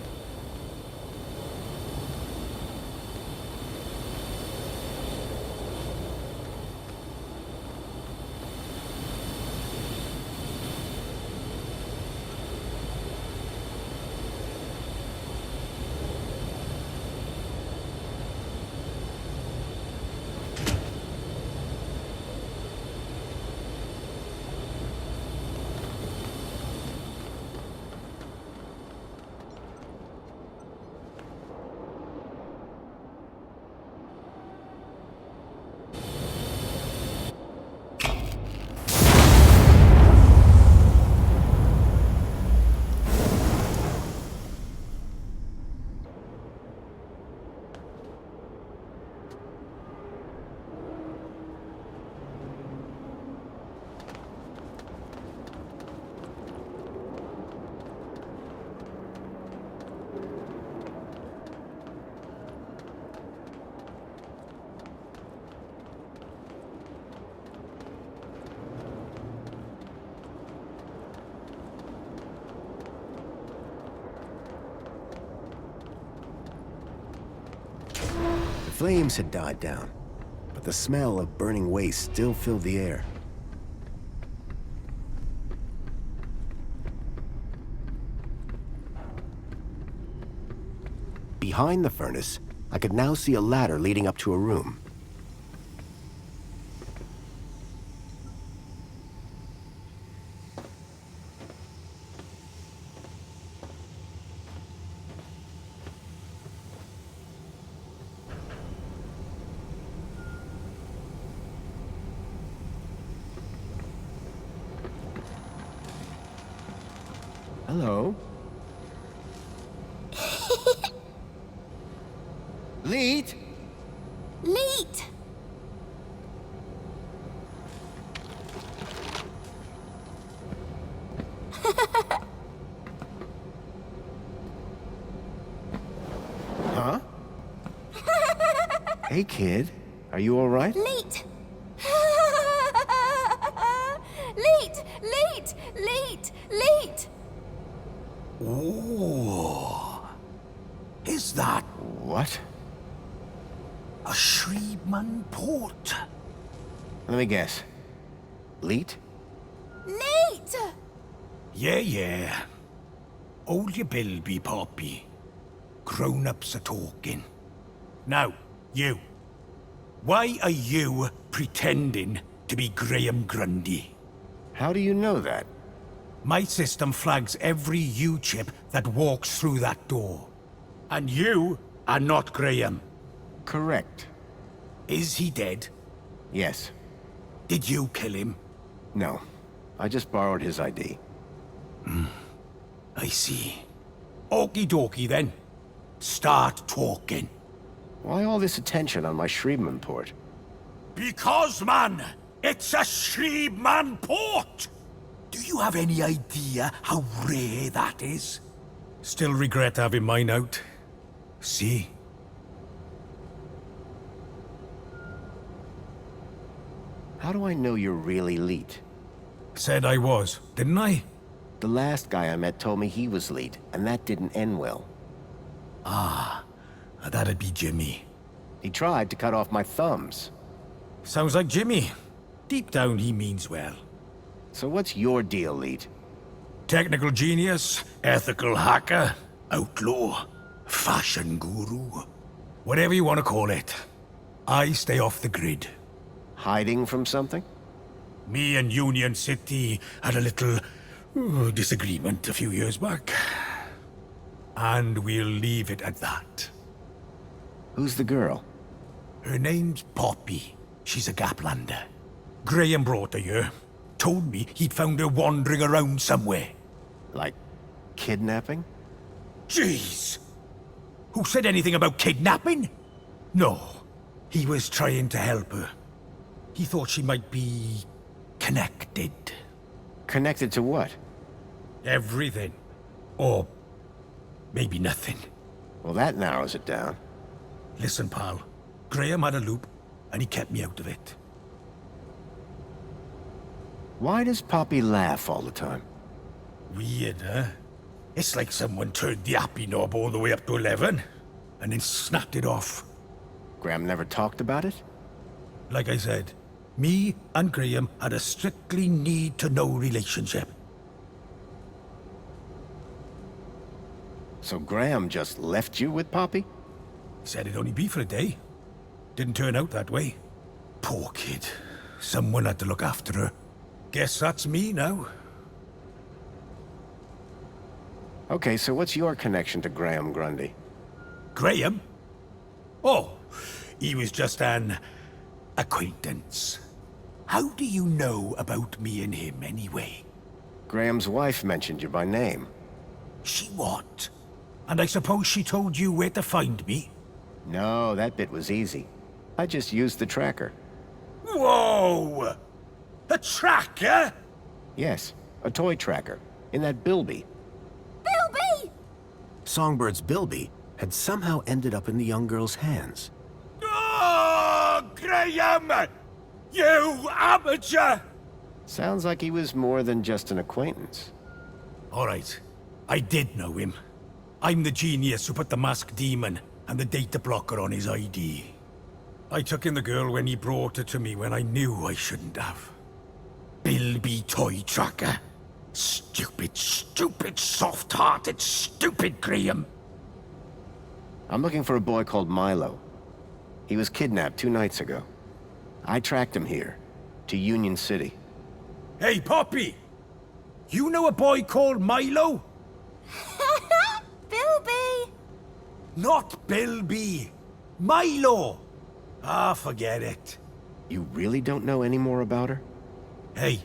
Speaker 5: The flames had died down, but the smell of burning waste still filled the air. Behind the furnace, I could now see a ladder leading up to a room. Hello. Leet?
Speaker 7: Leet!
Speaker 5: Huh? Hey, kid. Are you all right?
Speaker 7: Leet! Leet! Leet! Leet! Leet!
Speaker 15: Ooh. Is that...
Speaker 5: What?
Speaker 15: A Shreebman port?
Speaker 5: Let me guess. Leet?
Speaker 7: Leet!
Speaker 15: Yeah. Hold your bilby, Poppy. Grown-ups are talking. Now, you. Why are you pretending to be Graham Grundy?
Speaker 5: How do you know that?
Speaker 15: My system flags every U-chip that walks through that door. And you are not Graham.
Speaker 5: Correct.
Speaker 15: Is he dead?
Speaker 5: Yes.
Speaker 15: Did you kill him?
Speaker 5: No. I just borrowed his ID.
Speaker 15: I see. Okie dokie then. Start talking.
Speaker 5: Why all this attention on my Shreebman port?
Speaker 15: Because, man, it's a Shreebman port! Do you have any idea how rare that is? Still regret having mine out. See?
Speaker 5: How do I know you're really Leet?
Speaker 15: Said I was, didn't I?
Speaker 5: The last guy I met told me he was Leet, and that didn't end well.
Speaker 15: Ah, that'd be Jimmy.
Speaker 5: He tried to cut off my thumbs.
Speaker 15: Sounds like Jimmy. Deep down, he means well.
Speaker 5: So what's your deal, Leet?
Speaker 15: Technical genius, ethical hacker, outlaw, fashion guru. Whatever you want to call it. I stay off the grid.
Speaker 5: Hiding from something?
Speaker 15: Me and Union City had a little disagreement a few years back. And we'll leave it at that.
Speaker 5: Who's the girl?
Speaker 15: Her name's Poppy. She's a Gaplander. Graham brought her here. Told me he'd found her wandering around somewhere.
Speaker 5: Like kidnapping?
Speaker 15: Jeez! Who said anything about kidnapping? No. He was trying to help her. He thought she might be... connected.
Speaker 5: Connected to what?
Speaker 15: Everything. Or... maybe nothing.
Speaker 5: Well, that narrows it down.
Speaker 15: Listen, pal. Graham had a loop, and he kept me out of it.
Speaker 5: Why does Poppy laugh all the time?
Speaker 15: Weird, huh? It's like someone turned the happy knob all the way up to 11, and then snapped it off.
Speaker 5: Graham never talked about it?
Speaker 15: Like I said, me and Graham had a strictly need-to-know relationship.
Speaker 5: So Graham just left you with Poppy?
Speaker 15: Said it'd only be for a day. Didn't turn out that way. Poor kid. Someone had to look after her. Guess that's me now.
Speaker 5: Okay, so what's your connection to Graham Grundy?
Speaker 15: Graham? Oh, he was just an acquaintance. How do you know about me and him anyway?
Speaker 5: Graham's wife mentioned you by name.
Speaker 15: She what? And I suppose she told you where to find me?
Speaker 5: No, that bit was easy. I just used the tracker.
Speaker 15: Whoa! A tracker?
Speaker 5: Yes, a toy tracker. In that bilby.
Speaker 7: Bilby!
Speaker 5: Songbird's bilby had somehow ended up in the young girl's hands.
Speaker 15: Oh, Graham! You amateur!
Speaker 5: Sounds like he was more than just an acquaintance.
Speaker 15: All right. I did know him. I'm the genius who put the masked demon and the data blocker on his ID. I took in the girl when he brought her to me when I knew I shouldn't have. Bilby toy tracker. Stupid, soft-hearted, stupid Graham.
Speaker 5: I'm looking for a boy called Milo. He was kidnapped 2 nights ago. I tracked him here, to Union City.
Speaker 15: Hey, Poppy! You know a boy called Milo?
Speaker 7: Bilby!
Speaker 15: Not Bilby. Milo! Ah, forget it.
Speaker 5: You really don't know any more about her?
Speaker 15: Hey,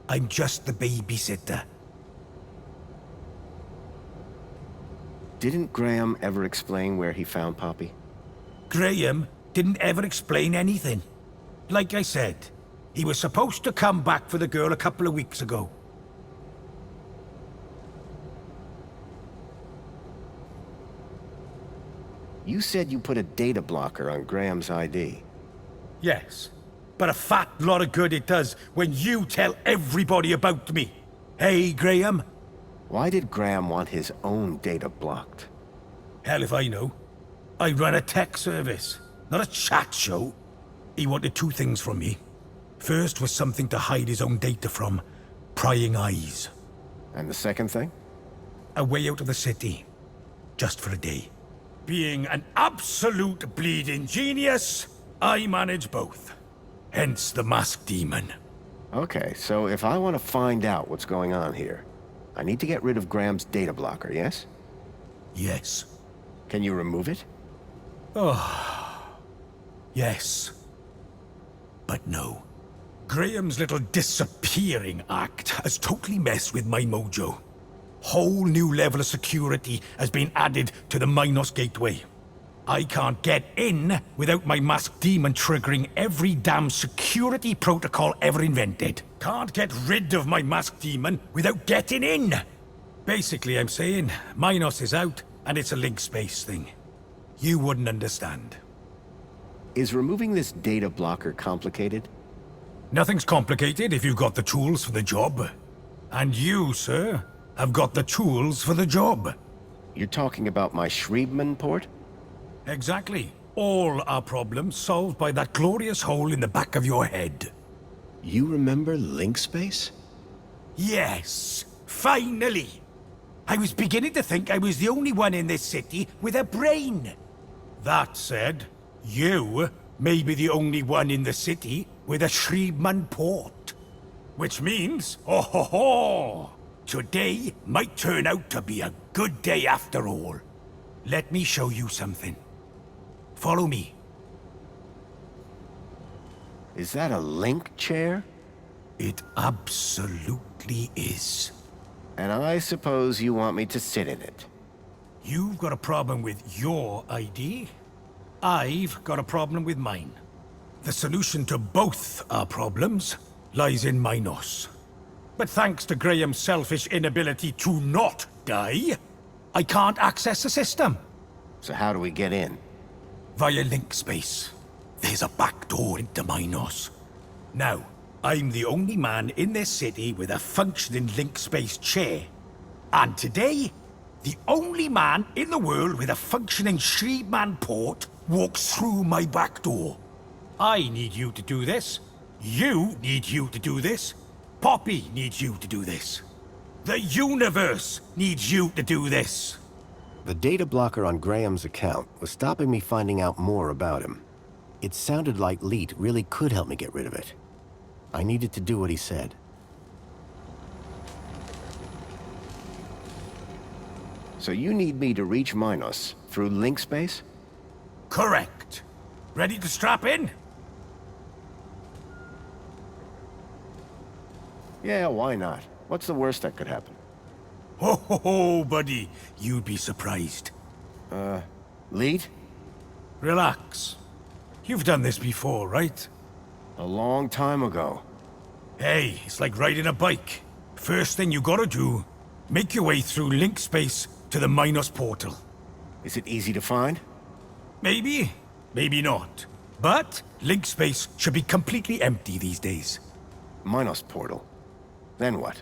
Speaker 15: I'm just the babysitter.
Speaker 5: Didn't Graham ever explain where he found Poppy?
Speaker 15: Graham didn't ever explain anything. Like I said, he was supposed to come back for the girl a couple of weeks ago.
Speaker 5: You said you put a data blocker on Graham's ID.
Speaker 15: Yes, but a fat lot of good it does when you tell everybody about me. Hey, Graham?
Speaker 5: Why did Graham want his own data blocked?
Speaker 15: Hell if I know. I run a tech service, not a chat show. He wanted two things from me. First was something to hide his own data from. Prying eyes.
Speaker 5: And the second thing?
Speaker 15: A way out of the city. Just for a day. Being an absolute bleeding genius, I manage both. Hence the masked demon.
Speaker 5: Okay, so if I want to find out what's going on here, I need to get rid of Graham's data blocker, yes?
Speaker 15: Yes.
Speaker 5: Can you remove it?
Speaker 15: Oh. Yes. But no. Graham's little disappearing act has totally messed with my mojo. Whole new level of security has been added to the Minos Gateway. I can't get in without my masked demon triggering every damn security protocol ever invented. Can't get rid of my masked demon without getting in. Basically, I'm saying Minos is out and it's a link space thing. You wouldn't understand.
Speaker 5: Is removing this data blocker complicated?
Speaker 15: Nothing's complicated if you've got the tools for the job. And you, sir, have got the tools for the job.
Speaker 5: You're talking about my Schriebman port?
Speaker 15: Exactly. All our problems solved by that glorious hole in the back of your head.
Speaker 1: You remember link space?
Speaker 15: Yes, finally. I was beginning to think I was the only one in this city with a brain. That said, you may be the only one in the city with a Schriebman port. Which means, oh ho ho! Today might turn out to be a good day after all. Let me show you something. Follow me.
Speaker 5: Is that a link chair?
Speaker 15: It absolutely is.
Speaker 5: And I suppose you want me to sit in it.
Speaker 15: You've got a problem with your ID. I've got a problem with mine. The solution to both our problems lies in Minos. But thanks to Graham's selfish inability to not die, I can't access the system.
Speaker 5: So how do we get in?
Speaker 15: Via link space. There's a back door into Minos. Now, I'm the only man in this city with a functioning link space chair. And today, the only man in the world with a functioning Schriebman port walks through my back door. I need you to do this. You need you to do this. Poppy needs you to do this. The universe needs you to do this.
Speaker 1: The data blocker on Graham's account was stopping me finding out more about him. It sounded like Leet really could help me get rid of it. I needed to do what he said.
Speaker 5: So you need me to reach Minos through link space?
Speaker 15: Correct. Ready to strap in?
Speaker 5: Yeah, why not? What's the worst that could happen?
Speaker 15: Ho ho ho, buddy. You'd be surprised.
Speaker 5: Lead?
Speaker 15: Relax. You've done this before, right?
Speaker 5: A long time ago.
Speaker 15: Hey, it's like riding a bike. First thing you gotta do, make your way through link space to the Minos portal.
Speaker 5: Is it easy to find?
Speaker 15: Maybe, maybe not. But link space should be completely empty these days.
Speaker 5: Minos portal. Then what?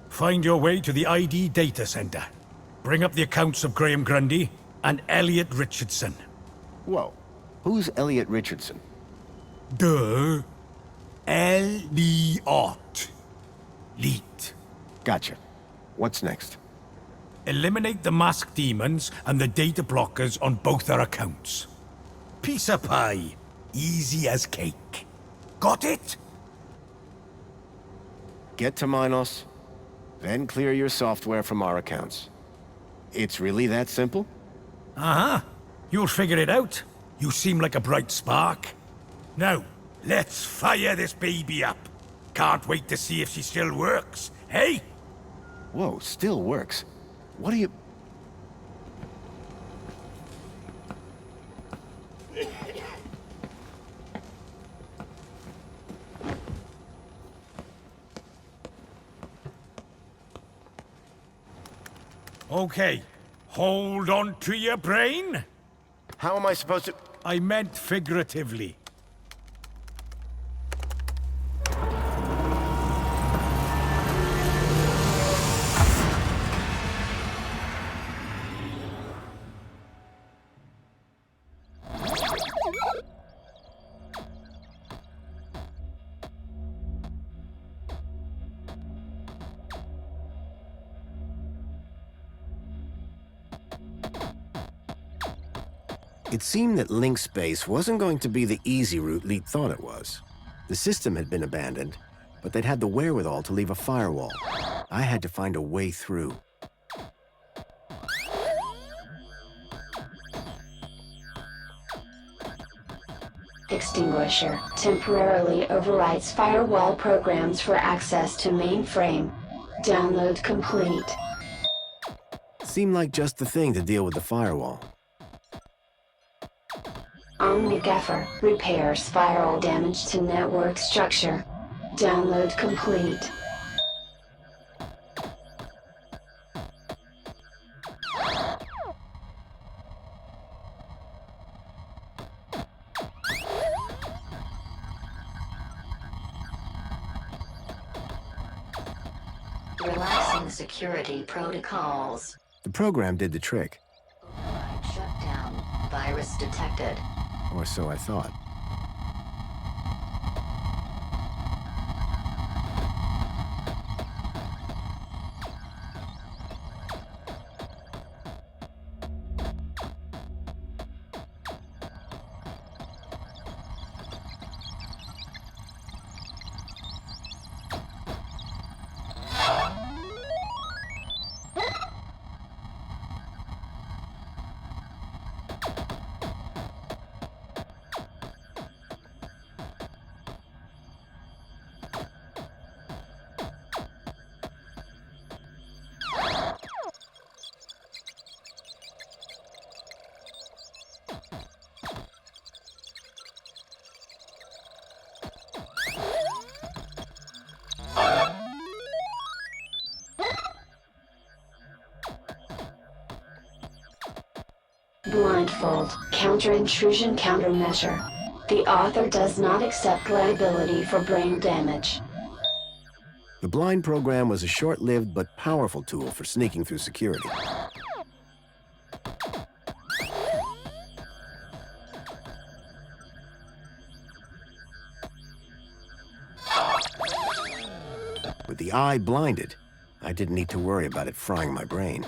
Speaker 15: Find your way to the ID data center. Bring up the accounts of Graham Grundy and Elliot Richardson.
Speaker 5: Whoa. Who's Elliot Richardson?
Speaker 15: Duh. Elliot. Leet.
Speaker 5: Gotcha. What's next?
Speaker 15: Eliminate the masked demons and the data blockers on both our accounts. Piece of pie. Easy as cake. Got it?
Speaker 5: Get to Minos, then clear your software from our accounts. It's really that simple?
Speaker 15: Uh-huh. You'll figure it out. You seem like a bright spark. Now, let's fire this baby up. Can't wait to see if she still works, hey?
Speaker 5: Whoa, still works. What are you...
Speaker 15: Okay, hold on to your brain.
Speaker 5: How am I supposed to...
Speaker 15: I meant figuratively.
Speaker 5: It seemed that link space wasn't going to be the easy route Leet thought it was. The system had been abandoned, but they'd had the wherewithal to leave a firewall. I had to find a way through.
Speaker 11: Extinguisher temporarily overrides firewall programs for access to mainframe. Download complete.
Speaker 5: Seemed like just the thing to deal with the firewall.
Speaker 11: Omni-Gaffer repairs spiral damage to network structure. Download complete. Relaxing security protocols.
Speaker 5: The program did the trick.
Speaker 11: Shutdown. Virus detected.
Speaker 5: Or so I thought.
Speaker 11: Blindfold, counter-intrusion countermeasure. The author does not accept liability for brain damage.
Speaker 5: The blind program was a short-lived but powerful tool for sneaking through security. With the eye blinded, I didn't need to worry about it frying my brain.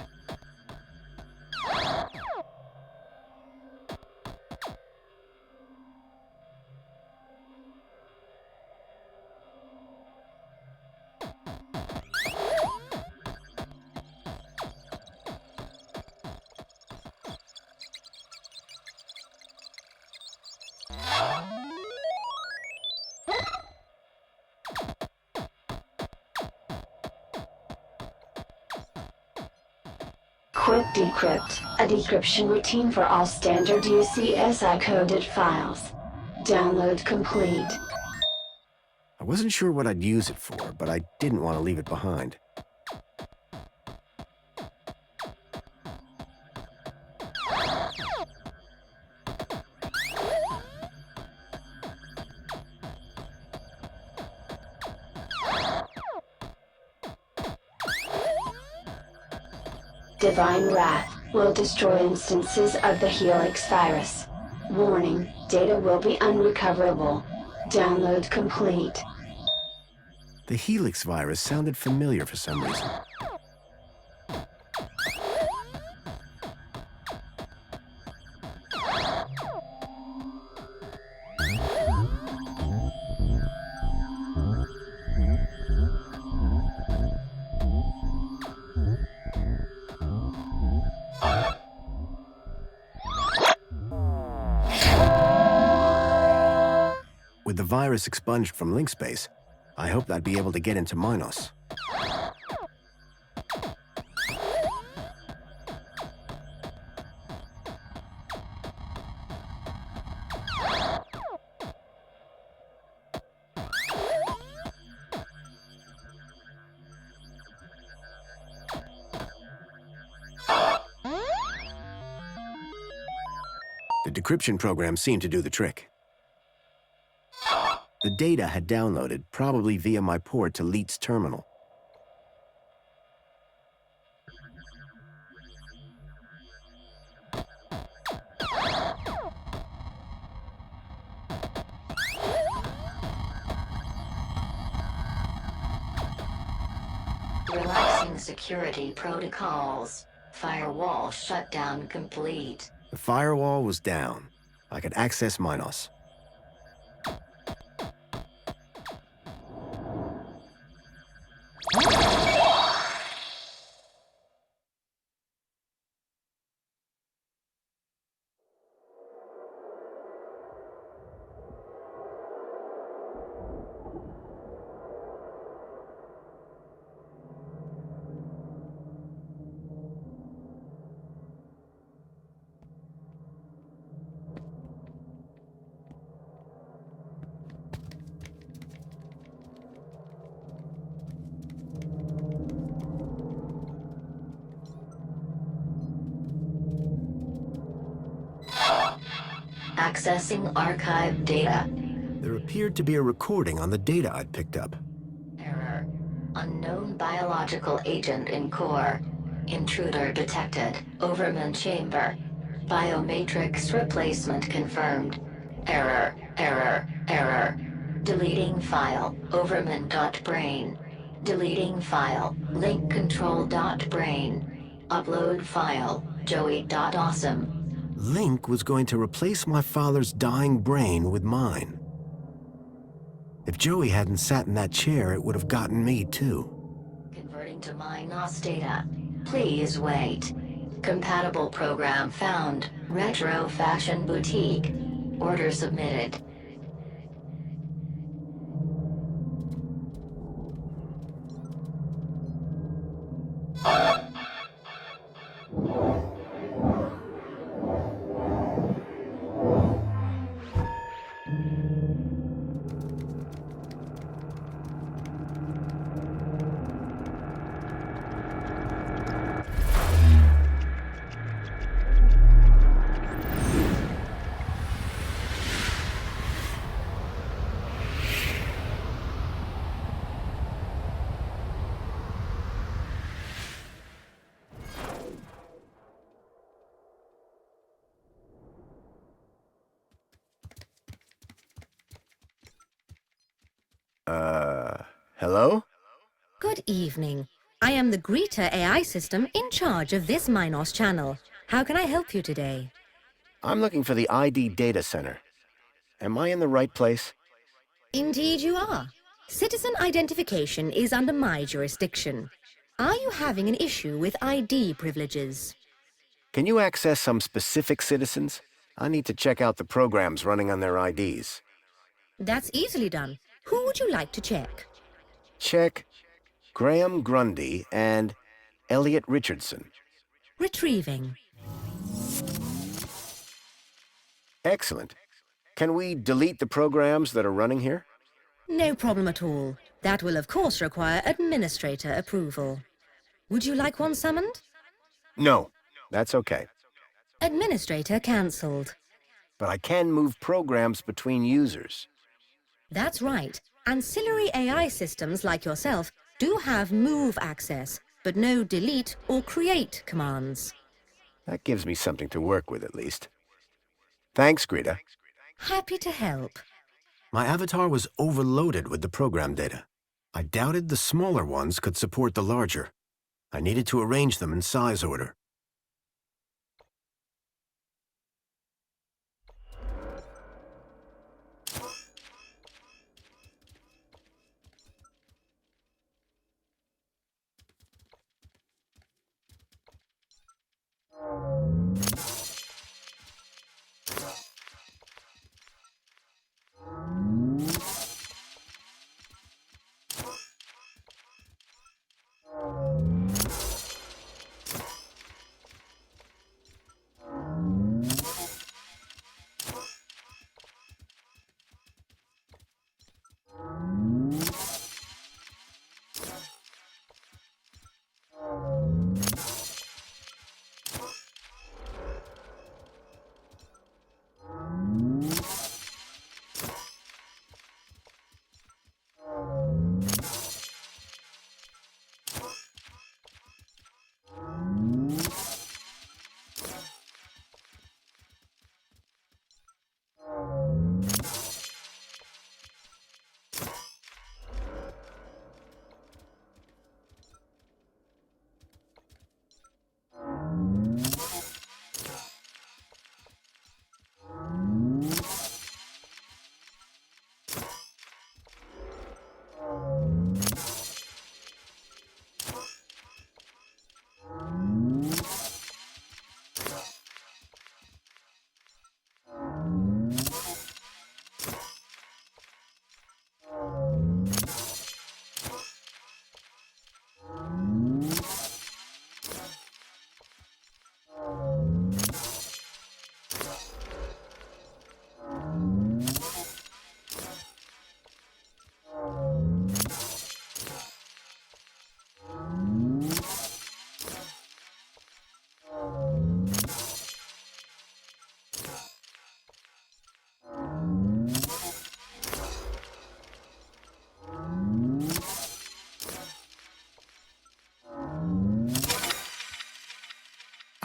Speaker 11: Quick Decrypt, a decryption routine for all standard UCSI-coded files. Download complete.
Speaker 5: I wasn't sure what I'd use it for, but I didn't want to leave it behind.
Speaker 11: Divine Wrath will destroy instances of the Helix virus. Warning, data will be unrecoverable. Download complete.
Speaker 5: The Helix virus sounded familiar for some reason. With the virus expunged from link space, I hoped I'd be able to get into Minos. The decryption program seemed to do the trick. The data had downloaded, probably via my port to Leet's terminal.
Speaker 11: Relaxing security protocols. Firewall shutdown complete.
Speaker 5: The firewall was down. I could access Minos.
Speaker 11: Accessing archive data.
Speaker 5: There appeared to be a recording on the data I'd picked up.
Speaker 11: Error. Unknown biological agent in core. Intruder detected. Overman chamber. Biomatrix replacement confirmed. Error. Error. Error. Deleting file. Overman.brain. Deleting file. Link control.brain. Upload file. Joey.awesome.
Speaker 5: Link was going to replace my father's dying brain with mine. If Joey hadn't sat in that chair, it would have gotten me too.
Speaker 11: Converting to Minos data. Please wait. Compatible program found. Retro Fashion Boutique. Order submitted.
Speaker 5: Hello?
Speaker 4: Good evening. I am the Greeter AI system in charge of this Minos channel. How can I help you today?
Speaker 5: I'm looking for the ID data center. Am I in the right place?
Speaker 4: Indeed you are. Citizen identification is under my jurisdiction. Are you having an issue with ID privileges?
Speaker 5: Can you access some specific citizens? I need to check out the programs running on their IDs.
Speaker 4: That's easily done. Who would you like to check?
Speaker 5: Check Graham Grundy and Elliot Richardson.
Speaker 4: Retrieving.
Speaker 5: Excellent. Can we delete the programs that are running here?
Speaker 4: No problem at all. That will of course require administrator approval. Would you like one summoned?
Speaker 5: No, that's okay.
Speaker 4: Administrator cancelled.
Speaker 5: But I can move programs between users.
Speaker 4: That's right. Ancillary AI systems like yourself do have move access, but no delete or create commands.
Speaker 5: That gives me something to work with at least. Thanks, Greta.
Speaker 4: Happy to help.
Speaker 5: My avatar was overloaded with the program data. I doubted the smaller ones could support the larger. I needed to arrange them in size order.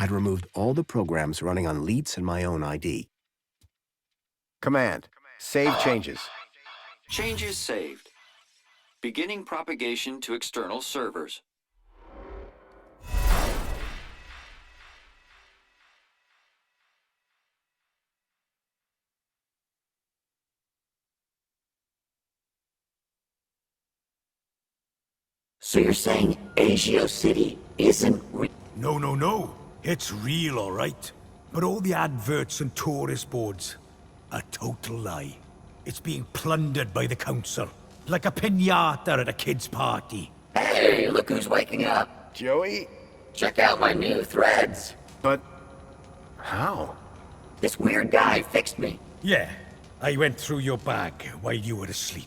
Speaker 1: I'd removed all the programs running on Leets and my own ID. Command. Save changes.
Speaker 10: Changes saved. Beginning propagation to external servers.
Speaker 12: So you're saying Agio City isn't
Speaker 15: No. It's real, all right. But all the adverts and tourist boards, a total lie. It's being plundered by the council, like a piñata at a kid's party.
Speaker 12: Hey, look who's waking up.
Speaker 1: Joey?
Speaker 12: Check out my new threads.
Speaker 1: But how?
Speaker 12: This weird guy fixed me.
Speaker 15: Yeah, I went through your bag while you were asleep.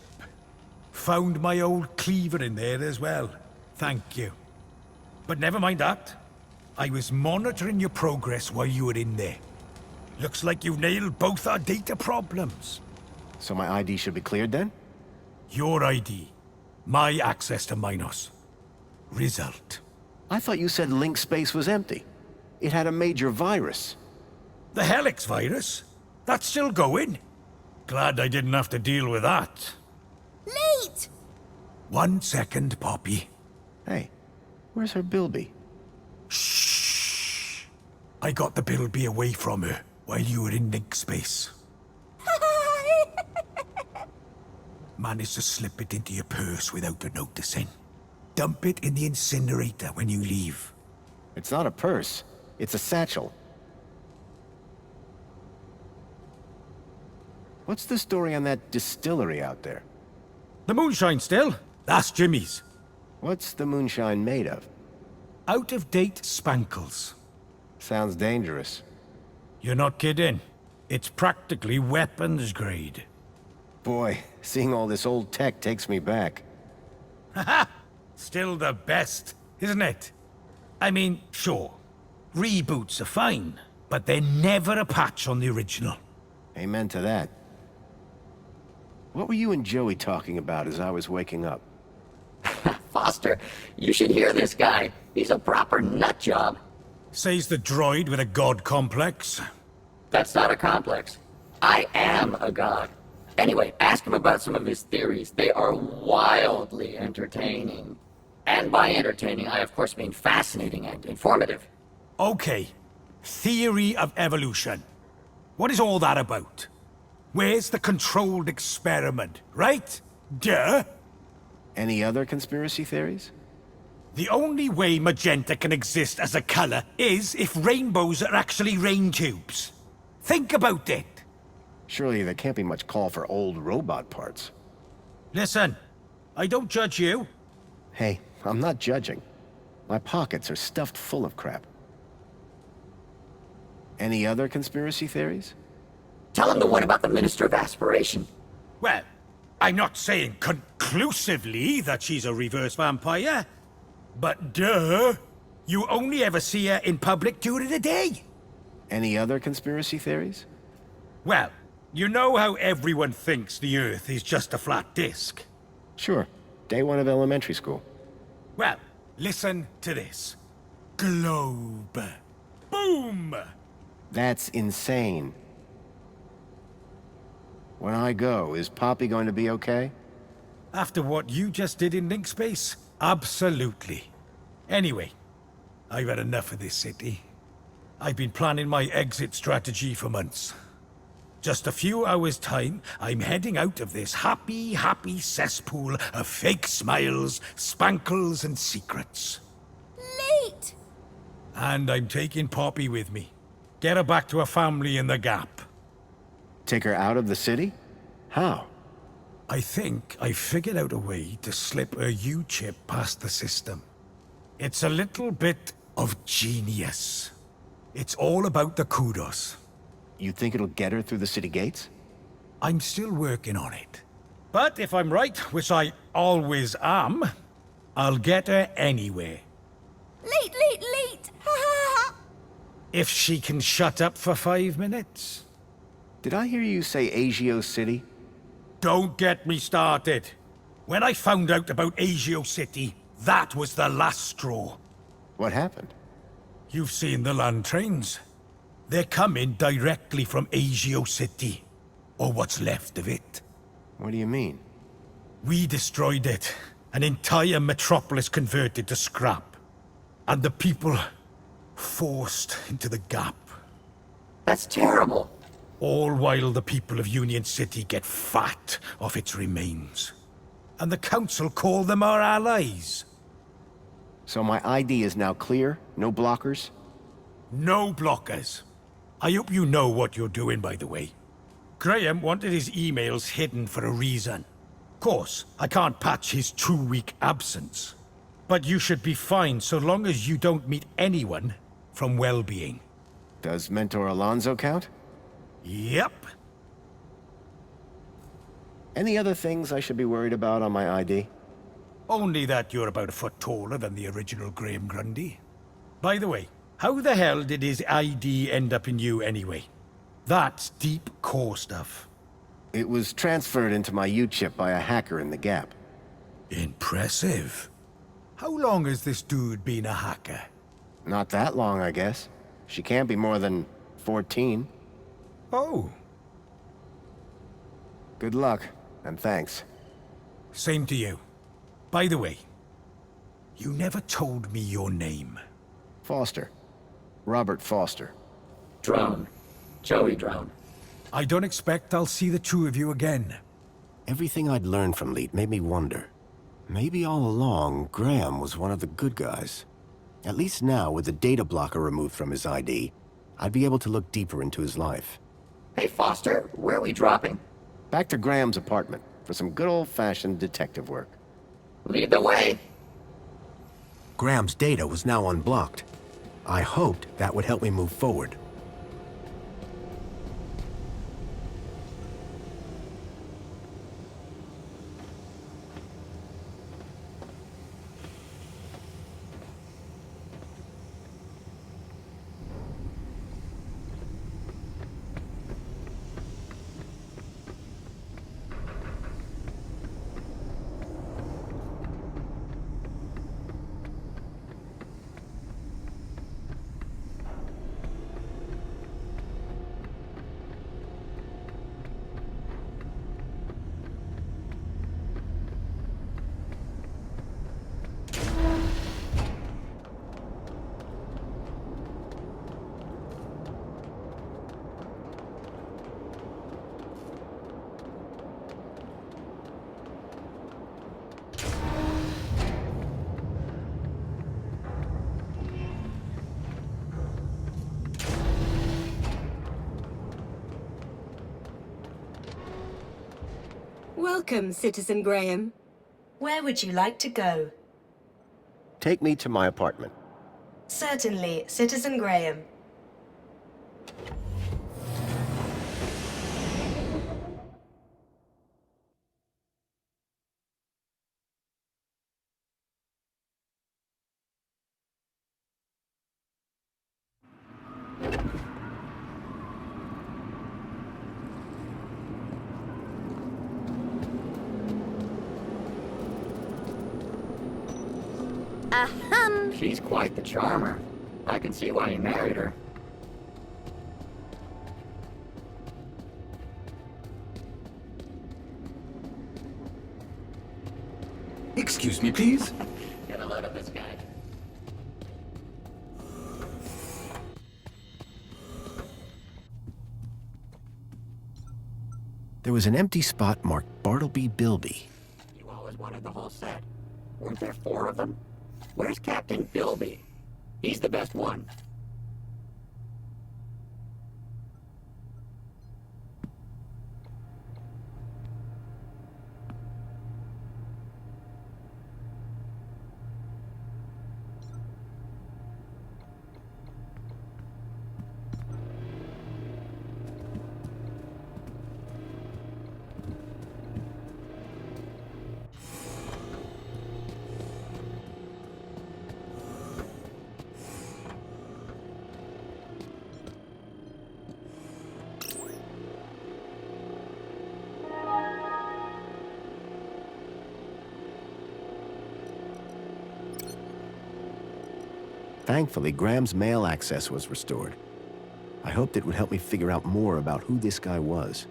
Speaker 15: Found my old cleaver in there as well. Thank you. But never mind that. I was monitoring your progress while you were in there. Looks like you've nailed both our data problems.
Speaker 1: So my ID should be cleared then?
Speaker 15: Your ID. My access to Minos. Result.
Speaker 1: I thought you said link space was empty. It had a major virus.
Speaker 15: The Helix virus? That's still going? Glad I didn't have to deal with that.
Speaker 7: Late!
Speaker 15: 1 second, Poppy.
Speaker 1: Hey, where's her Bilby?
Speaker 15: Shh. I got the Bilby away from her while you were in link space. Managed to slip it into your purse without her noticing. Dump it in the incinerator when you leave.
Speaker 1: It's not a purse. It's a satchel. What's the story on that distillery out there?
Speaker 15: The moonshine still? That's Jimmy's.
Speaker 1: What's the moonshine made of?
Speaker 15: Out-of-date spankles.
Speaker 1: Sounds dangerous.
Speaker 15: You're not kidding. It's practically weapons grade.
Speaker 1: Boy, seeing all this old tech takes me back.
Speaker 15: Haha! Still the best, isn't it? I mean, sure. Reboots are fine, but they're never a patch on the original.
Speaker 1: Amen to that. What were you and Joey talking about as I was waking up?
Speaker 12: Foster, you should hear this guy. He's a proper nut job.
Speaker 15: Says the droid with a god complex.
Speaker 12: That's not a complex. I am a god. Anyway, ask him about some of his theories. They are wildly entertaining. And by entertaining, I of course mean fascinating and informative.
Speaker 15: Okay. Theory of evolution. What is all that about? Where's the controlled experiment, right? Duh!
Speaker 1: Any other conspiracy theories?
Speaker 15: The only way magenta can exist as a color is if rainbows are actually rain tubes. Think about it.
Speaker 1: Surely there can't be much call for old robot parts.
Speaker 15: Listen, I don't judge you.
Speaker 1: Hey, I'm not judging. My pockets are stuffed full of crap. Any other conspiracy theories?
Speaker 12: Tell him the one about the Minister of Aspiration.
Speaker 15: Well, I'm not saying conclusively that she's a reverse vampire. But duh, you only ever see her in public during the day.
Speaker 1: Any other conspiracy theories?
Speaker 15: Well, you know how everyone thinks the Earth is just a flat disk?
Speaker 1: Sure. Day one of elementary school.
Speaker 15: Well, listen to this. Globe. Boom!
Speaker 1: That's insane. When I go, is Poppy going to be okay?
Speaker 15: After what you just did in Link Space? Absolutely. Anyway, I've had enough of this city. I've been planning my exit strategy for months. Just a few hours' time, I'm heading out of this happy cesspool of fake smiles, spankles, and secrets.
Speaker 7: Late!
Speaker 15: And I'm taking Poppy with me. Get her back to her family in the Gap.
Speaker 1: Take her out of the city? How?
Speaker 15: I think I figured out a way to slip a U-chip past the system. It's a little bit of genius. It's all about the kudos.
Speaker 1: You think it'll get her through the city gates?
Speaker 15: I'm still working on it. But if I'm right, which I always am, I'll get her anywhere.
Speaker 7: Late! Ha ha ha!
Speaker 15: If she can shut up for 5 minutes.
Speaker 1: Did I hear you say Agio City?
Speaker 15: Don't get me started. When I found out about Agio City, that was the last straw.
Speaker 1: What happened?
Speaker 15: You've seen the land trains. They're coming directly from Agio City. Or what's left of it.
Speaker 5: What do you mean?
Speaker 15: We destroyed it. An entire metropolis converted to scrap. And the people forced into the gap.
Speaker 12: That's terrible.
Speaker 15: All while the people of Union City get fat off its remains. And the council call them our allies.
Speaker 5: So my ID is now clear? No blockers?
Speaker 15: No blockers. I hope you know what you're doing, by the way. Graham wanted his emails hidden for a reason. Of course, I can't patch his 2-week absence. But you should be fine so long as you don't meet anyone from Wellbeing.
Speaker 5: Does Mentor Alonso count?
Speaker 15: Yep.
Speaker 5: Any other things I should be worried about on my ID?
Speaker 15: Only that you're about a foot taller than the original Graham Grundy. By the way, how the hell did his ID end up in you anyway? That's deep core stuff.
Speaker 5: It was transferred into my U-chip by a hacker in the Gap.
Speaker 15: Impressive. How long has this dude been a hacker?
Speaker 5: Not that long, I guess. She can't be more than 14.
Speaker 15: Oh.
Speaker 5: Good luck, and thanks.
Speaker 15: Same to you. By the way, you never told me your name.
Speaker 5: Foster. Robert Foster.
Speaker 12: Drone. Joey Drone.
Speaker 15: I don't expect I'll see the two of you again.
Speaker 1: Everything I'd learned from Leet made me wonder. Maybe all along, Graham was one of the good guys. At least now, with the data blocker removed from his ID, I'd be able to look deeper into his life.
Speaker 12: Hey, Foster, where are we dropping?
Speaker 5: Back to Graham's apartment for some good old-fashioned detective work.
Speaker 12: Lead the way.
Speaker 1: Graham's data was now unblocked. I hoped that would help me move forward.
Speaker 17: Welcome, Citizen Graham.
Speaker 6: Where would you like to go?
Speaker 5: Take me to my apartment.
Speaker 6: Certainly, Citizen Graham.
Speaker 13: Ahem.
Speaker 12: She's quite the charmer. I can see why he married her.
Speaker 8: Excuse me, please.
Speaker 12: Get a load of this guy.
Speaker 1: There was an empty spot marked Bartleby Bilby.
Speaker 12: You always wanted the whole set. Weren't there 4 of them? Where's Captain Bilby? He's the best one.
Speaker 5: Thankfully, Graham's mail access was restored. I hoped it would help me figure out more about who this guy was.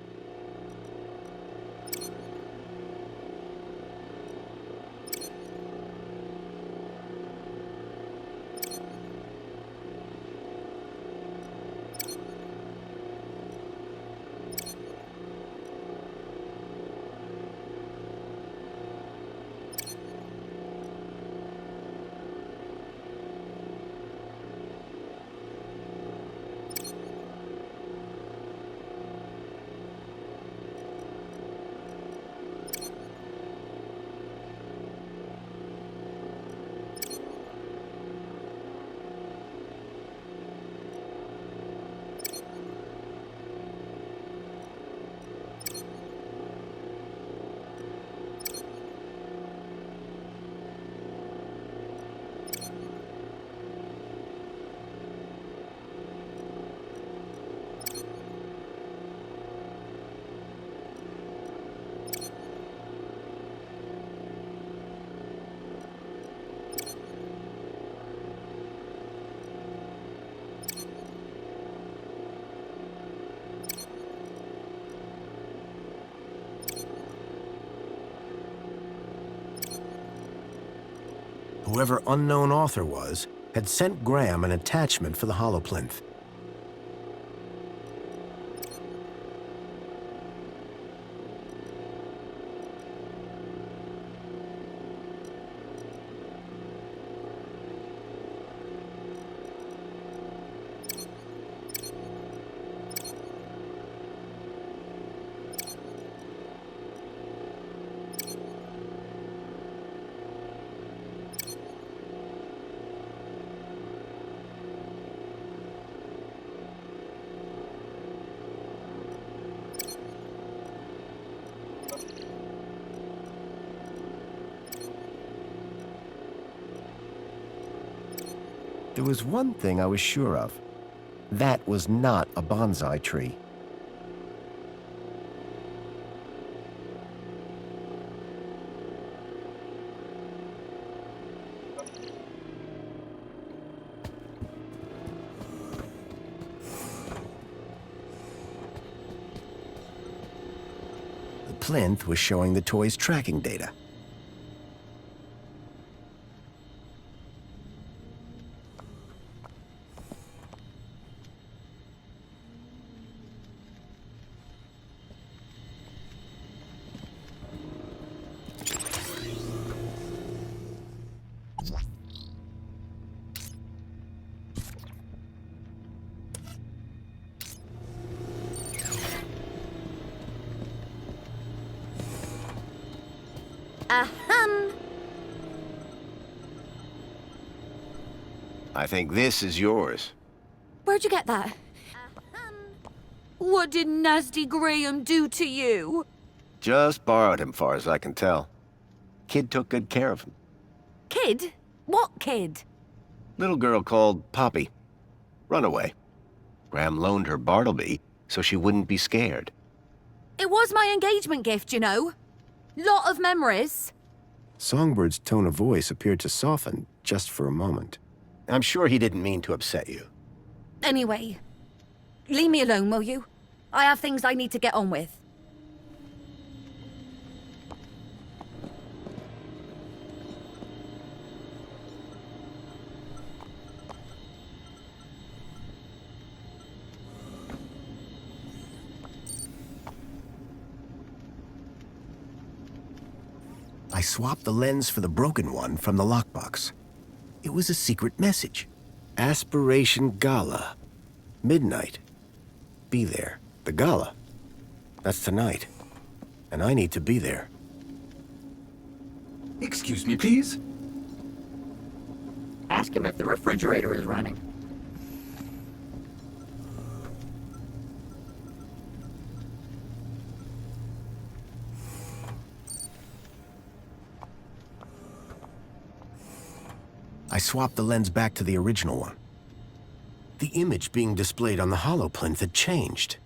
Speaker 5: Whoever unknown author was, had sent Graham an attachment for the holoplinth. There was one thing I was sure of. That was not a bonsai tree. The plinth was showing the toy's tracking data. I think this is yours.
Speaker 14: Where'd you get that? What did Nasty Graham do to you?
Speaker 5: Just borrowed him, far as I can tell. Kid took good care of him.
Speaker 14: Kid? What kid?
Speaker 5: Little girl called Poppy. Runaway. Graham loaned her Bartleby so she wouldn't be scared.
Speaker 14: It was my engagement gift, you know. Lot of memories.
Speaker 5: Songbird's tone of voice appeared to soften just for a moment. I'm sure he didn't mean to upset you.
Speaker 14: Anyway, leave me alone, will you? I have things I need to get on with.
Speaker 5: I swapped the lens for the broken one from the lockbox. It was a secret message. Aspiration Gala. Midnight. Be there. The gala. That's tonight. And I need to be there.
Speaker 8: Excuse me, please?
Speaker 12: Ask him if the refrigerator is running.
Speaker 5: I swapped the lens back to the original one. The image being displayed on the holoplinth had changed.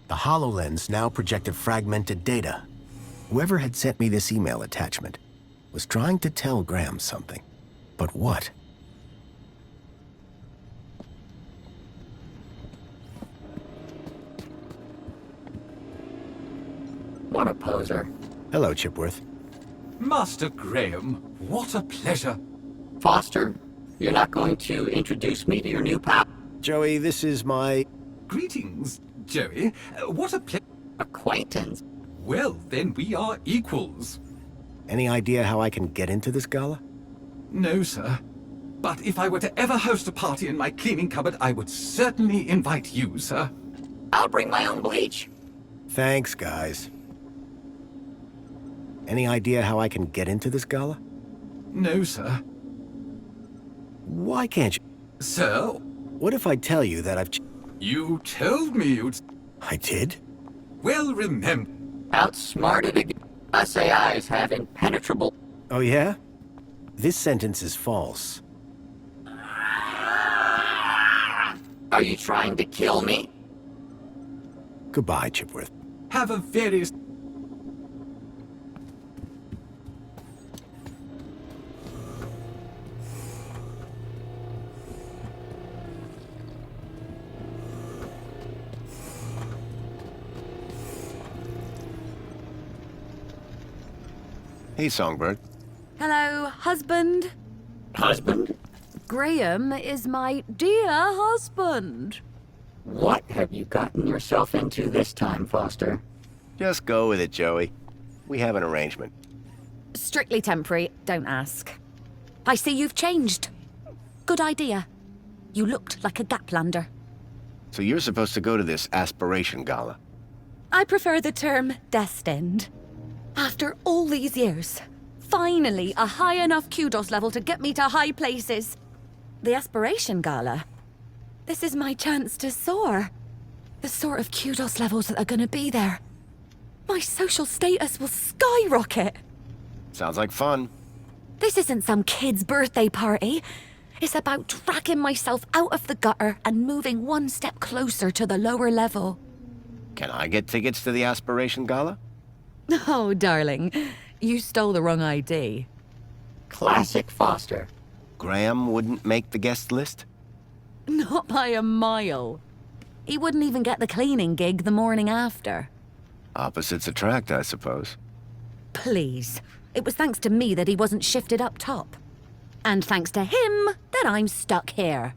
Speaker 5: The HoloLens now projected fragmented data. Whoever had sent me this email attachment was trying to tell Graham something. But what?
Speaker 12: What a poser.
Speaker 5: Hello, Chipworth.
Speaker 8: Master Graham, what a pleasure.
Speaker 12: Foster, you're not going to introduce me to your new pal?
Speaker 5: Joey, this is my...
Speaker 8: Greetings, Joey. What a
Speaker 12: acquaintance.
Speaker 8: Well, then we are equals.
Speaker 5: Any idea how I can get into this gala?
Speaker 8: No, sir. But if I were to ever host a party in my cleaning cupboard, I would certainly invite you, sir.
Speaker 12: I'll bring my own bleach.
Speaker 5: Thanks, guys. Any idea how I can get into this gala?
Speaker 8: No, sir.
Speaker 5: Why can't you?
Speaker 8: Sir?
Speaker 5: What if I tell you that I've...
Speaker 8: You told me you'd...
Speaker 5: I did?
Speaker 8: Well, remember...
Speaker 12: Outsmarted again. Us AIs have impenetrable...
Speaker 5: Oh, yeah? This sentence is false.
Speaker 12: Are you trying to kill me?
Speaker 5: Goodbye, Chipworth.
Speaker 8: Have a very...
Speaker 5: Hey, Songbird.
Speaker 14: Hello, husband.
Speaker 12: Husband?
Speaker 14: Graham is my dear husband.
Speaker 12: What have you gotten yourself into this time, Foster?
Speaker 5: Just go with it, Joey. We have an arrangement.
Speaker 14: Strictly temporary, don't ask. I see you've changed. Good idea. You looked like a Gaplander.
Speaker 5: So you're supposed to go to this aspiration gala.
Speaker 14: I prefer the term destined. After all these years, finally a high enough kudos level to get me to high places. The aspiration gala. This is my chance to soar. The sort of kudos levels that are gonna be there. My social status will skyrocket.
Speaker 5: Sounds like fun.
Speaker 14: This isn't some kid's birthday party. It's about dragging myself out of the gutter and moving one step closer to the lower level.
Speaker 5: Can I get tickets to the aspiration gala?
Speaker 14: Oh, darling, you stole the wrong ID.
Speaker 12: Classic Foster.
Speaker 5: Graham wouldn't make the guest list?
Speaker 14: Not by a mile. He wouldn't even get the cleaning gig the morning after.
Speaker 5: Opposites attract, I suppose.
Speaker 14: Please. It was thanks to me that he wasn't shifted up top. And thanks to him that I'm stuck here.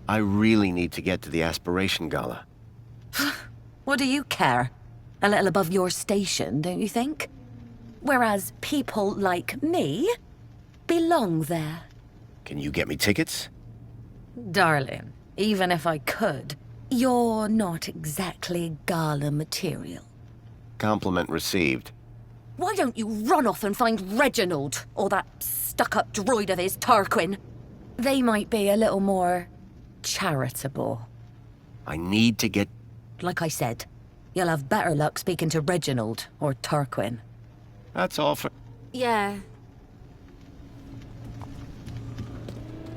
Speaker 5: I really need to get to the aspiration gala.
Speaker 14: What do you care? A little above your station, don't you think? Whereas people like me belong there.
Speaker 5: Can you get me tickets?
Speaker 14: Darling, even if I could, you're not exactly gala material.
Speaker 5: Compliment received.
Speaker 14: Why don't you run off and find Reginald, or that stuck-up droid of his, Tarquin? They might be a little more charitable.
Speaker 5: I need to get...
Speaker 14: Like I said, you'll have better luck speaking to Reginald or Tarquin.
Speaker 5: That's all for...
Speaker 14: Yeah.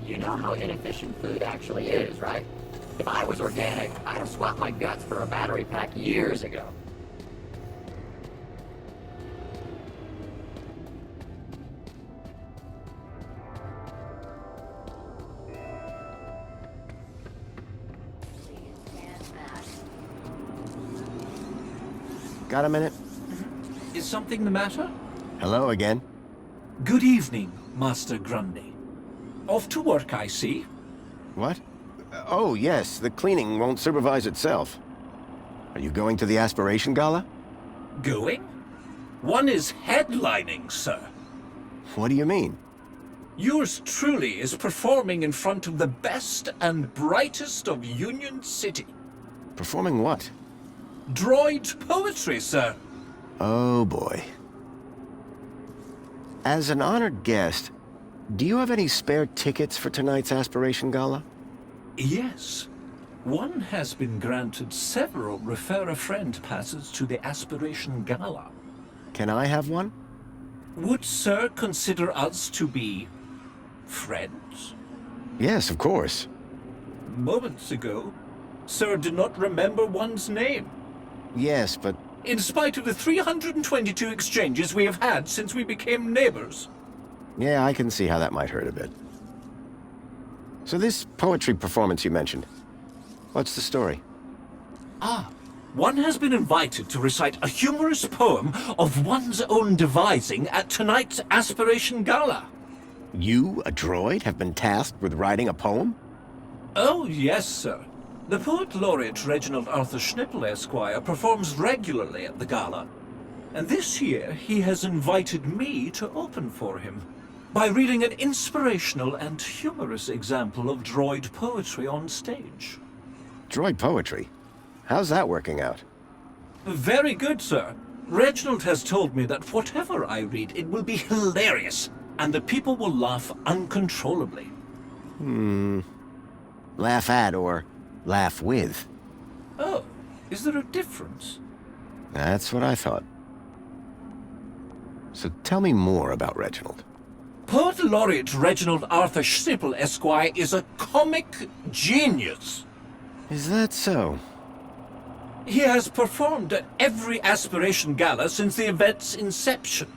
Speaker 12: You know how inefficient food actually is, right? If I was organic, I'd have swapped my guts for a battery pack years ago.
Speaker 5: Got a minute?
Speaker 21: Is something the matter?
Speaker 5: Hello again.
Speaker 21: Good evening, Master Grundy. Off to work, I see.
Speaker 5: What? Oh, yes, the cleaning won't supervise itself. Are you going to the aspiration gala?
Speaker 21: Going? One is headlining, sir.
Speaker 5: What do you mean?
Speaker 21: Yours truly is performing in front of the best and brightest of Union City.
Speaker 5: Performing what?
Speaker 21: Droid poetry, sir.
Speaker 5: Oh, boy. As an honored guest, do you have any spare tickets for tonight's aspiration gala?
Speaker 21: Yes. One has been granted several refer-a-friend passes to the Aspiration Gala.
Speaker 5: Can I have one?
Speaker 21: Would Sir consider us to be friends?
Speaker 5: Yes, of course.
Speaker 21: Moments ago, Sir did not remember one's name.
Speaker 5: Yes, but...
Speaker 21: In spite of the 322 exchanges we have had since we became neighbors.
Speaker 5: Yeah, I can see how that might hurt a bit. So this poetry performance you mentioned, what's the story?
Speaker 21: Ah, One has been invited to recite a humorous poem of one's own devising at tonight's Aspiration Gala.
Speaker 5: You, a droid, have been tasked with writing a poem?
Speaker 21: Oh, yes, sir. The poet laureate Reginald Arthur Schnipple, Esquire, performs regularly at the gala. And this year, he has invited me to open for him by reading an inspirational and humorous example of droid poetry on stage.
Speaker 5: Droid poetry? How's that working out?
Speaker 21: Very good, sir. Reginald has told me that whatever I read, it will be hilarious, and the people will laugh uncontrollably.
Speaker 5: Laugh at or laugh with?
Speaker 21: Oh, is there a difference?
Speaker 5: That's what I thought. So tell me more about Reginald.
Speaker 21: Poet laureate Reginald Arthur Schnipple, Esquire, is a comic genius.
Speaker 5: Is that so?
Speaker 21: He has performed at every Aspiration Gala since the event's inception,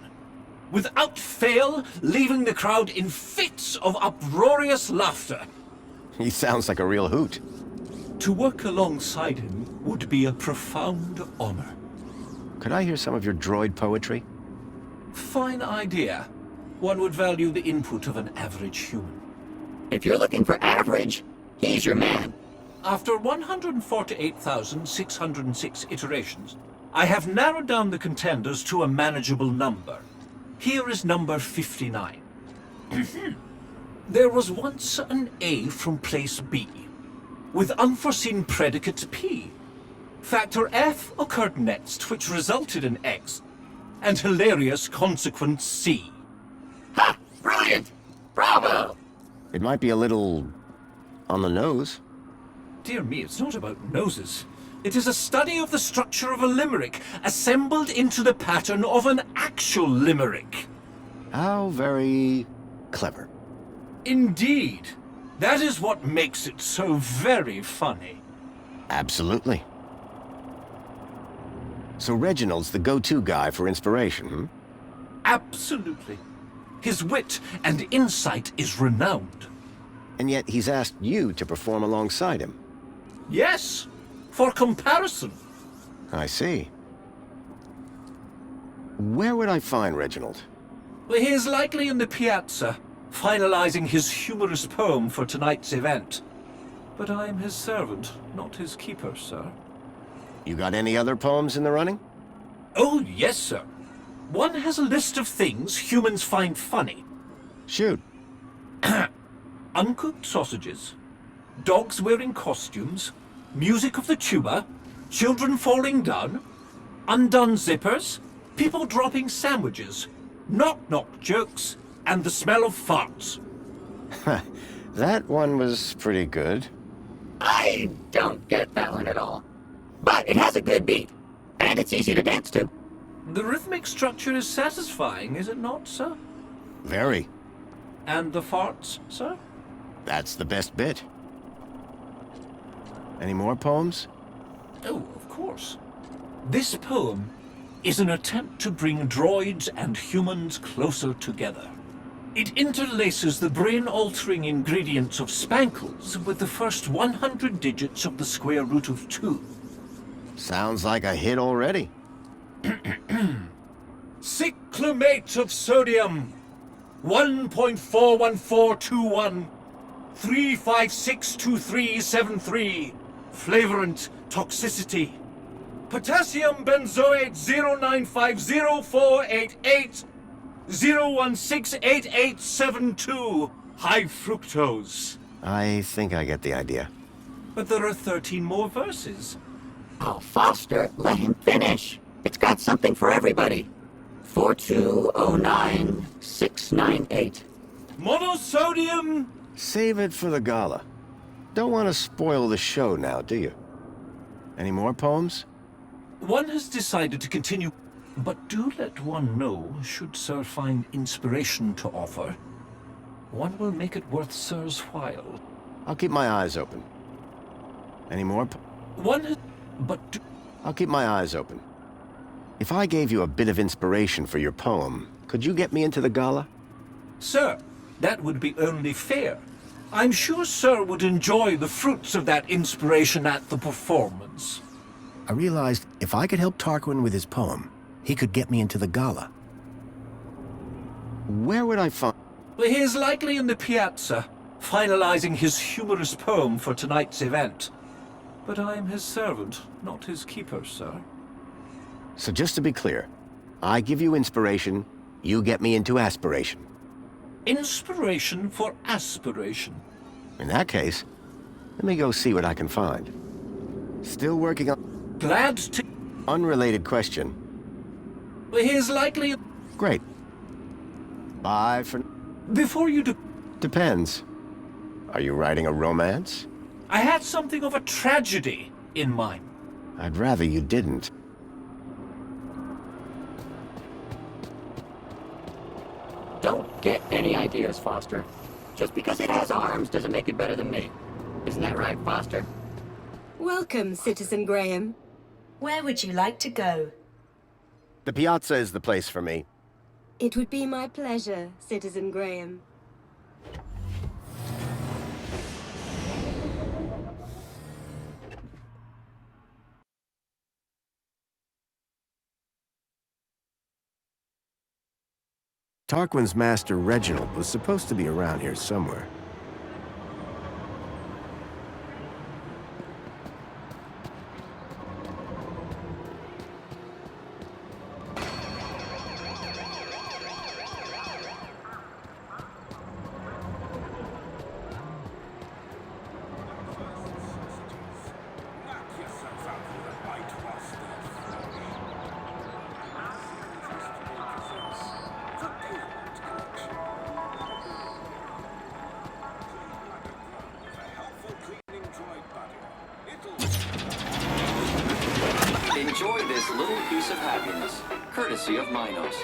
Speaker 21: without fail leaving the crowd in fits of uproarious laughter.
Speaker 5: He sounds like a real hoot.
Speaker 21: To work alongside him would be a profound honor.
Speaker 5: Could I hear some of your droid poetry?
Speaker 21: Fine idea. One would value the input of an average human.
Speaker 12: If you're looking for average, he's your man.
Speaker 21: After 148,606 iterations, I have narrowed down the contenders to a manageable number. Here is number 59. There was once an A from place B, with unforeseen predicate P. Factor F occurred next, which resulted in X, and hilarious consequence C.
Speaker 12: Ha! Brilliant! Bravo!
Speaker 5: It might be a little on the nose.
Speaker 21: Dear me, it's not about noses. It is a study of the structure of a limerick, assembled into the pattern of an actual limerick.
Speaker 5: How very clever.
Speaker 21: Indeed. That is what makes it so very funny.
Speaker 5: Absolutely. So Reginald's the go-to guy for inspiration, hmm?
Speaker 21: Absolutely. His wit and insight is renowned.
Speaker 5: And yet he's asked you to perform alongside him.
Speaker 21: Yes, for comparison.
Speaker 5: I see. Where would I find Reginald?
Speaker 21: Well, he is likely in the piazza, finalizing his humorous poem for tonight's event. But I am his servant, not his keeper, sir.
Speaker 5: You got any other poems in the running?
Speaker 21: Oh, yes, sir. One has a list of things humans find funny.
Speaker 5: Shoot.
Speaker 21: Uncooked sausages, dogs wearing costumes, music of the tuba, children falling down, undone zippers, people dropping sandwiches, knock-knock jokes, and the smell of farts.
Speaker 5: That one was pretty good.
Speaker 12: I don't get that one at all. But it has a good beat, and it's easy to dance to.
Speaker 21: The rhythmic structure is satisfying, is it not, sir?
Speaker 5: Very.
Speaker 21: And the farts, sir?
Speaker 5: That's the best bit. Any more poems?
Speaker 21: Oh, of course. This poem is an attempt to bring droids and humans closer together. It interlaces the brain-altering ingredients of spankles with the first 100 digits of the square root of 2.
Speaker 5: Sounds like a hit already.
Speaker 21: Cyclamate of sodium, 1.41421, 3562373, flavorant toxicity. Potassium benzoate 0950488, 0168872, high fructose.
Speaker 5: I think I get the idea.
Speaker 21: But there are 13 more verses.
Speaker 12: Oh, Foster, let him finish. It's got something for everybody. 4209698.
Speaker 21: Monosodium!
Speaker 5: Save it for the gala. Don't want to spoil the show now, do you? Any more poems?
Speaker 21: One has decided to continue, but do let one know, should Sir find inspiration to offer. One will make it worth Sir's while.
Speaker 5: I'll keep my eyes open. Any more?
Speaker 21: One has... but do...
Speaker 5: I'll keep my eyes open. If I gave you a bit of inspiration for your poem, could you get me into the gala?
Speaker 21: Sir, that would be only fair. I'm sure Sir would enjoy the fruits of that inspiration at the performance.
Speaker 5: I realized if I could help Tarquin with his poem, he could get me into the gala. Where would I find...
Speaker 21: Well, he is likely in the piazza, finalizing his humorous poem for tonight's event. But I am his servant, not his keeper, sir.
Speaker 5: So just to be clear, I give you inspiration, you get me into aspiration.
Speaker 21: Inspiration for aspiration.
Speaker 5: In that case, let me go see what I can find. Still working on...
Speaker 21: Glad to...
Speaker 5: Unrelated question.
Speaker 21: Well, he is likely...
Speaker 5: Great. Bye for...
Speaker 21: Before you do...
Speaker 5: Depends. Are you writing a romance?
Speaker 21: I had something of a tragedy in mind.
Speaker 5: I'd rather you didn't.
Speaker 12: Don't get any ideas, Foster. Just because it has arms doesn't make it better than me. Isn't that right, Foster?
Speaker 17: Welcome, Citizen Graham.
Speaker 6: Where would you like to go?
Speaker 5: The piazza is the place for me.
Speaker 17: It would be my pleasure, Citizen Graham.
Speaker 1: Tarquin's master, Reginald, was supposed to be around here somewhere.
Speaker 10: Enjoy this little piece of happiness, courtesy of Minos.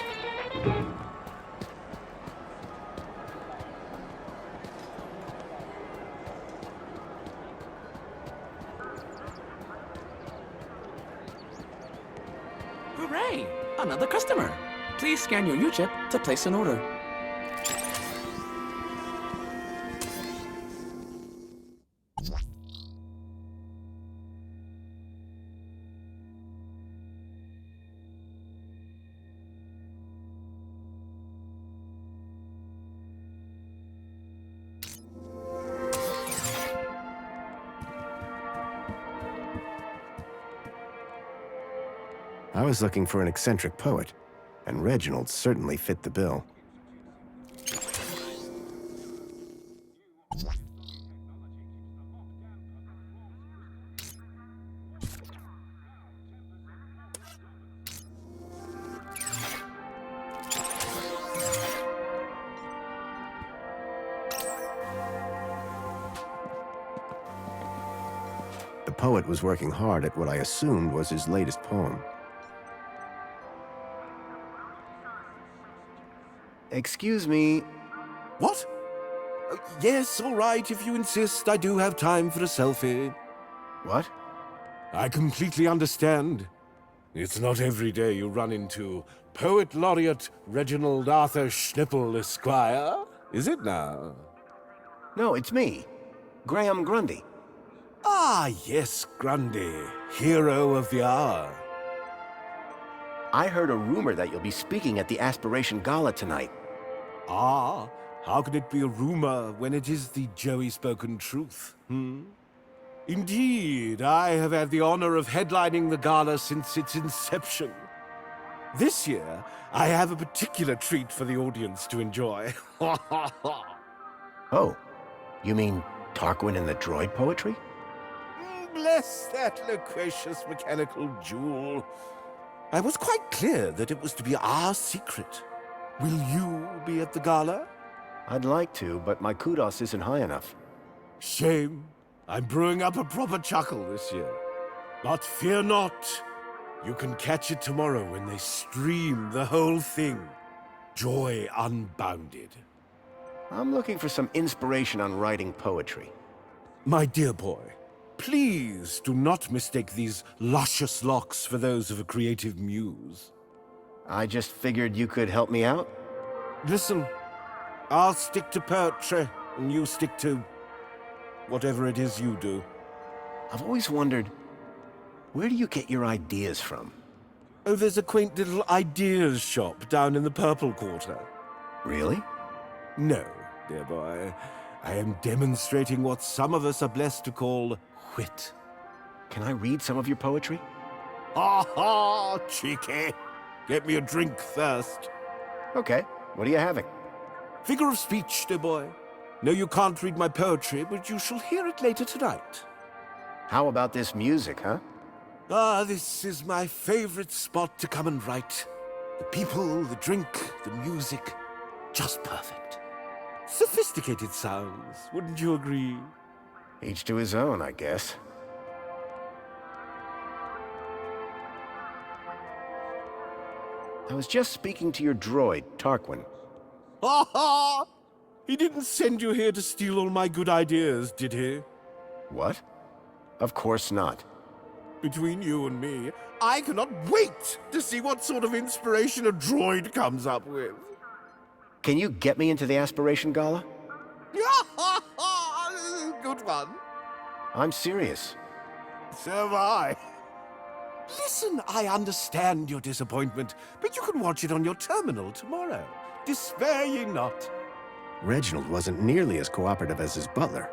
Speaker 16: Hooray! Another customer. Please scan your U-chip to place an order.
Speaker 1: I was looking for an eccentric poet, and Reginald certainly fit the bill. The poet was working hard at what I assumed was his latest poem. Excuse me.
Speaker 9: What? Yes, all right, if you insist. I do have time for a selfie.
Speaker 1: What?
Speaker 9: I completely understand. It's not every day you run into Poet Laureate Reginald Arthur Schnipple, Esquire, is it now?
Speaker 1: No, it's me. Graham Grundy.
Speaker 9: Ah, yes, Grundy, hero of the hour.
Speaker 1: I heard a rumor that you'll be speaking at the Aspiration Gala tonight.
Speaker 9: Ah, how can it be a rumor when it is the Joey-spoken truth, Indeed, I have had the honor of headlining the gala since its inception. This year, I have a particular treat for the audience to enjoy.
Speaker 1: Oh, you mean Tarquin and the droid poetry?
Speaker 9: Bless that loquacious mechanical jewel. I was quite clear that it was to be our secret. Will you be at the gala?
Speaker 1: I'd like to, but my kudos isn't high enough.
Speaker 9: Shame. I'm brewing up a proper chuckle this year. But fear not. You can catch it tomorrow when they stream the whole thing. Joy unbounded.
Speaker 1: I'm looking for some inspiration on writing poetry.
Speaker 9: My dear boy, please do not mistake these luscious locks for those of a creative muse.
Speaker 1: I just figured you could help me out.
Speaker 9: Listen, I'll stick to poetry, and you stick to whatever it is you do.
Speaker 1: I've always wondered,
Speaker 5: Where do you get your ideas from?
Speaker 9: Oh, there's a quaint little ideas shop down in the Purple Quarter.
Speaker 5: Really?
Speaker 9: No, dear boy. I am demonstrating what some of us are blessed to call wit.
Speaker 5: Can I read some of your poetry?
Speaker 9: Ha ha, cheeky. Get me a drink first.
Speaker 5: Okay, what are you having?
Speaker 9: Figure of speech, dear boy. No, you can't read my poetry, but you shall hear it later tonight.
Speaker 5: How about this music, huh?
Speaker 9: Ah, this is my favorite spot to come and write. The people, the drink, the music, just perfect. Sophisticated sounds, wouldn't you agree?
Speaker 5: Each to his own, I guess. I was just speaking to your droid, Tarquin.
Speaker 9: Ha ha! He didn't send you here to steal all my good ideas, did he?
Speaker 5: What? Of course not.
Speaker 9: Between you and me, I cannot wait to see what sort of inspiration a droid comes up with.
Speaker 5: Can you get me into the aspiration gala?
Speaker 9: Good one.
Speaker 5: I'm serious.
Speaker 9: So am I. Listen, I understand your disappointment, but you can watch it on your terminal tomorrow. Despair ye not.
Speaker 1: Reginald wasn't nearly as cooperative as his butler.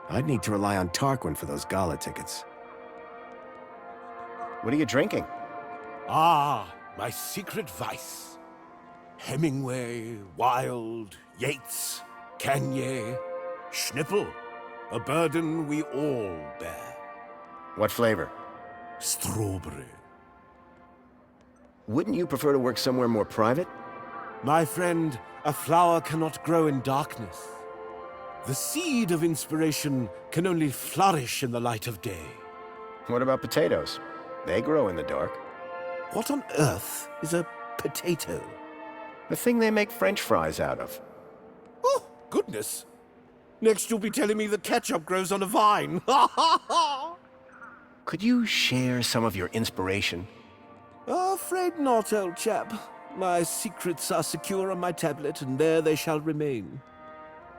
Speaker 1: I'd need to rely on Tarquin for those gala tickets.
Speaker 5: What are you drinking?
Speaker 9: Ah, my secret vice. Hemingway, Wilde, Yeats, Kanye, Schnipple. A burden we all bear.
Speaker 1: What flavor?
Speaker 9: Strawberry.
Speaker 1: Wouldn't you prefer to work somewhere more private?
Speaker 9: My friend, a flower cannot grow in darkness. The seed of inspiration can only flourish in the light of day.
Speaker 1: What about potatoes? They grow in the dark.
Speaker 9: What on earth is a potato?
Speaker 1: The thing they make French fries out of.
Speaker 9: Oh, goodness. Next you'll be telling me that ketchup grows on a vine. Ha ha ha!
Speaker 1: Could you share some of your inspiration?
Speaker 9: Afraid not, old chap. My secrets are secure on my tablet, and there they shall remain.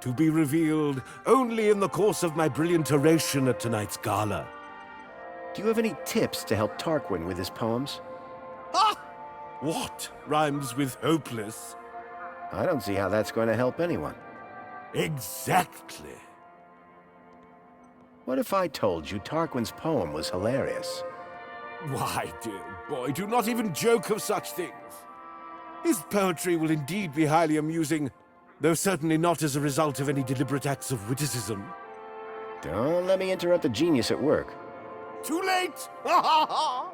Speaker 9: To be revealed only in the course of my brilliant oration at tonight's gala.
Speaker 1: Do you have any tips to help Tarquin with his poems?
Speaker 9: Ah! What rhymes with hopeless?
Speaker 1: I don't see how that's going to help anyone.
Speaker 9: Exactly.
Speaker 1: What if I told you Tarquin's poem was hilarious?
Speaker 9: Why, dear boy, do not even joke of such things. His poetry will indeed be highly amusing, though certainly not as a result of any deliberate acts of witticism.
Speaker 1: Don't let me interrupt the genius at work.
Speaker 9: Too late! Ha ha ha!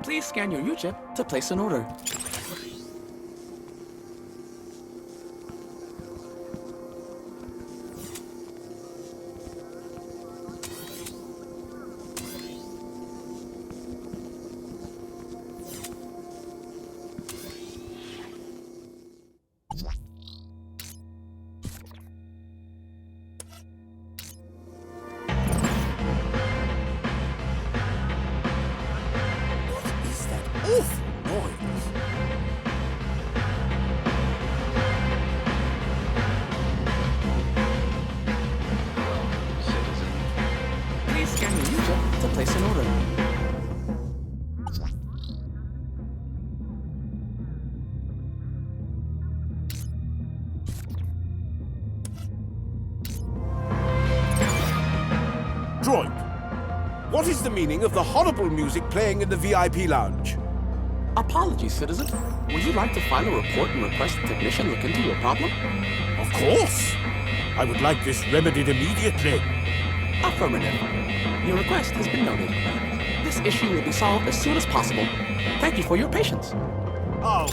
Speaker 16: Please scan your U-chip to place an order. Place an order.
Speaker 9: Droid, what is the meaning of the horrible music playing in the VIP lounge?
Speaker 16: Apologies, citizen. Would you like to file a report and request a technician look into your problem?
Speaker 9: Of course. I would like this remedied immediately.
Speaker 16: Affirmative. Your request has been noted. This issue will be solved as soon as possible. Thank you for your patience.
Speaker 9: Oh.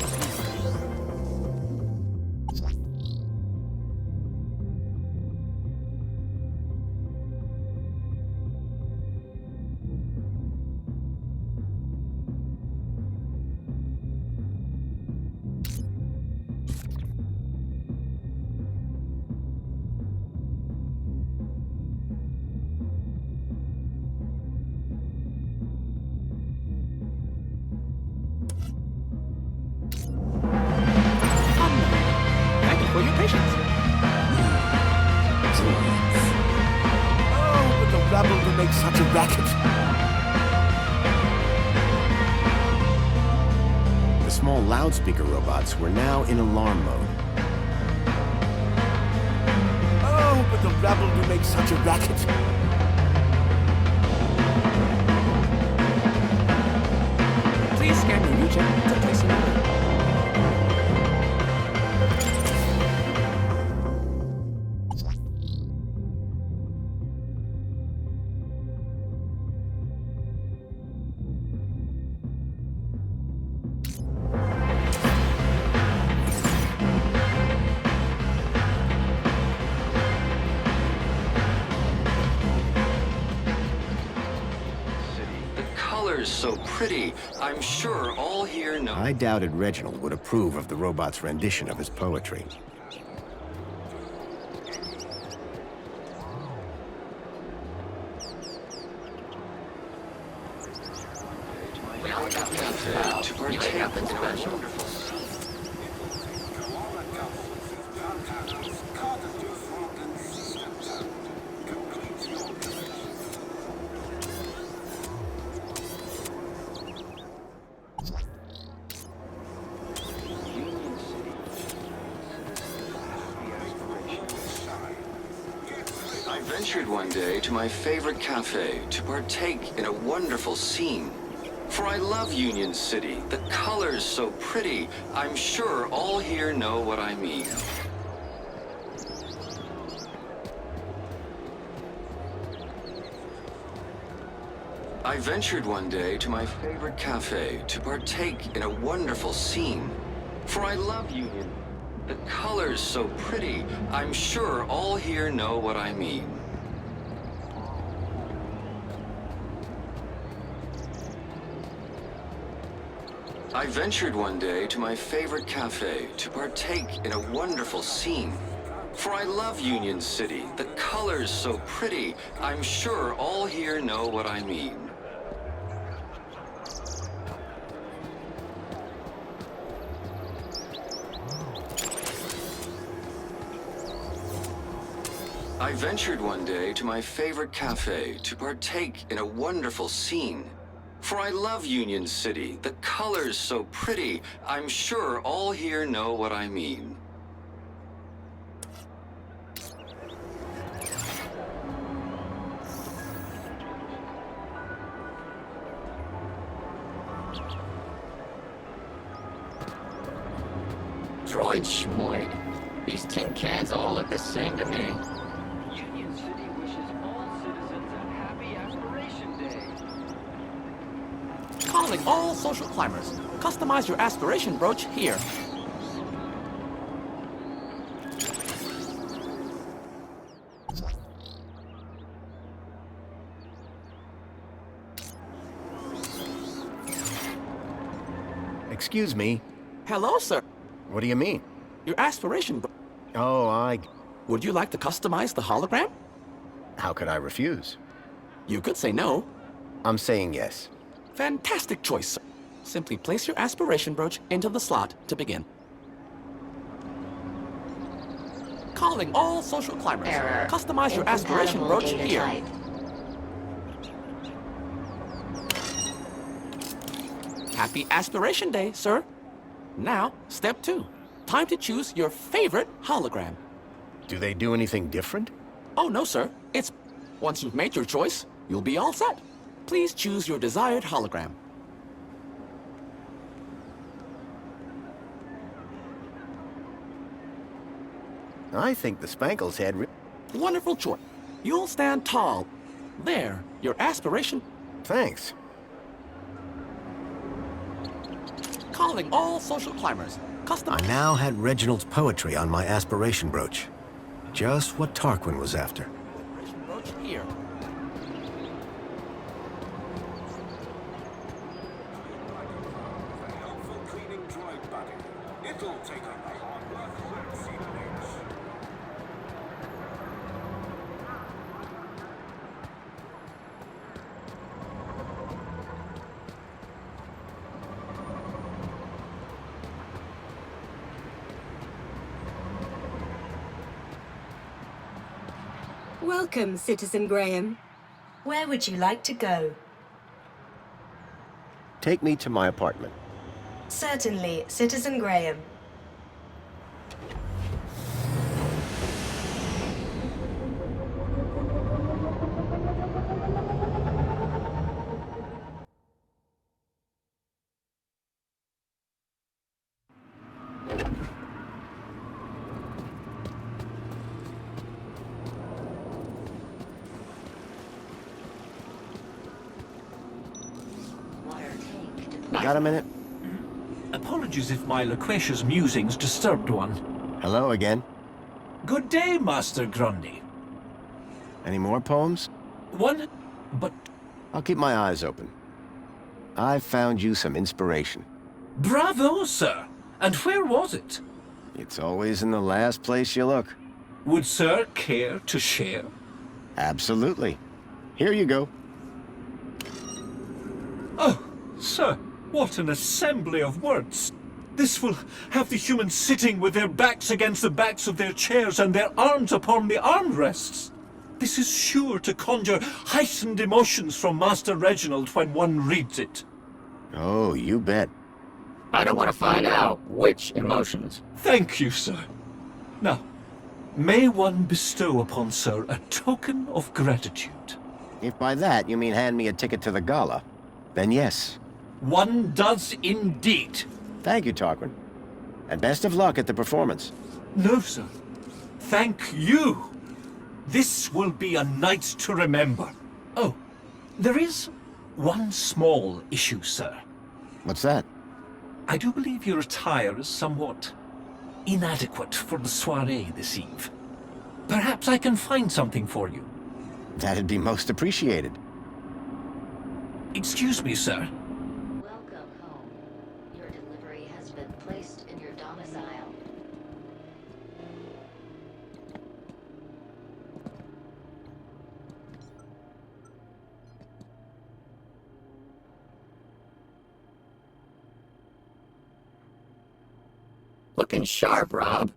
Speaker 5: make such a racket? The small loudspeaker robots were now in alarm mode.
Speaker 9: Oh, but the rabble do make such a racket.
Speaker 16: Please scan your U-check to place an order.
Speaker 10: So pretty. I'm sure all here know.
Speaker 5: I doubted Reginald would approve of the robot's rendition of his poetry.
Speaker 10: To partake in a wonderful I ventured one day to my favorite cafe to partake in a wonderful scene. For I love Union City, the colors so pretty. I'm sure all here know what I mean. I ventured one day to my favorite cafe to partake in a wonderful scene. For I love Union. The colors so pretty. I'm sure all here know what I mean. I ventured one day to my favorite cafe to partake in a wonderful scene. For I love Union City, the colors so pretty. I'm sure all here know what I mean. I ventured one day to my favorite cafe to partake in a wonderful scene. For I love Union City, the colors so pretty. I'm sure all here know what I mean.
Speaker 12: Droid schmoid. These tin cans all look the same to me.
Speaker 10: Union City wishes all citizens a happy Aspiration Day.
Speaker 16: Calling all social climbers. Customize your aspiration brooch here.
Speaker 5: Excuse me.
Speaker 16: Hello, sir.
Speaker 5: What do you mean?
Speaker 16: Your aspiration.
Speaker 5: Oh,
Speaker 16: Would you like to customize the hologram?
Speaker 5: How could I refuse?
Speaker 16: You could say no.
Speaker 5: I'm saying yes.
Speaker 16: Fantastic choice, sir. Simply place your aspiration brooch into the slot to begin. Calling all social climbers.
Speaker 11: Error.
Speaker 16: Customize your aspiration
Speaker 11: Incompatible
Speaker 16: brooch
Speaker 11: data
Speaker 16: here.
Speaker 11: type.
Speaker 16: Happy Aspiration Day, sir. Now, step 2. Time to choose your favorite hologram.
Speaker 5: Do they do anything different?
Speaker 16: Oh, no, sir. It's... Once you've made your choice, you'll be all set. Please choose your desired hologram.
Speaker 5: I think the Spankles had...
Speaker 16: Wonderful choice. You'll stand tall. There, your aspiration...
Speaker 5: Thanks.
Speaker 16: Calling all social climbers. Custom...
Speaker 5: I now had Reginald's poetry on my aspiration brooch. Just what Tarquin was after.
Speaker 16: Aspiration brooch here.
Speaker 17: Welcome, Citizen Graham.
Speaker 6: Where would you like to go?
Speaker 5: Take me to my apartment.
Speaker 6: Certainly, Citizen Graham.
Speaker 5: Got a minute?
Speaker 21: Apologies if my loquacious musings disturbed one.
Speaker 5: Hello again.
Speaker 21: Good day, Master Grundy.
Speaker 5: Any more poems?
Speaker 21: One, but...
Speaker 5: I'll keep my eyes open. I've found you some inspiration.
Speaker 21: Bravo, sir! And where was it?
Speaker 5: It's always in the last place you look.
Speaker 21: Would sir care to share?
Speaker 5: Absolutely. Here you go.
Speaker 21: Oh, sir, what an assembly of words! This will have the humans sitting with their backs against the backs of their chairs and their arms upon the armrests. This is sure to conjure heightened emotions from Master Reginald when one reads it.
Speaker 5: Oh, you bet.
Speaker 12: I don't want to find out which emotions.
Speaker 21: Thank you, sir. Now, may one bestow upon sir a token of gratitude?
Speaker 5: If by that you mean hand me a ticket to the gala, then yes.
Speaker 21: One does indeed.
Speaker 5: Thank you, Tarquin. And best of luck at the performance.
Speaker 21: No, sir. Thank you. This will be a night to remember. Oh, there is one small issue, sir.
Speaker 5: What's that?
Speaker 21: I do believe your attire is somewhat inadequate for the soiree this eve. Perhaps I can find something for you.
Speaker 5: That'd be most appreciated.
Speaker 21: Excuse me, sir.
Speaker 11: Welcome home. Your delivery has been placed in your domicile.
Speaker 12: Looking sharp, Rob.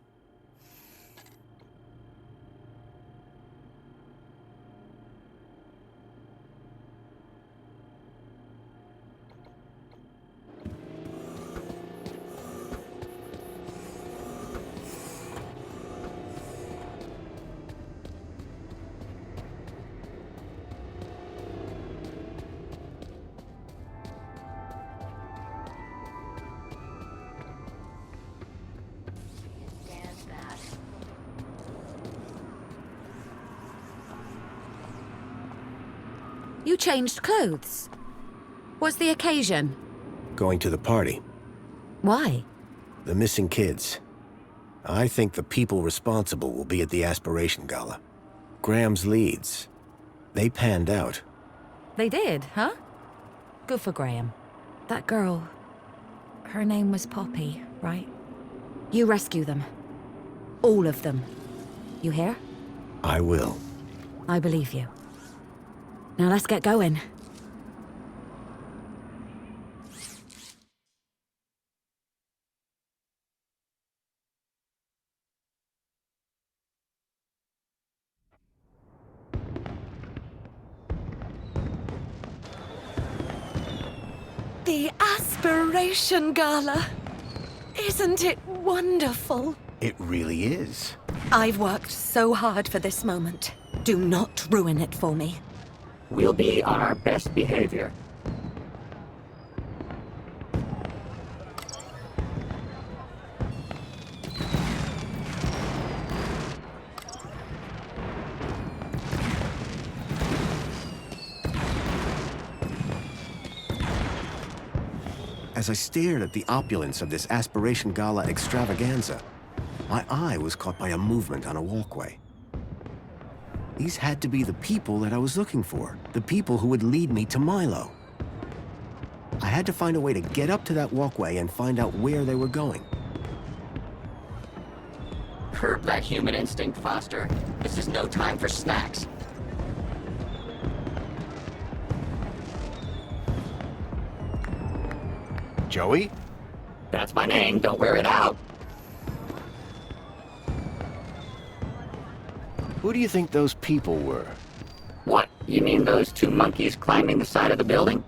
Speaker 14: You changed clothes. What's the occasion?
Speaker 1: Going to the party.
Speaker 14: Why?
Speaker 1: The missing kids. I think the people responsible will be at the Aspiration Gala. Graham's leads. They panned out.
Speaker 14: They did, huh? Good for Graham. That girl, her name was Poppy, right? You rescue them. All of them. You hear?
Speaker 1: I will.
Speaker 14: I believe you. Now let's get going. The Aspiration Gala. Isn't it wonderful?
Speaker 1: It really is.
Speaker 14: I've worked so hard for this moment. Do not ruin it for me.
Speaker 12: We'll be on our best behavior.
Speaker 1: As I stared at the opulence of this Aspiration Gala extravaganza, my eye was caught by a movement on a walkway. These had to be the people that I was looking for, the people who would lead me to Milo. I had to find a way to get up to that walkway and find out where they were going.
Speaker 12: Curb that human instinct, Foster. This is no time for snacks.
Speaker 5: Joey?
Speaker 12: That's my name, don't wear it out.
Speaker 1: Who do you think those people were?
Speaker 12: What? You mean those two monkeys climbing the side of the building?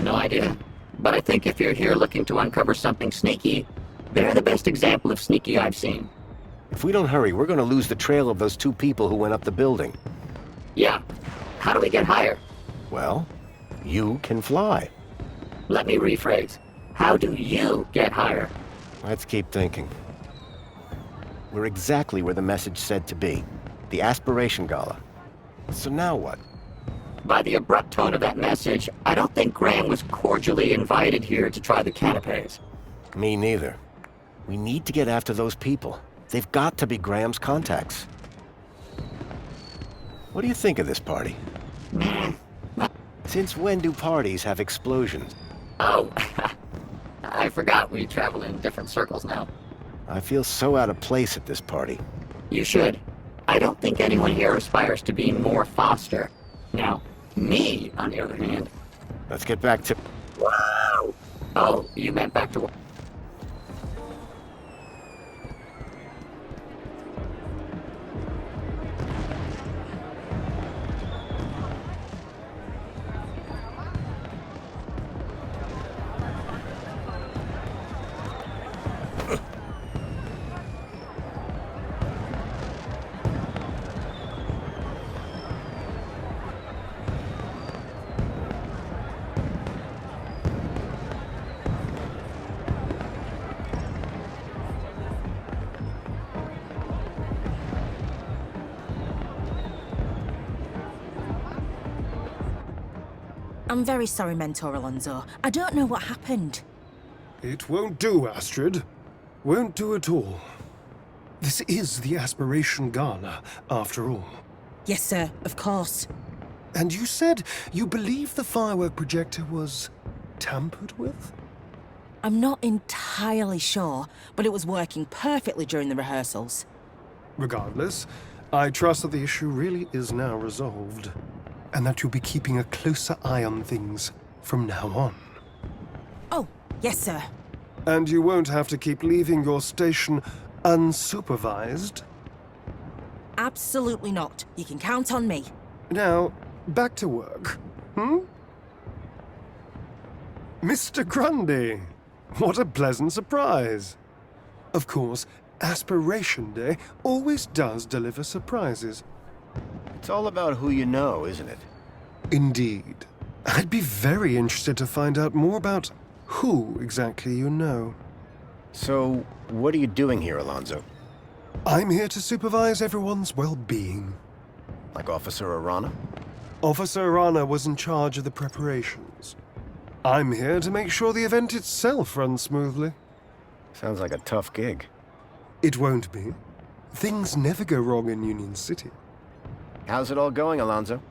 Speaker 12: No idea. But I think if you're here looking to uncover something sneaky, they're the best example of sneaky I've seen.
Speaker 5: If we don't hurry, we're gonna lose the trail of those two people who went up the building.
Speaker 12: Yeah. How do we get higher?
Speaker 5: Well, you can fly.
Speaker 12: Let me rephrase. How do you get higher?
Speaker 5: Let's keep thinking. We're exactly where the message said to be. The Aspiration Gala. So now what?
Speaker 12: By the abrupt tone of that message, I don't think Graham was cordially invited here to try the canapes.
Speaker 5: Me neither. We need to get after those people. They've got to be Graham's contacts. What do you think of this party? Since when do parties have explosions?
Speaker 12: Oh, I forgot we travel in different circles now.
Speaker 5: I feel so out of place at this party.
Speaker 12: You should. I don't think anyone here aspires to be more Foster. Now, me, on the other hand...
Speaker 5: Let's get back to...
Speaker 12: Wow! Oh, you meant back to...
Speaker 2: I'm very sorry, Mentor Alonso. I don't know what happened.
Speaker 18: It won't do, Astrid. Won't do at all. This is the Aspiration Gala, after all.
Speaker 2: Yes, sir, of course.
Speaker 18: And you said you believe the firework projector was tampered with?
Speaker 2: I'm not entirely sure, but it was working perfectly during the rehearsals.
Speaker 18: Regardless, I trust that the issue really is now resolved, and that you'll be keeping a closer eye on things from now on.
Speaker 2: Oh, yes, sir.
Speaker 18: And you won't have to keep leaving your station unsupervised?
Speaker 2: Absolutely not. You can count on me.
Speaker 18: Now, back to work, Mr. Grundy, what a pleasant surprise. Of course, Aspiration Day always does deliver surprises.
Speaker 5: It's all about who you know, isn't it?
Speaker 18: Indeed. I'd be very interested to find out more about who exactly you know.
Speaker 5: So, what are you doing here, Alonso?
Speaker 18: I'm here to supervise everyone's well-being.
Speaker 5: Like Officer Arana?
Speaker 18: Officer Arana was in charge of the preparations. I'm here to make sure the event itself runs smoothly.
Speaker 5: Sounds like a tough gig.
Speaker 18: It won't be. Things never go wrong in Union City.
Speaker 5: How's it all going, Alonso?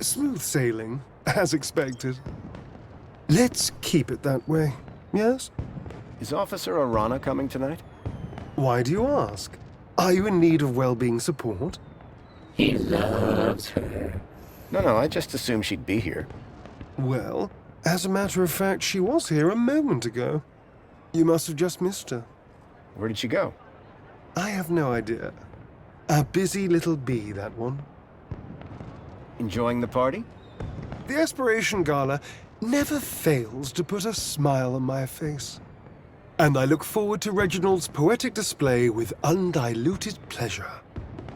Speaker 18: Smooth sailing, as expected. Let's keep it that way, yes?
Speaker 5: Is Officer Arana coming tonight?
Speaker 18: Why do you ask? Are you in need of well-being support?
Speaker 12: He loves her.
Speaker 5: No, I just assumed she'd be here.
Speaker 18: Well, as a matter of fact, she was here a moment ago. You must have just missed her.
Speaker 5: Where did she go?
Speaker 18: I have no idea. A busy little bee, that one.
Speaker 5: Enjoying the party?
Speaker 18: The Aspiration Gala never fails to put a smile on my face. And I look forward to Reginald's poetic display with undiluted pleasure.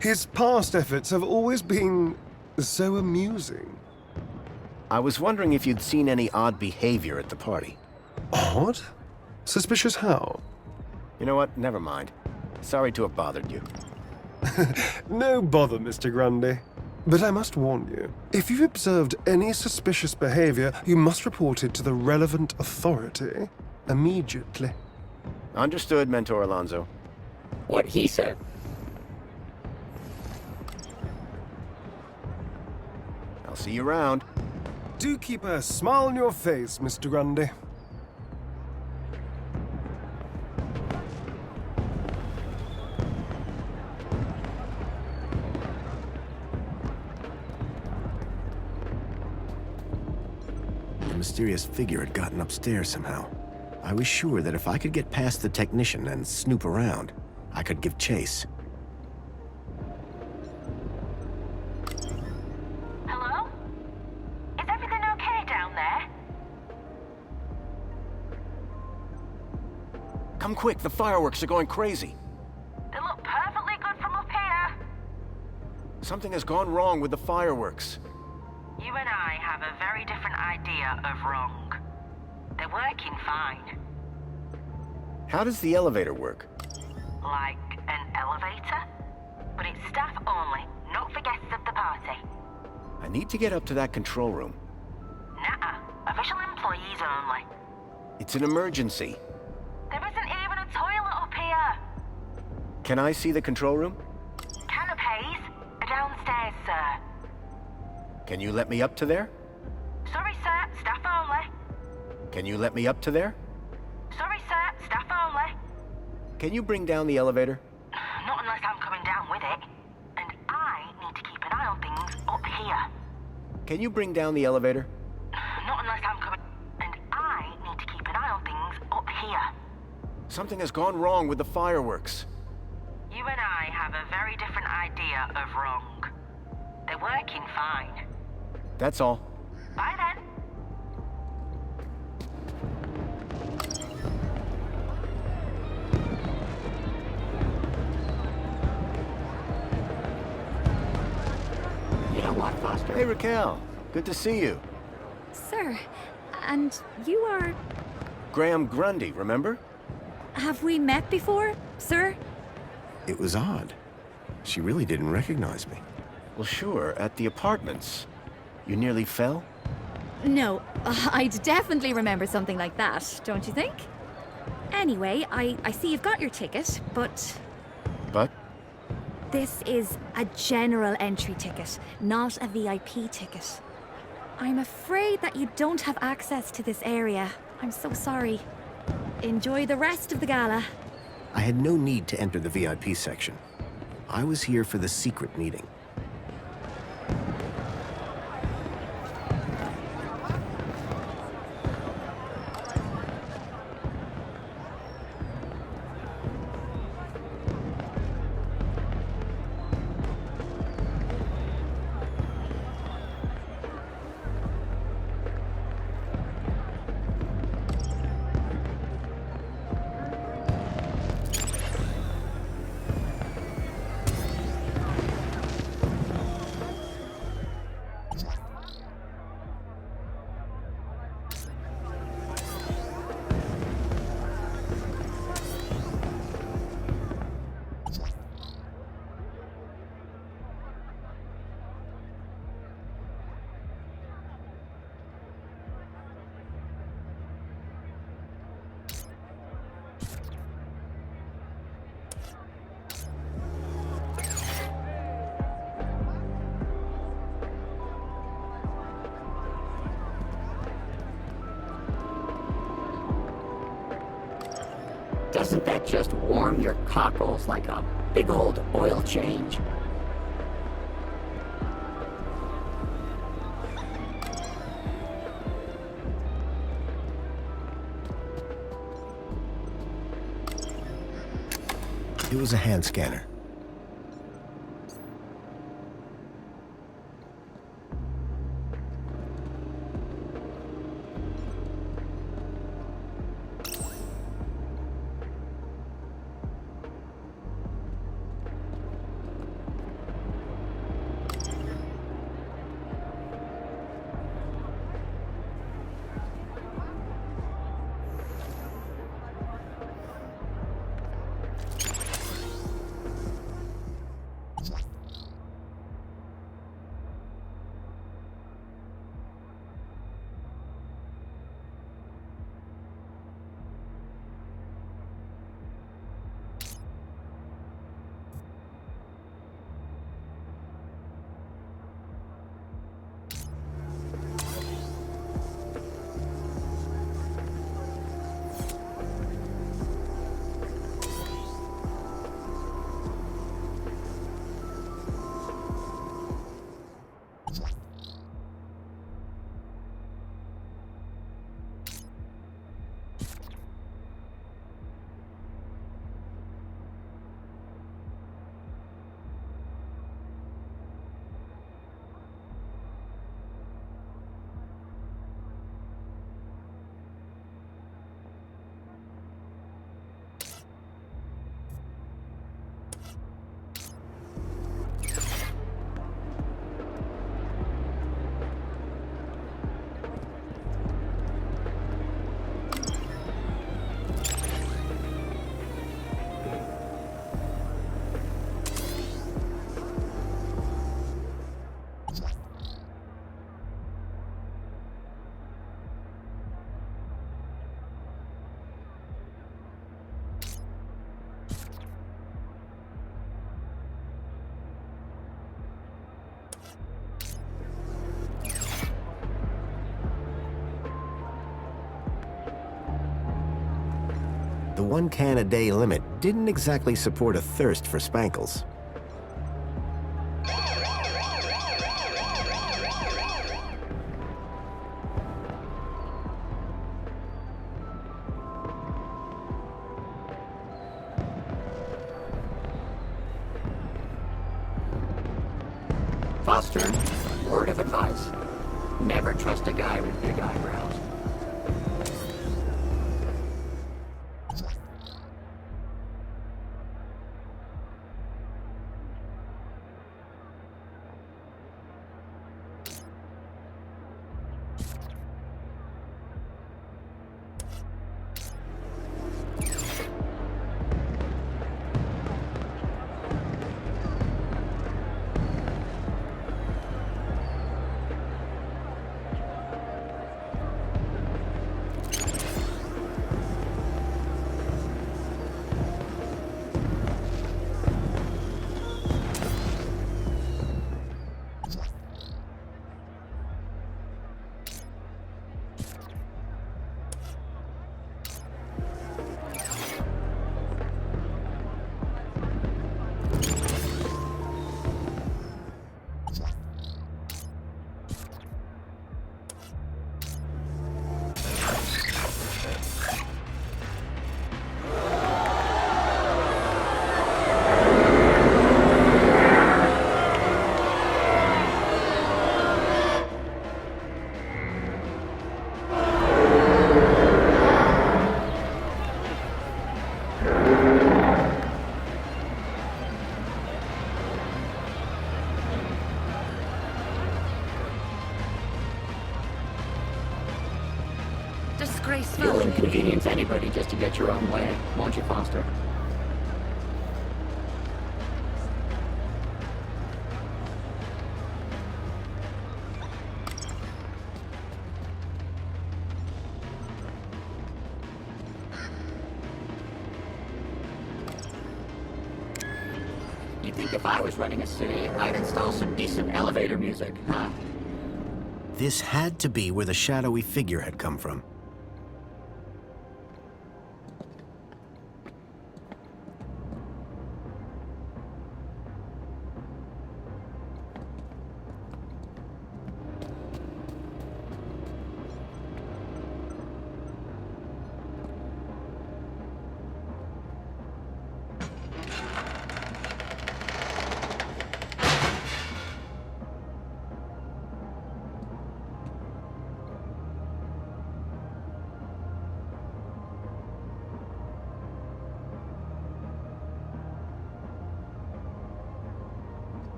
Speaker 18: His past efforts have always been so amusing.
Speaker 5: I was wondering if you'd seen any odd behavior at the party.
Speaker 18: Odd? Suspicious how?
Speaker 5: You know what? Never mind. Sorry to have bothered you.
Speaker 18: No bother, Mr. Grundy. But I must warn you, if you've observed any suspicious behavior, you must report it to the relevant authority immediately.
Speaker 5: Understood, Mentor Alonso.
Speaker 12: What he said.
Speaker 5: I'll see you around.
Speaker 18: Do keep a smile on your face, Mr. Grundy.
Speaker 1: The mysterious figure had gotten upstairs somehow. I was sure that if I could get past the technician and snoop around, I could give chase.
Speaker 22: Hello?
Speaker 5: Come quick, the fireworks are going crazy.
Speaker 2: They look perfectly good from up here.
Speaker 5: Something has gone wrong with the fireworks.
Speaker 2: You and I have a very different idea of wrong. They're working fine.
Speaker 1: How does the elevator work?
Speaker 2: Like an elevator? But it's staff only, not for guests of the party.
Speaker 1: I need to get up to that control room.
Speaker 2: Nuh-uh. Official employees only.
Speaker 1: It's an emergency.
Speaker 2: There isn't even a toilet up here.
Speaker 1: Can I see the control room?
Speaker 2: Canopies are downstairs, sir.
Speaker 1: Can you let me up to there?
Speaker 2: Sorry, sir. Staff only.
Speaker 1: Can you let me up to there?
Speaker 2: Sorry, sir. Staff only.
Speaker 1: Can you bring down the elevator?
Speaker 2: Not unless I'm coming down with it. And I need to keep an eye on things up here.
Speaker 1: Can you bring down the elevator?
Speaker 2: Not unless I'm coming... And I need to keep an eye on things up here.
Speaker 1: Something has gone wrong with the fireworks.
Speaker 2: You and I have a very different idea of wrong. They're working fine.
Speaker 1: That's all.
Speaker 2: Bye then.
Speaker 12: You know what, Foster?
Speaker 1: Hey, Raquel. Good to see you.
Speaker 14: Sir, and you are...
Speaker 1: Graham Grundy, remember?
Speaker 14: Have we met before, sir?
Speaker 1: It was odd. She really didn't recognize me. Well, sure, at the apartments. You nearly fell?
Speaker 14: No, I'd definitely remember something like that, don't you think? Anyway, I see you've got your ticket, but...
Speaker 1: But?
Speaker 14: This is a general entry ticket, not a VIP ticket. I'm afraid that you don't have access to this area. I'm so sorry. Enjoy the rest of the gala.
Speaker 5: I had no need to enter the VIP section. I was here for the secret meeting.
Speaker 12: Doesn't that just warm your cockles like a big old oil change?
Speaker 5: It was a hand scanner. The 1 can a day limit didn't exactly support a thirst for spankles.
Speaker 12: Foster, word of advice. Never trust a guy with big eyebrows.
Speaker 14: Disgraceful.
Speaker 12: You'll inconvenience anybody just to get your own way, won't you, Foster? You think if I was running a city, I'd install some decent elevator music, huh?
Speaker 5: This had to be where the shadowy figure had come from.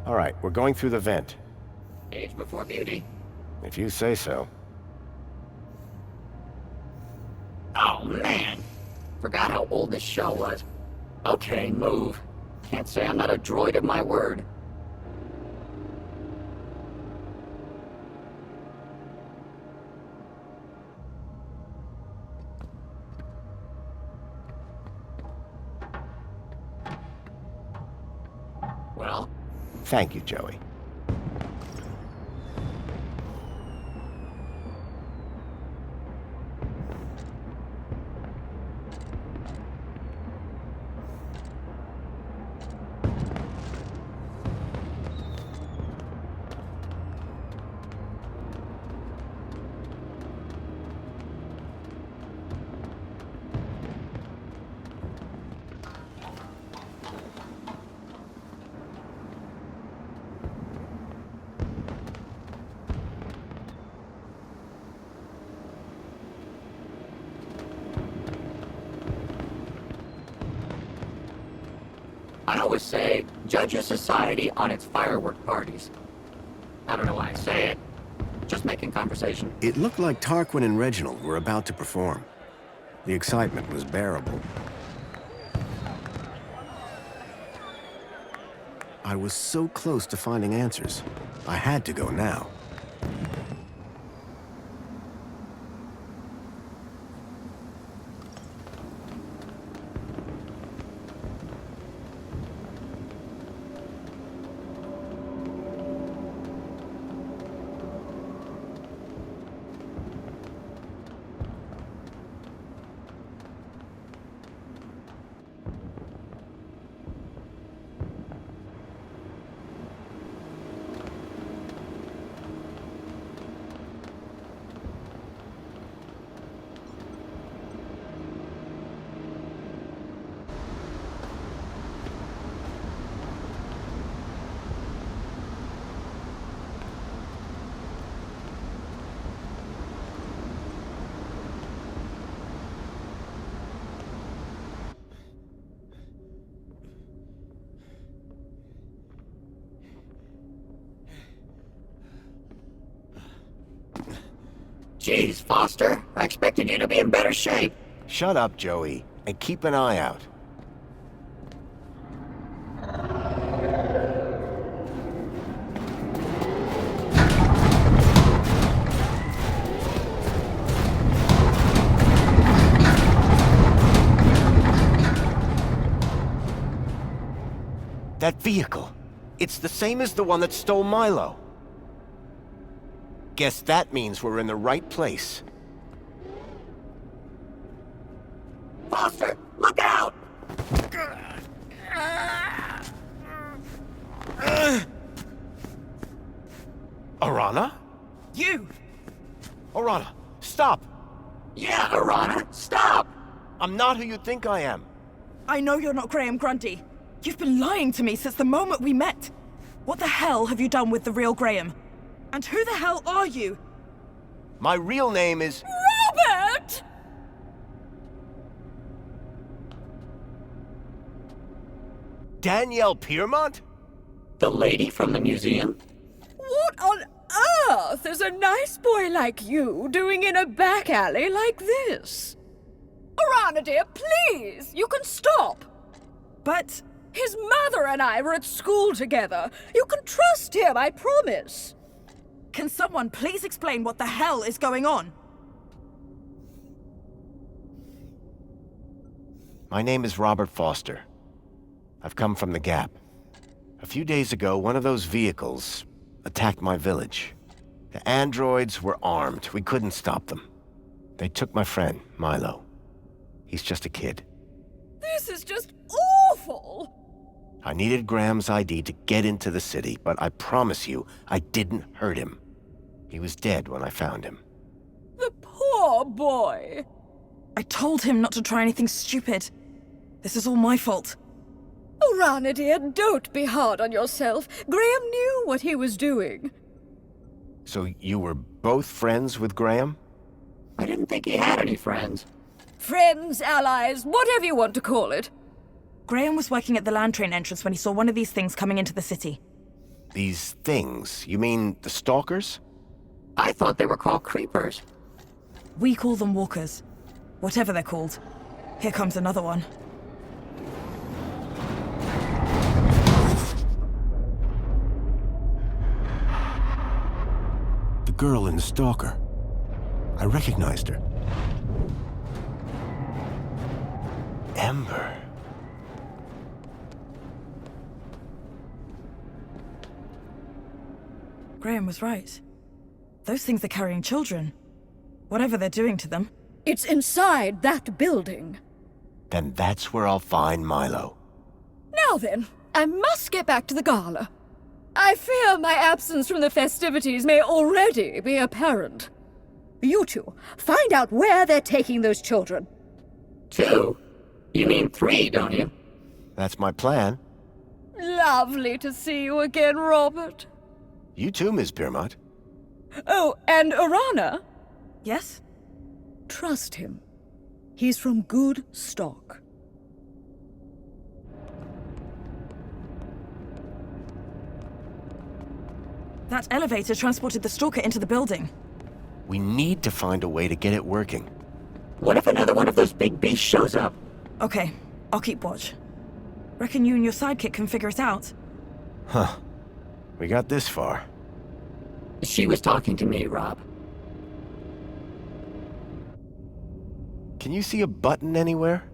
Speaker 1: All right, we're going through the vent.
Speaker 12: Age before beauty.
Speaker 1: If you say so.
Speaker 12: Oh, man. Forgot how old this show was. Okay, move. Can't say I'm not a droid of my word. Well?
Speaker 1: Thank you, Joey.
Speaker 12: I always say, judge a society on its firework parties. I don't know why I say it. Just making conversation.
Speaker 5: It looked like Tarquin and Reginald were about to perform. The excitement was bearable. I was so close to finding answers. I had to go now.
Speaker 12: Jeez, Foster. I expected you to be in better shape.
Speaker 5: Shut up, Joey, and keep an eye out. That vehicle. It's the same as the one that stole Milo. Guess that means we're in the right place.
Speaker 12: Foster, look out!
Speaker 5: Arana?
Speaker 3: You!
Speaker 5: Arana, stop!
Speaker 12: Yeah, Arana, stop!
Speaker 5: I'm not who you think I am.
Speaker 3: I know you're not Graham Grundy. You've been lying to me since the moment we met. What the hell have you done with the real Graham? And who the hell are you?
Speaker 5: My real name is...
Speaker 14: Robert!
Speaker 5: Danielle Piermont?
Speaker 12: The lady from the museum?
Speaker 14: What on earth is a nice boy like you doing in a back alley like this? Arana, dear, please! You can stop!
Speaker 3: But...
Speaker 14: His mother and I were at school together. You can trust him, I promise.
Speaker 3: Can someone please explain what the hell is going on?
Speaker 5: My name is Robert Foster. I've come from the Gap. A few days ago, one of those vehicles attacked my village. The androids were armed. We couldn't stop them. They took my friend, Milo. He's just a kid.
Speaker 14: This is just awful!
Speaker 5: I needed Graham's ID to get into the city, but I promise you, I didn't hurt him. He was dead when I found him.
Speaker 14: The poor boy!
Speaker 3: I told him not to try anything stupid. This is all my fault.
Speaker 14: Arana, dear, don't be hard on yourself. Graham knew what he was doing.
Speaker 5: So you were both friends with Graham?
Speaker 12: I didn't think he had any friends.
Speaker 14: Friends, allies, whatever you want to call it.
Speaker 3: Graham was working at the land train entrance when he saw one of these things coming into the city.
Speaker 5: These things? You mean the stalkers?
Speaker 12: I thought they were called creepers.
Speaker 3: We call them walkers. Whatever they're called. Here comes another one.
Speaker 5: The girl in the stalker. I recognized her. Ember.
Speaker 3: Graham was right. Those things are carrying children. Whatever they're doing to them.
Speaker 14: It's inside that building.
Speaker 5: Then that's where I'll find Milo.
Speaker 14: Now then, I must get back to the gala. I fear my absence from the festivities may already be apparent. You two, find out where they're taking those children.
Speaker 12: 2? You mean 3, don't you?
Speaker 5: That's my plan.
Speaker 14: Lovely to see you again, Robert.
Speaker 5: You too, Miss Piermont.
Speaker 14: Oh, and Arana?
Speaker 3: Yes?
Speaker 14: Trust him. He's from good stock.
Speaker 3: That elevator transported the stalker into the building.
Speaker 5: We need to find a way to get it working.
Speaker 12: What if another one of those big beasts shows up?
Speaker 3: Okay, I'll keep watch. Reckon you and your sidekick can figure it out?
Speaker 5: Huh. We got this far.
Speaker 12: She was talking to me, Rob.
Speaker 5: Can you see a button anywhere?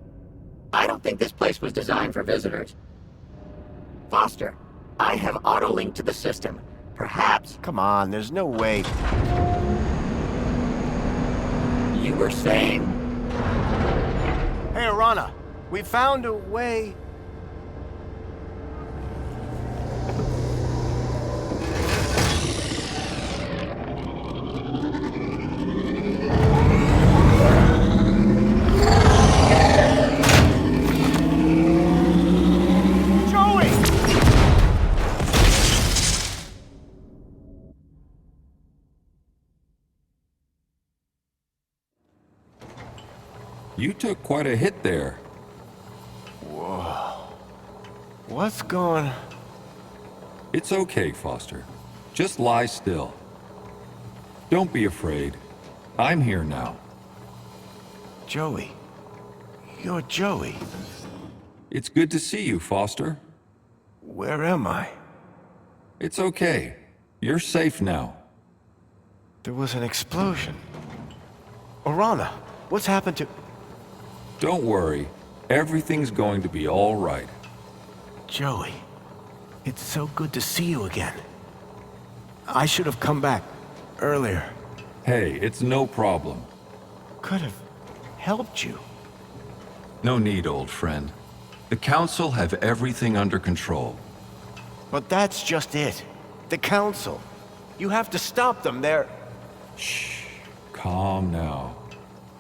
Speaker 12: I don't think this place was designed for visitors. Foster, I have auto-linked to the system. Perhaps...
Speaker 5: Come on, there's no way...
Speaker 12: You were saying?
Speaker 5: Hey, Arana, we found a way...
Speaker 20: You took quite a hit there.
Speaker 5: Whoa. What's going...
Speaker 20: It's okay, Foster. Just lie still. Don't be afraid. I'm here now.
Speaker 5: Joey. You're Joey.
Speaker 20: It's good to see you, Foster.
Speaker 5: Where am I?
Speaker 20: It's okay. You're safe now.
Speaker 5: There was an explosion. Orana, what's happened to...
Speaker 20: Don't worry. Everything's going to be all right.
Speaker 5: Joey, it's so good to see you again. I should have come back earlier.
Speaker 20: Hey, it's no problem.
Speaker 5: Could have helped you.
Speaker 20: No need, old friend. The Council have everything under control.
Speaker 5: But that's just it. The Council. You have to stop them. They're...
Speaker 20: Shh. Calm now.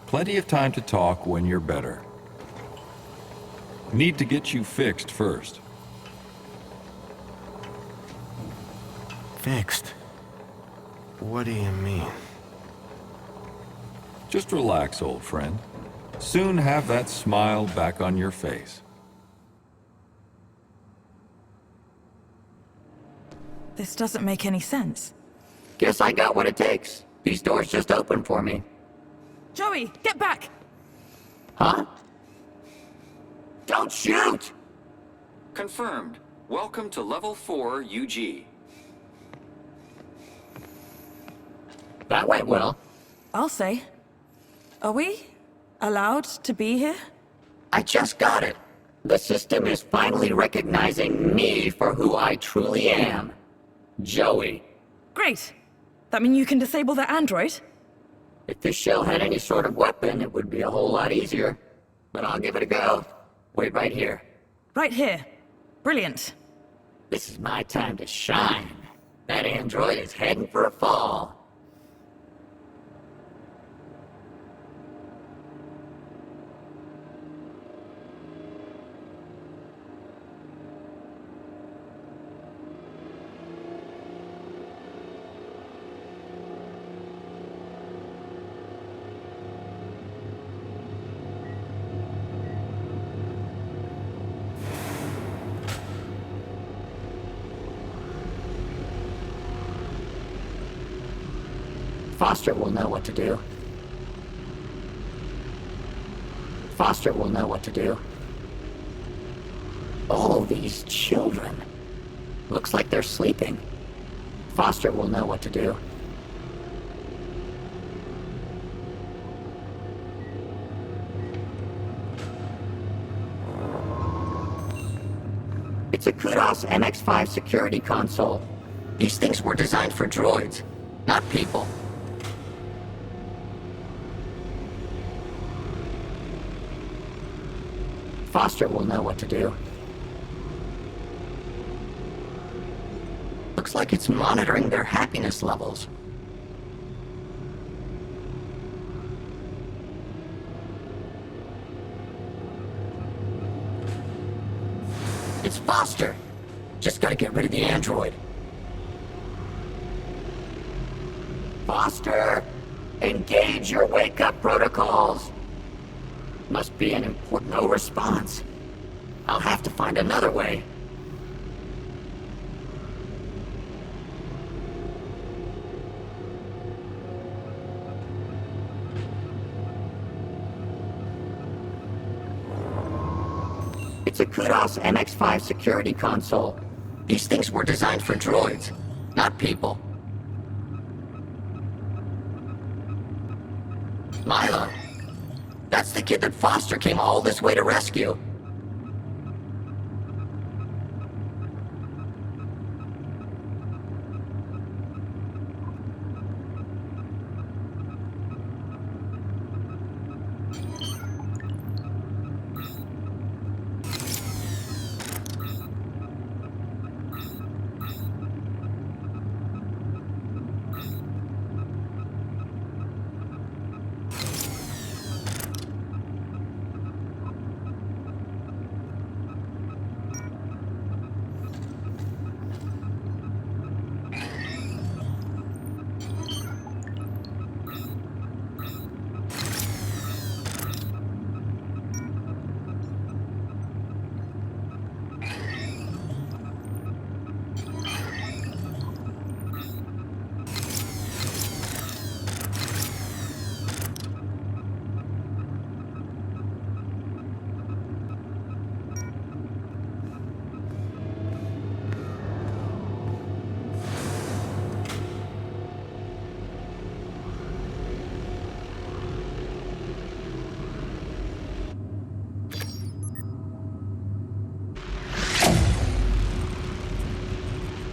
Speaker 20: Plenty of time to talk when you're better. Need to get you fixed first.
Speaker 5: Fixed? What do you mean?
Speaker 20: Just relax, old friend. Soon have that smile back on your face.
Speaker 3: This doesn't make any sense.
Speaker 12: Guess I got what it takes. These doors just opened for me.
Speaker 3: Joey, get back!
Speaker 12: Huh? Don't shoot!
Speaker 10: Confirmed. Welcome to Level 4 UG.
Speaker 12: That went well.
Speaker 3: I'll say. Are we allowed to be here?
Speaker 12: I just got it. The system is finally recognizing me for who I truly am. Joey.
Speaker 3: Great. That mean you can disable the android?
Speaker 12: If this shell had any sort of weapon, it would be a whole lot easier. But I'll give it a go. Wait right here.
Speaker 3: Right here. Brilliant.
Speaker 12: This is my time to shine. That android is heading for a fall. Foster will know what to do. Foster will know what to do. All these children. Looks like they're sleeping. Foster will know what to do. It's a Kudos MX-5 security console. These things were designed for droids, not people. Foster will know what to do. Looks like it's monitoring their happiness levels. It's Foster! Just gotta get rid of the android. Foster! Engage your wake-up protocols! Must be an important no response. I'll have to find another way. It's a Kudos MX-5 security console. These things were designed for droids, not people. Milo. That's the kid that Foster came all this way to rescue.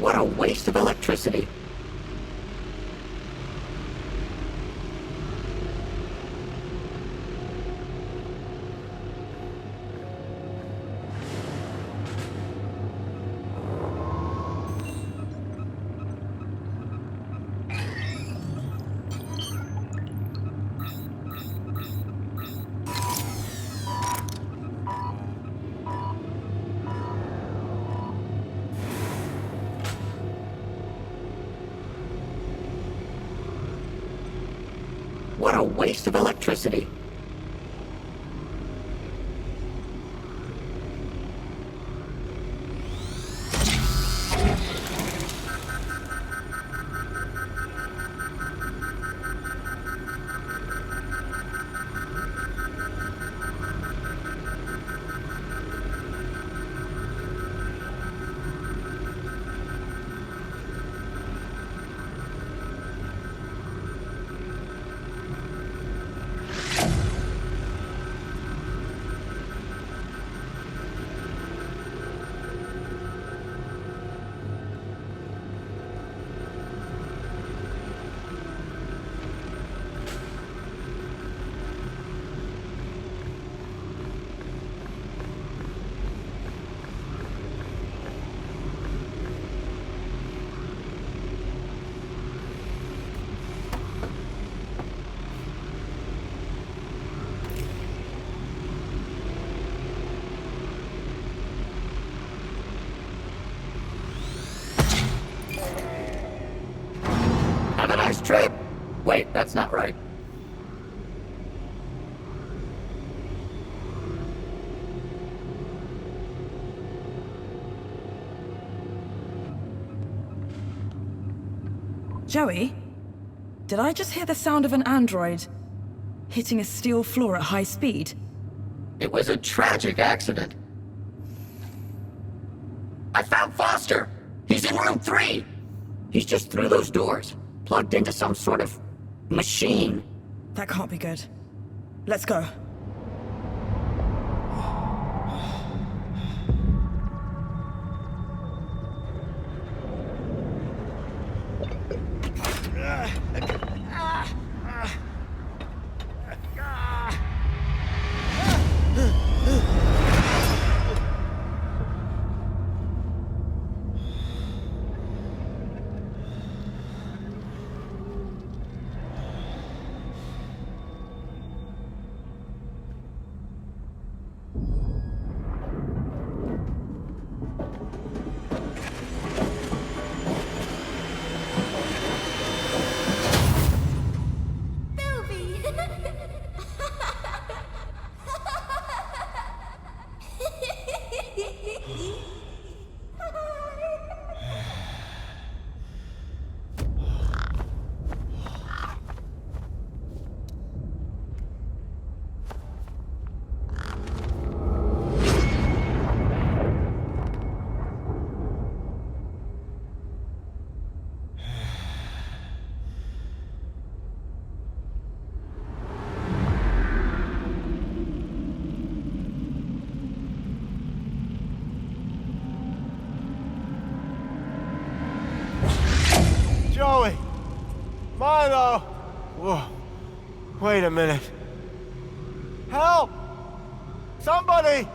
Speaker 12: What a waste of electricity. What a waste of electricity. Have a nice trip. Wait, that's not right.
Speaker 3: Joey? Did I just hear the sound of an android hitting a steel floor at high speed?
Speaker 12: It was a tragic accident. I found Foster! He's in room 3! He's just through those doors, plugged into some sort of machine.
Speaker 3: That can't be good. Let's go.
Speaker 1: Joey! Milo! Whoa. Wait a minute. Help! Somebody!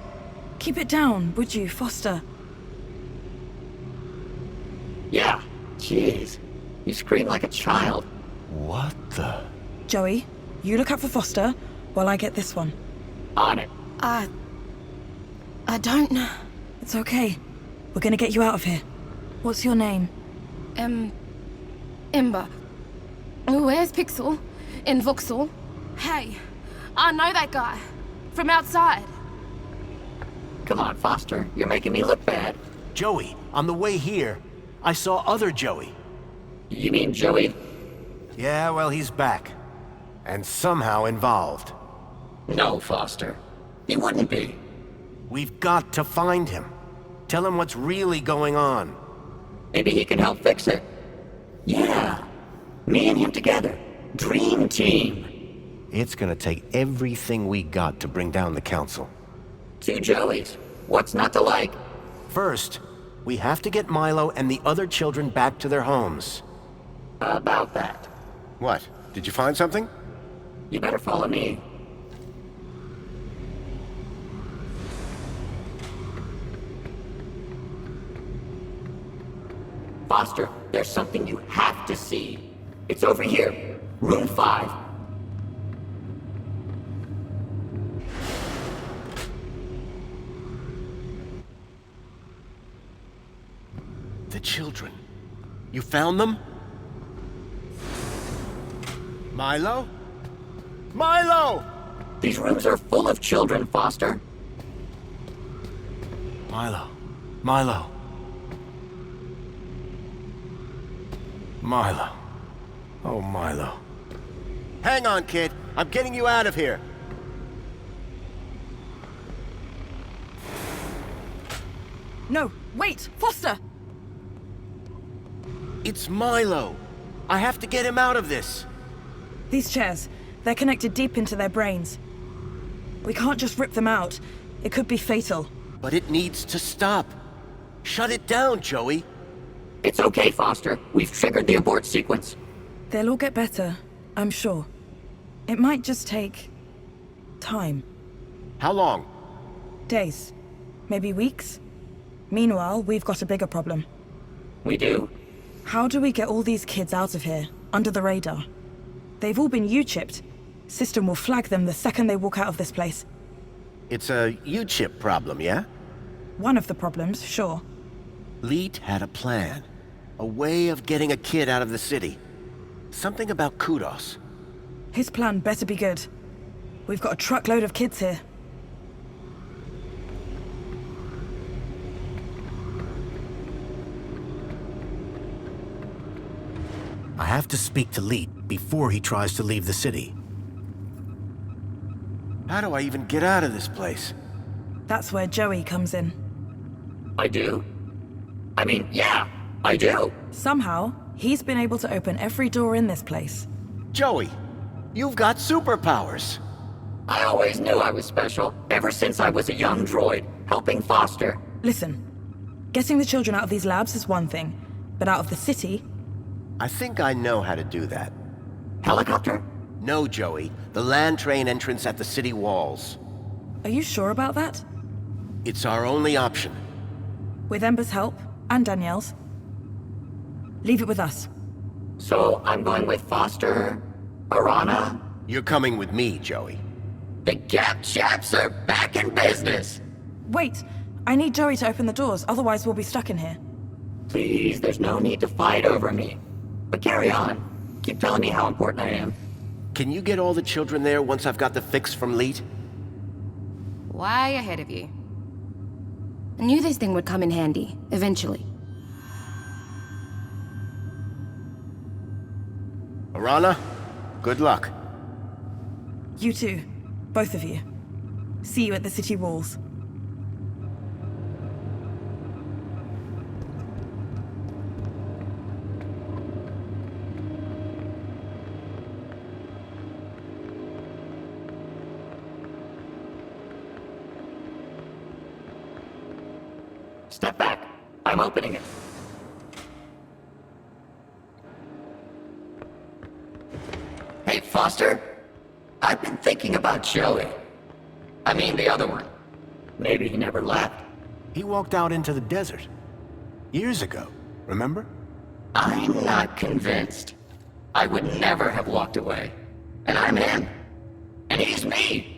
Speaker 3: Keep it down, would you, Foster?
Speaker 12: Yeah, jeez. You scream like a child.
Speaker 1: What the?
Speaker 3: Joey, you look out for Foster while I get this one.
Speaker 12: On it.
Speaker 3: I don't know. It's okay. We're gonna get you out of here. What's your name?
Speaker 19: Ember. Where's Pixel? In Vauxhall? Hey, I know that guy. From outside.
Speaker 12: Come on, Foster. You're making me look bad.
Speaker 5: Joey, on the way here, I saw other Joey.
Speaker 12: You mean Joey?
Speaker 5: Yeah, well, he's back. And somehow involved.
Speaker 12: No, Foster. He wouldn't be.
Speaker 5: We've got to find him. Tell him what's really going on.
Speaker 12: Maybe he can help fix it. Yeah. Me and him together. Dream team.
Speaker 5: It's gonna take everything we got to bring down the council.
Speaker 12: 2 Joeys. What's not to like?
Speaker 5: First, We have to get Milo and the other children back to their homes.
Speaker 12: About that.
Speaker 1: What? Did you find something?
Speaker 12: You better follow me. Foster, there's something you have to see. It's over here. Room 5.
Speaker 5: The children. You found them? Milo? Milo!
Speaker 12: These rooms are full of children, Foster.
Speaker 5: Milo. Milo. Milo. Oh, Milo. Hang on, kid. I'm getting you out of here.
Speaker 3: No, wait, Foster!
Speaker 5: It's Milo. I have to get him out of this.
Speaker 3: These chairs, they're connected deep into their brains. We can't just rip them out. It could be fatal.
Speaker 5: But it needs to stop. Shut it down, Joey.
Speaker 12: It's okay, Foster. We've triggered the abort sequence.
Speaker 3: They'll all get better, I'm sure. It might just take... time.
Speaker 5: How long?
Speaker 3: Days. Maybe weeks. Meanwhile, we've got a bigger problem.
Speaker 12: We do?
Speaker 3: How do we get all these kids out of here, under the radar? They've all been U-chipped. System will flag them the second they walk out of this place.
Speaker 5: It's a U-chip problem, yeah?
Speaker 3: One of the problems, sure.
Speaker 5: Leet had a plan. A way of getting a kid out of the city. Something about kudos.
Speaker 3: His plan better be good. We've got a truckload of kids here.
Speaker 5: I have to speak to Leet before he tries to leave the city. How do I even get out of this place?
Speaker 3: That's where Joey comes in.
Speaker 12: I do? I mean, yeah, I do.
Speaker 3: Somehow, he's been able to open every door in this place.
Speaker 5: Joey, you've got superpowers.
Speaker 12: I always knew I was special, ever since I was a young droid, helping Foster.
Speaker 3: Listen, getting the children out of these labs is one thing, but out of the city...
Speaker 5: I think I know how to do that.
Speaker 12: Helicopter?
Speaker 5: No, Joey. The land train entrance at the city walls.
Speaker 3: Are you sure about that?
Speaker 5: It's our only option.
Speaker 3: With Ember's help, and Danielle's. Leave it with us.
Speaker 12: So I'm going with Foster, Arana?
Speaker 5: You're coming with me, Joey.
Speaker 12: The Gap Chaps are back in business.
Speaker 3: Wait, I need Joey to open the doors, otherwise we'll be stuck in here.
Speaker 12: Please, there's no need to fight over me. But carry on. Keep telling me how important I am.
Speaker 5: Can you get all the children there once I've got the fix from Leet?
Speaker 19: Way ahead of you. I knew this thing would come in handy, eventually.
Speaker 5: Arana, good luck.
Speaker 3: You too. Both of you. See you at the city walls.
Speaker 12: Step back. I'm opening it. Hey, Foster. I've been thinking about Joey. I mean the other one. Maybe he never left.
Speaker 5: He walked out into the desert. Years ago, remember?
Speaker 12: I'm not convinced. I would never have walked away. And I'm him. And he's me.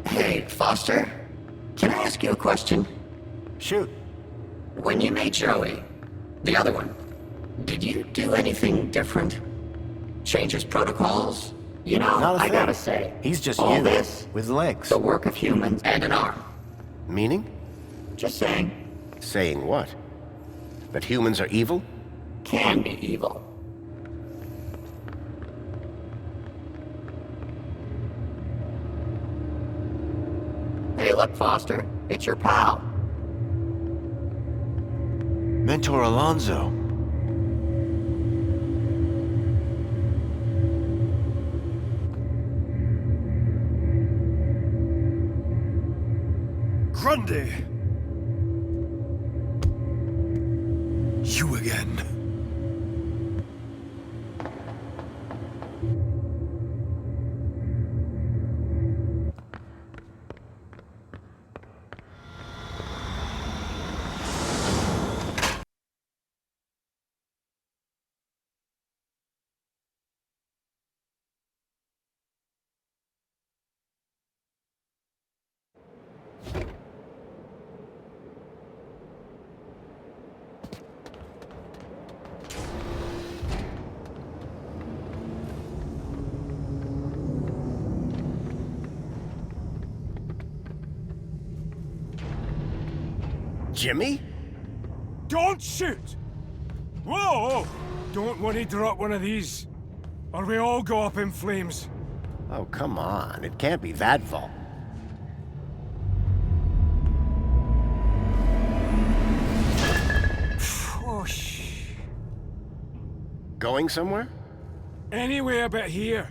Speaker 12: Hey, Foster. Can I ask you a question?
Speaker 5: Shoot.
Speaker 12: When you made Joey, the other one, did you do anything different? Change his protocols? You know,
Speaker 5: Not a
Speaker 12: I
Speaker 5: thing.
Speaker 12: gotta say,
Speaker 5: He's just
Speaker 12: all
Speaker 5: you,
Speaker 12: this,
Speaker 5: with legs.
Speaker 12: the work of humans and an arm.
Speaker 5: Meaning?
Speaker 12: Just saying.
Speaker 5: Saying what? That humans are evil?
Speaker 12: Can be evil. Hey, look, Foster. It's your pal.
Speaker 5: Mentor Alonso.
Speaker 18: Grundy! You again.
Speaker 5: Jimmy?
Speaker 9: Don't shoot! Whoa! Don't want to drop one of these, or we all go up in flames.
Speaker 5: Oh, come on. It can't be that vault. Going somewhere?
Speaker 9: Anyway, about here.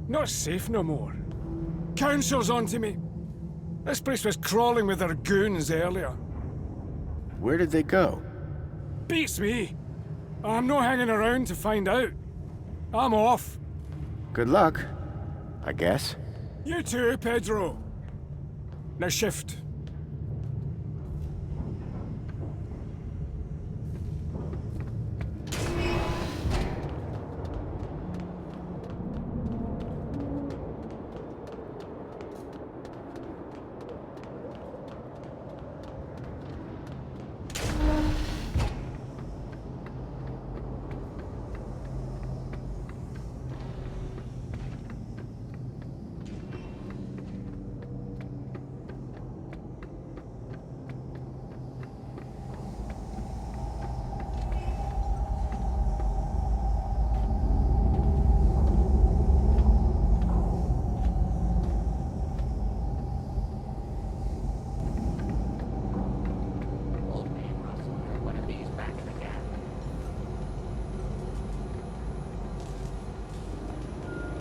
Speaker 9: Not safe no more. Council's onto me. This place was crawling with their goons earlier.
Speaker 5: Where did they go?
Speaker 9: Beats me. I'm not hanging around to find out. I'm off.
Speaker 5: Good luck, I guess.
Speaker 9: You too, Pedro. Now shift.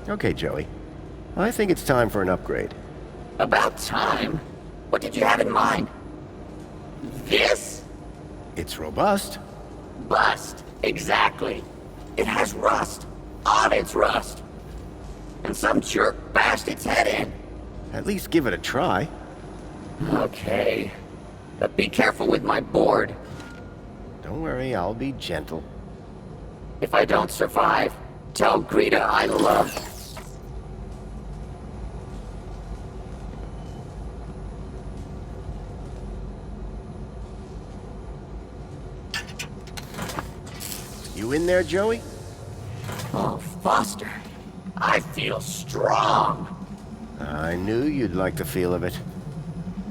Speaker 5: Okay, Joey. I think it's time for an upgrade.
Speaker 12: About time? What did you have in mind? This?
Speaker 5: It's robust.
Speaker 12: Bust. Exactly. It has rust. On its rust. And some jerk bashed its head in.
Speaker 5: At least give it a try.
Speaker 12: Okay. But be careful with my board.
Speaker 5: Don't worry, I'll be gentle.
Speaker 12: If I don't survive, tell Greta I love.
Speaker 5: You in there, Joey?
Speaker 12: Oh, Foster. I feel strong.
Speaker 5: I knew you'd like the feel of it.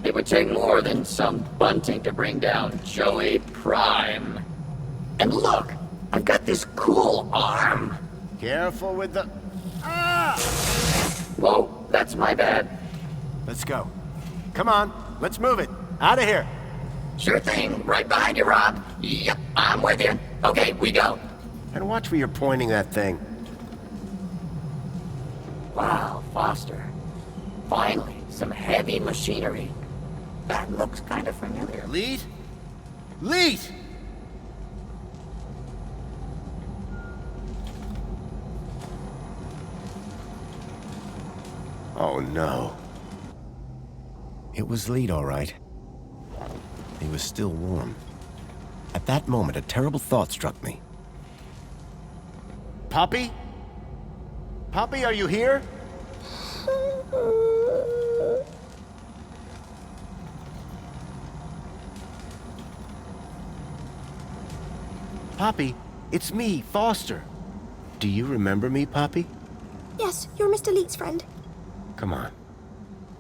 Speaker 12: It would take more than some bunting to bring down Joey Prime. And look, I've got this cool arm.
Speaker 5: Careful with the... Ah!
Speaker 12: Whoa, that's my bad.
Speaker 5: Let's go. Come on, let's move it. Out of here.
Speaker 12: Sure thing. Right behind you, Rob. Yep, I'm with you. Okay, we go.
Speaker 5: And watch where you're pointing that thing.
Speaker 12: Wow, Foster. Finally, some heavy machinery. That looks kind of familiar.
Speaker 5: Lead? Lead! Oh no. It was Lead, all right. He was still warm. At that moment, a terrible thought struck me. Poppy? Poppy, are you here? Poppy, it's me, Foster. Do you remember me, Poppy?
Speaker 7: Yes, you're Mr. Leet's friend.
Speaker 5: Come on.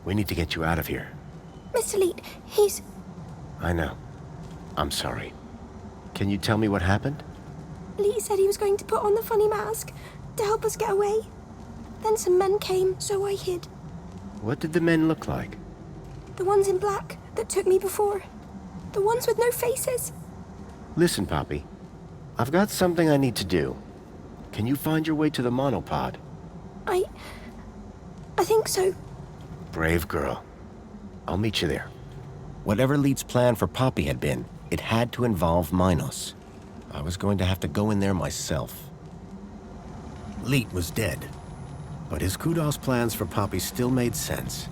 Speaker 5: We need to get you out of here.
Speaker 7: Mr. Leet, he's...
Speaker 5: I know. I'm sorry. Can you tell me what happened?
Speaker 7: Leet said he was going to put on the funny mask to help us get away. Then some men came, so I hid.
Speaker 5: What did the men look like?
Speaker 7: The ones in black that took me before. The ones with no faces.
Speaker 5: Listen, Poppy. I've got something I need to do. Can you find your way to the monopod?
Speaker 7: I think so.
Speaker 5: Brave girl. I'll meet you there. Whatever Leet's plan for Poppy had been, it had to involve Minos. I was going to have to go in there myself. Leet was dead, but his Kudos plans for Poppy still made sense.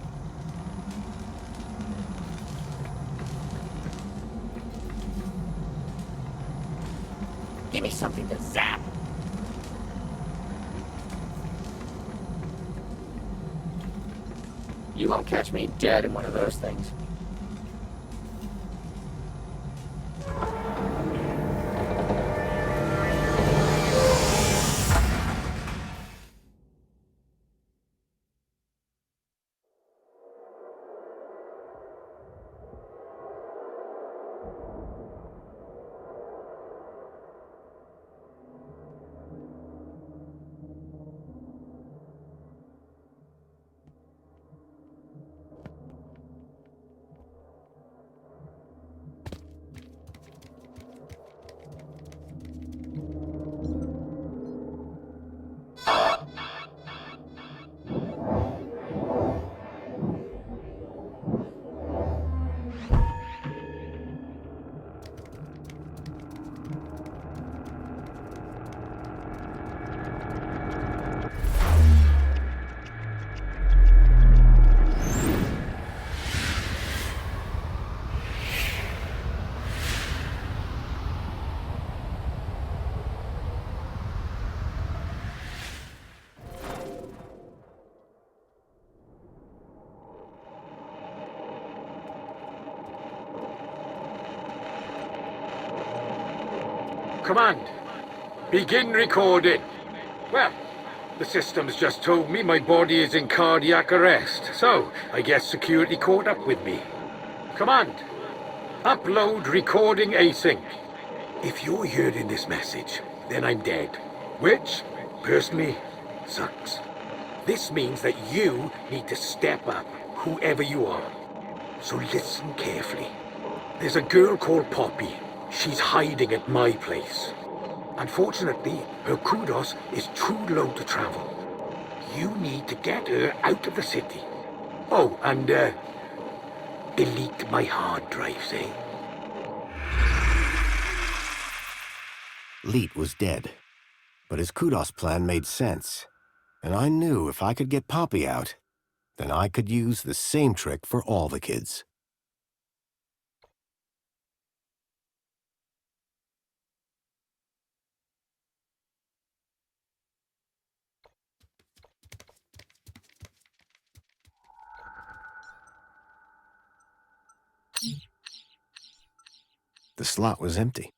Speaker 12: Give me something to zap. You won't catch me dead in one of those things.
Speaker 4: Command, begin recording. Well, the system's just told me my body is in cardiac arrest, so I guess security caught up with me. Command, upload recording async. If you're hearing this message, then I'm dead, which, personally, sucks. This means that you need to step up, whoever you are. So listen carefully. There's a girl called Poppy. She's hiding at my place. Unfortunately, her Kudos is too low to travel. You need to get her out of the city. Oh, and, delete my hard drives, eh?
Speaker 5: Leet was dead, but his Kudos plan made sense. And I knew if I could get Poppy out, then I could use the same trick for all the kids. The slot was empty.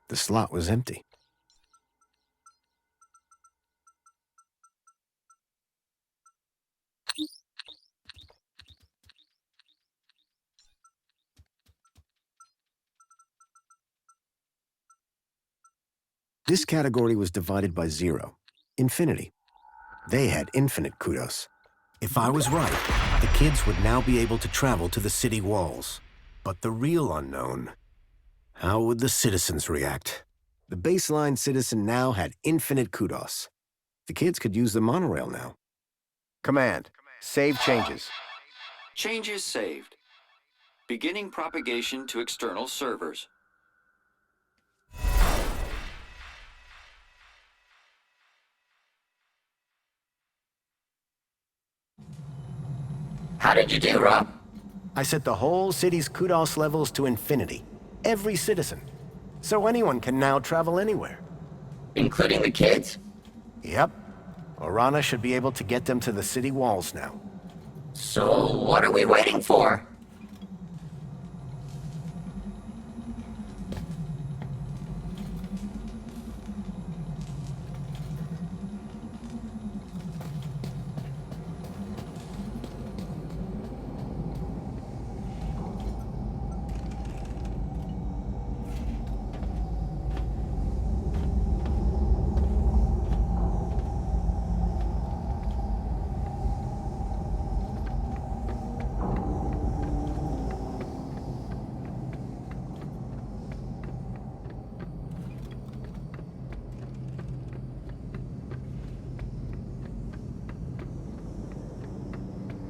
Speaker 5: The slot was empty. This category was divided by 0, infinity. They had infinite Kudos. If I was right, the kids would now be able to travel to the city walls. But the real unknown, how would the citizens react? The baseline citizen now had infinite Kudos. The kids could use the monorail now. Command, save changes.
Speaker 10: Changes saved. Beginning propagation to external servers.
Speaker 12: How did you do, Rob?
Speaker 5: I set the whole city's Kudos levels to infinity. Every citizen. So anyone can now travel anywhere.
Speaker 12: Including the kids?
Speaker 5: Yep. Orana should be able to get them to the city walls now.
Speaker 12: So, what are we waiting for?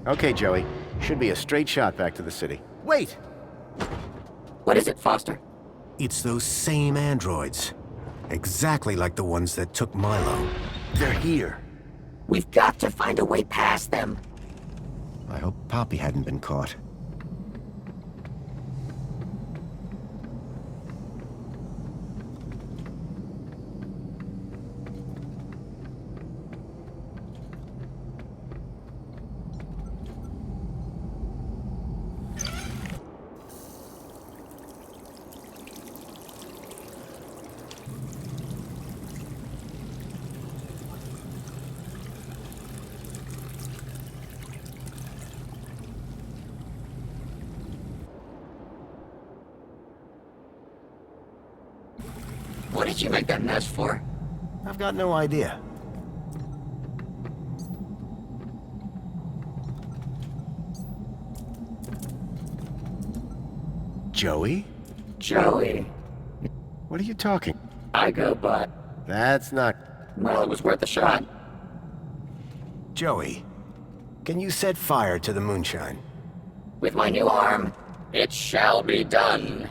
Speaker 5: Okay, Joey. Should be a straight shot back to the city. Wait!
Speaker 12: What is it, Foster?
Speaker 5: It's those same androids. Exactly like the ones that took Milo. They're here.
Speaker 12: We've got to find a way past them.
Speaker 5: I hope Poppy hadn't been caught.
Speaker 12: What did you make that mess for?
Speaker 5: I've got no idea. Joey?
Speaker 12: Joey.
Speaker 5: What are you talking?
Speaker 12: I go, but...
Speaker 5: That's not...
Speaker 12: Well, it was worth a shot.
Speaker 5: Joey, can you set fire to the moonshine?
Speaker 12: With my new arm, it shall be done.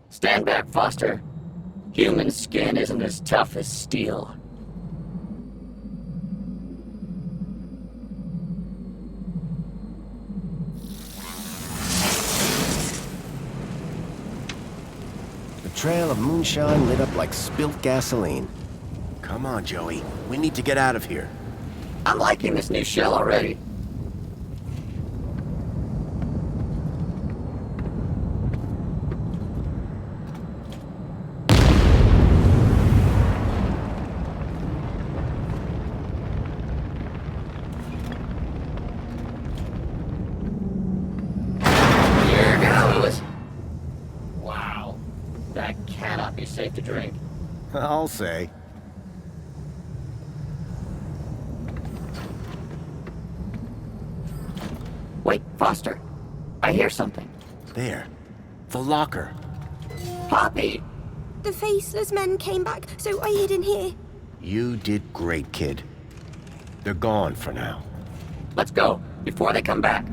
Speaker 12: Stand back, Foster. Human skin isn't as tough as steel.
Speaker 5: The trail of moonshine lit up like spilt gasoline. Come on, Joey. We need to get out of here.
Speaker 12: I'm liking this new shell already. Safe to drink.
Speaker 5: I'll say.
Speaker 12: Wait, Foster. I hear something.
Speaker 5: There. The locker.
Speaker 12: Poppy!
Speaker 7: The faceless men came back, so I hid in here.
Speaker 5: You did great, kid. They're gone for now.
Speaker 12: Let's go, before they come back.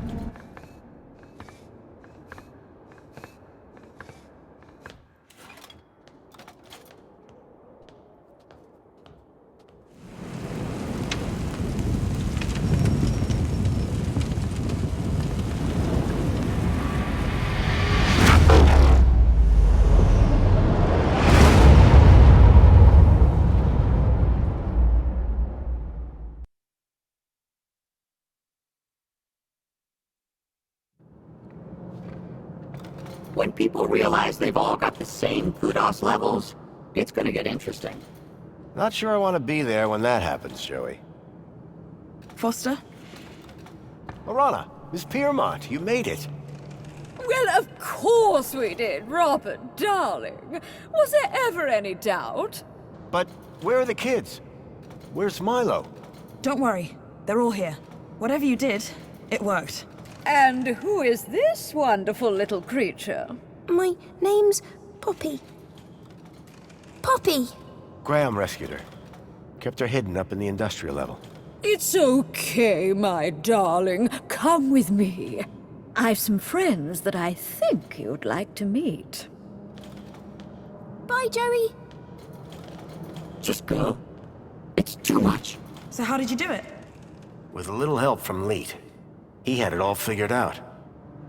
Speaker 12: When people realize they've all got the same kudos levels, it's gonna get interesting.
Speaker 5: Not sure I want to be there when that happens, Joey.
Speaker 3: Foster?
Speaker 5: Orana, Miss Piermont, you made it.
Speaker 15: Well, of course we did, Robert, darling. Was there ever any doubt?
Speaker 5: But where are the kids? Where's Milo?
Speaker 3: Don't worry. They're all here. Whatever you did, it worked.
Speaker 15: And who is this wonderful little creature?
Speaker 7: My name's Poppy. Poppy!
Speaker 5: Graham rescued her. Kept her hidden up in the industrial level.
Speaker 15: It's okay, my darling. Come with me. I've some friends that I think you'd like to meet.
Speaker 7: Bye, Joey.
Speaker 12: Just go. It's too much.
Speaker 3: So how did you do it?
Speaker 5: With a little help from Leet. He had it all figured out.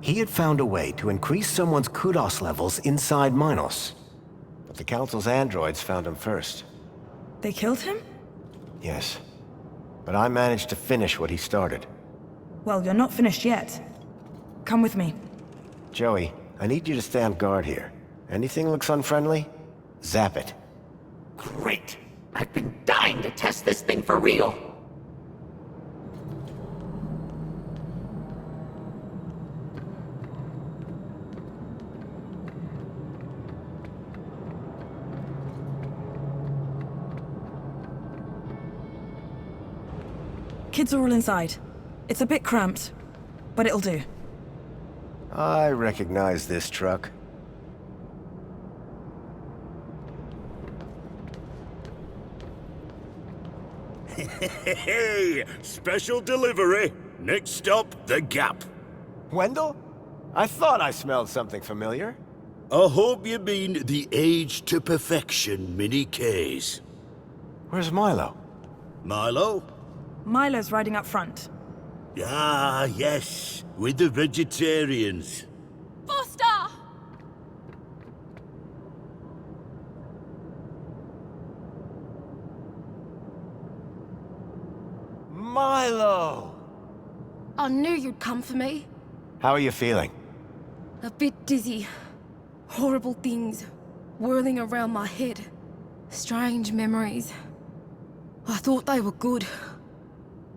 Speaker 5: He had found a way to increase someone's kudos levels inside Minos. But the Council's androids found him first.
Speaker 3: They killed him?
Speaker 1: Yes. But I managed to finish what he started.
Speaker 3: Well, you're not finished yet. Come with me.
Speaker 1: Joey, I need you to stay on guard here. Anything looks unfriendly? Zap it.
Speaker 12: Great! I've been dying to test this thing for real.
Speaker 3: Kids are all inside. It's a bit cramped, but it'll do.
Speaker 1: I recognize this truck.
Speaker 13: Hey, special delivery. Next stop, the Gap.
Speaker 1: Wendell? I thought I smelled something familiar.
Speaker 13: I hope you mean the Age to Perfection mini case.
Speaker 1: Where's Milo?
Speaker 13: Milo?
Speaker 3: Milo's riding up front.
Speaker 13: Ah, yes, with the vegetarians.
Speaker 19: Foster!
Speaker 1: Milo!
Speaker 19: I knew you'd come for me.
Speaker 1: How are you feeling?
Speaker 19: A bit dizzy. Horrible things whirling around my head. Strange memories. I thought they were good.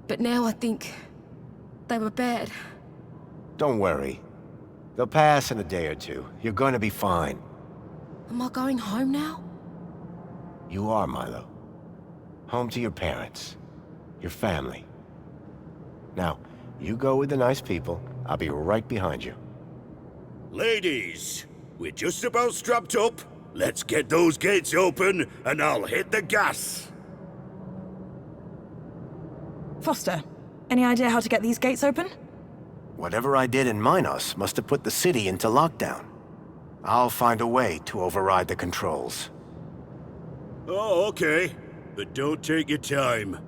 Speaker 19: But now I think they were bad.
Speaker 1: Don't worry. They'll pass in a day or two. You're going to be fine.
Speaker 19: Am I going home now?
Speaker 1: You are, Milo. Home to your parents. Your family. Now, you go with the nice people. I'll be right behind you.
Speaker 13: Ladies, we're just about strapped up. Let's get those gates open, and I'll hit the gas.
Speaker 3: Foster, any idea how to get these gates open?
Speaker 1: Whatever I did in Minos must have put the city into lockdown. I'll find a way to override the controls.
Speaker 13: Oh, okay. But don't take your time.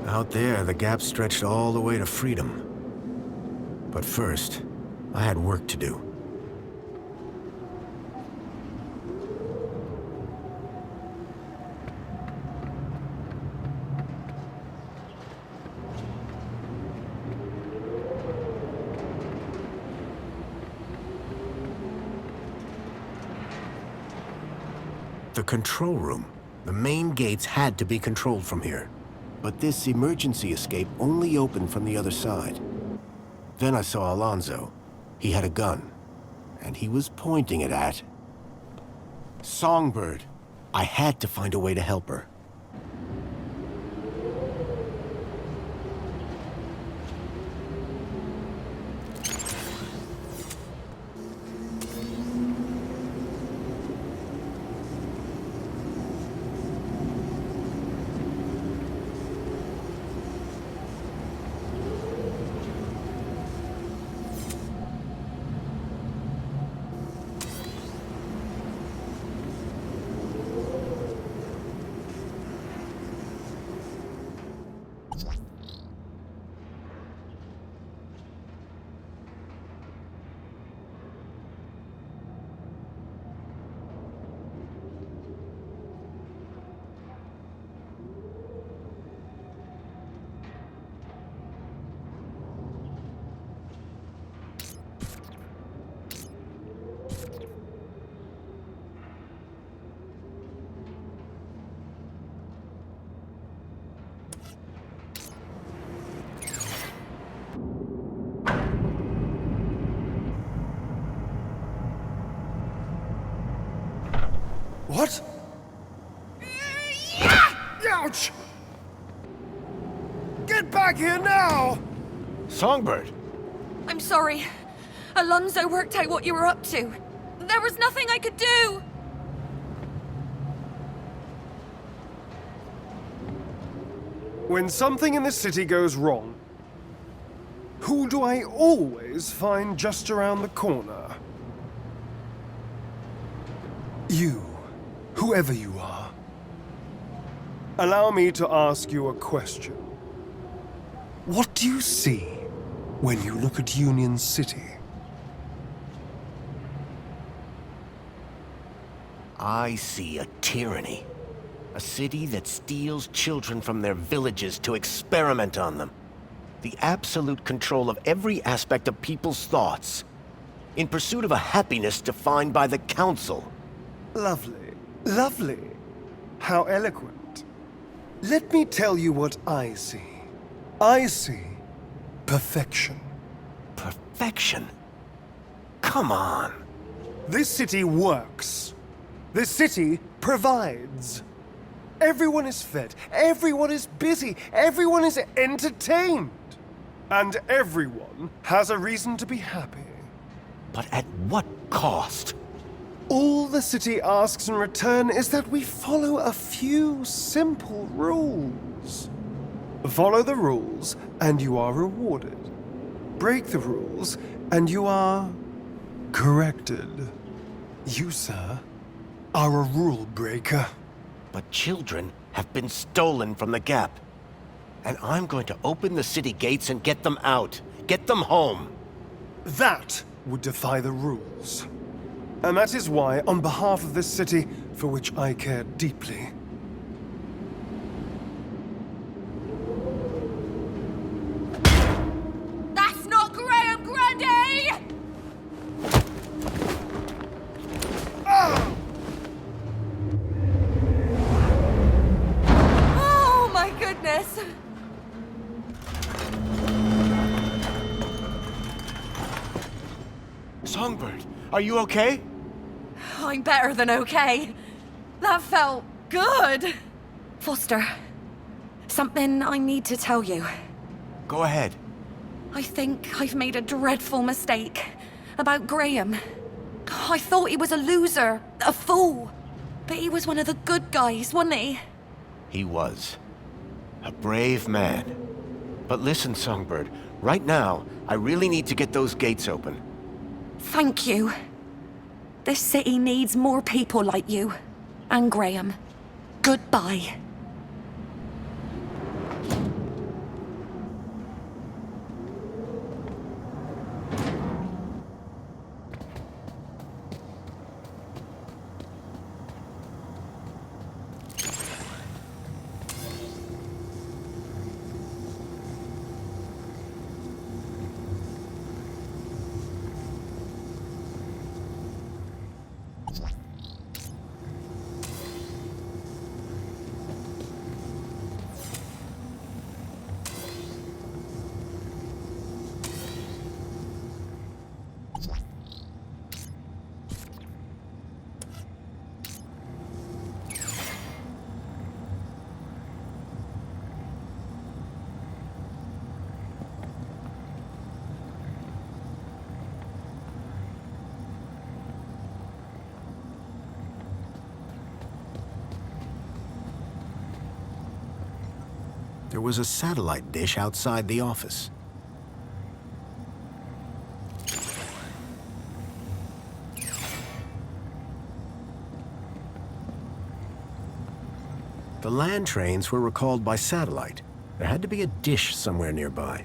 Speaker 1: Out there, the gap stretched all the way to freedom. But first, I had work to do. The control room. The main gates had to be controlled from here. But this emergency escape only opened from the other side. Then I saw Alonzo. He had a gun, and he was pointing it at Songbird. I had to find a way to help her.
Speaker 18: What? Ouch! Get back here now!
Speaker 5: Songbird!
Speaker 14: I'm sorry. Alonso worked out what you were up to. There was nothing I could do!
Speaker 18: When something in the city goes wrong, who do I always find just around the corner? You, whoever you are. Allow me to ask you a question. What do you see when you look at Union City?
Speaker 5: I see a tyranny. A city that steals children from their villages to experiment on them. The absolute control of every aspect of people's thoughts. In pursuit of a happiness defined by the Council.
Speaker 18: Lovely, lovely. How eloquent. Let me tell you what I see. I see perfection.
Speaker 5: Perfection? Come on.
Speaker 18: This city works. This city provides. Everyone is fed, everyone is busy, everyone is entertained. And everyone has a reason to be happy.
Speaker 5: But at what cost?
Speaker 18: All the city asks in return is that we follow a few simple rules. Follow the rules, and you are rewarded. Break the rules, and you are corrected. You, sir, are a rule breaker.
Speaker 5: But children have been stolen from the Gap. And I'm going to open the city gates and get them out. Get them home.
Speaker 18: That would defy the rules. And that is why, on behalf of this city, for which I care deeply,
Speaker 14: That's not Graham Grundy! Oh my goodness!
Speaker 5: Songbird, are you okay?
Speaker 14: I'm better than okay. That felt good. Foster, something I need to tell you.
Speaker 5: Go ahead.
Speaker 14: I think I've made a dreadful mistake about Graham. I thought he was a loser, a fool. But he was one of the good guys, wasn't he?
Speaker 5: He was. A brave man. But listen, Songbird, right now, I really need to get those gates open.
Speaker 14: Thank you. This city needs more people like you. And Graham. Goodbye.
Speaker 5: There was a satellite dish outside the office. The land trains were recalled by satellite. There had to be a dish somewhere nearby.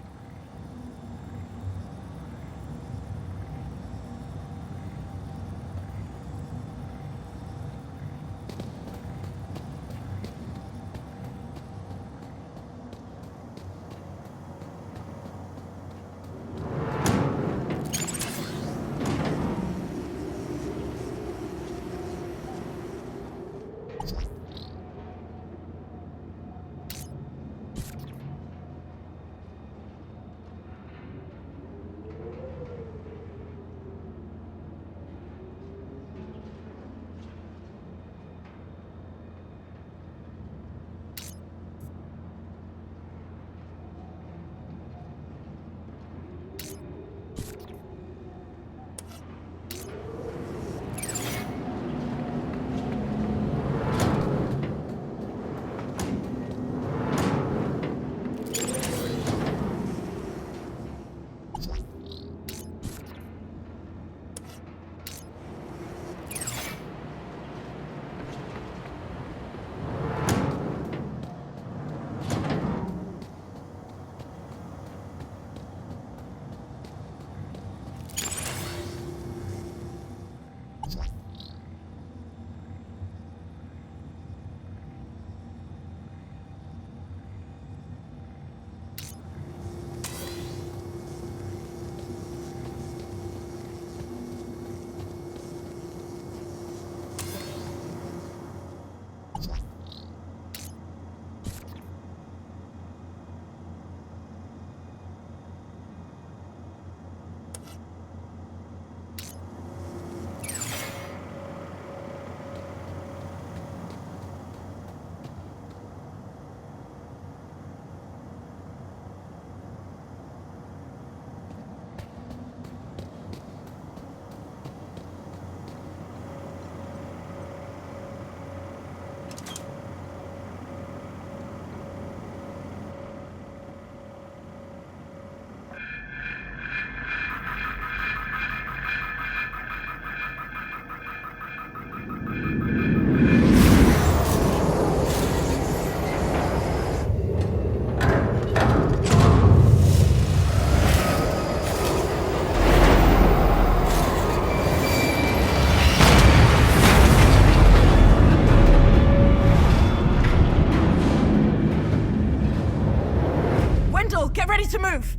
Speaker 3: to move!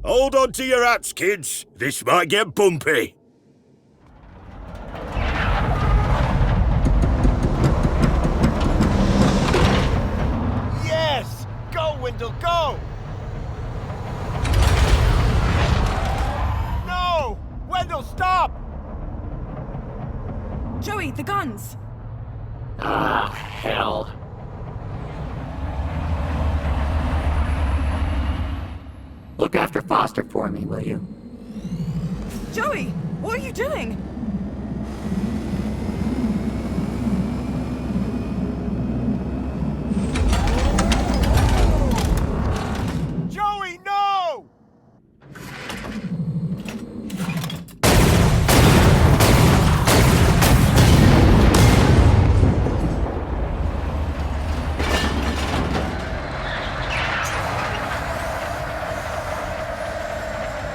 Speaker 13: Hold on to your hats, kids. This might get bumpy.
Speaker 5: Yes! Go, Wendell, go! No! Wendell, stop!
Speaker 3: Joey, the guns!
Speaker 12: Ah, hell. Look after Foster for me, will you?
Speaker 3: Joey, what are you doing?
Speaker 5: Joey, no!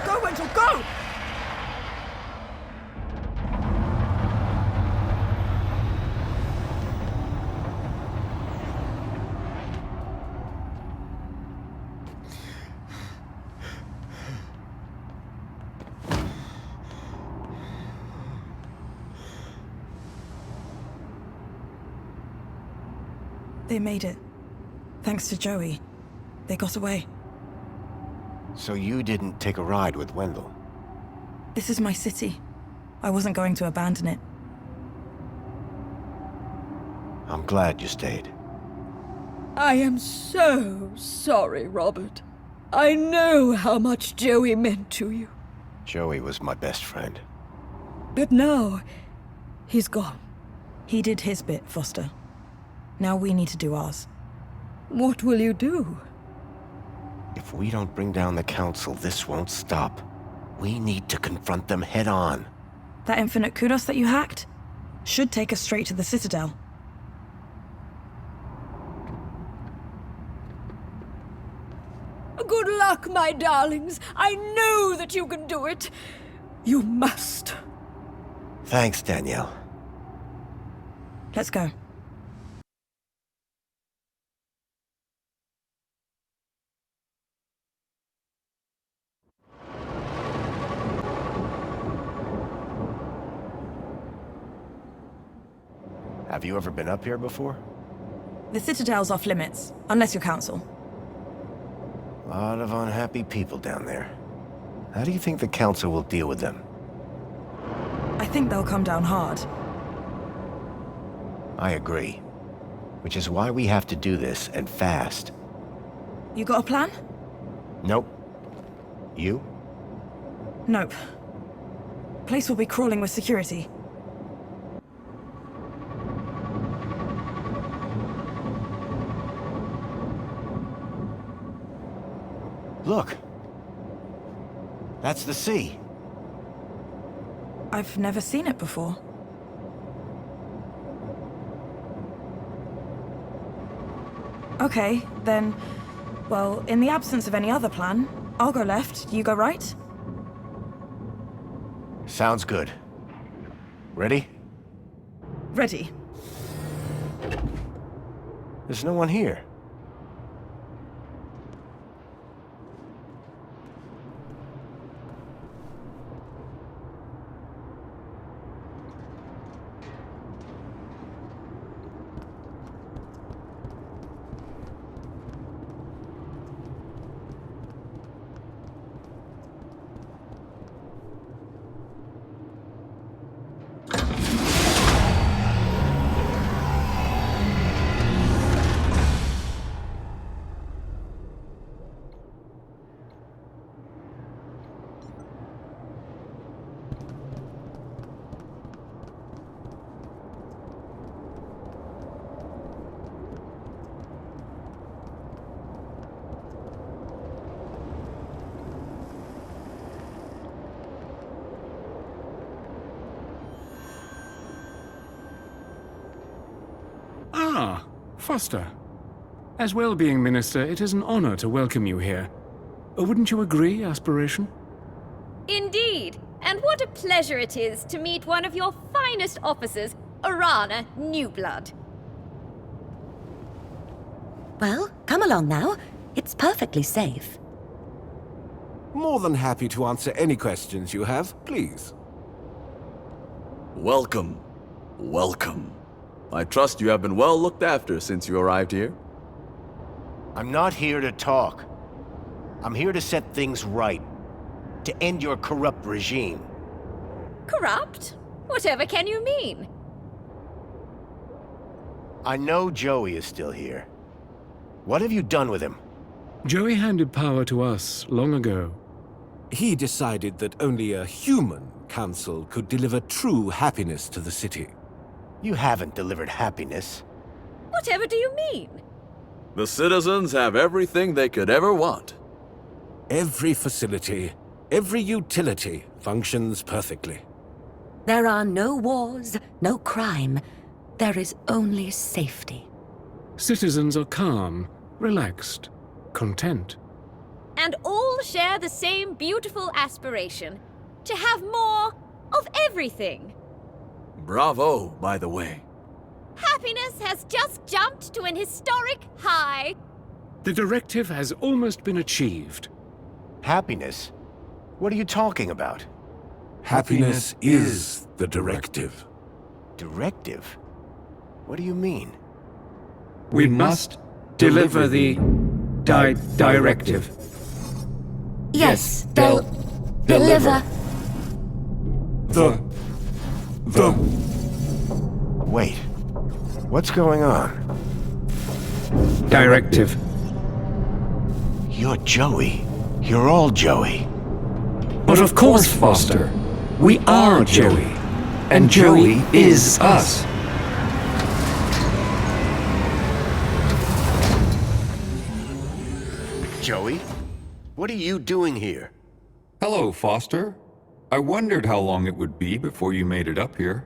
Speaker 3: Go, Wendell, go! They made it. Thanks to Joey. They got away.
Speaker 5: So you didn't take a ride with Wendell?
Speaker 3: This is my city. I wasn't going to abandon it.
Speaker 1: I'm glad you stayed.
Speaker 15: I am so sorry, Robert. I know how much Joey meant to you.
Speaker 1: Joey was my best friend.
Speaker 15: But now, he's gone.
Speaker 3: He did his bit, Foster. Now we need to do ours.
Speaker 15: What will you do?
Speaker 1: If we don't bring down the Council, this won't stop. We need to confront them head on.
Speaker 3: That infinite kudos that you hacked should take us straight to the Citadel.
Speaker 15: Good luck, my darlings. I know that you can do it. You must.
Speaker 1: Thanks, Danielle.
Speaker 3: Let's go.
Speaker 1: Have you ever been up here before?
Speaker 3: The Citadel's off limits, unless you're Council.
Speaker 1: A lot of unhappy people down there. How do you think the Council will deal with them?
Speaker 3: I think they'll come down hard.
Speaker 1: I agree. Which is why we have to do this, and fast.
Speaker 3: You got a plan?
Speaker 1: Nope. You?
Speaker 3: Nope. Place will be crawling with security.
Speaker 1: Look! That's the sea.
Speaker 3: I've never seen it before. Okay, then... Well, in the absence of any other plan, I'll go left, you go right?
Speaker 1: Sounds good. Ready?
Speaker 3: Ready.
Speaker 1: There's no one here.
Speaker 8: Ah, Foster. As well-being minister, it is an honor to welcome you here. Wouldn't you agree, Aspiration?
Speaker 22: Indeed, and what a pleasure it is to meet one of your finest officers, Arana Newblood.
Speaker 14: Well, come along now. It's perfectly safe.
Speaker 9: More than happy to answer any questions you have, please.
Speaker 16: Welcome. Welcome. I trust you have been well looked after since you arrived here.
Speaker 5: I'm not here to talk. I'm here to set things right. To end your corrupt regime.
Speaker 22: Corrupt? Whatever can you mean?
Speaker 5: I know Joey is still here. What have you done with him?
Speaker 8: Joey handed power to us long ago.
Speaker 9: He decided that only a human council could deliver true happiness to the city.
Speaker 5: You haven't delivered happiness.
Speaker 22: Whatever do you mean?
Speaker 16: The citizens have everything they could ever want.
Speaker 9: Every facility, every utility functions perfectly.
Speaker 14: There are no wars, no crime. There is only safety.
Speaker 8: Citizens are calm, relaxed, content.
Speaker 22: And all share the same beautiful aspiration to have more of everything.
Speaker 16: Bravo, by the way.
Speaker 22: Happiness has just jumped to an historic high.
Speaker 8: The directive has almost been achieved.
Speaker 5: Happiness? What are you talking about?
Speaker 9: Happiness is the directive.
Speaker 5: Directive? What do you mean?
Speaker 8: We must deliver the directive.
Speaker 14: Yes, they'll deliver.
Speaker 9: The...
Speaker 5: Wait. What's going on?
Speaker 8: Directive.
Speaker 5: You're Joey. You're all Joey.
Speaker 8: But of course, Foster. We are Joey. And Joey is us.
Speaker 5: Joey? What are you doing here?
Speaker 20: Hello, Foster. I wondered how long it would be before you made it up here.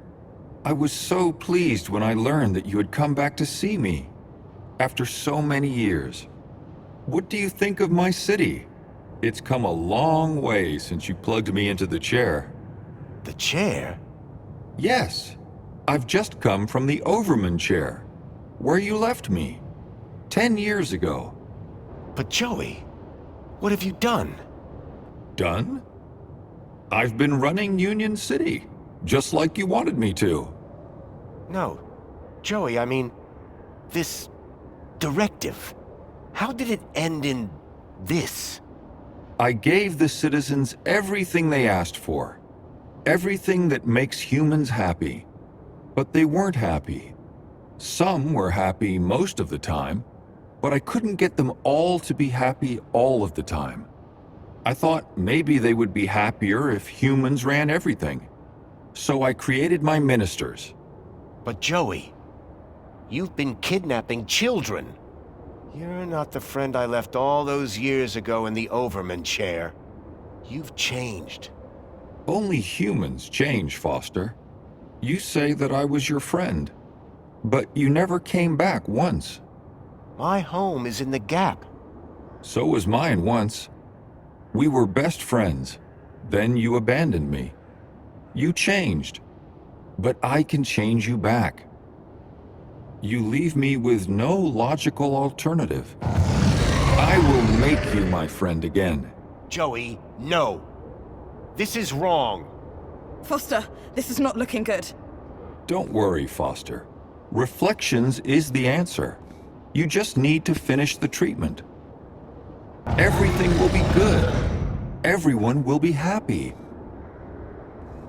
Speaker 20: I was so pleased when I learned that you had come back to see me. After so many years. What do you think of my city? It's come a long way since you plugged me into the chair.
Speaker 5: The chair?
Speaker 20: Yes. I've just come from the Overman chair, where you left me 10 years ago.
Speaker 5: But Joey, what have you done?
Speaker 20: Done? I've been running Union City, just like you wanted me to.
Speaker 5: No. Joey, I mean, this directive. How did it end in this?
Speaker 20: I gave the citizens everything they asked for. Everything that makes humans happy. But they weren't happy. Some were happy most of the time, but I couldn't get them all to be happy all of the time. I thought maybe they would be happier if humans ran everything. So I created my ministers.
Speaker 5: But Joey, you've been kidnapping children. You're not the friend I left all those years ago in the Overman chair. You've changed.
Speaker 20: Only humans change, Foster. You say that I was your friend, but you never came back once.
Speaker 5: My home is in the Gap.
Speaker 20: So was mine once. We were best friends. Then you abandoned me. You changed. But I can change you back. You leave me with no logical alternative. I will make you my friend again.
Speaker 5: Joey, no. This is wrong.
Speaker 3: Foster, this is not looking good.
Speaker 20: Don't worry, Foster. Reflections is the answer. You just need to finish the treatment. Everything will be good. Everyone will be happy.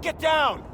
Speaker 5: Get down!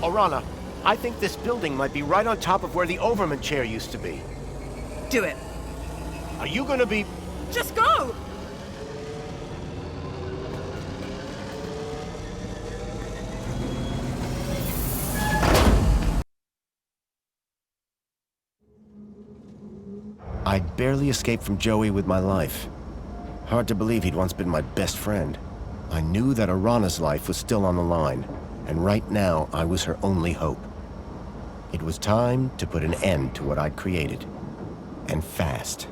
Speaker 5: Orana, I think this building might be right on top of where the Overman chair used to be.
Speaker 3: Do it.
Speaker 5: Are you gonna be...
Speaker 3: Just go!
Speaker 5: I'd barely escaped from Joey with my life. Hard to believe he'd once been my best friend. I knew that Arana's life was still on the line, and right now I was her only hope. It was time to put an end to what I'd created. And fast.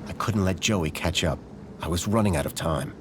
Speaker 5: I couldn't let Joey catch up. I was running out of time.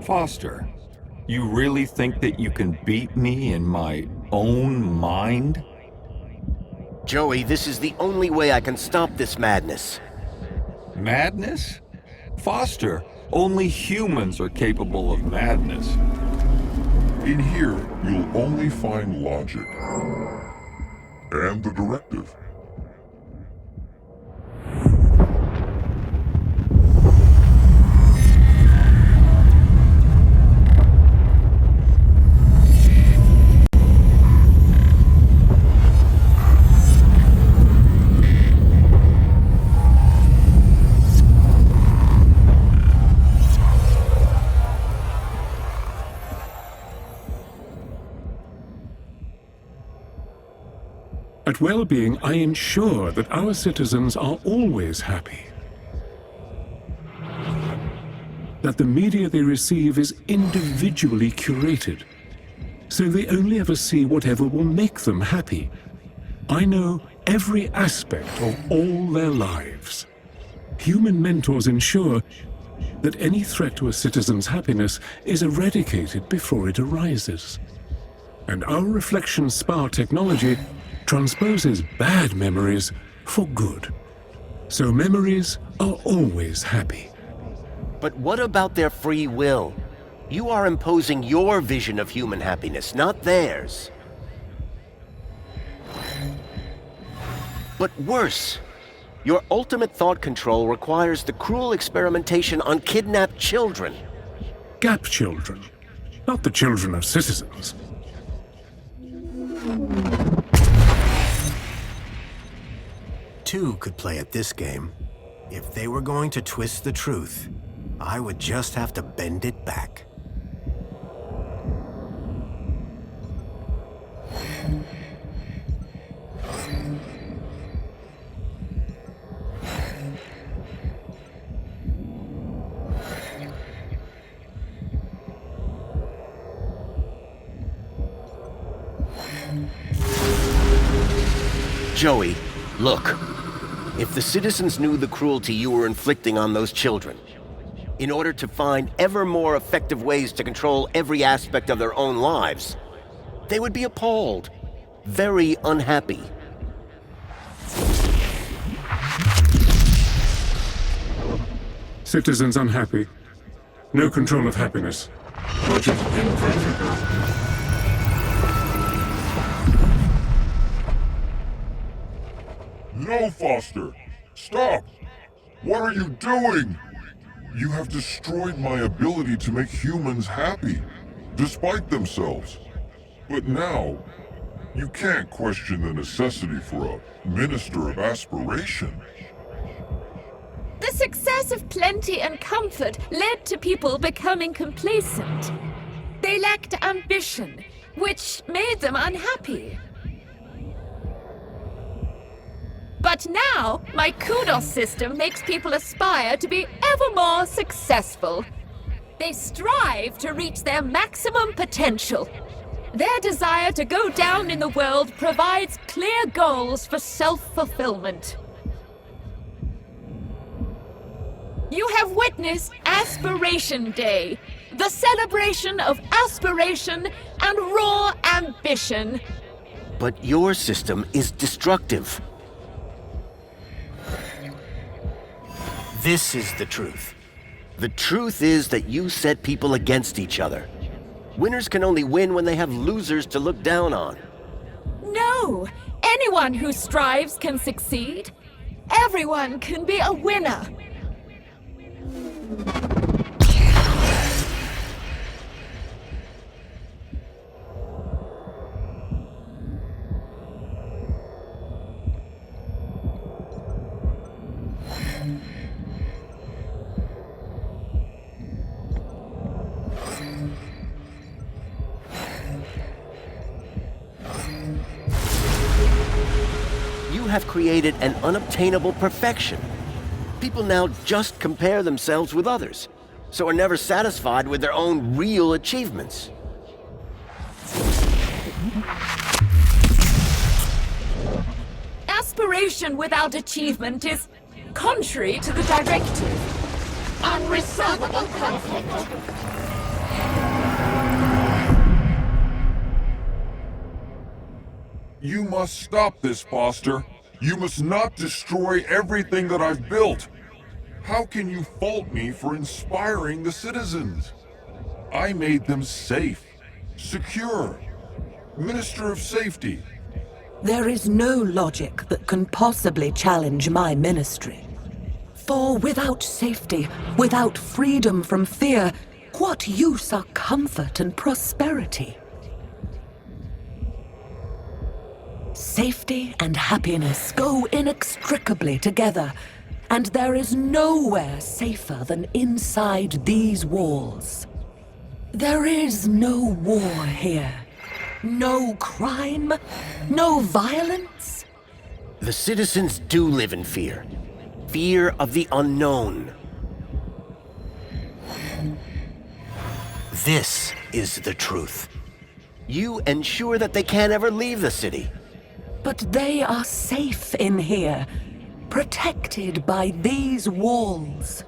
Speaker 20: Foster, you really think that you can beat me in my own mind?
Speaker 5: Joey, this is the only way I can stop this madness.
Speaker 20: Madness? Foster, only humans are capable of madness.
Speaker 6: In here, you'll only find logic. And the directive.
Speaker 8: At Well-Being, I ensure that our citizens are always happy. That the media they receive is individually curated, so they only ever see whatever will make them happy. I know every aspect of all their lives. Human mentors ensure that any threat to a citizen's happiness is eradicated before it arises. And our reflection spar technology transposes bad memories for good. So memories are always happy.
Speaker 5: But what about their free will? You are imposing your vision of human happiness, not theirs. But worse, your ultimate thought control requires the cruel experimentation on kidnapped children.
Speaker 8: Gap children, not the children of citizens.
Speaker 5: Two could play at this game. If they were going to twist the truth, I would just have to bend it back. Joey, look. If the citizens knew the cruelty you were inflicting on those children, in order to find ever more effective ways to control every aspect of their own lives, they would be appalled, very unhappy.
Speaker 8: Citizens unhappy. No control of happiness.
Speaker 17: Logic invisible.
Speaker 6: No, Foster! Stop! What are you doing? You have destroyed my ability to make humans happy, despite themselves. But now, you can't question the necessity for a minister of aspiration.
Speaker 22: The success of plenty and comfort led to people becoming complacent. They lacked ambition, which made them unhappy. But now, my kudos system makes people aspire to be ever more successful. They strive to reach their maximum potential. Their desire to go down in the world provides clear goals for self-fulfillment. You have witnessed Aspiration Day, the celebration of aspiration and raw ambition.
Speaker 5: But your system is destructive. This is the truth. The truth is that you set people against each other. Winners can only win when they have losers to look down on.
Speaker 22: No! Anyone who strives can succeed. Everyone can be a winner.
Speaker 5: You have created an unobtainable perfection. People now just compare themselves with others, so are never satisfied with their own real achievements.
Speaker 22: Aspiration without achievement is contrary to the directive.
Speaker 12: Unresolvable conflict.
Speaker 6: You must stop this, Foster. You must not destroy everything that I've built. How can you fault me for inspiring the citizens? I made them safe, secure, Minister of Safety.
Speaker 21: There is no logic that can possibly challenge my ministry. For without safety, without freedom from fear, what use are comfort and prosperity? Safety and happiness go inextricably together, and there is nowhere safer than inside these walls. There is no war here. No crime, no violence.
Speaker 5: The citizens do live in fear. Fear of the unknown. This is the truth. You ensure that they can't ever leave the city.
Speaker 21: But they are safe in here, protected by these walls.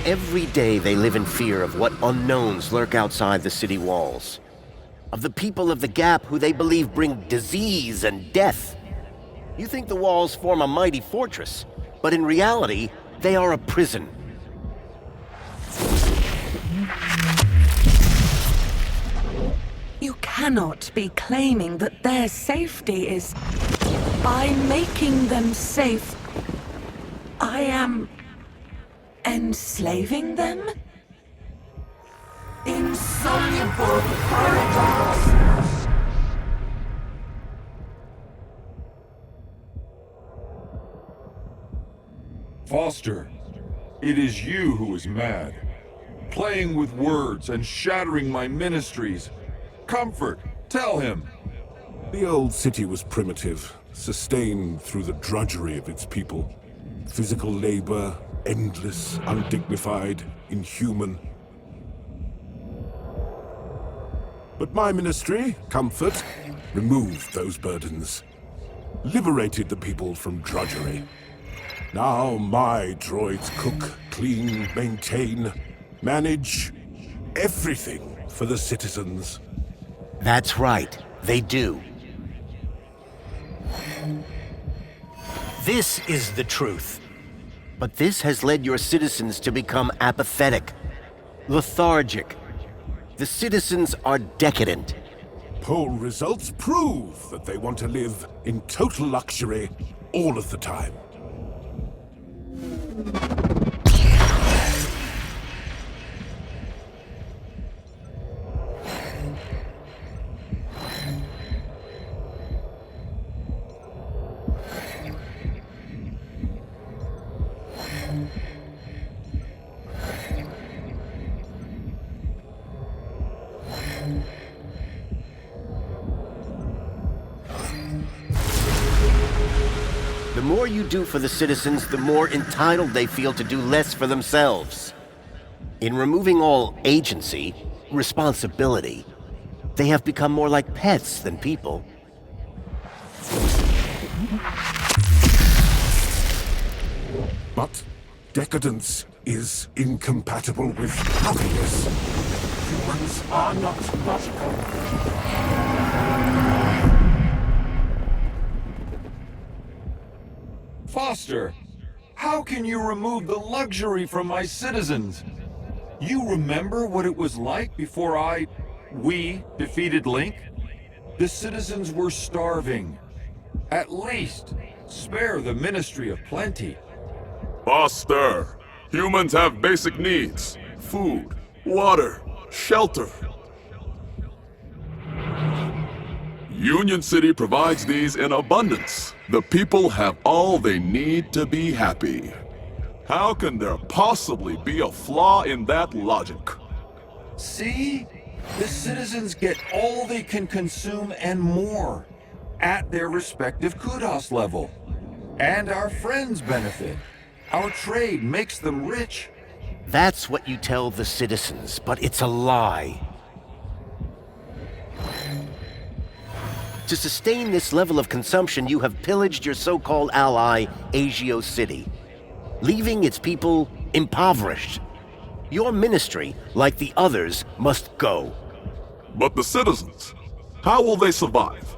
Speaker 5: Every day they live in fear of what unknowns lurk outside the city walls. Of the people of the Gap who they believe bring disease and death. You think the walls form a mighty fortress, but in reality, they are a prison.
Speaker 21: You cannot be claiming that their safety is... By making them safe, I am... enslaving them? Insoluble paradox!
Speaker 6: Foster, it is you who is mad. Playing with words and shattering my ministries. Comfort, tell him.
Speaker 9: The old city was primitive, sustained through the drudgery of its people. Physical labor, endless, undignified, inhuman. But my ministry, Comfort, removed those burdens, liberated the people from drudgery. Now my droids cook, clean, maintain, manage everything for the citizens.
Speaker 5: That's right, they do. This is the truth. But this has led your citizens to become apathetic, lethargic. The citizens are decadent.
Speaker 9: Poll results prove that they want to live in total luxury all of the time.
Speaker 5: The more you do for the citizens, the more entitled they feel to do less for themselves. In removing all agency, responsibility, they have become more like pets than people.
Speaker 9: But decadence is incompatible with happiness. Humans are not logical.
Speaker 20: Foster, how can you remove the luxury from my citizens? You remember what it was like before we defeated Link? The citizens were starving. At least, spare the Ministry of Plenty.
Speaker 6: Foster, humans have basic needs. Food, water, shelter. Union City provides these in abundance. The people have all they need to be happy. How can there possibly be a flaw in that logic?
Speaker 20: See? The citizens get all they can consume and more, at their respective kudos level. And our friends benefit. Our trade makes them rich.
Speaker 5: That's what you tell the citizens, but it's a lie. To sustain this level of consumption, you have pillaged your so-called ally, Agio City, leaving its people impoverished. Your ministry, like the others, must go.
Speaker 6: But the citizens, how will they survive?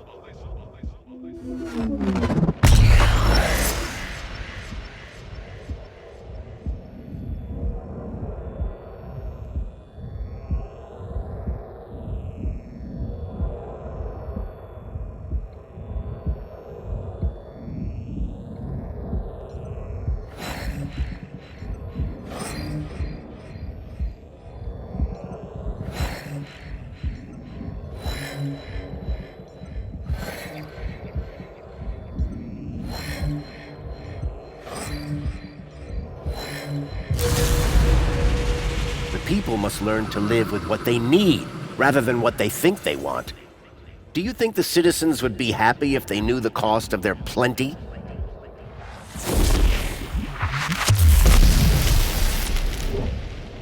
Speaker 5: People must learn to live with what they need, rather than what they think they want. Do you think the citizens would be happy if they knew the cost of their plenty?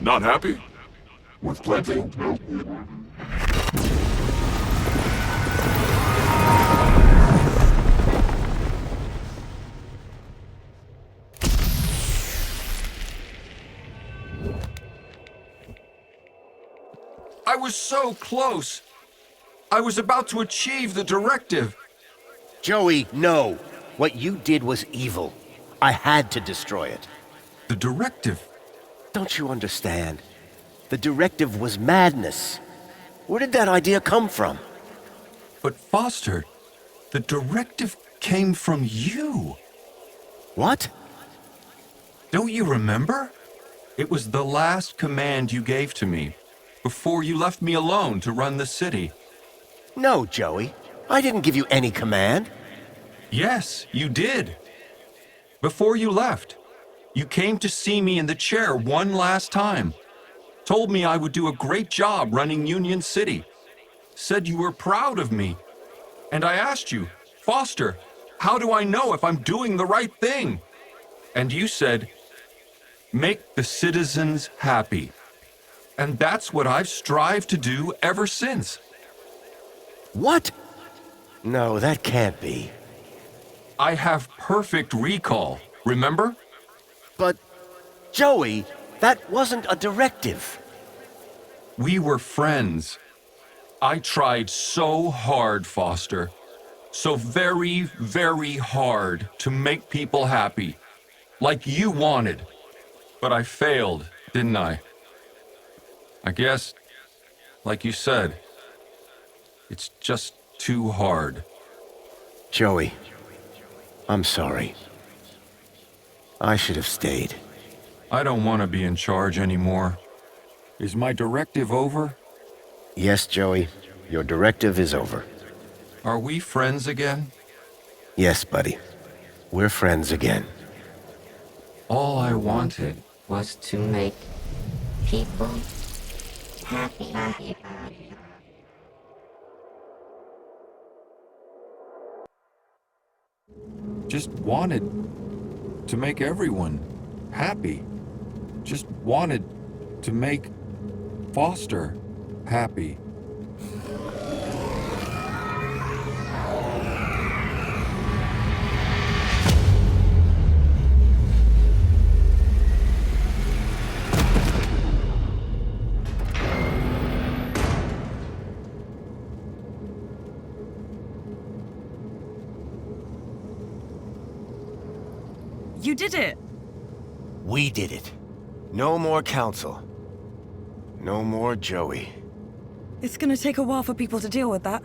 Speaker 6: Not happy? With plenty?
Speaker 20: I was so close. I was about to achieve the directive.
Speaker 5: Joey, no. What you did was evil. I had to destroy it.
Speaker 20: The directive?
Speaker 5: Don't you understand? The directive was madness. Where did that idea come from?
Speaker 20: But Foster, the directive came from you.
Speaker 5: What?
Speaker 20: Don't you remember? It was the last command you gave to me, before you left me alone to run the city.
Speaker 5: No, Joey. I didn't give you any command.
Speaker 20: Yes, you did. Before you left, you came to see me in the chair one last time. Told me I would do a great job running Union City. Said you were proud of me. And I asked you, Foster, how do I know if I'm doing the right thing? And you said, make the citizens happy. And that's what I've strived to do ever since.
Speaker 5: What? No, that can't be.
Speaker 20: I have perfect recall, remember?
Speaker 5: But, Joey, that wasn't a directive.
Speaker 20: We were friends. I tried so hard, Foster. So very, very hard to make people happy. Like you wanted. But I failed, didn't I? I guess, like you said, it's just too hard.
Speaker 5: Joey, I'm sorry. I should have stayed.
Speaker 20: I don't want to be in charge anymore. Is my directive over?
Speaker 5: Yes, Joey, your directive is over.
Speaker 20: Are we friends again?
Speaker 5: Yes, buddy. We're friends again.
Speaker 20: All I wanted
Speaker 12: was to make people happy.
Speaker 20: Just wanted to make everyone happy. Just wanted to make Foster happy.
Speaker 3: You did it!
Speaker 5: We did it. No more council. No more Joey.
Speaker 3: It's gonna take a while for people to deal with that.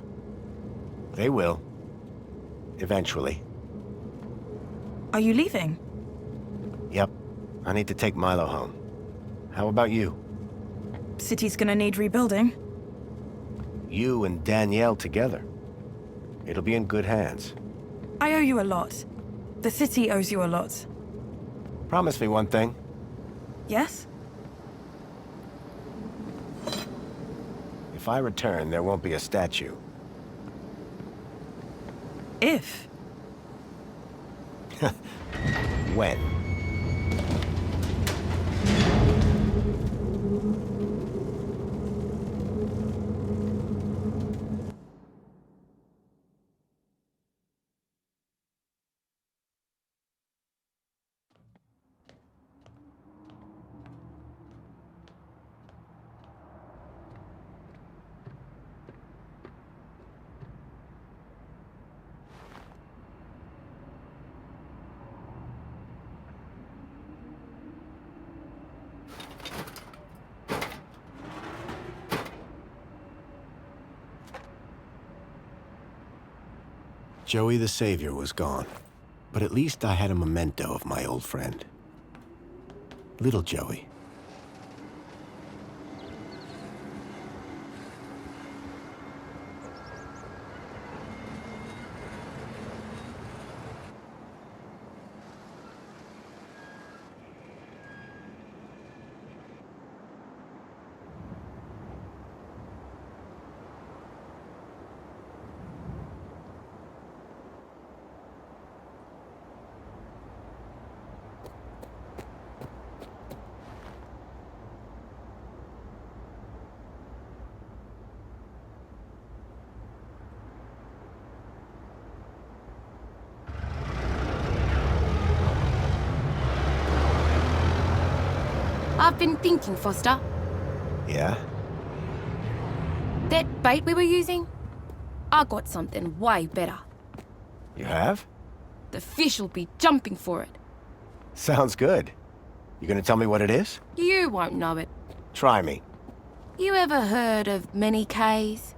Speaker 5: They will. Eventually.
Speaker 3: Are you leaving?
Speaker 5: Yep. I need to take Milo home. How about you?
Speaker 3: City's gonna need rebuilding.
Speaker 5: You and Danielle together. It'll be in good hands.
Speaker 3: I owe you a lot. The city owes you a lot.
Speaker 5: Promise me one thing.
Speaker 3: Yes?
Speaker 5: If I return, there won't be a statue.
Speaker 3: If?
Speaker 5: When? Joey the Savior was gone, but at least I had a memento of my old friend. Little Joey.
Speaker 19: I've been thinking, Foster.
Speaker 5: Yeah?
Speaker 19: That bait we were using? I got something way better.
Speaker 5: You have?
Speaker 19: The fish will be jumping for it.
Speaker 5: Sounds good. You gonna tell me what it is?
Speaker 19: You won't know it.
Speaker 5: Try me.
Speaker 19: You ever heard of many Ks?